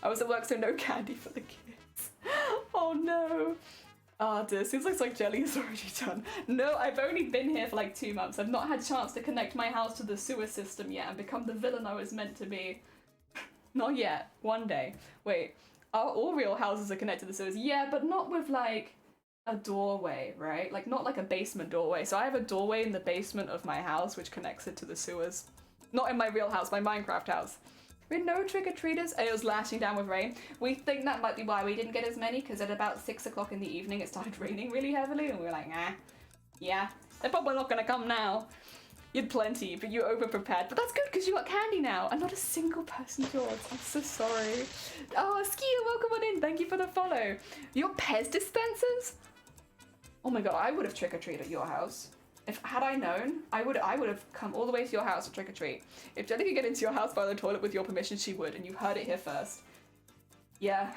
I was at work, so no candy for the kids. Oh no. Oh dear, seems like jelly is already done. No, I've only been here for like 2 months. I've not had a chance to connect my house to the sewer system yet and become the villain I was meant to be. Not yet, one day. Wait, all real houses are connected to the sewers? Yeah, but not with like a doorway, right? Like not like a basement doorway. So I have a doorway in the basement of my house which connects it to the sewers. Not in my real house, my Minecraft house. We had no trick-or-treaters. It was lashing down with rain. We think that might be why we didn't get as many, because at about 6 o'clock in the evening it started raining really heavily and we were like, nah, yeah, they're probably not gonna come now. You had plenty, but you over-prepared. But that's good, because you got candy now, and not a single person yours. I'm so sorry. Oh, Skia, welcome on in. Thank you for the follow. Your Pez dispensers? Oh my god, I would have trick-or-treated at your house. Had I known, I would have come all the way to your house to trick-or-treat. If Jelly could get into your house by the toilet with your permission, she would, and you heard it here first. Yeah.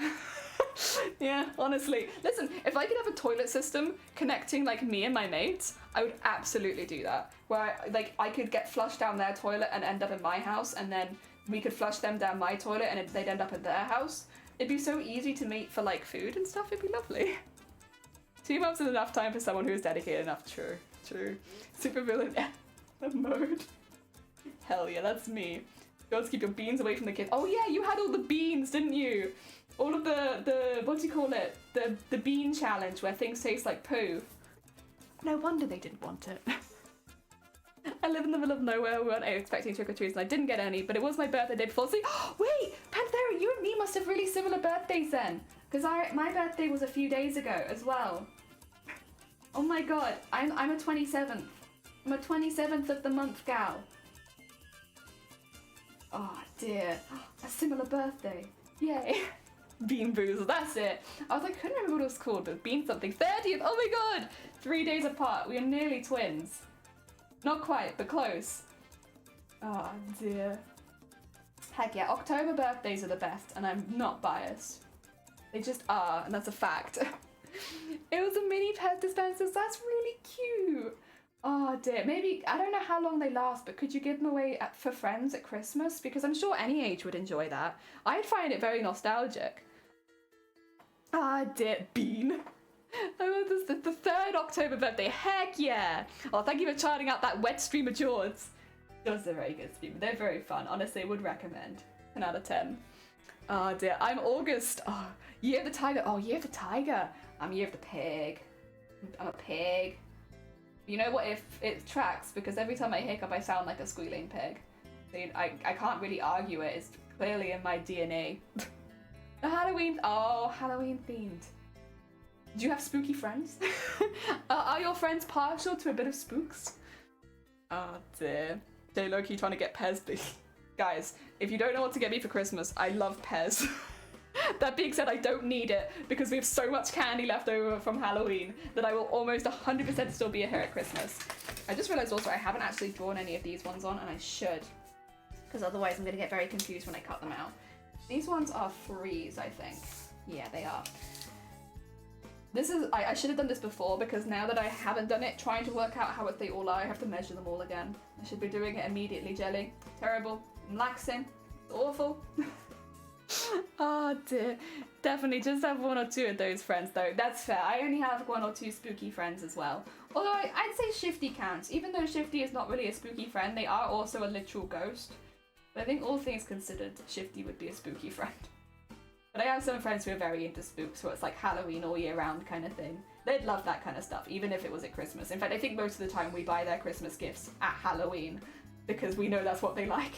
Yeah, honestly. Listen, if I could have a toilet system connecting, like, me and my mates, I would absolutely do that. Where, I could get flushed down their toilet and end up in my house, and then we could flush them down my toilet and they'd end up in their house. It'd be so easy to meet for, like, food and stuff. It'd be lovely. 2 months is enough time for someone who is dedicated enough. True. Super villain mode. Hell yeah, that's me. You want to keep your beans away from the kids. Oh yeah, you had all the beans, didn't you? All of the what do you call it? The bean challenge where things taste like poo. No wonder they didn't want it. I live in the middle of nowhere. We weren't expecting trick-or-treats and I didn't get any, but it was my birthday day before. So wait, Panthera, you and me must have really similar birthdays then. Because my birthday was a few days ago as well. Oh my god, I'm a 27th. I'm a 27th of the month gal. Oh dear, a similar birthday. Yay. Bean Boozle, that's it. I was like, I couldn't remember what it was called, but Bean something. 30th, oh my god! 3 days apart, we are nearly twins. Not quite, but close. Oh dear. Heck yeah, October birthdays are the best, and I'm not biased. They just are, and that's a fact. It was a mini pet dispensers. That's really cute. Oh dear. Maybe, I don't know how long they last, but could you give them away for friends at Christmas? Because I'm sure any age would enjoy that. I'd find it very nostalgic. Ah dear. Bean. Oh, this is the 3rd October birthday. Heck yeah. Oh, thank you for charting out that wet stream of Jords. Jords are very good stream. They're very fun. Honestly, would recommend. 10 out of 10. Oh dear. I'm August. Oh, Year of the Tiger. Oh, Year of the Tiger. I'm Year of the Pig. I'm a pig. You know what, if it tracks, because every time I hiccup I sound like a squealing pig. I can't really argue it, it's clearly in my DNA. The Halloween themed. Do you have spooky friends? Are your friends partial to a bit of spooks? Oh dear. Jay Loki trying to get Pez. Guys, if you don't know what to get me for Christmas, I love Pez. That being said, I don't need it because we have so much candy left over from Halloween that I will almost 100% still be here at Christmas. I just realised also I haven't actually drawn any of these ones on, and I should, because otherwise I'm going to get very confused when I cut them out. These ones are freeze, I think. Yeah, they are. This is, I should have done this before, because now that I haven't done it, trying to work out how they all are, I have to measure them all again. I should be doing it immediately, Jelly. Terrible. I'm laxing. It's awful. Oh dear. Definitely just have 1 or 2 of those friends though. That's fair. I only have 1 or 2 spooky friends as well. Although I'd say Shifty counts. Even though Shifty is not really a spooky friend, they are also a literal ghost. But I think all things considered, Shifty would be a spooky friend. But I have some friends who are very into spooks, where it's like Halloween all year round kind of thing. They'd love that kind of stuff, even if it was at Christmas. In fact, I think most of the time we buy their Christmas gifts at Halloween because we know that's what they like.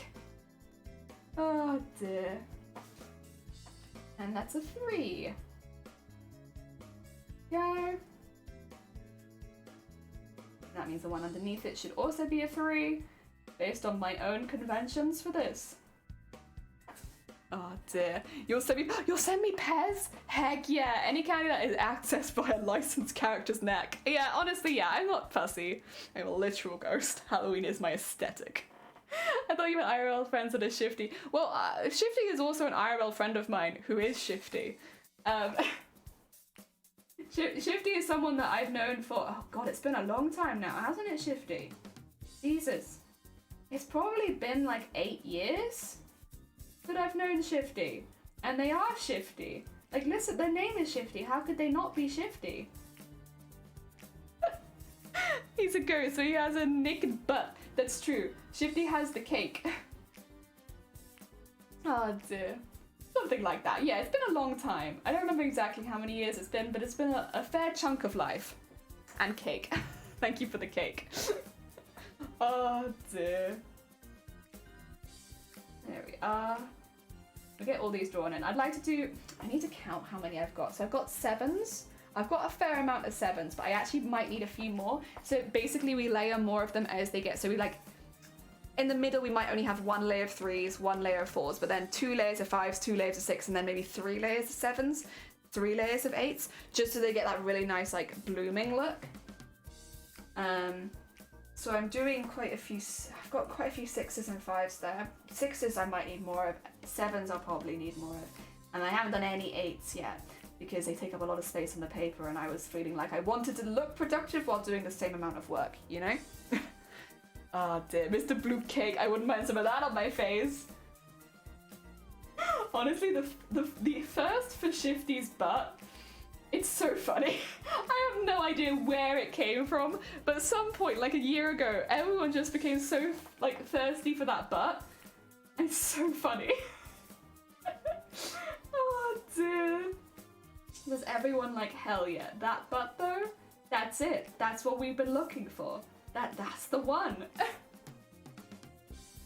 Oh dear. And that's a 3. Go. That means the one underneath it should also be a 3, based on my own conventions for this. Oh dear. You'll send me Pez? Heck yeah, any candy that is accessed by a licensed character's neck. Yeah, honestly, yeah, I'm not fussy. I'm a literal ghost. Halloween is my aesthetic. I thought you meant IRL friends that are shifty. Well, Shifty is also an IRL friend of mine who is shifty. Shifty is someone that I've known for, oh god, it's been a long time now, hasn't it, Shifty? Jesus. It's probably been like 8 years that I've known Shifty. And they are shifty. Like, listen, their name is Shifty. How could they not be shifty? He's a ghost, so he has a naked butt. That's true. Shifty has the cake. Oh dear. Something like that. Yeah, it's been a long time. I don't remember exactly how many years it's been, but it's been a fair chunk of life. And cake. Thank you for the cake. Oh dear. There we are. We get all these drawn in. I'd like to do, I need to count how many I've got. So I've got 7s. I've got a fair amount of 7s, but I actually might need a few more. So basically we layer more of them as they get. So we like, in the middle we might only have 1 layer of 3s, 1 layer of 4s, but then 2 layers of 5s, 2 layers of 6, and then maybe 3 layers of 7s, 3 layers of 8s, just so they get that really nice like blooming look. So I'm doing quite a few, I've got quite a few 6s and 5s there. 6s I might need more of, 7s I'll probably need more of, and I haven't done any 8s yet because they take up a lot of space on the paper and I was feeling like I wanted to look productive while doing the same amount of work, you know? Oh dear, Mr. Blue Cake, I wouldn't mind some of that on my face. Honestly, the first for Shifty's butt, it's so funny. I have no idea where it came from, but at some point, like a year ago, everyone just became so like thirsty for that butt. It's so funny. Oh dear. Was everyone like, hell yeah, that butt though? That's it. That's what we've been looking for. That's the one.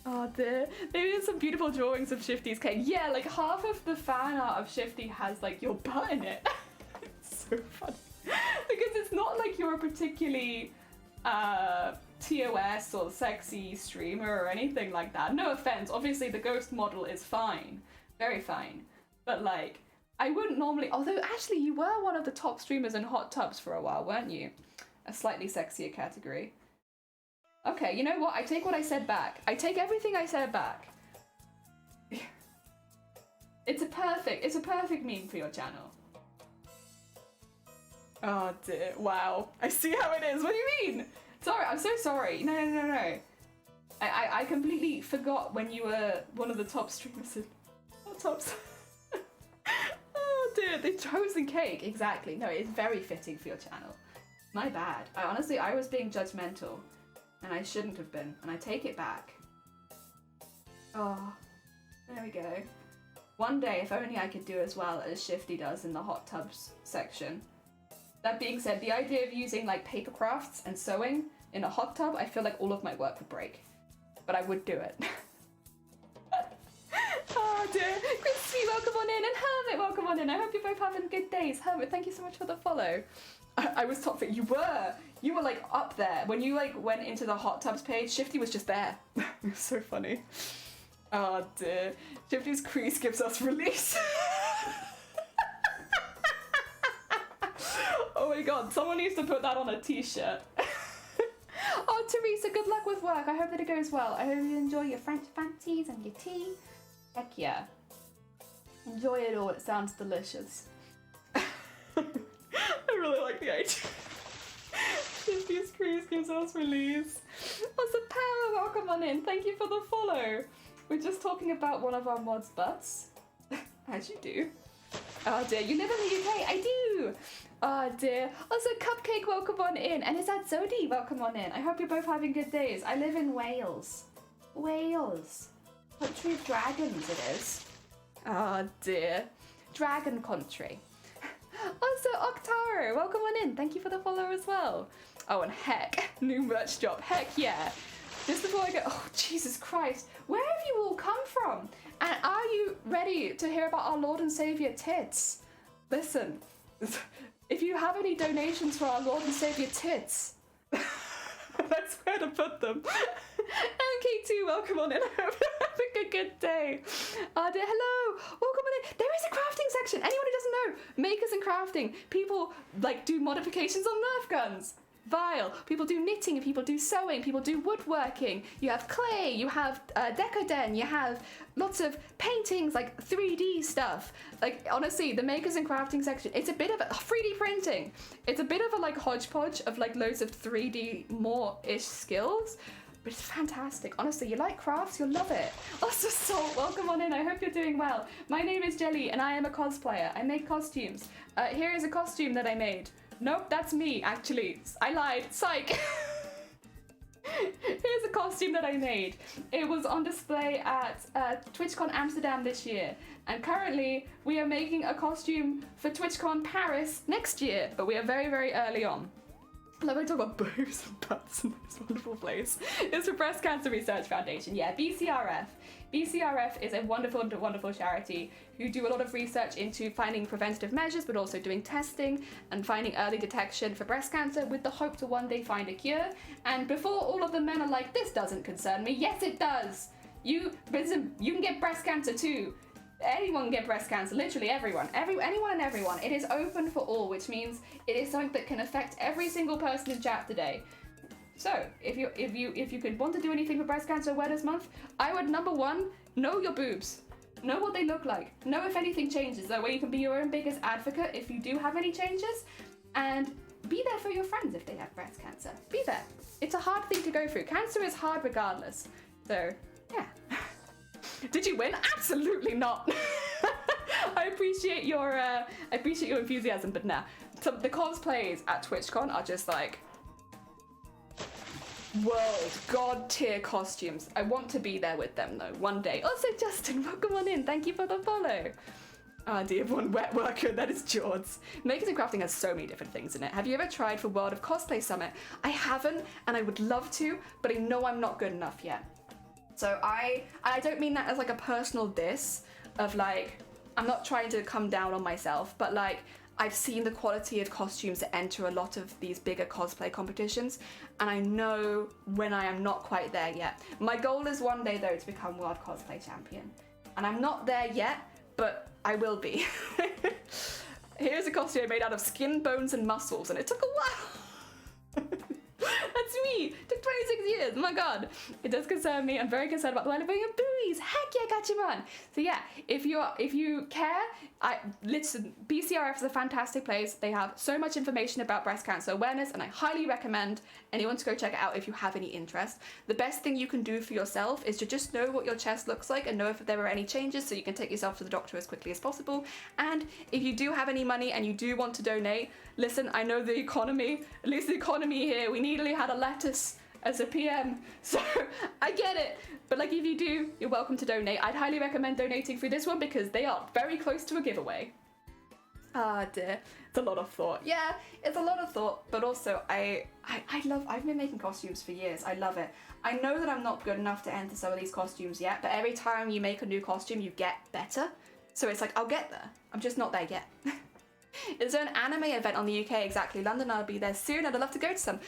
Oh dear. Maybe there's some beautiful drawings of Shifty's cake. Yeah, like half of the fan art of Shifty has like your butt in it. It's so funny. Because it's not like you're a particularly TOS or sexy streamer or anything like that. No offense, obviously the ghost model is fine. Very fine. But like, I wouldn't normally, although actually you were one of the top streamers in hot tubs for a while, weren't you? A slightly sexier category. Okay, you know what? I take what I said back. I take everything I said back. It's a perfect meme for your channel. Oh dear, wow. I see how it is. What do you mean? Sorry, I'm so sorry. No. I completely forgot when you were one of the top streamers in hot tubs. Oh dear, the chosen cake. Exactly. No, it's very fitting for your channel. My bad. I was being judgmental. And I shouldn't have been, and I take it back. Oh, there we go. One day, if only I could do as well as Shifty does in the hot tubs section. That being said, the idea of using like paper crafts and sewing in a hot tub, I feel like all of my work would break. But I would do it. Oh dear. Christy, welcome on in, and Hermit, welcome on in. I hope you're both having good days. Hermit, thank you so much for the follow. I was top fit. You were like up there. When you like went into the hot tubs page, Shifty was just there. It was so funny. Oh dear. Shifty's crease gives us release. Oh my god, someone needs to put that on a t-shirt. Oh, Teresa, good luck with work. I hope that it goes well. I hope you enjoy your French fancies and your tea. Heck yeah. Enjoy it all. It sounds delicious. I really like the idea. Shifty's crease gives us release. What's the power? Welcome on in. Thank you for the follow. We're just talking about one of our mods' butts. As you do. Oh dear, you live in the UK? I do! Oh dear. Also, Cupcake, welcome on in. And is that Zodi? Welcome on in. I hope you're both having good days. I live in Wales. Wales. Country of dragons it is. Oh dear. dragon country. Also, Octaro, welcome on in. Thank you for the follow as well. Oh, and heck, new merch drop. Heck yeah. Just before I go, oh, Jesus Christ. Where have you all come from? And are you ready to hear about our Lord and Savior tits? Listen, if you have any donations for our Lord and Savior tits, that's where to put them. MK2, welcome on in. I hope you're having a good day. Hello, welcome on in. There is a crafting section. Anyone who doesn't know, makers and crafting. People like do modifications on Nerf guns. Vile. People do knitting, people do sewing, people do woodworking. You have clay, you have decoden, you have lots of paintings, like 3D stuff. Like, honestly, the makers and crafting section, it's a bit of a 3D printing. It's a bit of a like hodgepodge of like loads of 3D more-ish skills. But it's fantastic. Honestly, you like crafts, you'll love it. Also, Salt, welcome on in. I hope you're doing well. My name is Jelly, and I am a cosplayer. I make costumes. Here is a costume that I made. Nope, that's me, actually. I lied. Psych. Here's a costume that I made. It was on display at TwitchCon Amsterdam this year. And currently, we are making a costume for TwitchCon Paris next year. But we are very, very early on. I love I talk about boobs and butts in this wonderful place. It's for Breast Cancer Research Foundation. Yeah, BCRF. BCRF is a wonderful, wonderful charity who do a lot of research into finding preventative measures, but also doing testing and finding early detection for breast cancer with the hope to one day find a cure. And before all of the men are like, this doesn't concern me, yes it does. You can get breast cancer too. Anyone can get breast cancer, literally everyone. Anyone and everyone. It is open for all, which means it is something that can affect every single person in chat today. So, if you could want to do anything for Breast Cancer Awareness Month, I would, number one, know your boobs. Know what they look like. Know if anything changes. That way you can be your own biggest advocate if you do have any changes. And be there for your friends if they have breast cancer. Be there. It's a hard thing to go through. Cancer is hard regardless. So, yeah. Did you win? Absolutely not. I appreciate your enthusiasm, but nah. So the cosplays at TwitchCon are just like world god tier costumes. I want to be there with them though, one day. Also, Justin, welcome on in. Thank you for the follow. Ah, dear one wet worker, that is Jords. Makers and crafting has so many different things in it. Have you ever tried for World of Cosplay Summit? I haven't, and I would love to, but I know I'm not good enough yet. So I don't mean that as like a personal diss of like, I'm not trying to come down on myself, but like, I've seen the quality of costumes that enter a lot of these bigger cosplay competitions, and I know when I am not quite there yet. My goal is one day though to become World Cosplay Champion, and I'm not there yet, but I will be. Here's a costume I made out of skin, bones, and muscles, and it took a while. That's me. It took 26 years. Oh my god. It does concern me. I'm very concerned about the well-being of buoys. Heck yeah, Gachiman. So yeah, if you care, listen, BCRF is a fantastic place. They have so much information about breast cancer awareness, and I highly recommend anyone to go check it out if you have any interest. The best thing you can do for yourself is to just know what your chest looks like and know if there are any changes so you can take yourself to the doctor as quickly as possible. And if you do have any money and you do want to donate, listen, I know the economy, at least the economy here, we nearly had a lettuce as a PM, so I get it. But like, if you do, you're welcome to donate. I'd highly recommend donating through this one because they are very close to a giveaway. Ah dear, it's a lot of thought. Yeah, it's a lot of thought, but also I've been making costumes for years. I love it. I know that I'm not good enough to enter some of these costumes yet, but every time you make a new costume, you get better. So it's like, I'll get there. I'm just not there yet. Is there an anime event on the UK? Exactly, London. I'll be there soon. I'd love to go to some.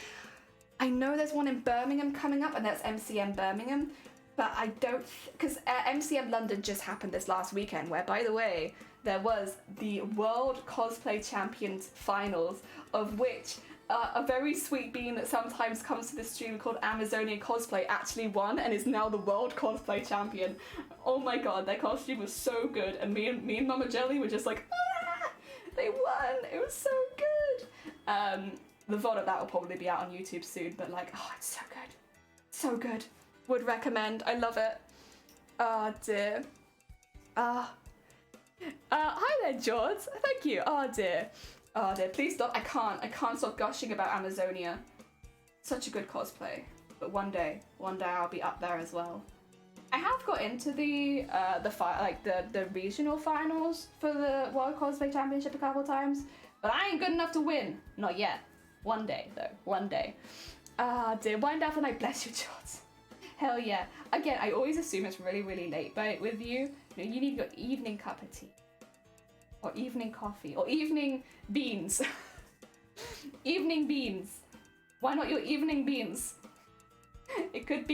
I know there's one in Birmingham coming up, and that's MCM Birmingham, but I don't, because MCM London just happened this last weekend, where, by the way, there was the World Cosplay Champions Finals, of which a very sweet being that sometimes comes to this stream called Amazonia Cosplay actually won and is now the World Cosplay Champion. Oh my god, their costume was so good, and me and Mama Jelly were just like, ah, they won, it was so good. The VOD of that will probably be out on YouTube soon, but like, oh, it's so good. So good. Would recommend. I love it. Oh dear. Hi there, George. Thank you. Oh dear. Oh dear. Please stop. I can't stop gushing about Amazonia. Such a good cosplay. But one day I'll be up there as well. I have got into the regional finals for the World Cosplay Championship a couple times, but I ain't good enough to win. Not yet. One day though. One day. Dear, wind down for night. Bless you, George. Hell yeah. Again, I always assume it's really, really late, but with you, you need your evening cup of tea. Or evening coffee. Or evening beans. Evening beans. Why not your evening beans? It could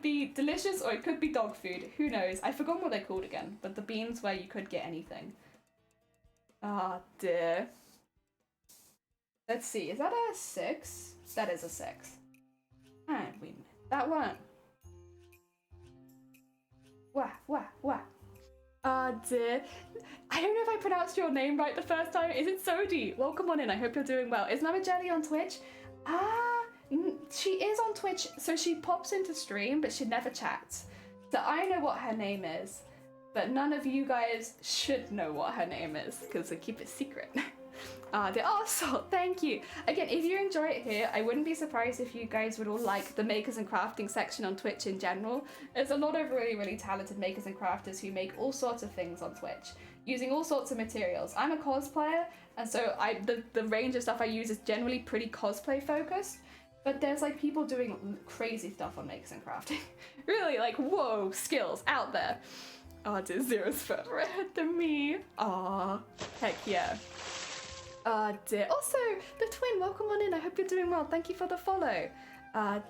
be delicious or it could be dog food. Who knows? I forgot what they're called again, but the beans where you could get anything. Ah, dear. Let's see, is that a 6? That is a 6. And we that one. Wah. Ah, dear. I don't know if I pronounced your name right the first time. Is it Soji? Welcome on in. I hope you're doing well. Is Mama Jelly on Twitch? She is on Twitch, so she pops into stream, but she never chats. So I know what her name is, but none of you guys should know what her name is, because I keep it secret. So thank you. Again, if you enjoy it here, I wouldn't be surprised if you guys would all like the makers and crafting section on Twitch in general. There's a lot of really, really talented makers and crafters who make all sorts of things on Twitch, using all sorts of materials. I'm a cosplayer, and so the range of stuff I use is generally pretty cosplay focused. But there's like people doing crazy stuff on makers and crafting. Really like, whoa, skills out there. Oh, dear, Zero's further ahead than me. Aw, heck yeah. Dear. Also, the twin, welcome on in. I hope you're doing well. Thank you for the follow.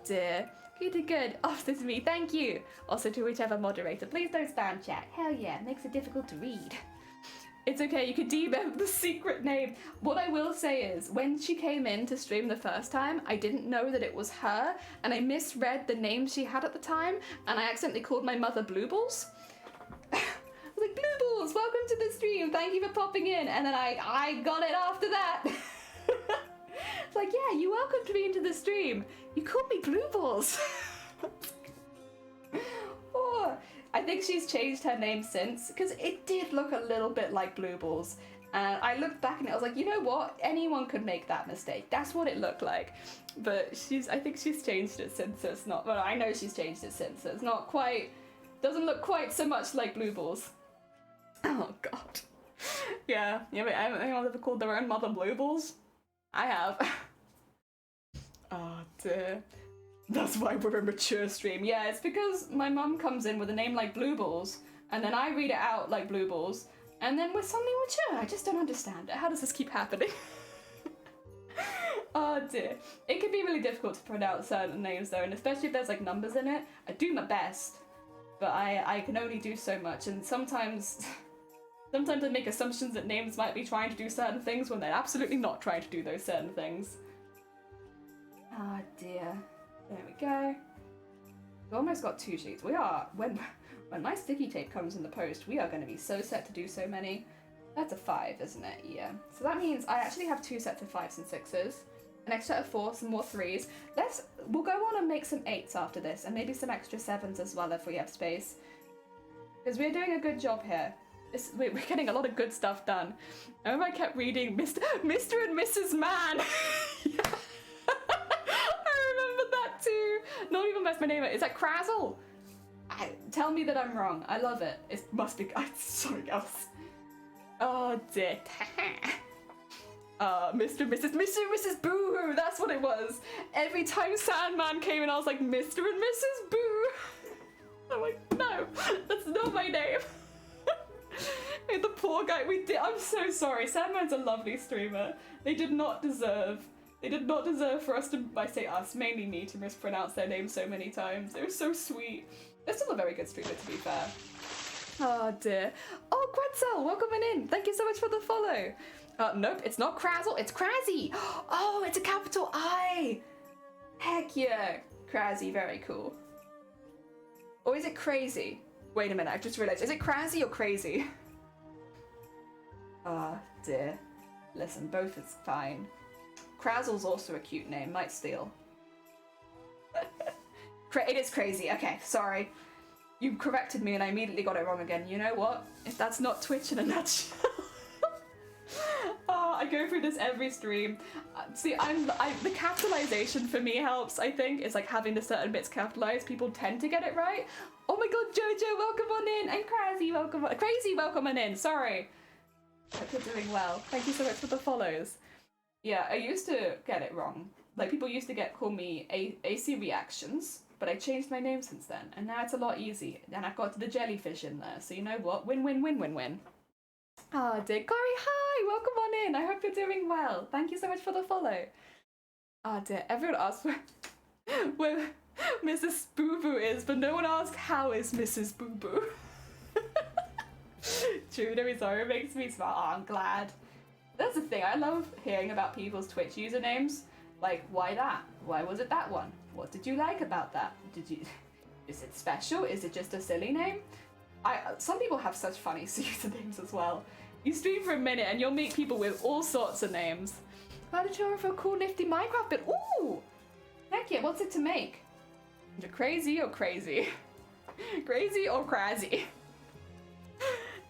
Dear. Good. Off to me. Thank you. Also to whichever moderator. Please don't spam chat. Hell yeah, makes it difficult to read. It's okay, you could DM the secret name. What I will say is, when she came in to stream the first time, I didn't know that it was her, and I misread the name she had at the time, and I accidentally called my mother Blueballs. I was like, Blueballs, welcome to the stream, thank you for popping in, and then I got it after that. It's like, yeah, you welcomed me into the stream. You called me Blueballs. Oh. I think she's changed her name since, because it did look a little bit like Blueballs. And I looked back and I was like, you know what? Anyone could make that mistake. That's what it looked like. But I think she's changed it since, so it's not, well, I know she's changed it since, so it's not quite, doesn't look quite so much like Blueballs. Oh, God. Yeah, but anyone ever called their own mother Blueballs? I have. Oh, dear. That's why we're a mature stream. Yeah, it's because my mum comes in with a name like Blueballs, and then I read it out like Blueballs, and then we're suddenly mature. I just don't understand it. How does this keep happening? Oh dear. It can be really difficult to pronounce certain names though, and especially if there's like numbers in it. I do my best, but I can only do so much, and sometimes I make assumptions that names might be trying to do certain things when they're absolutely not trying to do those certain things. Oh dear. There we go. We almost got 2 sheets. We are, when my sticky tape comes in the post, we are going to be so set to do so many. That's a 5, isn't it? Yeah. So that means I actually have 2 sets of 5s and 6s, an extra set of 4, some more 3s. We'll go on and make some 8s after this, and maybe some extra 7s as well if we have space. Because we're doing a good job here. We're getting a lot of good stuff done. I remember I kept reading Mr. and Mrs. Man. Yeah. Too. Not even best my name. Is that Crazzle? Tell me that I'm wrong. I love it. It must be. Sorry, else. Oh dear. Mr. and Mrs. Boo-hoo. That's what it was. Every time Sandman came in, I was like, Mr. and Mrs. Boo. I'm like, no, that's not my name. The poor guy. I'm so sorry. Sandman's a lovely streamer. They did not deserve for us to, I say us, mainly me, to mispronounce their name so many times. They were so sweet. They're still a very good streamer, to be fair. Oh dear. Oh, Quetzal, welcome in. Thank you so much for the follow. Nope, it's not Crazzle, it's Crazzy. Oh, it's a capital I. Heck yeah. Crazzy, very cool. Or is it Crazy? Wait a minute, I've just realized. Is it Crazzy or Crazy? Ah, dear. Listen, both is fine. Crazzle's also a cute name, might steal. It is Crazy, okay, sorry. You corrected me and I immediately got it wrong again. You know what? If that's not Twitch in a nutshell. Oh Oh, I go through this every stream. See, the capitalization for me helps, I think. It's like having the certain bits capitalized. People tend to get it right. Oh my god, Jojo, welcome on in. And Crazy, welcome on in. Sorry. Hope you're doing well. Thank you so much for the follows. Yeah, I used to get it wrong. Like, people used to call me AC Reactions, but I changed my name since then, and now it's a lot easy. And I've got the jellyfish in there, so you know what? Win, win, win, win, win. Ah, dear. Corey, hi! Welcome on in. I hope you're doing well. Thank you so much for the follow. Ah, dear. Everyone asks where Mrs. Boo Boo is, but no one asks how is Mrs. Boo Boo. True, no, sorry, it makes me smile. Oh, I'm glad. That's the thing, I love hearing about people's Twitch usernames. Like, why that? Why was it that one? What did you like about that? Is it special? Is it just a silly name? Some people have such funny usernames as well. You stream for a minute and you'll meet people with all sorts of names. How did you order for a cool nifty Minecraft bit? Ooh! Heck yeah, what's it to make? Crazy or crazy? Crazy or crazy?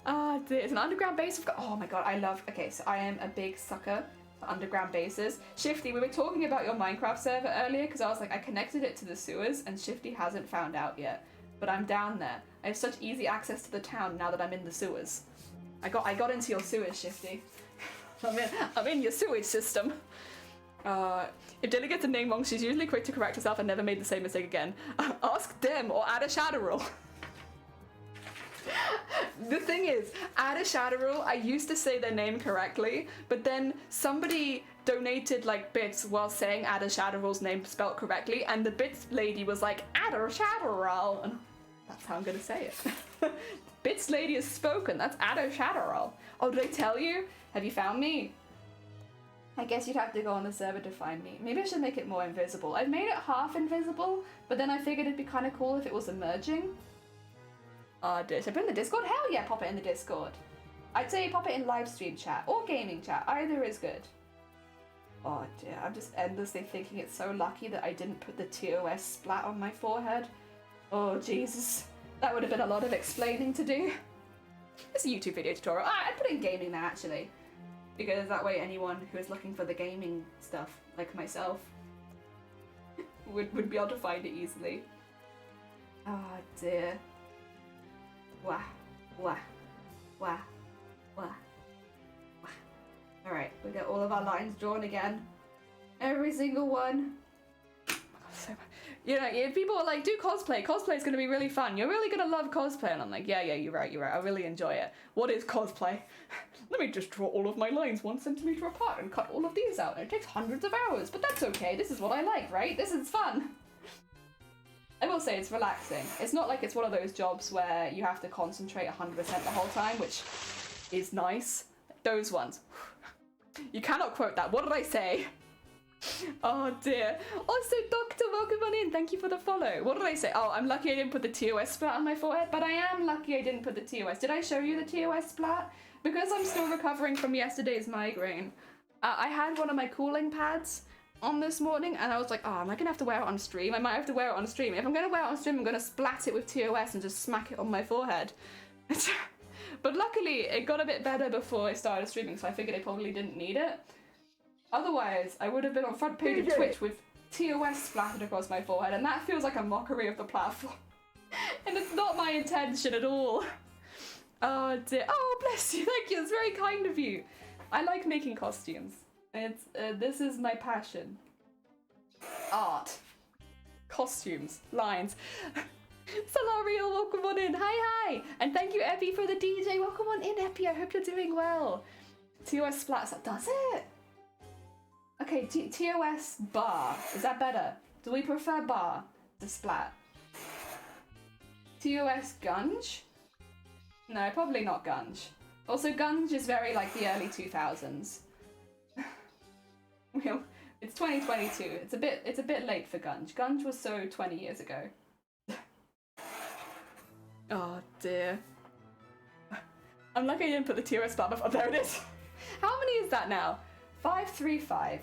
Ah, it's an underground base. Oh my god, I love... Okay, so I am a big sucker for underground bases. Shifty, we were talking about your Minecraft server earlier because I was like, I connected it to the sewers and Shifty hasn't found out yet. But I'm down there. I have such easy access to the town now that I'm in the sewers. I got into your sewers, Shifty. I'm in your sewage system. If Dilly gets a name wrong, she's usually quick to correct herself and never made the same mistake again. Ask them or add a shadow rule. The thing is, Ada Shadowrule, I used to say their name correctly, but then somebody donated like bits while saying Ada Shadowrule's name spelt correctly, and the bits lady was like, Ada Shadowrule, and that's how I'm gonna say it. Bits lady has spoken, that's Ada Shadowrule. Oh, did I tell you? Have you found me? I guess you'd have to go on the server to find me. Maybe I should make it more invisible. I've made it half invisible, but then I figured it'd be kind of cool if it was emerging. Should I put it in the Discord? Hell yeah, pop it in the Discord. I'd say pop it in live stream chat or gaming chat. Either is good. Oh dear, I'm just endlessly thinking it's so lucky that I didn't put the TOS splat on my forehead. Oh Jesus, that would have been a lot of explaining to do. It's a YouTube video tutorial. I'd put it in gaming now actually, because that way anyone who is looking for the gaming stuff, like myself, would be able to find it easily. Oh dear. Wah, wah, wah, wah, wah. Alright, we got all of our lines drawn again. Every single one. You know, if people are like, do cosplay. Cosplay's gonna be really fun. You're really gonna love cosplay. And I'm like, yeah, you're right. I really enjoy it. What is cosplay? Let me just draw all of my lines 1 centimeter apart and cut all of these out. And it takes hundreds of hours, but that's okay. This is what I like, right? This is fun. I will say it's relaxing. It's not like it's one of those jobs where you have to concentrate 100% the whole time, which is nice. Those ones. You cannot quote that. What did I say? Oh dear. Also, Doctor, welcome on in. Thank you for the follow. What did I say? Oh, I'm lucky I didn't put the TOS splat on my forehead, but I am lucky I didn't put the TOS. Did I show you the TOS splat? Because I'm still recovering from yesterday's migraine. I had one of my cooling pads on this morning and I was like, oh, am I gonna have to wear it on stream? I might have to wear it on stream. If I'm gonna wear it on stream, I'm gonna splat it with TOS and just smack it on my forehead. But luckily it got a bit better before I started streaming, so I figured I probably didn't need it. Otherwise, I would have been on front page of Twitch with TOS splattered across my forehead, and that feels like a mockery of the platform. And it's not my intention at all. Oh dear. Oh, bless you. Thank you. It's very kind of you. I like making costumes. It's this is my passion. Art. Costumes. Lines. Solarial, welcome on in. Hi. And thank you, Epi, for the DJ. Welcome on in, Epi. I hope you're doing well. TOS splats. Does it? Okay, TOS bar. Is that better? Do we prefer bar to splat? TOS gunge? No, probably not gunge. Also, gunge is very like the early 2000s. It's 2022. It's a bit late for gunge. Gunge was so 20 years ago. Oh dear. I'm lucky I didn't put the TOS splat before. There it is. How many is that now? 535.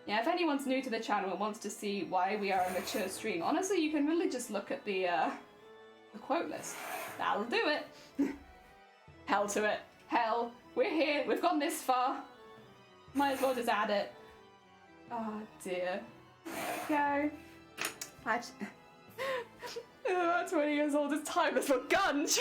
Yeah, if anyone's new to the channel and wants to see why we are a mature stream, honestly, you can really just look at the quote list. That'll do it. Hell to it. Hell, we're here. We've gone this far. Might as well just add it. Oh dear. There we go. 20 years old is timeless for gunge.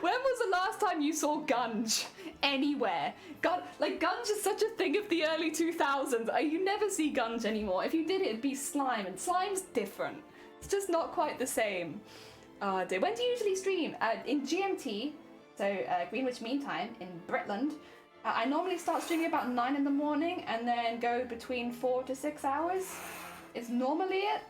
When was the last time you saw gunge anywhere? Gunge is such a thing of the early 2000s. You never see gunge anymore. If you did, it'd be slime, and slime's different. It's just not quite the same. Oh dear. When do you usually stream? In GMT, so Greenwich Mean Time in Britland. I normally start streaming about 9 in the morning and then go between 4 to 6 hours. Is normally it.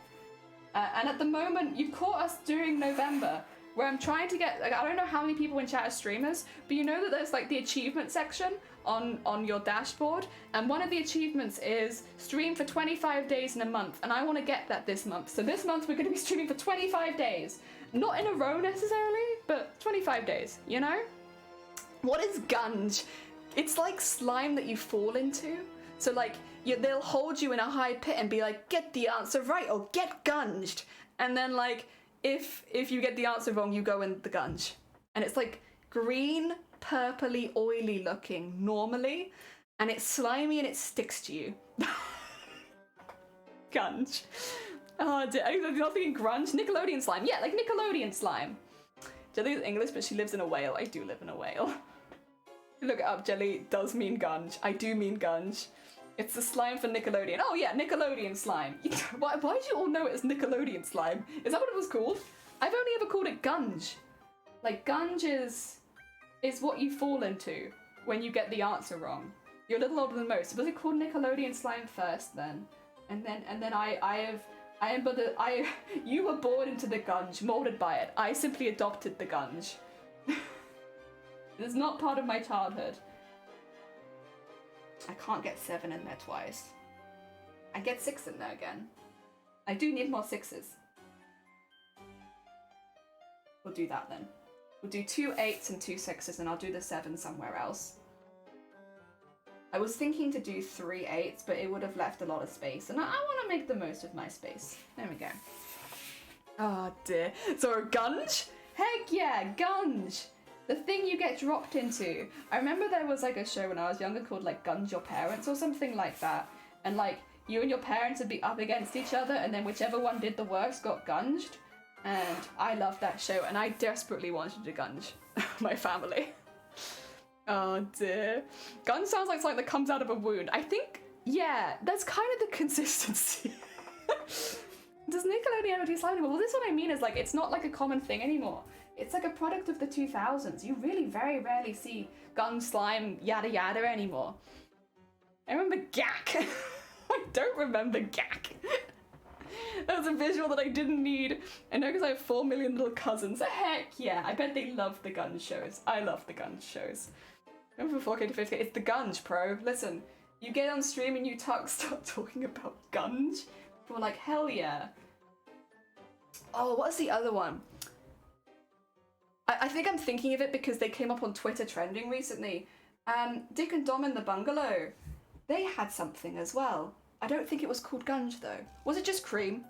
And at the moment, you've caught us during November, where I'm trying to get, I don't know how many people in chat are streamers, but you know that there's like the achievement section on your dashboard, and one of the achievements is stream for 25 days in a month, and I want to get that this month. So this month we're going to be streaming for 25 days. Not in a row necessarily, but 25 days, you know? What is gunge? It's like slime that you fall into. So like, they'll hold you in a high pit and be like, get the answer right or get gunged. And then like, if you get the answer wrong, you go in the gunge. And it's like green, purpley, oily looking normally. And it's slimy and it sticks to you. Gunge. Oh, you're not thinking grunge? Nickelodeon slime. Yeah, like Nickelodeon slime. Jelly is English, but she lives in a whale. I do live in a whale. Look it up, Jelly does mean gunge. I do mean gunge. It's the slime for Nickelodeon. Oh yeah, Nickelodeon slime. Why do you all know it as Nickelodeon slime? Is that what it was called? I've only ever called it gunge. Like gunge is what you fall into when you get the answer wrong. You're a little older than most. Was it called Nickelodeon slime first then? And then you were born into the gunge, molded by it. I simply adopted the gunge. It is not part of my childhood. I can't get 7 in there twice. I get 6 in there again. I do need more 6s. We'll do that then. We'll do 2 8s and 2 6s, and I'll do the 7 somewhere else. I was thinking to do 3 8s, but it would have left a lot of space, and I want to make the most of my space. There we go. Oh dear. So a gunge? Heck yeah, gunge! The thing you get dropped into. I remember there was like a show when I was younger called like Gunge Your Parents or something like that. And like you and your parents would be up against each other, and then whichever one did the worst got gunged. And I loved that show, and I desperately wanted to gunge my family. Oh dear. Gunge sounds like something that comes out of a wound. I think, yeah, that's kind of the consistency. Does Nickelodeon ever do slime anymore? Well, this is what I mean is like, it's not like a common thing anymore. It's like a product of the 2000s. You really very rarely see gun slime yada yada anymore. I remember Gak. I don't remember Gak. That was a visual that I didn't need. I know because I have 4 million little cousins. Heck yeah, I bet they love the gun shows. I love the gun shows. Remember from 4K to 5K, it's the gunge, pro. Listen, you get on stream and you start talking about gunge. We're like, hell yeah. Oh, what's the other one? I think I'm thinking of it because they came up on Twitter trending recently. Dick and Dom in the Bungalow. They had something as well. I don't think it was called gunge though. Was it just cream?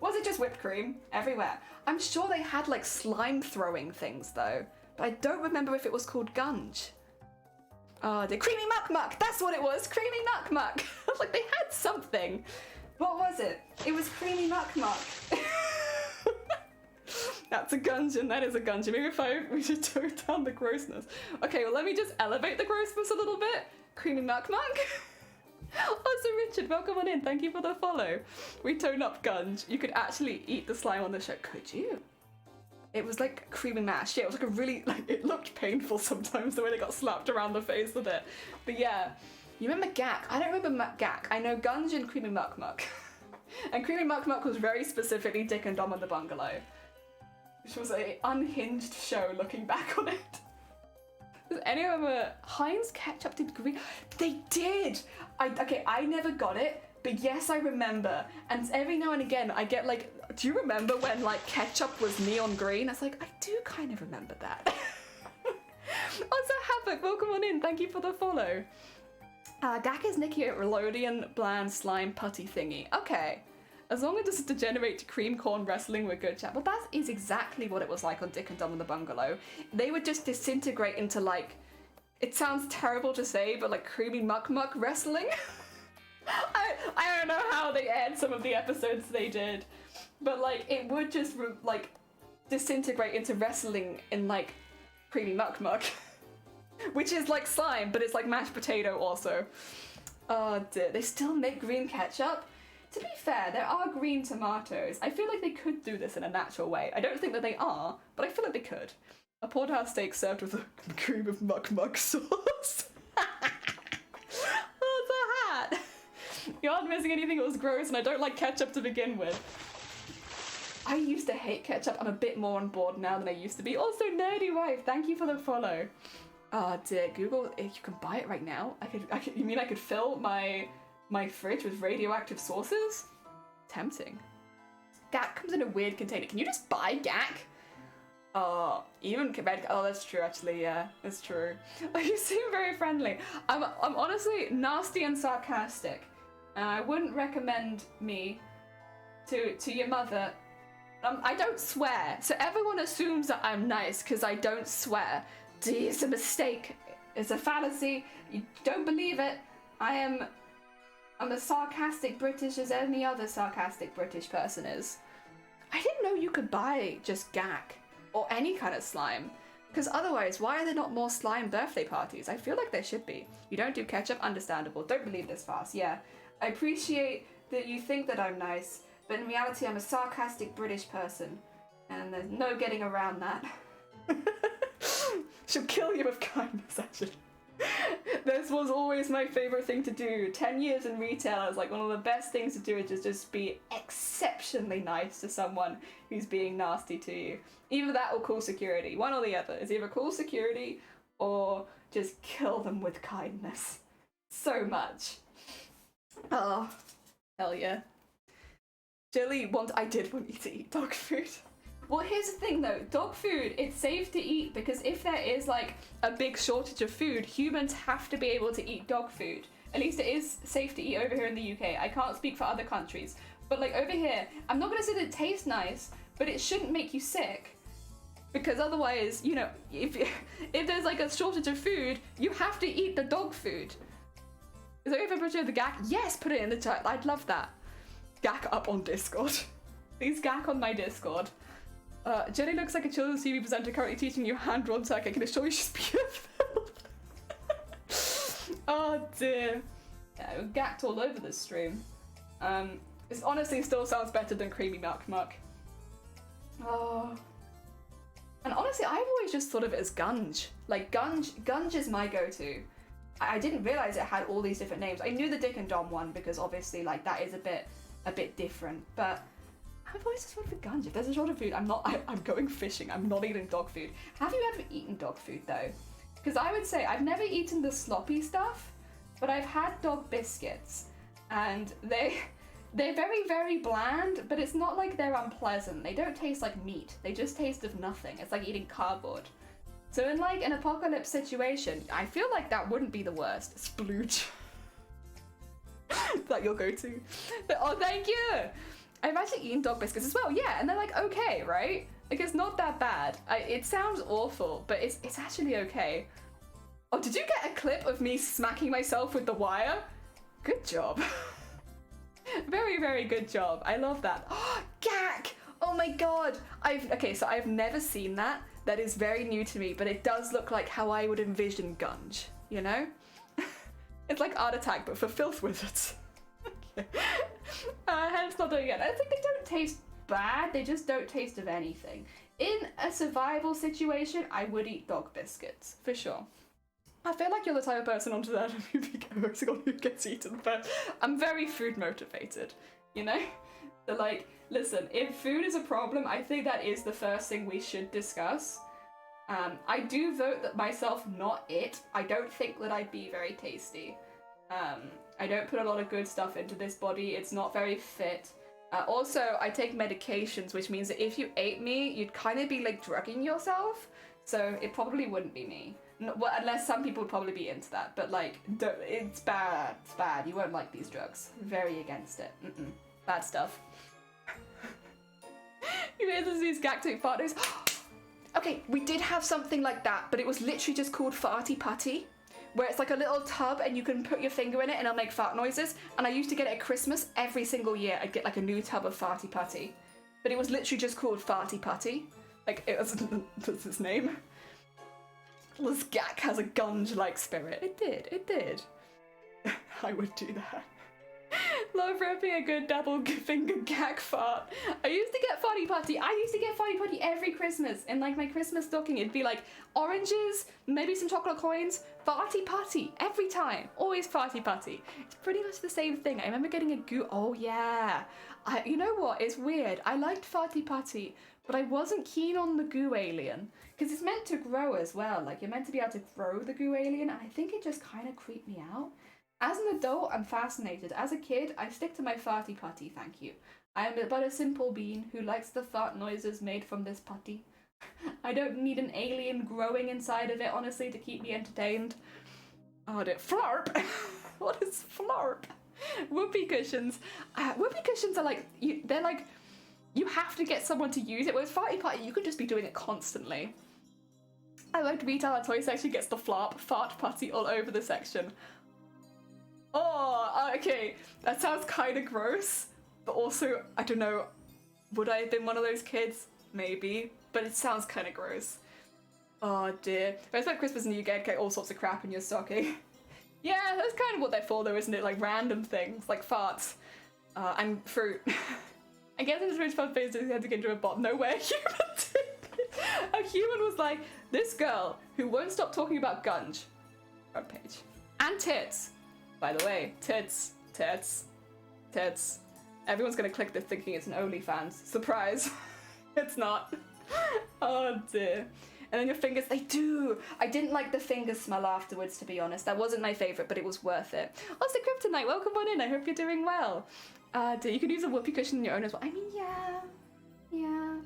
Was it just whipped cream? Everywhere. I'm sure they had like slime throwing things though. But I don't remember if it was called gunge. Oh, the Creamy Muck Muck! That's what it was! Creamy Muck Muck! I was like, they had something. What was it? It was Creamy Muck Muck. That's a gunge and that is a gunge. Maybe we should tone down the grossness. Okay, well let me just elevate the grossness a little bit. Creamy Muck Muck. Oh, so Richard, welcome on in. Thank you for the follow. We tone up gunge. You could actually eat the slime on the show. Could you? It was like creamy mash. Yeah, it was like a really, like, it looked painful sometimes the way they got slapped around the face with it. But yeah, you remember Gak? I don't remember Gak. I know gunge and Creamy Muck Muck. And Creamy Muck Muck was very specifically Dick and Dom in the Bungalow, which was a unhinged show looking back on it. Does anyone remember Heinz ketchup did green? They did! I never got it, but yes, I remember. And every now and again, I get like, do you remember when like ketchup was neon green? I was like, I do kind of remember that. Also, Havoc, welcome on in. Thank you for the follow. Gak is Nickelodeon bland slime putty thingy. Okay. As long as it doesn't degenerate to cream corn wrestling, we're good, chat. Well, that is exactly what it was like on Dick and Dom in the Bungalow. They would just disintegrate into, like, it sounds terrible to say, but like creamy muck wrestling. I don't know how they aired some of the episodes they did, but like it would just like disintegrate into wrestling in like creamy muck, which is like slime, but it's like mashed potato also. Oh dear, they still make green ketchup? To be fair, there are green tomatoes. I feel like they could do this in a natural way. I don't think that they are, but I feel like they could. A porterhouse steak served with a cream of muck sauce. Oh, it's a hat. You aren't missing anything that was gross, and I don't like ketchup to begin with. I used to hate ketchup. I'm a bit more on board now than I used to be. Also, Nerdy Wife, thank you for the follow. Oh dear, Google, if you can buy it right now. You mean I could fill my fridge with radioactive sauces? Tempting. Gak comes in a weird container. Can you just buy Gak? Oh, even red. Oh, that's true. Actually, yeah, that's true. Oh, you seem very friendly. I'm honestly nasty and sarcastic, and I wouldn't recommend me to your mother. I don't swear, so everyone assumes that I'm nice because I don't swear. It's a mistake. It's a fallacy. You don't believe it. I'm as sarcastic British as any other sarcastic British person is. I didn't know you could buy just Gak or any kind of slime, because otherwise, why are there not more slime birthday parties? I feel like there should be. You don't do ketchup? Understandable. Don't believe this fast. Yeah, I appreciate that you think that I'm nice, but in reality, I'm a sarcastic British person, and there's no getting around that. She'll kill you with kindness, actually. This was always my favourite thing to do. 10 years in retail, I was like, one of the best things to do is just be exceptionally nice to someone who's being nasty to you. Either that or call security. One or the other. It's either call security or just kill them with kindness. So much. Oh, hell yeah. I did want you to eat dog food. Well, here's the thing though, dog food, it's safe to eat because if there is like a big shortage of food, humans have to be able to eat dog food. At least it is safe to eat over here in the UK. I can't speak for other countries. But like over here, I'm not gonna say that it tastes nice, but it shouldn't make you sick. Because otherwise, you know, if there's like a shortage of food, you have to eat the dog food. Is there even a picture of the Gak? Yes, put it in the chat. I'd love that. Gak up on Discord. Please Gak on my Discord. Jenny looks like a children's TV presenter currently teaching you hand-drawn tech. I can assure you she's beautiful. Oh dear. Yeah, we're gacked all over this stream. This honestly still sounds better than creamy muck. Oh. And honestly, I've always just thought of it as gunge. Like gunge is my go-to. I didn't realize it had all these different names. I knew the Dick and Dom one because obviously like that is a bit different, but I've always just went for gunge. If there's a short of food, I'm going fishing. I'm not eating dog food. Have you ever eaten dog food though? Because I would say I've never eaten the sloppy stuff, but I've had dog biscuits, and they're very, very bland, but it's not like they're unpleasant. They don't taste like meat. They just taste of nothing. It's like eating cardboard. So in like an apocalypse situation, I feel like that wouldn't be the worst. Splooge. That you'll go to. Oh, thank you! I've actually eaten dog biscuits as well, yeah, and they're like okay, right? Like it's not that bad. It sounds awful, but it's actually okay. Oh, did you get a clip of me smacking myself with the wire? Good job. Very, very good job. I love that. Oh, Gak! Oh my god! So I've never seen that. That is very new to me, but it does look like how I would envision gunge, you know? It's like Art Attack, but for filth wizards. Hence not doing it. I think they don't taste bad, they just don't taste of anything. In a survival situation, I would eat dog biscuits, for sure. I feel like you're the type of person onto that who gets eaten, but I'm very food motivated, you know? So like, listen, if food is a problem, I think that is the first thing we should discuss. I do vote that myself, not it. I don't think that I'd be very tasty. I don't put a lot of good stuff into this body. It's not very fit. Also, I take medications, which means that if you ate me, you'd kind of be like drugging yourself. So it probably wouldn't be me. Well, unless some people would probably be into that. But like, it's bad. It's bad. You won't like these drugs. Very against it. Bad stuff. You guys see these Gak-take partners? Okay, we did have something like that, but it was literally just called Farty Putty, where it's like a little tub and you can put your finger in it and it'll make fart noises. And I used to get it at Christmas every single year. I'd get like a new tub of Farty Putty, but it was literally just called Farty Putty. Like, it was, that's its name. Lizgak has a gunge-like spirit. It did. I would do that. Love ripping a good double finger gag fart. I used to get Farty Putty. I used to get Farty Putty every Christmas. In like my Christmas stocking, it'd be like oranges, maybe some chocolate coins, Farty Putty every time. Always Farty Putty. It's pretty much the same thing. I remember getting a goo. Oh yeah. You know what? It's weird. I liked Farty Putty, but I wasn't keen on the goo alien because it's meant to grow as well. Like you're meant to be able to grow the goo alien, and I think it just kind of creeped me out. As an adult, I'm fascinated. As a kid, I stick to my Farty Putty, thank you. I am but a simple being who likes the fart noises made from this putty. I don't need an alien growing inside of it, honestly, to keep me entertained. Oh, dear. Flarp! What is flarp? Whoopee cushions. Whoopee cushions are like, they're like, you have to get someone to use it, whereas Farty Putty, you could just be doing it constantly. I like retail and toy section gets the fart putty all over the section. Oh, okay, that sounds kind of gross, but also, I don't know, would I have been one of those kids? Maybe, but it sounds kind of gross. Oh dear. I spent Christmas and you get all sorts of crap in your stocking. Yeah, that's kind of what they're for though, isn't it? Like random things, like farts, and fruit. I guess in this rich fun phase, they had to get into a bot. No way, a human was like, this girl who won't stop talking about gunge. Front page. And tits. By the way, tits. Everyone's gonna click this thinking it's an OnlyFans. Surprise. It's not. Oh dear. And then your fingers, they do. I didn't like the finger smell afterwards, to be honest. That wasn't my favourite, but it was worth it. Oh, so Kryptonite, welcome on in. I hope you're doing well. You can use a whoopee cushion in your own as well. I mean, yeah.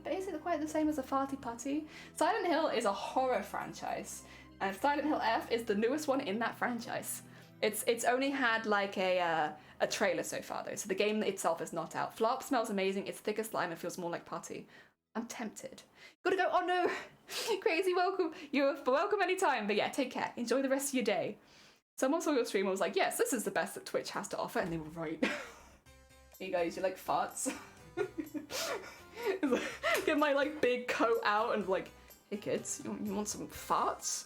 But is it quite the same as a Farty Putty? Silent Hill is a horror franchise, and Silent Hill F is the newest one in that franchise. It's only had like a trailer so far though, so the game itself is not out. Flop smells amazing. It's thick as slime and feels more like putty. I'm tempted. Gotta go. Oh no, Crazy, welcome. You're welcome anytime. But yeah, take care. Enjoy the rest of your day. Someone saw your stream and was like, yes, this is the best that Twitch has to offer, and they were right. Here you guys, you like farts? Get my like big coat out and like, hey kids, you want some farts?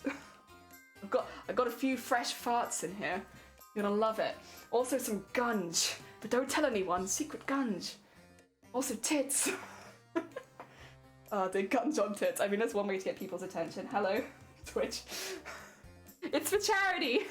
I've got a few fresh farts in here. You're gonna love it. Also some gunge, but don't tell anyone. Secret gunge. Also tits. Oh, they gunge on tits. I mean, that's one way to get people's attention. Hello, Twitch. It's for charity.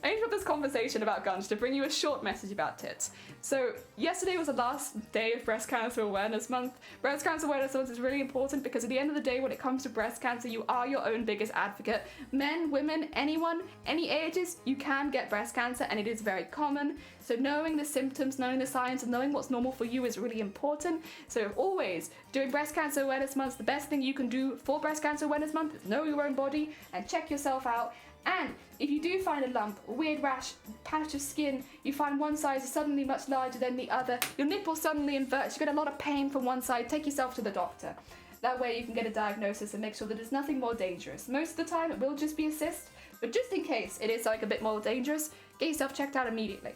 I interrupt this conversation about gunge to bring you a short message about tits. So, yesterday was the last day of Breast Cancer Awareness Month. Breast Cancer Awareness Month is really important because at the end of the day, when it comes to breast cancer, you are your own biggest advocate. Men, women, anyone, any ages, you can get breast cancer, and it is very common. So knowing the symptoms, knowing the signs, and knowing what's normal for you is really important. So always, during Breast Cancer Awareness Month, the best thing you can do for Breast Cancer Awareness Month is know your own body and check yourself out. And if you do find a lump, a weird rash, patch of skin, you find one side is suddenly much larger than the other, your nipple suddenly inverts, you get a lot of pain from one side, take yourself to the doctor. That way you can get a diagnosis and make sure that it's nothing more dangerous. Most of the time it will just be a cyst, but just in case it is like a bit more dangerous, get yourself checked out immediately.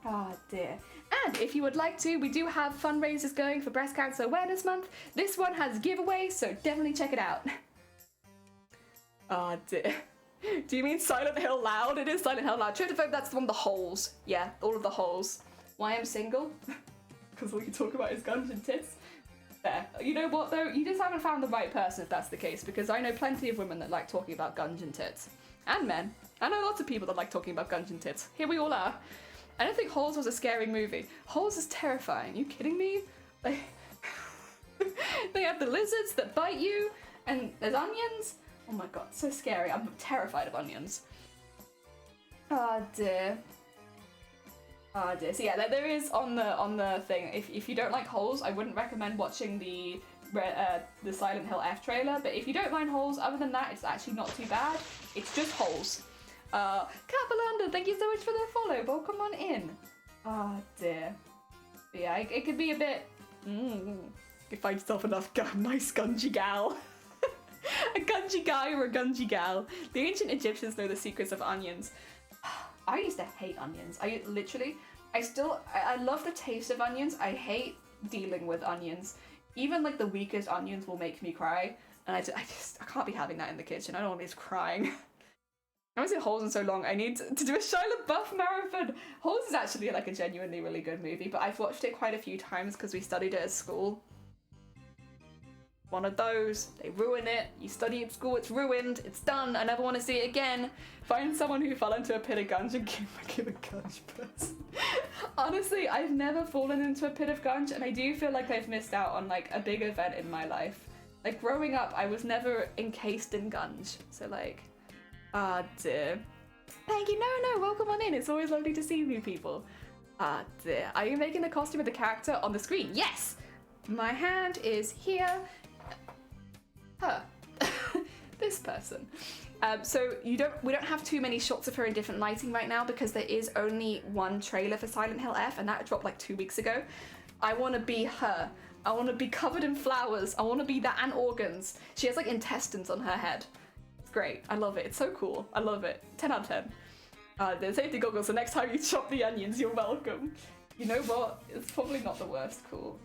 Ah, dear. And if you would like to, we do have fundraisers going for Breast Cancer Awareness Month. This one has giveaways, so definitely check it out. Ah, dear. Do you mean Silent Hill Loud? It is Silent Hill Loud. Tryptophobe, that's the one with the holes. Yeah, all of the holes. Why I'm single? Because all you talk about is guns and tits. There. You know what though? You just haven't found the right person if that's the case, because I know plenty of women that like talking about guns and tits. And men. I know lots of people that like talking about guns and tits. Here we all are. I don't think Holes was a scary movie. Holes is terrifying. Are you kidding me? Like, they have the lizards that bite you, and there's onions. Oh my god, so scary. I'm terrified of onions. Oh dear. Oh dear. So yeah, there is on the thing. If you don't like Holes, I wouldn't recommend watching the Silent Hill F trailer. But if you don't mind Holes, other than that, it's actually not too bad. It's just Holes. Capalanda, thank you so much for the follow. Welcome on in. Oh dear. But yeah, it could be a bit. You find yourself enough nice gungy gal. A gunge guy or a gunge gal. The ancient Egyptians know the secrets of onions. I used to hate onions. I love the taste of onions. I hate dealing with onions. Even like the weakest onions will make me cry. And I can't be having that in the kitchen. I don't want these crying. I haven't seen Holes in so long. I need to do a Shia LaBeouf marathon. Holes is actually like a genuinely really good movie, but I've watched it quite a few times because we studied it at school. One of those, they ruin it. You study at school, it's ruined, it's done. I never want to see it again. Find someone who fell into a pit of gunge and give a gunge person. Honestly, I've never fallen into a pit of gunge, and I do feel like I've missed out on like a big event in my life. Like growing up, I was never encased in gunge, so like. Ah, dear. Thank you. No, welcome on in. It's always lovely to see new people. Ah, dear. Are you making the costume of the character on the screen? Yes! My hand is here. Her. This person. So we don't have too many shots of her in different lighting right now because there is only one trailer for Silent Hill F and that dropped like 2 weeks ago. I want to be her. I want to be covered in flowers. I want to be that and organs. She has like intestines on her head. Great. I love it. It's so cool. I love it. 10 out of 10. The safety goggles, so next time you chop the onions, you're welcome. You know what? It's probably not the worst. Cool.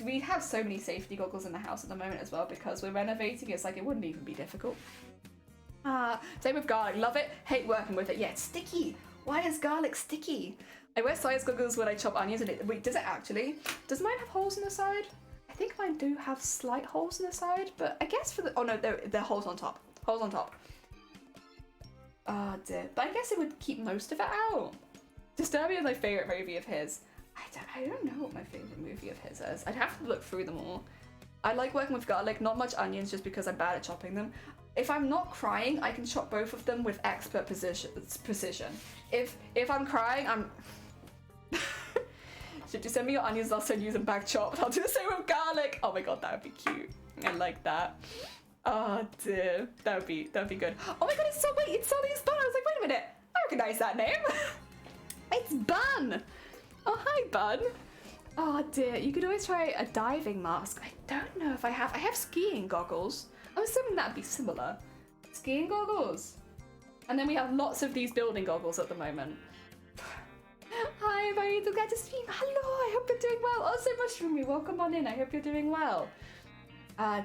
We have so many safety goggles in the house at the moment as well because we're renovating. It's like it wouldn't even be difficult. Same with garlic. Love it. Hate working with it. Yeah, it's sticky. Why is garlic sticky? I wear size goggles when I chop onions and wait, does it actually? Does mine have holes in the side? I think mine do have slight holes in the side, but I guess for the, oh no, they're holes on top. Holes on top. Oh dear. But I guess it would keep most of it out. Disturbia is my favourite movie of his. I don't know what my favourite movie of his is. I'd have to look through them all. I like working with garlic, not much onions just because I'm bad at chopping them. If I'm not crying, I can chop both of them with expert precision. If I'm crying, I'm... Should you send me your onions, I'll send you them back chopped. I'll do the same with garlic. Oh my god, that would be cute. I like that. Oh dear, that would be good. Oh my god, it's Sully's Bun. I was like, wait a minute, I recognize that name. It's Bun. Oh hi, Bun. Oh dear, you could always try a diving mask. I don't know if I have skiing goggles. I'm assuming that'd be similar. Skiing goggles. And then we have lots of these building goggles at the moment. Hi, I'm very glad to stream. Hello, I hope you're doing well. Also, Mushroomy, welcome on in. I hope you're doing well.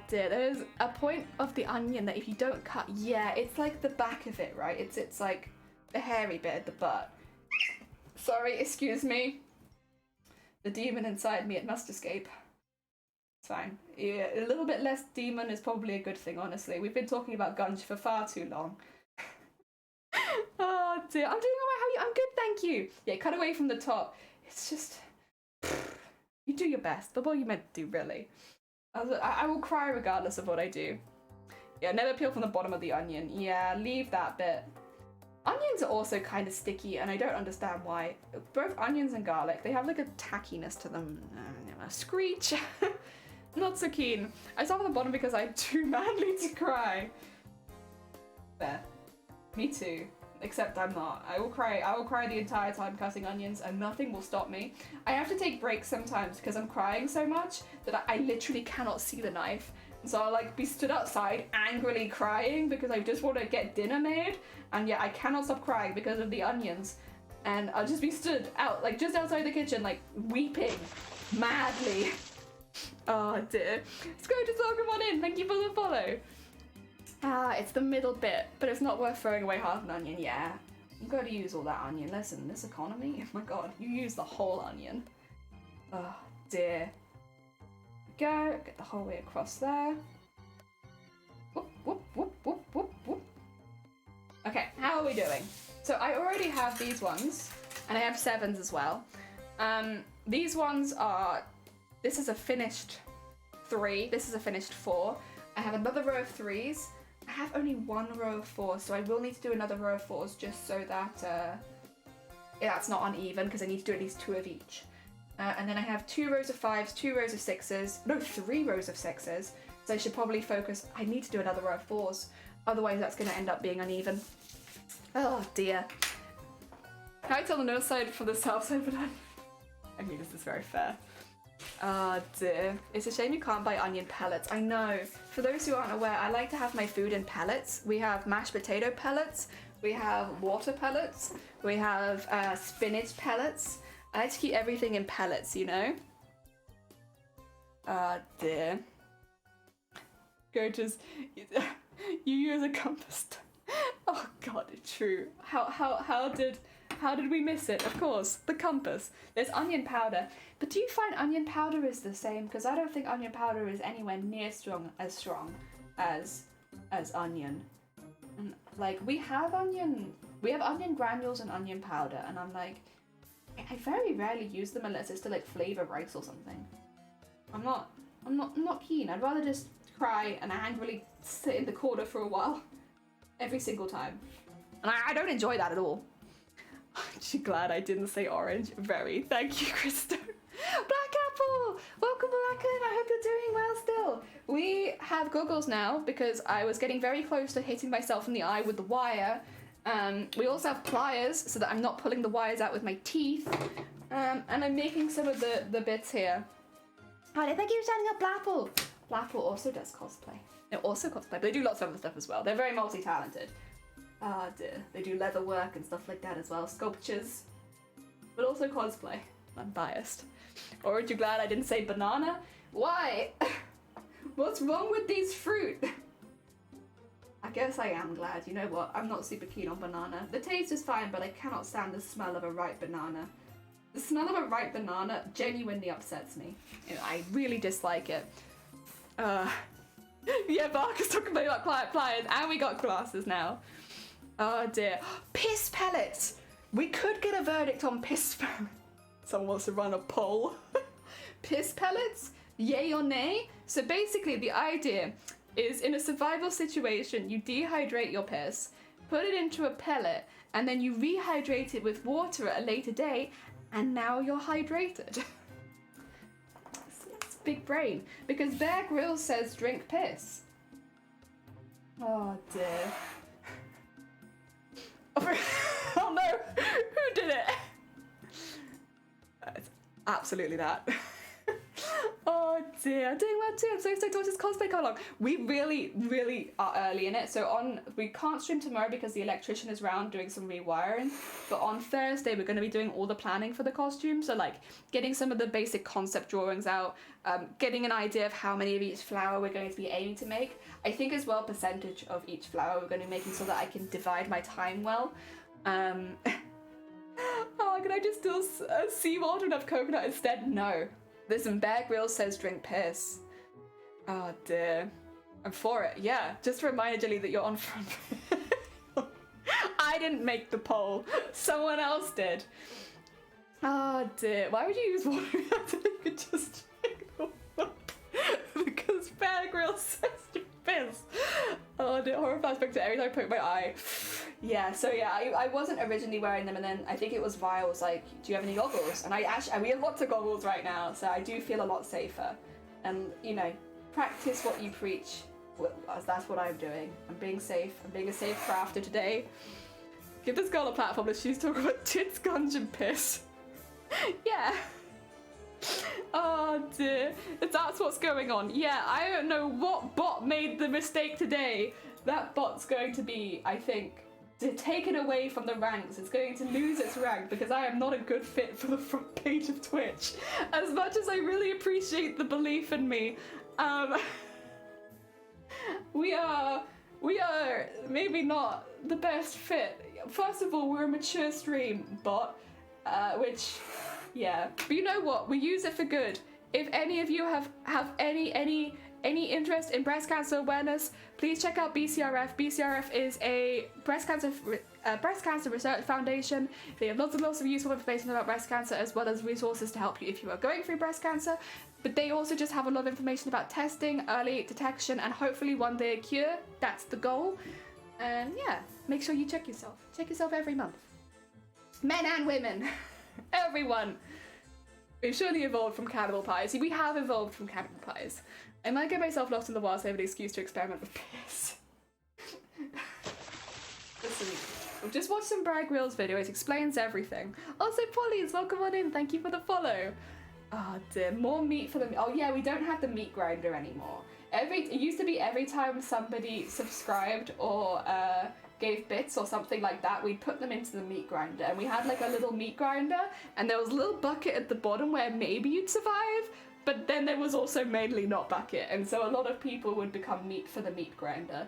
Dear, there's a point of the onion that if you don't cut, yeah, it's like the back of it, right? It's like the hairy bit at the butt. Sorry, excuse me. The demon inside me, it must escape. It's fine. Yeah, a little bit less demon is probably a good thing, honestly. We've been talking about gunge for far too long. Oh dear, I'm doing alright, how are you? I'm good, thank you. Yeah, cut away from the top. It's just... You do your best, but what are you meant to do, really? I will cry regardless of what I do. Yeah, never peel from the bottom of the onion. Yeah, leave that bit. Onions are also kind of sticky, and I don't understand why. Both onions and garlic, they have like a tackiness to them. Screech! Not so keen. I start from the bottom because I'm too manly to cry. There. Me too. Except I'm not. I will cry the entire time cutting onions and nothing will stop me. I have to take breaks sometimes because I'm crying so much that I literally cannot see the knife. And so I'll like be stood outside angrily crying because I just want to get dinner made. And yeah, I cannot stop crying because of the onions. And I'll just be stood out, like just outside the kitchen, like weeping madly. Oh dear. Scrotus, welcome on in. Thank you for the follow. It's the middle bit, but it's not worth throwing away half an onion, yeah. You gotta use all that onion. Listen, this economy, oh my god, you use the whole onion. Oh dear. Go, get the whole way across there. Whoop, whoop, whoop, whoop, whoop, whoop. Okay, how are we doing? So I already have these ones, and I have 7s as well. These ones are, this is a finished 3, this is a finished 4. I have another row of 3s. I have only 1 row of 4s, so I will need to do another row of 4s just so that that's not uneven, because I need to do at least 2 of each. And then I have 2 rows of 5s, 2 rows of 6s, no, 3 rows of 6s. So I should probably focus, I need to do another row of 4s, otherwise that's going to end up being uneven. Oh dear. Can I tell the north side from the south side? But I mean, this is very fair. Oh dear. It's a shame you can't buy onion pellets. I know. For those who aren't aware, I like to have my food in pellets. We have mashed potato pellets. We have water pellets. We have spinach pellets. I like to keep everything in pellets, you know? Oh dear. Coaches, you use a compass. Oh god, it's true. How did we miss it? Of course, the compass. There's onion powder. But do you find onion powder is the same? Because I don't think onion powder is anywhere near strong as onion. And like we have onion granules and onion powder, and I'm like, I very rarely use them unless it's to like flavor rice or something. I'm not keen. I'd rather just cry and angrily sit in the corner for a while every single time. And I don't enjoy that at all. I'm glad I didn't say orange. Very. Thank you, Christo. Black Apple! Welcome back in. I hope you're doing well still. We have goggles now because I was getting very close to hitting myself in the eye with the wire. We also have pliers so that I'm not pulling the wires out with my teeth. And I'm making some of the bits here. Hi, thank you for signing up, Blapple. Blapple also does cosplay. No, also cosplay, but they do lots of other stuff as well. They're very multi-talented. Ah dear. They do leather work and stuff like that as well. Sculptures. But also cosplay. I'm biased. Or aren't you glad I didn't say banana? Why? What's wrong with these fruit? I guess I am glad. You know what? I'm not super keen on banana. The taste is fine, but I cannot stand the smell of a ripe banana. The smell of a ripe banana genuinely upsets me. You know, I really dislike it. Yeah, Bark is talking about pliers, and we got glasses now. Oh dear. Piss pellets! We could get a verdict on piss pellets. Someone wants to run a poll. Piss pellets? Yay or nay? So basically the idea is in a survival situation, you dehydrate your piss, put it into a pellet, and then you rehydrate it with water at a later date, and now you're hydrated. It's big brain. Because Bear Grylls says drink piss. Oh dear. Oh no! Who did it? It's absolutely that. Oh dear, I'm doing well too. I'm so excited to watch this cosplay come along. We really are early in it. So we can't stream tomorrow because the electrician is round doing some rewiring. But on Thursday we're going to be doing all the planning for the costume. So like getting some of the basic concept drawings out, getting an idea of how many of each flower we're going to be aiming to make. I think as well percentage of each flower we're going to be making so that I can divide my time well. Oh, can I just do seawater and have coconut instead? No. Listen, Bear Grylls says drink piss. Oh dear. I'm for it. Yeah, just a reminder, Jelly, that you're on front. I didn't make the poll. Someone else did. Oh dear. Why would you use water if you could just drink the water? Because Bear Grylls says drink piss. Oh dear. Horror flashback to every time I poke my eye. Yeah, so yeah, I wasn't originally wearing them, and then I think it was Vi was like, do you have any goggles? And we have lots of goggles right now, so I do feel a lot safer. And, you know, practice what you preach. That's what I'm doing. I'm being safe. I'm being a safe crafter today. Give this girl a platform that she's talking about tits, gunge, and piss. Yeah. Oh dear. That's what's going on. Yeah, I don't know what bot made the mistake today. That bot's going to be, I think, taken away from the ranks. It's going to lose its rank because I am not a good fit for the front page of Twitch. As much as I really appreciate the belief in me, we are maybe not the best fit. First of all, we're a mature stream bot, which, yeah. But you know what? We use it for good. If any of you have any interest in breast cancer awareness, please check out BCRF. BCRF is a breast cancer research foundation. They have lots and lots of useful information about breast cancer, as well as resources to help you if you are going through breast cancer. But they also just have a lot of information about testing, early detection, and hopefully one day a cure. That's the goal. And yeah, make sure you check yourself. Check yourself every month. Men and women. Everyone. We've surely evolved from cannibal pies. See, we have evolved from cannibal pies. I might get myself lost in the wild, so I have an excuse to experiment with piss. Listen, we've just watched some Bear Grylls video. It explains everything. Also, Polly's, welcome on in. Thank you for the follow. Oh dear, more meat for the... Oh yeah, we don't have the meat grinder anymore. It used to be every time somebody subscribed or gave bits or something like that, we'd put them into the meat grinder, and we had like a little meat grinder, and there was a little bucket at the bottom where maybe you'd survive, but then there was also mainly not bucket, and so a lot of people would become meat for the meat grinder.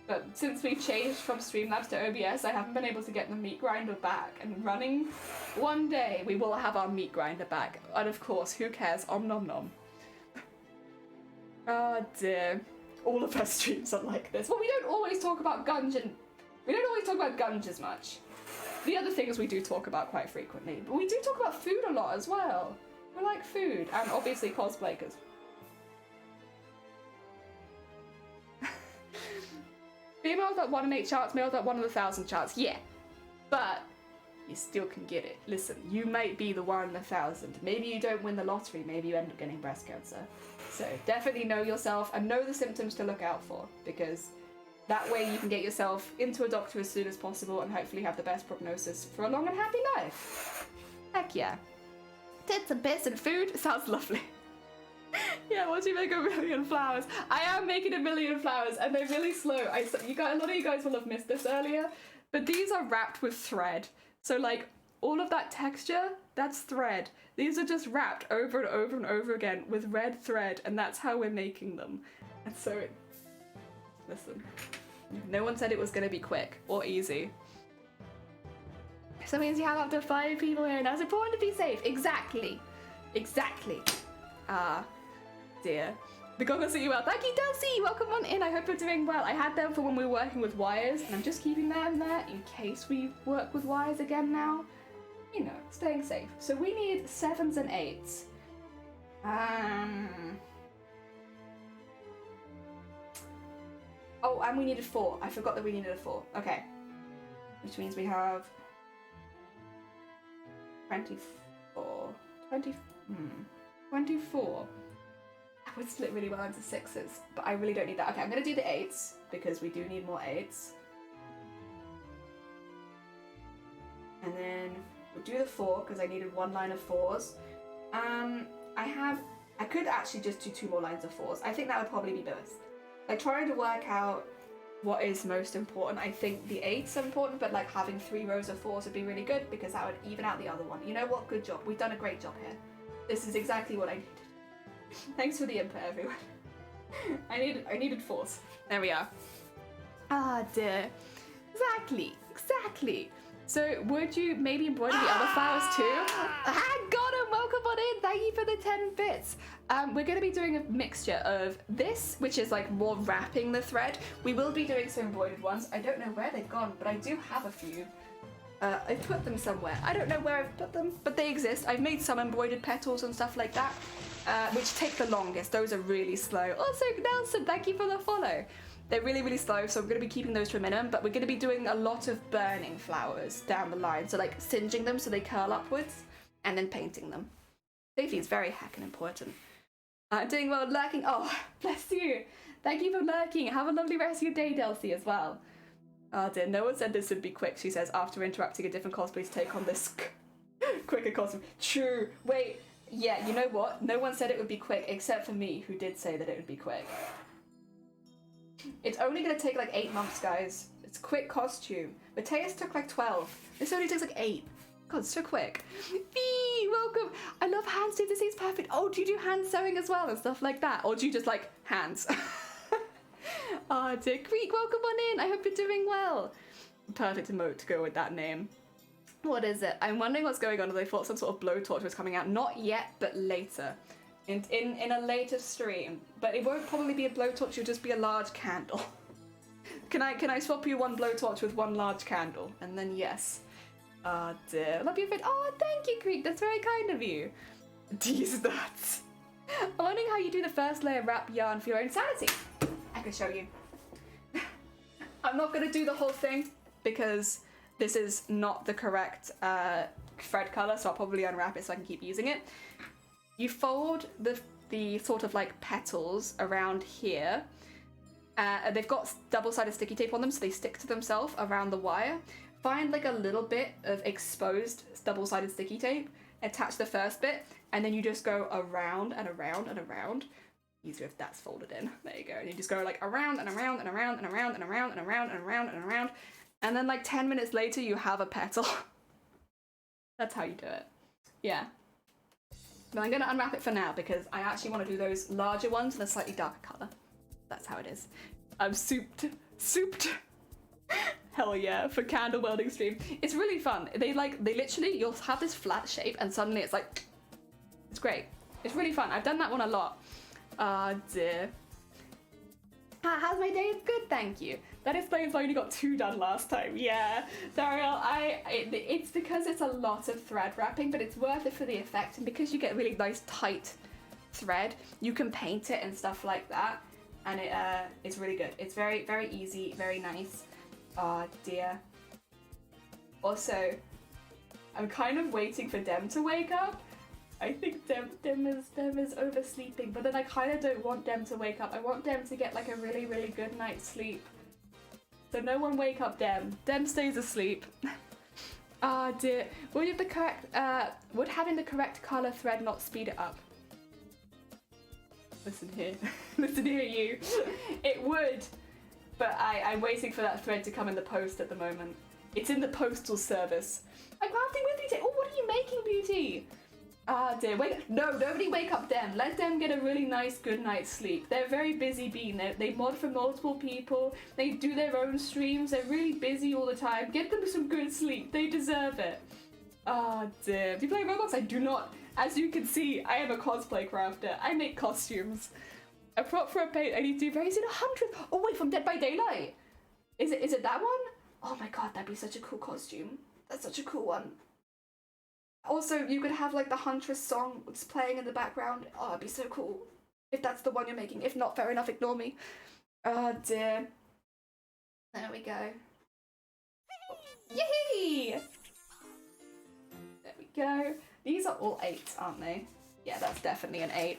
But since we changed from Streamlabs to OBS, I haven't been able to get the meat grinder back, and running one day we will have our meat grinder back, and of course, who cares, om nom nom. Oh dear, all of our streams are like this. Well, we don't always talk about gunge and we don't always talk about gunge as much. The other things we do talk about quite frequently, but we do talk about food a lot as well. We like food, and obviously cosplayers. Females at 1 in 8 charts, males at 1 in 1,000 charts. Yeah, but you still can get it. Listen, you might be the 1 in 1,000. Maybe you don't win the lottery. Maybe you end up getting breast cancer. So definitely know yourself and know the symptoms to look out for, because that way you can get yourself into a doctor as soon as possible and hopefully have the best prognosis for a long and happy life. Heck yeah. Tits and piss and food sounds lovely. Yeah, once you make 1,000,000 flowers. I am making 1,000,000 flowers, and they're really slow. A lot of you guys will have missed this earlier, but these are wrapped with thread. So like all of that texture, that's thread. These are just wrapped over and over and over again with red thread, and that's how we're making them. And so, listen, no one said it was gonna be quick or easy. So it means you have up to 5 people here, and that's important to be safe. Exactly. Exactly. Ah, dear. The goggles suit you well. Thank you, Delcy! Welcome on in. I hope you're doing well. I had them for when we were working with wires, and I'm just keeping them there in case we work with wires again now. You know, staying safe. So we need 7s and 8s. Oh, and we needed 4. I forgot that we needed a 4. Okay. Which means we have 24. 24. That would split really well into 6s, but I really don't need that. Okay, I'm gonna do the 8s, because we do need more 8s. And then we'll do the 4, because I needed 1 line of 4s. I could actually just do 2 more lines of 4s. I think that would probably be best. Like, trying to work out what is most important. I think the 8s are important, but like having 3 rows of 4s would be really good, because that would even out the other one. You know what? Good job. We've done a great job here. This is exactly what I needed. Thanks for the input, everyone. I needed 4s. There we are. Ah, dear. Exactly. So would you maybe embroider the other flowers too? Got him! Welcome on in! Thank you for the 10 bits. We're going to be doing a mixture of this, which is like more wrapping the thread. We will be doing some embroidered ones. I don't know where they've gone, but I do have a few. I've put them somewhere. I don't know where I've put them, but they exist. I've made some embroidered petals and stuff like that, which take the longest. Those are really slow. Also, Nelson, thank you for the follow. They're really, really slow, so I'm going to be keeping those to a minimum, but we're going to be doing a lot of burning flowers down the line. So like singeing them so they curl upwards, and then painting them. Safety is very heckin' important. Doing well lurking. Oh, bless you. Thank you for lurking. Have a lovely rest of your day, Delcy, as well. Oh dear, no one said this would be quick, she says, after interrupting a different cosplay to take on this quicker cosplay. True. Wait, yeah, you know what? No one said it would be quick, except for me, who did say that it would be quick. It's only going to take like 8 months, guys. It's a quick costume. Mateus took like 12. This only takes like 8. God, so quick. Bee, welcome. I love hand stitch. This is perfect. Oh, do you do hand sewing as well and stuff like that? Or do you just like hands? Ah, dear Greek, welcome on in. I hope you're doing well. Perfect emote to go with that name. What is it? I'm wondering what's going on. I thought some sort of blowtorch was coming out. Not yet, but later. In a later stream. But it won't probably be a blowtorch, it'll just be a large candle. Can I swap you 1 blowtorch with 1 large candle? And then yes. Ah, dear. Love your fit. Oh, thank you, Greek. That's very kind of you. These nuts. I'm wondering how you do the first layer wrap yarn for your own sanity. I can show you. I'm not going to do the whole thing because this is not the correct thread color, so I'll probably unwrap it so I can keep using it. You fold the sort of like petals around here. They've got double-sided sticky tape on them, so they stick to themselves around the wire. Find like a little bit of exposed double-sided sticky tape, attach the first bit, and then you just go around and around and around. Easier if that's folded in. There you go. And you just go like around and around and around and around and around and around and around and around. And then like 10 minutes later, you have a petal. That's how you do it. Yeah. But I'm going to unwrap it for now because I actually want to do those larger ones in a slightly darker color. That's how it is. I'm souped. Hell yeah, for candle welding stream. It's really fun. They literally, you'll have this flat shape and suddenly it's like, it's great. It's really fun. I've done that one a lot. Ah, dear. How's my day? Good, thank you. That explains why I only got 2 done last time. Yeah, Dariel, it's because it's a lot of thread wrapping, but it's worth it for the effect, and because you get really nice tight thread, you can paint it and stuff like that, and it's really good. It's very, very easy, very nice. Ah, dear. Also, I'm kind of waiting for Dem to wake up. I think Dem is oversleeping, but then I kind of don't want Dem to wake up. I want Dem to get like a really, really good night's sleep. So no one wake up Dem. Dem stays asleep. Ah, dear. Would having the correct color thread not speed it up? Listen here. Listen here, you. It would, but I'm waiting for that thread to come in the post at the moment. It's in the postal service. I'm crafting with Beauty. Oh, what are you making, Beauty? Ah, dear. No, nobody wake up Dem. Let them get a really nice good night's sleep. They're a very busy bean. They mod for multiple people. They do their own streams. They're really busy all the time. Get them some good sleep. They deserve it. Ah, dear. Do you play Roblox? I do not. As you can see, I am a cosplay crafter. I make costumes. A prop for a paint I need to do very soon. 100. Oh, wait, from Dead by Daylight. Is it that one? Oh my god, that'd be such a cool costume. That's such a cool one. Also, you could have like the Huntress song just playing in the background. Oh, that'd be so cool. If that's the one you're making. If not, fair enough, ignore me. Oh dear. There we go. Yay! There we go. These are all 8s, aren't they? Yeah, that's definitely an 8.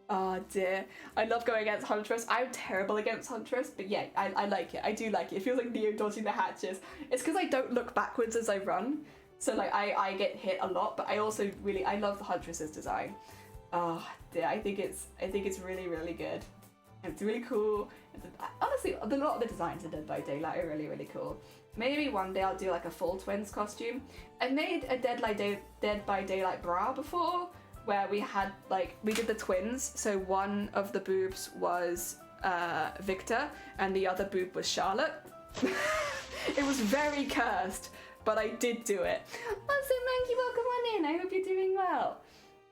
Oh dear. I love going against Huntress. I'm terrible against Huntress, but yeah, I like it. I do like it. It feels like Neo dodging the hatches. It's because I don't look backwards as I run. So like I get hit a lot, but I also I love the Huntress's design. Oh dear, I think it's really, really good. And it's really cool. Honestly, a lot of the designs in Dead by Daylight are really, really cool. Maybe one day I'll do like a full twins costume. I made a Dead by Daylight bra before, where we did the twins. So one of the boobs was Victor, and the other boob was Charlotte. It was very cursed. But I did do it. Oh, so Monkey, welcome on in. I hope you're doing well.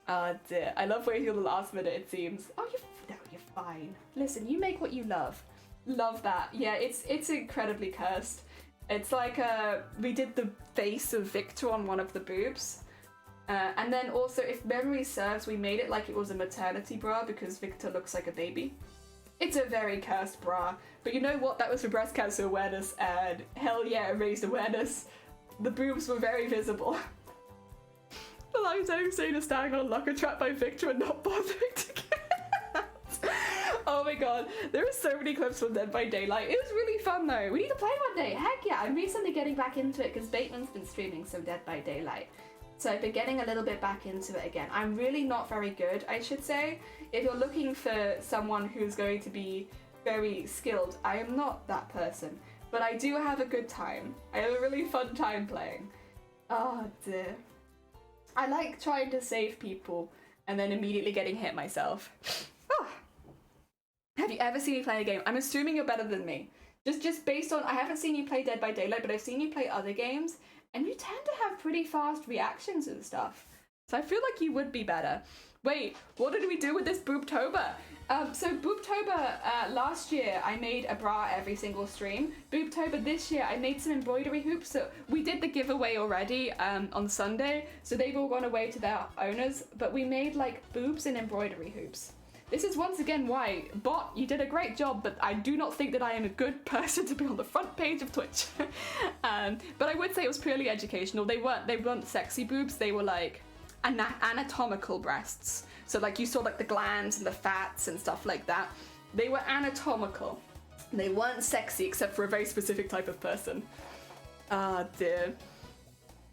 Oh dear. I love waiting till the last minute, it seems. Oh, you're fine. Listen, you make what you love. Love that. Yeah, it's incredibly cursed. It's like we did the face of Victor on one of the boobs. And then also, if memory serves, we made it like it was a maternity bra because Victor looks like a baby. It's a very cursed bra. But you know what? That was for breast cancer awareness, and hell yeah, it raised awareness. The boobs were very visible. The lines I'm saying is standing on a locker trap by Victor and not bothering to get out. Oh my god, there are so many clips from Dead by Daylight. It was really fun though. We need to play one day. Heck yeah, I'm recently getting back into it because Bateman's been streaming some Dead by Daylight. So I've been getting a little bit back into it again. I'm really not very good, I should say. If you're looking for someone who's going to be very skilled, I am not that person. But I do have a good time. I have a really fun time playing. Oh dear. I like trying to save people and then immediately getting hit myself. Oh. Have you ever seen me play a game? I'm assuming you're better than me. Just based on, I haven't seen you play Dead by Daylight, but I've seen you play other games, and you tend to have pretty fast reactions and stuff. So I feel like you would be better. Wait, what did we do with this Boobtober? So Boobtober, last year I made a bra every single stream. Boobtober this year I made some embroidery hoops. So we did the giveaway already on Sunday, so they've all gone away to their owners, but we made like boobs and embroidery hoops. This is once again why, Bot, you did a great job, but I do not think that I am a good person to be on the front page of Twitch. But I would say it was purely educational. They weren't sexy boobs, they were like anatomical breasts. So like you saw like the glands and the fats and stuff like that. They were anatomical. They weren't sexy except for a very specific type of person. Ah dear.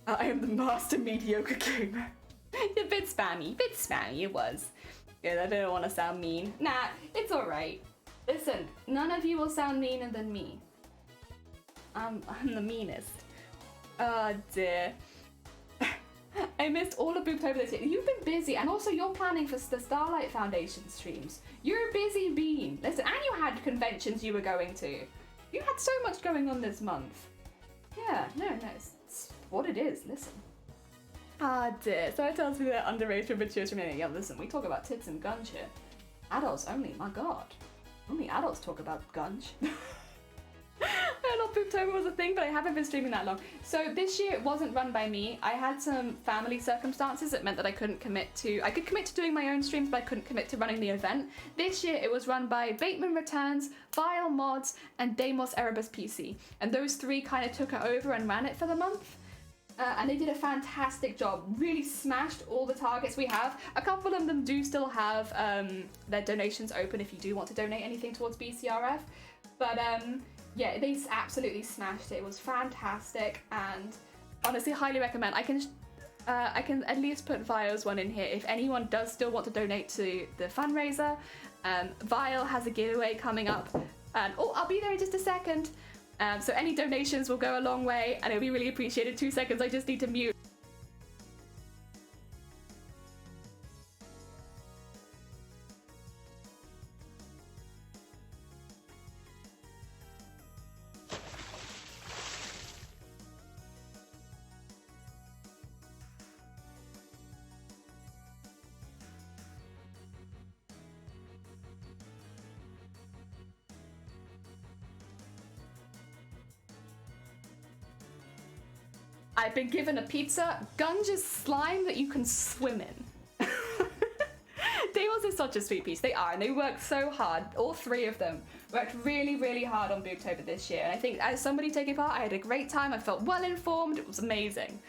I am the master mediocre gamer. A bit spammy, it was. Good, I don't want to sound mean. Nah, it's alright. Listen, none of you will sound meaner than me. I'm the meanest. Oh dear. I missed all of Booptober this year. You've been busy, and also you're planning for the Starlight Foundation streams. You're a busy bean. Listen, and you had conventions you were going to. You had so much going on this month. Yeah, no, it's what it is, listen. Ah dear, so it tells me that underage for matures remaining. Yeah, listen, we talk about tits and gunge here. Adults only, my god. Only adults talk about gunge. I don't know if Booptober was a thing, but I haven't been streaming that long. So this year it wasn't run by me. I had some family circumstances that meant that I couldn't commit to... I could commit to doing my own streams, but I couldn't commit to running the event. This year it was run by Bateman Returns, Vile Mods, and Deimos Erebus PC. And those three kind of took it over and ran it for the month. And they did a fantastic job. Really smashed all the targets we have. A couple of them do still have their donations open if you do want to donate anything towards BCRF. But yeah, they absolutely smashed it. It was fantastic, and honestly, highly recommend. I can at least put Vile's one in here if anyone does still want to donate to the fundraiser. Vile has a giveaway coming up, and oh, I'll be there in just a second. So any donations will go a long way, and it'll be really appreciated. 2 seconds, I just need to mute. I've been given a pizza. Gunge is slime that you can swim in. Deimos is such a sweet piece. They are, and they worked so hard. All three of them worked really, really hard on Booptober this year. And I think as somebody taking part, I had a great time. I felt well informed. It was amazing.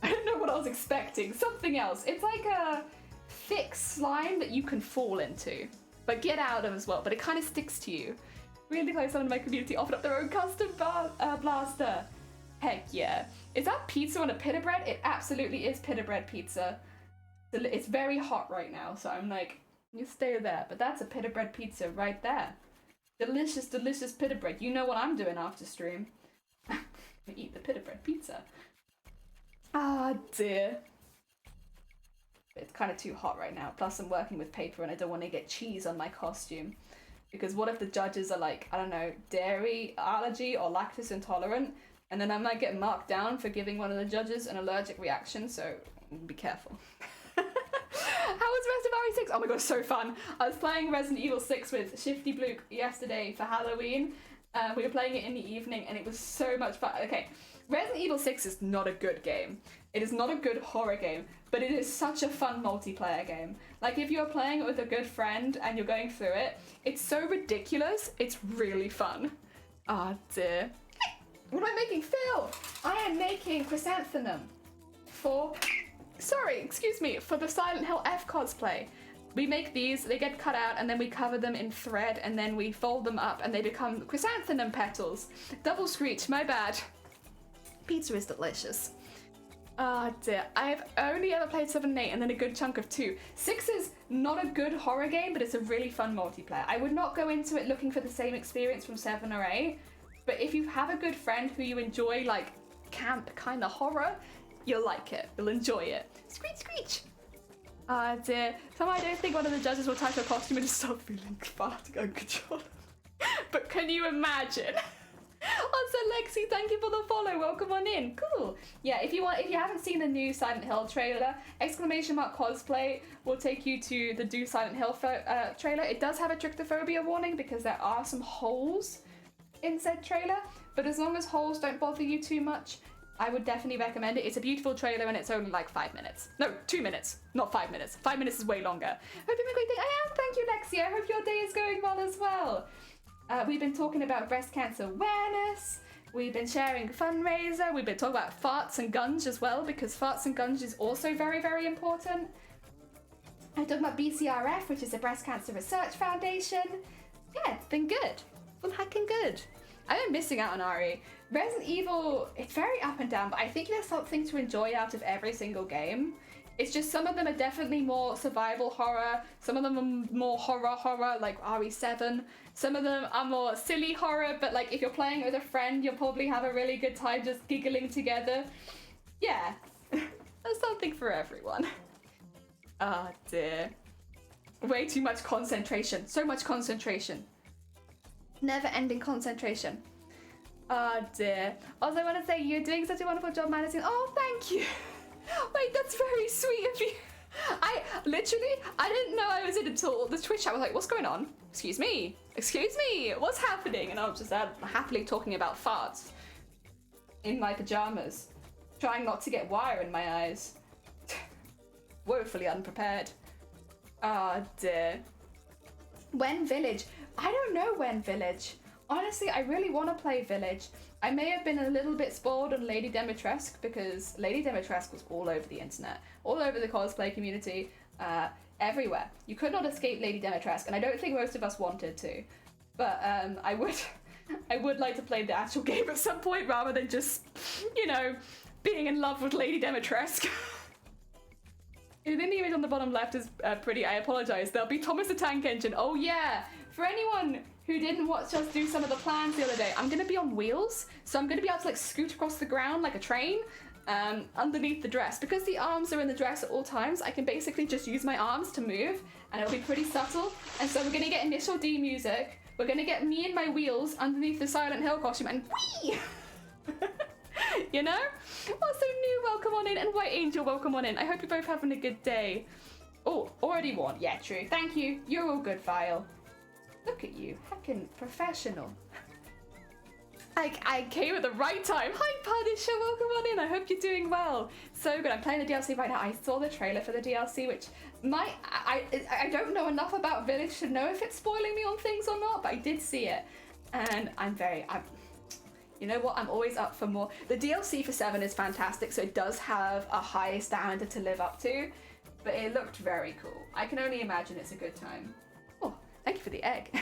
I don't know what I was expecting. Something else. It's like a thick slime that you can fall into, but get out of as well. But it kind of sticks to you. Really glad someone in my community offered up their own custom blaster. Heck yeah. Is that pizza on a pita bread? It absolutely is pita bread pizza. It's very hot right now, so I'm like, you stay there. But that's a pita bread pizza right there. Delicious, delicious pita bread. You know what I'm doing after stream. I eat the pita bread pizza. Ah, dear. It's kind of too hot right now. Plus I'm working with paper and I don't want to get cheese on my costume. Because what if the judges are like, I don't know, dairy allergy or lactose intolerant? And then I might get marked down for giving one of the judges an allergic reaction, so be careful. How was Resident Evil 6? Oh my god, so fun. I was playing Resident Evil 6 with Shifty Bluke yesterday for Halloween. We were playing it in the evening and it was so much fun. Okay, Resident Evil 6 is not a good game. It is not a good horror game, but it is such a fun multiplayer game. Like if you're playing it with a good friend and you're going through it, it's so ridiculous, it's really fun. Ah, dear. What am I making? Phil! I am making chrysanthemum for the Silent Hill F cosplay. We make these, they get cut out, and then we cover them in thread, and then we fold them up, and they become chrysanthemum petals. Double screech, my bad. Pizza is delicious. Ah, dear. I've only ever played 7 and 8, and then a good chunk of 2. 6 is not a good horror game, but it's a really fun multiplayer. I would not go into it looking for the same experience from 7 or 8, but if you have a good friend who you enjoy, like, camp kind of horror, you'll like it. You'll enjoy it. Screech, screech! Ah, dear. Somehow I don't think one of the judges will touch her costume and just start feeling far to go control. But can you imagine? Also, Lexi, thank you for the follow. Welcome on in. Cool. Yeah, if you haven't seen the new Silent Hill trailer, !cosplay will take you to the Do Silent Hill trailer. It does have a tryptophobia warning because there are some holes in said trailer, but as long as holes don't bother you too much, I would definitely recommend it. It's a beautiful trailer and it's only like 5 minutes. No, 2 minutes, not 5 minutes. 5 minutes is way longer. Hope you're having a great day. I am, thank you, Lexi. I hope your day is going well as well. We've been talking about breast cancer awareness. We've been sharing a fundraiser. We've been talking about farts and gunge as well, because farts and gunge is also very, very important. I'm talking about BCRF, which is the Breast Cancer Research Foundation. Yeah, it's been good. Been hacking good. I've been missing out on Ari. Resident Evil, it's very up and down, but I think there's something to enjoy out of every single game. It's just some of them are definitely more survival horror. Some of them are more horror, like RE7. Some of them are more silly horror, but like if you're playing with a friend, you'll probably have a really good time just giggling together. Yeah, there's something for everyone. Oh dear. Way too much concentration. So much concentration. Never ending concentration. Oh dear. Also, I want to say you're doing such a wonderful job, Madison. Oh, thank you. Wait, that's very sweet of you. I didn't know I was in until the Twitch chat was like, what's going on? Excuse me, what's happening? And I was just happily talking about farts in my pajamas, trying not to get wire in my eyes. Woefully unprepared. Ah, dear. When Village? I don't know when Village. Honestly, I really want to play Village. I may have been a little bit spoiled on Lady Dimitrescu because Lady Dimitrescu was all over the internet, all over the cosplay community, everywhere. You could not escape Lady Dimitrescu, and I don't think most of us wanted to. But I would like to play the actual game at some point rather than just, you know, being in love with Lady Dimitrescu. I think the image on the bottom left is pretty. I apologize. There'll be Thomas the Tank Engine. Oh yeah, for anyone who didn't watch us do some of the plans the other day, I'm gonna be on wheels, so I'm gonna be able to like scoot across the ground like a train underneath the dress. Because the arms are in the dress at all times, I can basically just use my arms to move, and it'll be pretty subtle. And so we're gonna get Initial D music. We're gonna get me and my wheels underneath the Silent Hill costume, and whee! You know? Also, New, welcome on in, and White Angel, welcome on in. I hope you're both having a good day. Oh, already won. Yeah, true. Thank you. You're all good, Vile. Look at you, heckin' professional. I came at the right time. Hi, Punisher, welcome on in. I hope you're doing well. So good. I'm playing the DLC right now. I saw the trailer for the DLC, which I don't know enough about Village to know if it's spoiling me on things or not, but I did see it, and I'm you know what? I'm always up for more. The DLC for 7 is fantastic, so it does have a high standard to live up to, but it looked very cool. I can only imagine it's a good time. Oh, thank you for the egg.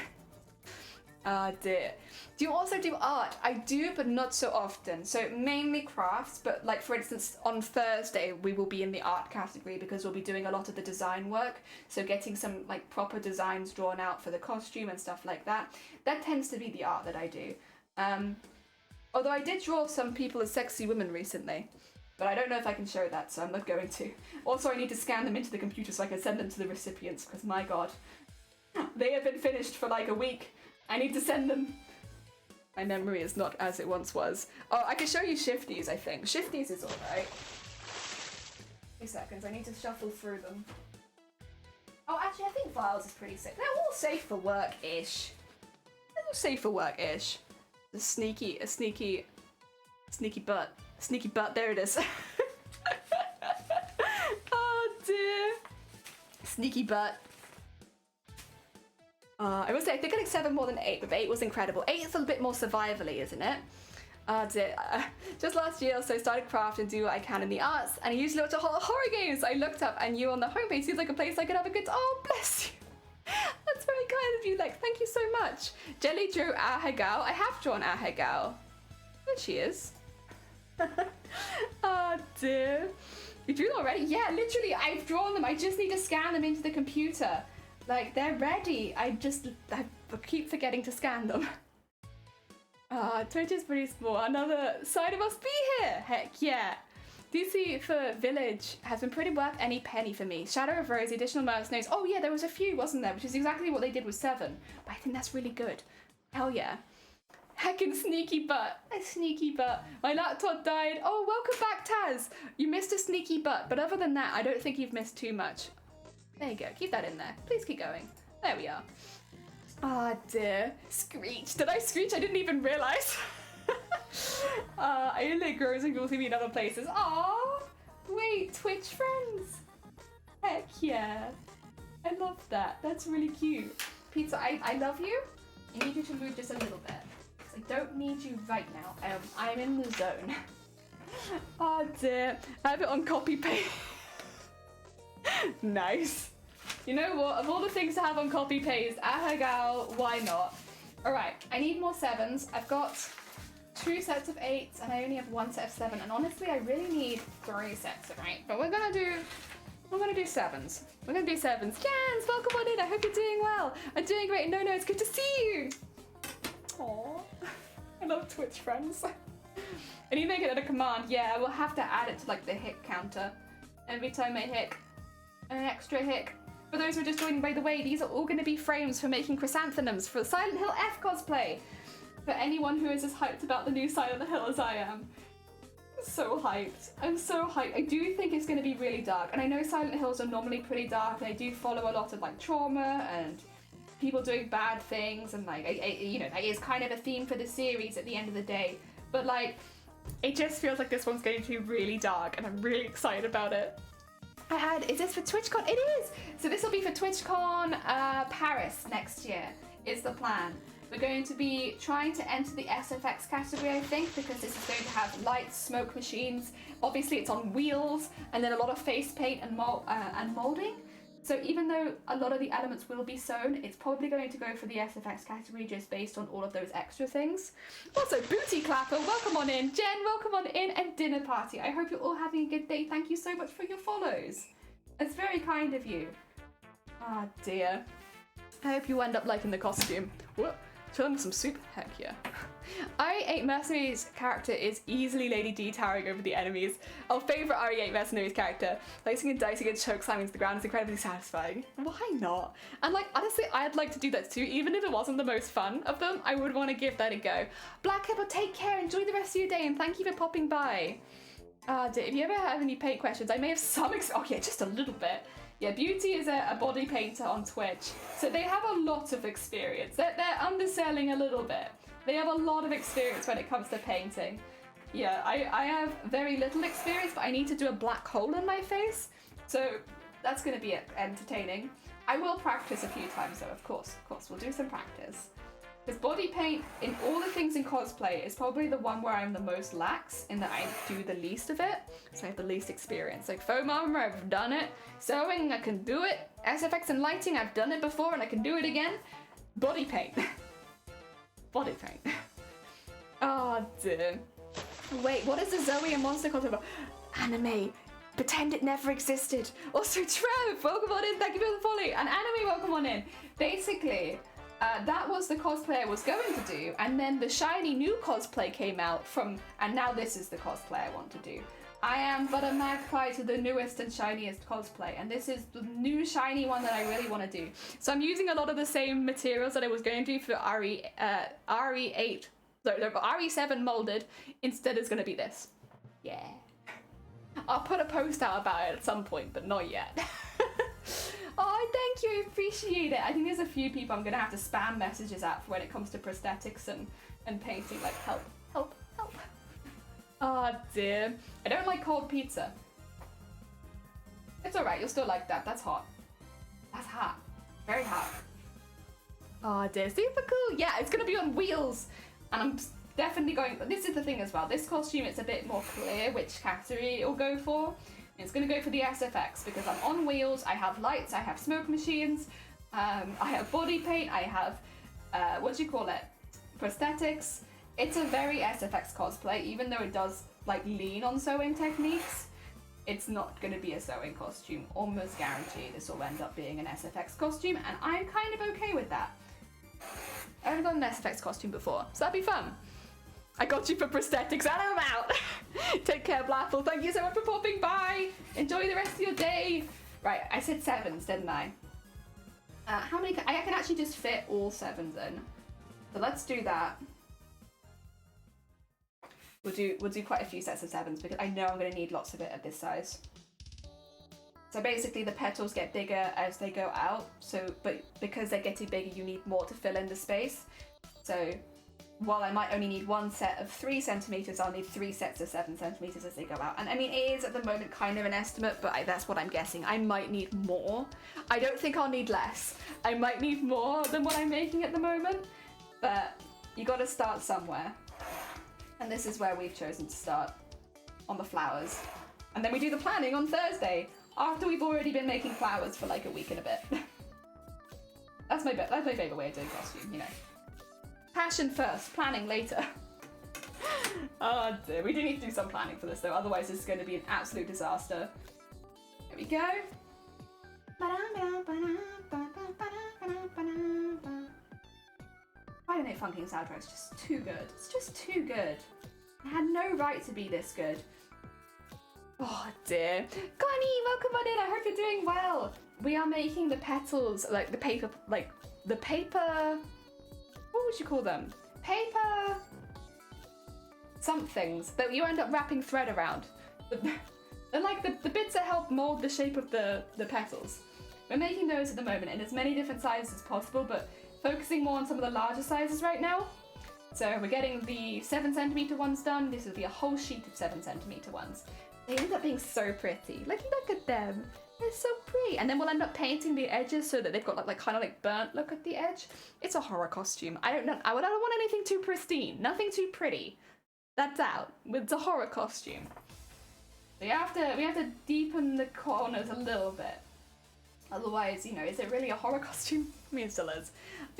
Ah, dear. Do you also do art? I do, but not so often. So mainly crafts, but like for instance, on Thursday, we will be in the art category because we'll be doing a lot of the design work. So getting some like proper designs drawn out for the costume and stuff like that. That tends to be the art that I do. Although I did draw some people as sexy women recently, but I don't know if I can show that, so I'm not going to. Also, I need to scan them into the computer so I can send them to the recipients, because my god, they have been finished for like a week. I need to send them. My memory is not as it once was. Oh, I can show you Shifties, I think. Shifties is alright. 2 seconds, I need to shuffle through them. Oh, actually, I think Viles is pretty safe. They're all safe for work-ish. They're all safe for work-ish. A sneaky butt. Sneaky butt, there it is. Oh dear. Sneaky butt. I would say I think I like 7 more than 8, but 8 was incredible. 8 is a bit more survivally, isn't it? Dear. Just last year, so I started craft and do what I can in the arts, and I usually watch a whole horror games. I looked up, and you on the homepage seems like a place I could have a good. Oh, bless you. That's very kind of you, like, thank you so much. Jelly drew Ahegao. I have drawn Ahegao. There she is. Oh dear. You drew them already? Yeah, literally, I've drawn them. I just need to scan them into the computer. Like, they're ready. I keep forgetting to scan them. Twitch is pretty small. Another side of us be here. Heck yeah. DC for Village has been pretty worth any penny for me. Shadow of Rose, the additional mercenaries. Oh yeah, there was a few, wasn't there? Which is exactly what they did with 7. But I think that's really good. Hell yeah. Heckin' sneaky butt. A sneaky butt. My laptop died. Oh, welcome back, Taz. You missed a sneaky butt, but other than that, I don't think you've missed too much. There you go. Keep that in there. Please keep going. There we are. Ah, dear. Screech. Did I screech? I didn't even realize. I only grows and you'll see me in other places. Aww! Wait, Twitch friends! Heck yeah. I love that. That's really cute. Pizza, I love you. I need you to move just a little bit. I don't need you right now. I'm in the zone. Oh dear. I have it on copy paste. Nice. You know what? Of all the things to have on copy paste, Ahegao, why not? Alright, I need more 7s. I've got 2 sets of 8s and I only have 1 set of 7, and honestly I really need 3 sets of 8. But we're gonna do We're gonna do sevens. We're gonna do sevens. Jans, welcome on in. I hope you're doing well. I'm doing great. No, it's good to see you. Aww. I love Twitch friends. And you make it at a command. Yeah, we'll have to add it to like the hit counter. Every time I hick, an extra hick. For those who are just joining, by the way, these are all going to be frames for making chrysanthemums for the Silent Hill F cosplay. For anyone who is as hyped about the new Silent Hill as I am. So hyped. I'm so hyped. I do think it's going to be really dark. And I know Silent Hills are normally pretty dark. And I do follow a lot of like trauma and people doing bad things. And like, you know, that is kind of a theme for the series at the end of the day. But like, it just feels like this one's going to be really dark. And I'm really excited about it. Is this for TwitchCon? It is! So this will be for TwitchCon Paris next year, is the plan. We're going to be trying to enter the SFX category, I think, because this is going to have lights, smoke machines. Obviously it's on wheels, and then a lot of face paint and molding. So even though a lot of the elements will be sewn, it's probably going to go for the SFX category just based on all of those extra things. Also, Booty Clapper, welcome on in. Jen, welcome on in. And Dinner Party. I hope you're all having a good day. Thank you so much for your follows. It's very kind of you. Ah, dear. I hope you end up liking the costume. What? Chilling with some soup? Heck yeah. RE8 Mercenaries character is easily Lady D towering over the enemies. Our favourite RE8 Mercenaries character. Slicing and dicing and choke slamming to the ground is incredibly satisfying. Why not? And like, honestly, I'd like to do that too. Even if it wasn't the most fun of them, I would want to give that a go. Black Hippo, take care, enjoy the rest of your day, and thank you for popping by. If you ever have any paint questions, I may have some oh yeah, just a little bit. Yeah, Beauty is a body painter on Twitch, so they have a lot of experience. They're underselling a little bit. They have a lot of experience when it comes to painting. Yeah, I have very little experience, but I need to do a black hole in my face, so that's going to be entertaining. I will practice a few times though, of course, we'll do some practice. Because body paint, in all the things in cosplay, is probably the one where I'm the most lax, in that I do the least of it, so I have the least experience. Like foam armor, I've done it. Sewing, I can do it. SFX and lighting, I've done it before and I can do it again. Body paint. Body paint. Oh dear. Wait, what is the Zoe and Monster cosplay about? Anime. Pretend it never existed. Also, Trev, welcome on in. Thank you for the follow. And Anime, welcome on in. Basically, that was the cosplay I was going to do, and then the shiny new cosplay came out and now this is the cosplay I want to do. I am but a magpie to the newest and shiniest cosplay, and this is the new shiny one that I really want to do. So I'm using a lot of the same materials that I was going to do for RE8, RE7 molded. Instead it's going to be this. Yeah. I'll put a post out about it at some point, but not yet. Oh, thank you, I appreciate it. I think there's a few people I'm gonna have to spam messages out for when it comes to prosthetics and painting, like help. Oh dear. I don't like cold pizza. It's alright, you'll still like that. That's hot. That's hot. Very hot. Oh dear, super cool. Yeah, it's gonna be on wheels. And I'm definitely going, this is the thing as well. This costume, it's a bit more clear which category it'll go for. It's going to go for the SFX because I'm on wheels, I have lights, I have smoke machines, I have body paint, I have, prosthetics. It's a very SFX cosplay, even though it does like lean on sewing techniques. It's not going to be a sewing costume, almost guaranteed this will end up being an SFX costume, and I'm kind of okay with that. I haven't got an SFX costume before, so that'd be fun. I got you for prosthetics and I'm out. Take care, Blackpool. Thank you so much for popping by. Enjoy the rest of your day. Right, I said sevens, didn't I? How many? I can actually just fit all sevens in. So let's do that. We'll do quite a few sets of sevens because I know I'm going to need lots of it at this size. So basically the petals get bigger as they go out. But because they're getting bigger, you need more to fill in the space. So while I might only need one set of 3 centimeters, I'll need 3 sets of 7 centimeters as they go out. And I mean, it is at the moment kind of an estimate, but that's what I'm guessing. I might need more. I don't think I'll need less. I might need more than what I'm making at the moment, but you gotta start somewhere. And this is where we've chosen to start, on the flowers. And then we do the planning on Thursday, after we've already been making flowers for like a week and a bit. That's my favorite way of doing costume, you know. Passion first, planning later. Oh dear, we do need to do some planning for this though, otherwise this is going to be an absolute disaster. There we go. Friday Night Funkin' soundtrack is just too good. It's just too good. It had no right to be this good. Oh dear. Connie, welcome on in. I hope you're doing well. We are making the petals, like the paper, what would you call them? Paper somethings that you end up wrapping thread around. They're like the bits that help mold the shape of the petals. We're making those at the moment in as many different sizes as possible, but focusing more on some of the larger sizes right now. So we're getting the 7cm ones done. This will be a whole sheet of 7cm ones. They end up being so pretty. Like, look at them. They're so pretty. And then we'll end up painting the edges so that they've got like kind of like burnt look at the edge. It's a horror costume. I don't want anything too pristine. Nothing too pretty. That's out. It's a horror costume. So we have to deepen the corners a little bit. Otherwise, you know, is it really a horror costume? I mean, it still is.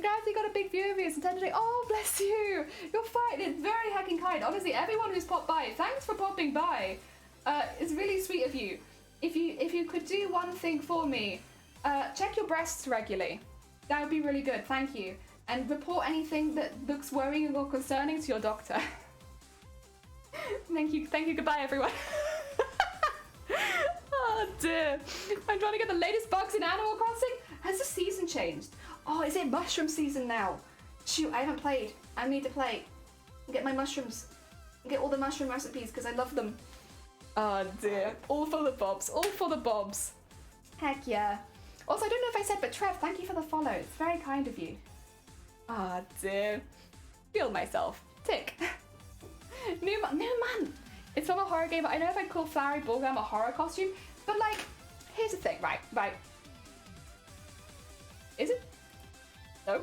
Guys, we got a big view of you. It's intended. Oh, bless you. You're fine. It's very heckin' kind. Honestly, everyone who's popped by, thanks for popping by. It's really sweet of you. If you could do one thing for me, check your breasts regularly. That would be really good. Thank you. And report anything that looks worrying or concerning to your doctor. Thank you. Goodbye, everyone. Oh dear. I'm trying to get the latest bugs in Animal Crossing. Has the season changed? Oh, is it mushroom season now? Shoot, I haven't played. I need to play. Get my mushrooms. Get all the mushroom recipes because I love them. Oh dear. All for the bobs. All for the bobs. Heck yeah. Also, I don't know if I said, but Trev, thank you for the follow. It's very kind of you. Ah dear. Feel myself. Tick. New month. It's from a horror game. I know if I'd call Flowery Bubblegum a horror costume, but like, here's the thing. Right. Is it? No.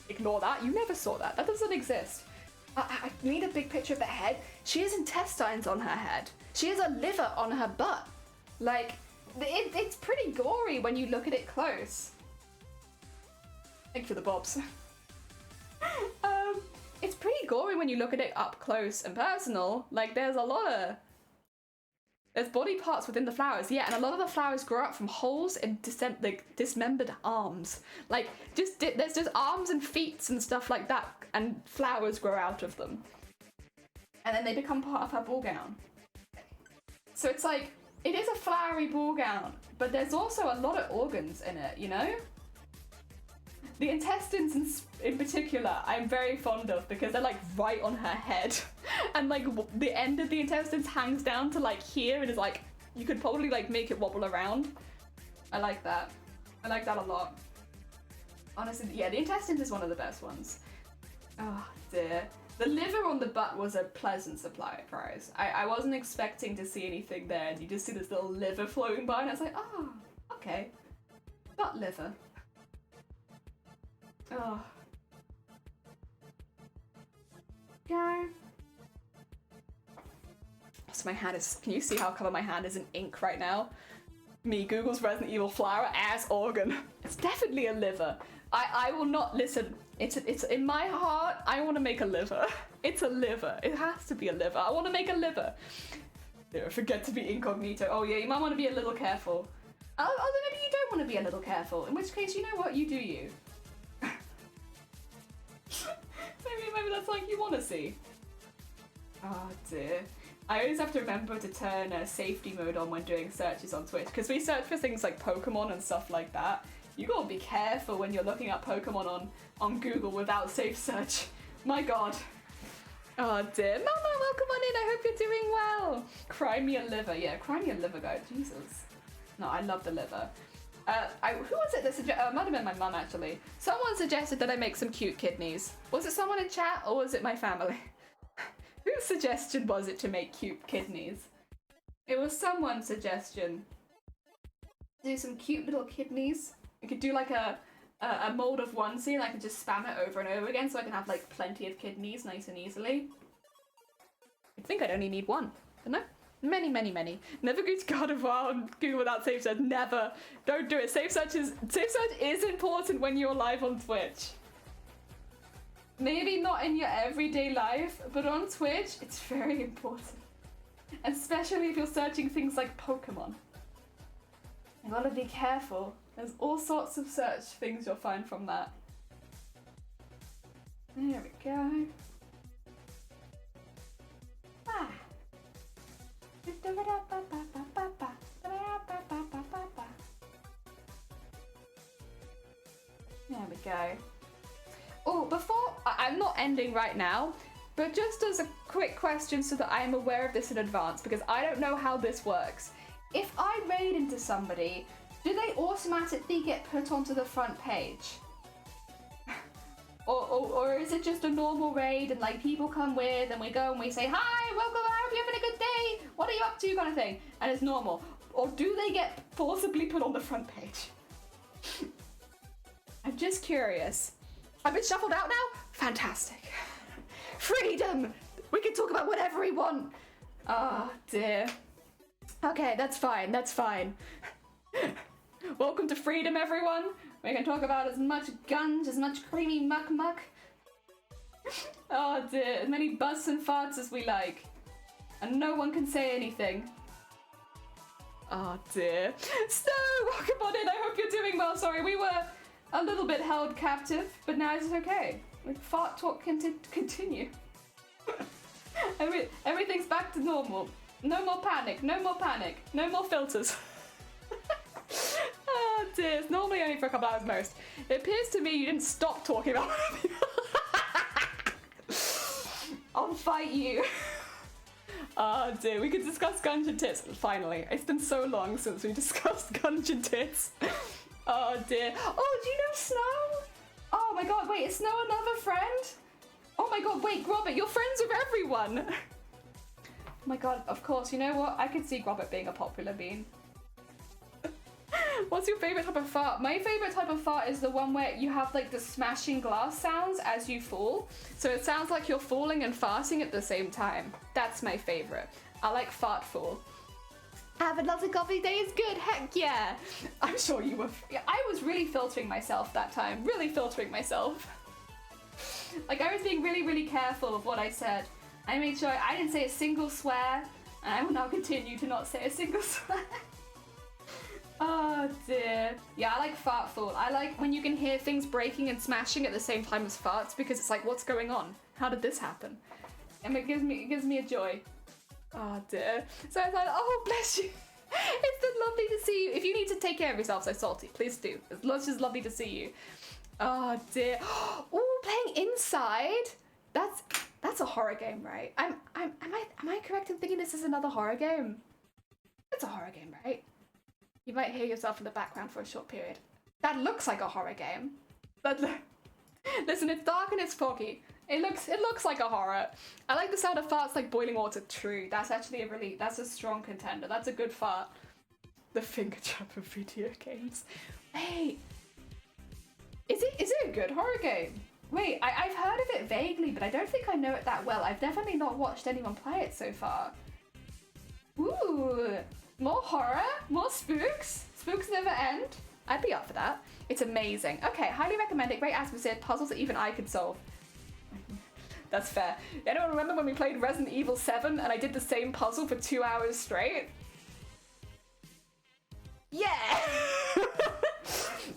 Ignore that. You never saw that. That doesn't exist. I need a big picture of the head. She has intestines on her head. She has a liver on her butt. Like, it's pretty gory when you look at it close. Thank you for the bobs. It's pretty gory when you look at it up close and personal. Like, there's body parts within the flowers, yeah, and a lot of the flowers grow up from holes in dismembered arms. Like, there's just arms and feet and stuff like that, and flowers grow out of them. And then they become part of her ball gown. So it's like, it is a flowery ball gown, but there's also a lot of organs in it, you know? The intestines in particular, I'm very fond of because they're like right on her head. And like the end of the intestines hangs down to like here and is like, you could probably like make it wobble around. I like that. I like that a lot. Honestly, yeah, the intestines is one of the best ones. Oh dear. The liver on the butt was a pleasant surprise. I wasn't expecting to see anything there and you just see this little liver floating by and I was like, oh, okay. Butt liver. Oh. Go. So my hand is, can you see how covered my hand is in ink right now? Me, Google's Resident Evil flower ass organ. It's definitely a liver. I will not listen. It's in my heart, I want to make a liver. It's a liver. It has to be a liver. I want to make a liver. Don't forget to be incognito. Oh yeah, you might want to be a little careful. Although maybe you don't want to be a little careful. In which case, you know what? You do you. Maybe that's like you want to see. Oh dear. I always have to remember to turn safety mode on when doing searches on Twitch because we search for things like Pokemon and stuff like that. You gotta be careful when you're looking up Pokemon on Google without safe search. My god. Oh dear. Mama, welcome on in. I hope you're doing well. Cry me a liver. Yeah, cry me a liver, guy. Jesus. No, I love the liver. Who was it that suggested? It might have been my mum actually. Someone suggested that I make some cute kidneys. Was it someone in chat or was it my family? Whose suggestion was it to make cute kidneys? It was someone's suggestion. Do some cute little kidneys. We could do like a mold of onesie and I could just spam it over and over again so I can have like plenty of kidneys nice and easily. I think I'd only need one, but no. Many. Never go to God of War on Google without safe search. Never. Don't do it. Safe search is important when you're live on Twitch. Maybe not in your everyday life, but on Twitch, it's very important. Especially if you're searching things like Pokemon. You gotta be careful. There's all sorts of search things you'll find from that. There we go. Ah. There we go. Oh, I'm not ending right now, but just as a quick question so that I'm aware of this in advance, because I don't know how this works. If I raid into somebody, do they automatically get put onto the front page? Or is it just a normal raid and like people come with and we go and we say, hi, welcome, I hope you're having a good day, what are you up to kind of thing, and it's normal? Or do they get forcibly put on the front page? I'm just curious. I've been shuffled out now? Fantastic. Freedom! We can talk about whatever we want. Oh dear. Okay, that's fine, that's fine. Welcome to freedom, everyone. We can talk about as much gunge, as much creamy muck. Oh dear, as many buzz and farts as we like. And no one can say anything. Oh dear. Snow, welcome on in, I hope you're doing well. Sorry, we were a little bit held captive, but now it's okay. Fart talk can continue. Everything's back to normal. No more panic, no more panic, no more filters. Oh dear, it's normally only for a couple hours most. It appears to me you didn't stop talking about it. I'll fight you. Oh dear, we could discuss gunge and tits, finally. It's been so long since we discussed gunge and tits. Oh dear. Oh, do you know Snow? Oh my god, wait, is Snow another friend? Oh my god, wait, Grobbit, you're friends with everyone. Oh my god, of course, you know what? I could see Grobbit being a popular bean. What's your favourite type of fart? My favourite type of fart is the one where you have like the smashing glass sounds as you fall. So it sounds like you're falling and farting at the same time. That's my favourite. I like fart fall. Have a lovely coffee day is good, heck yeah! I'm sure you were. I was really filtering myself that time. Really filtering myself. Like I was being really careful of what I said. I made sure I didn't say a single swear, and I will now continue to not say a single swear. Oh dear. Yeah, I like fart fall. I like when you can hear things breaking and smashing at the same time as farts, because it's like, what's going on? How did this happen? And it gives me a joy. Oh dear. So I was like, oh bless you. It's been lovely to see you. If you need to take care of yourself, so salty, please do. It's just lovely to see you. Oh dear. Oh, playing Inside. That's a horror game, right? Am I correct in thinking this is another horror game? It's a horror game, right? You might hear yourself in the background for a short period. That looks like a horror game. But listen, it's dark and it's foggy. It looks like a horror. I like the sound of farts like boiling water. True. That's actually that's a strong contender. That's a good fart. The finger trap of video games. Wait. Is it a good horror game? Wait, I've heard of it vaguely, but I don't think I know it that well. I've definitely not watched anyone play it so far. Ooh. More horror? More spooks? Spooks never end? I'd be up for that. It's amazing. Okay, highly recommend it. Great atmosphere, puzzles that even I could solve. That's fair. Anyone remember when we played Resident Evil 7 and I did the same puzzle for 2 hours straight? Yeah!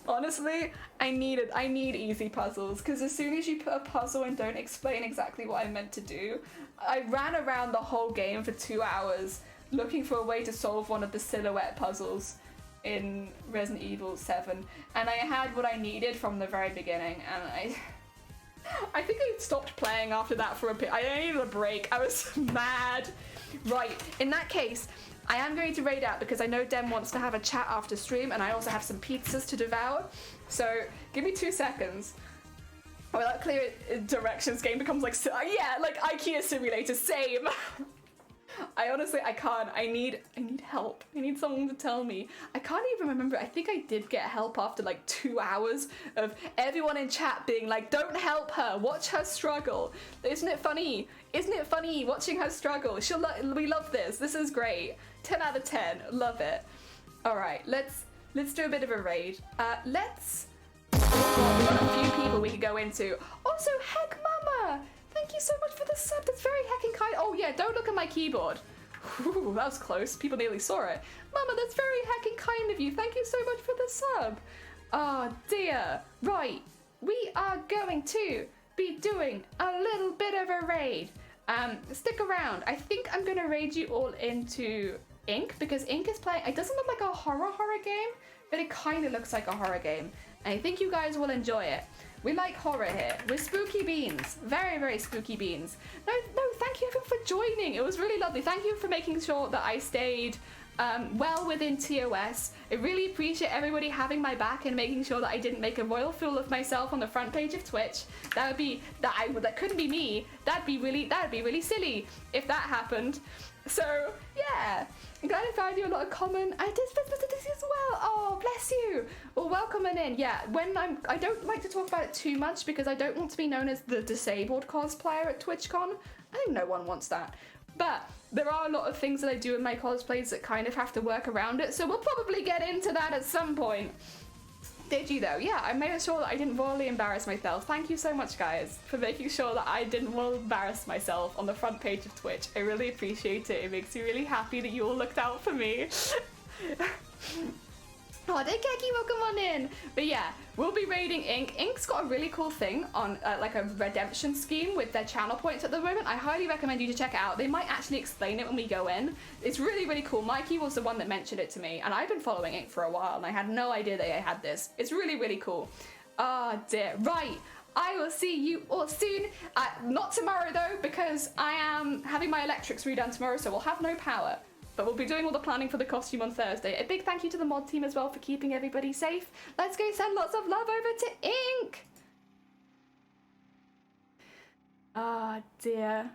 Honestly, I need easy puzzles, because as soon as you put a puzzle and don't explain exactly what I meant to do, I ran around the whole game for 2 hours looking for a way to solve one of the silhouette puzzles in Resident Evil 7, and I had what I needed from the very beginning, and I think I stopped playing after that for a bit. I needed a break. I was mad. Right, in that case, I am going to raid out because I know Dem wants to have a chat after stream, and I also have some pizzas to devour. So give me 2 seconds. Without clear directions, game becomes like, yeah, like IKEA simulator, same. I can't. I need help. I need someone to tell me. I can't even remember. I think I did get help after like 2 hours of everyone in chat being like, don't help her, watch her struggle. Isn't it funny? Isn't it funny watching her struggle? We love this. This is great. 10 out of 10. Love it. All right, let's do a bit of a raid. We've got a few people we could go into. Also, Heck Mama! Thank you so much for the sub. That's very heckin' kind. Oh yeah, don't look at my keyboard. Ooh, that was close. People nearly saw it. Mama, that's very heckin' kind of you. Thank you so much for the sub. Oh dear. Right, we are going to be doing a little bit of a raid. Stick around. I think I'm gonna raid you all into Ink, because Ink is playing. It doesn't look like a horror game, but it kind of looks like a horror game. And I think you guys will enjoy it. We like horror here. We're spooky beans. Very, very spooky beans. No, thank you everyone for joining. It was really lovely. Thank you for making sure that I stayed well within TOS. I really appreciate everybody having my back and making sure that I didn't make a royal fool of myself on the front page of Twitch. That couldn't be me. That'd be really silly if that happened. So yeah, I'm glad I found you a lot of common. I did this as well. Oh, bless you. Well, welcome on in. Yeah, I don't like to talk about it too much because I don't want to be known as the disabled cosplayer at TwitchCon. I think no one wants that. But there are a lot of things that I do in my cosplays that kind of have to work around it, so we'll probably get into that at some point. Did you though? Yeah, I made sure that I didn't royally embarrass myself. Thank you so much, guys, for making sure that I didn't royally embarrass myself on the front page of Twitch. I really appreciate it. It makes me really happy that you all looked out for me. Oh, Dekeki, welcome on in. But yeah, we'll be raiding Ink. Ink's got a really cool thing on like a redemption scheme with their channel points at the moment. I highly recommend you to check it out. They might actually explain it when we go in. It's really, really cool. Mikey was the one that mentioned it to me, and I've been following Ink for a while, and I had no idea they had this. It's really, really cool. Ah, dear. Right. I will see you all soon. Not tomorrow though, because I am having my electrics redone tomorrow, so we'll have no power. But we'll be doing all the planning for the costume on Thursday. A big thank you to the mod team as well for keeping everybody safe. Let's go send lots of love over to Ink. Ah, dear.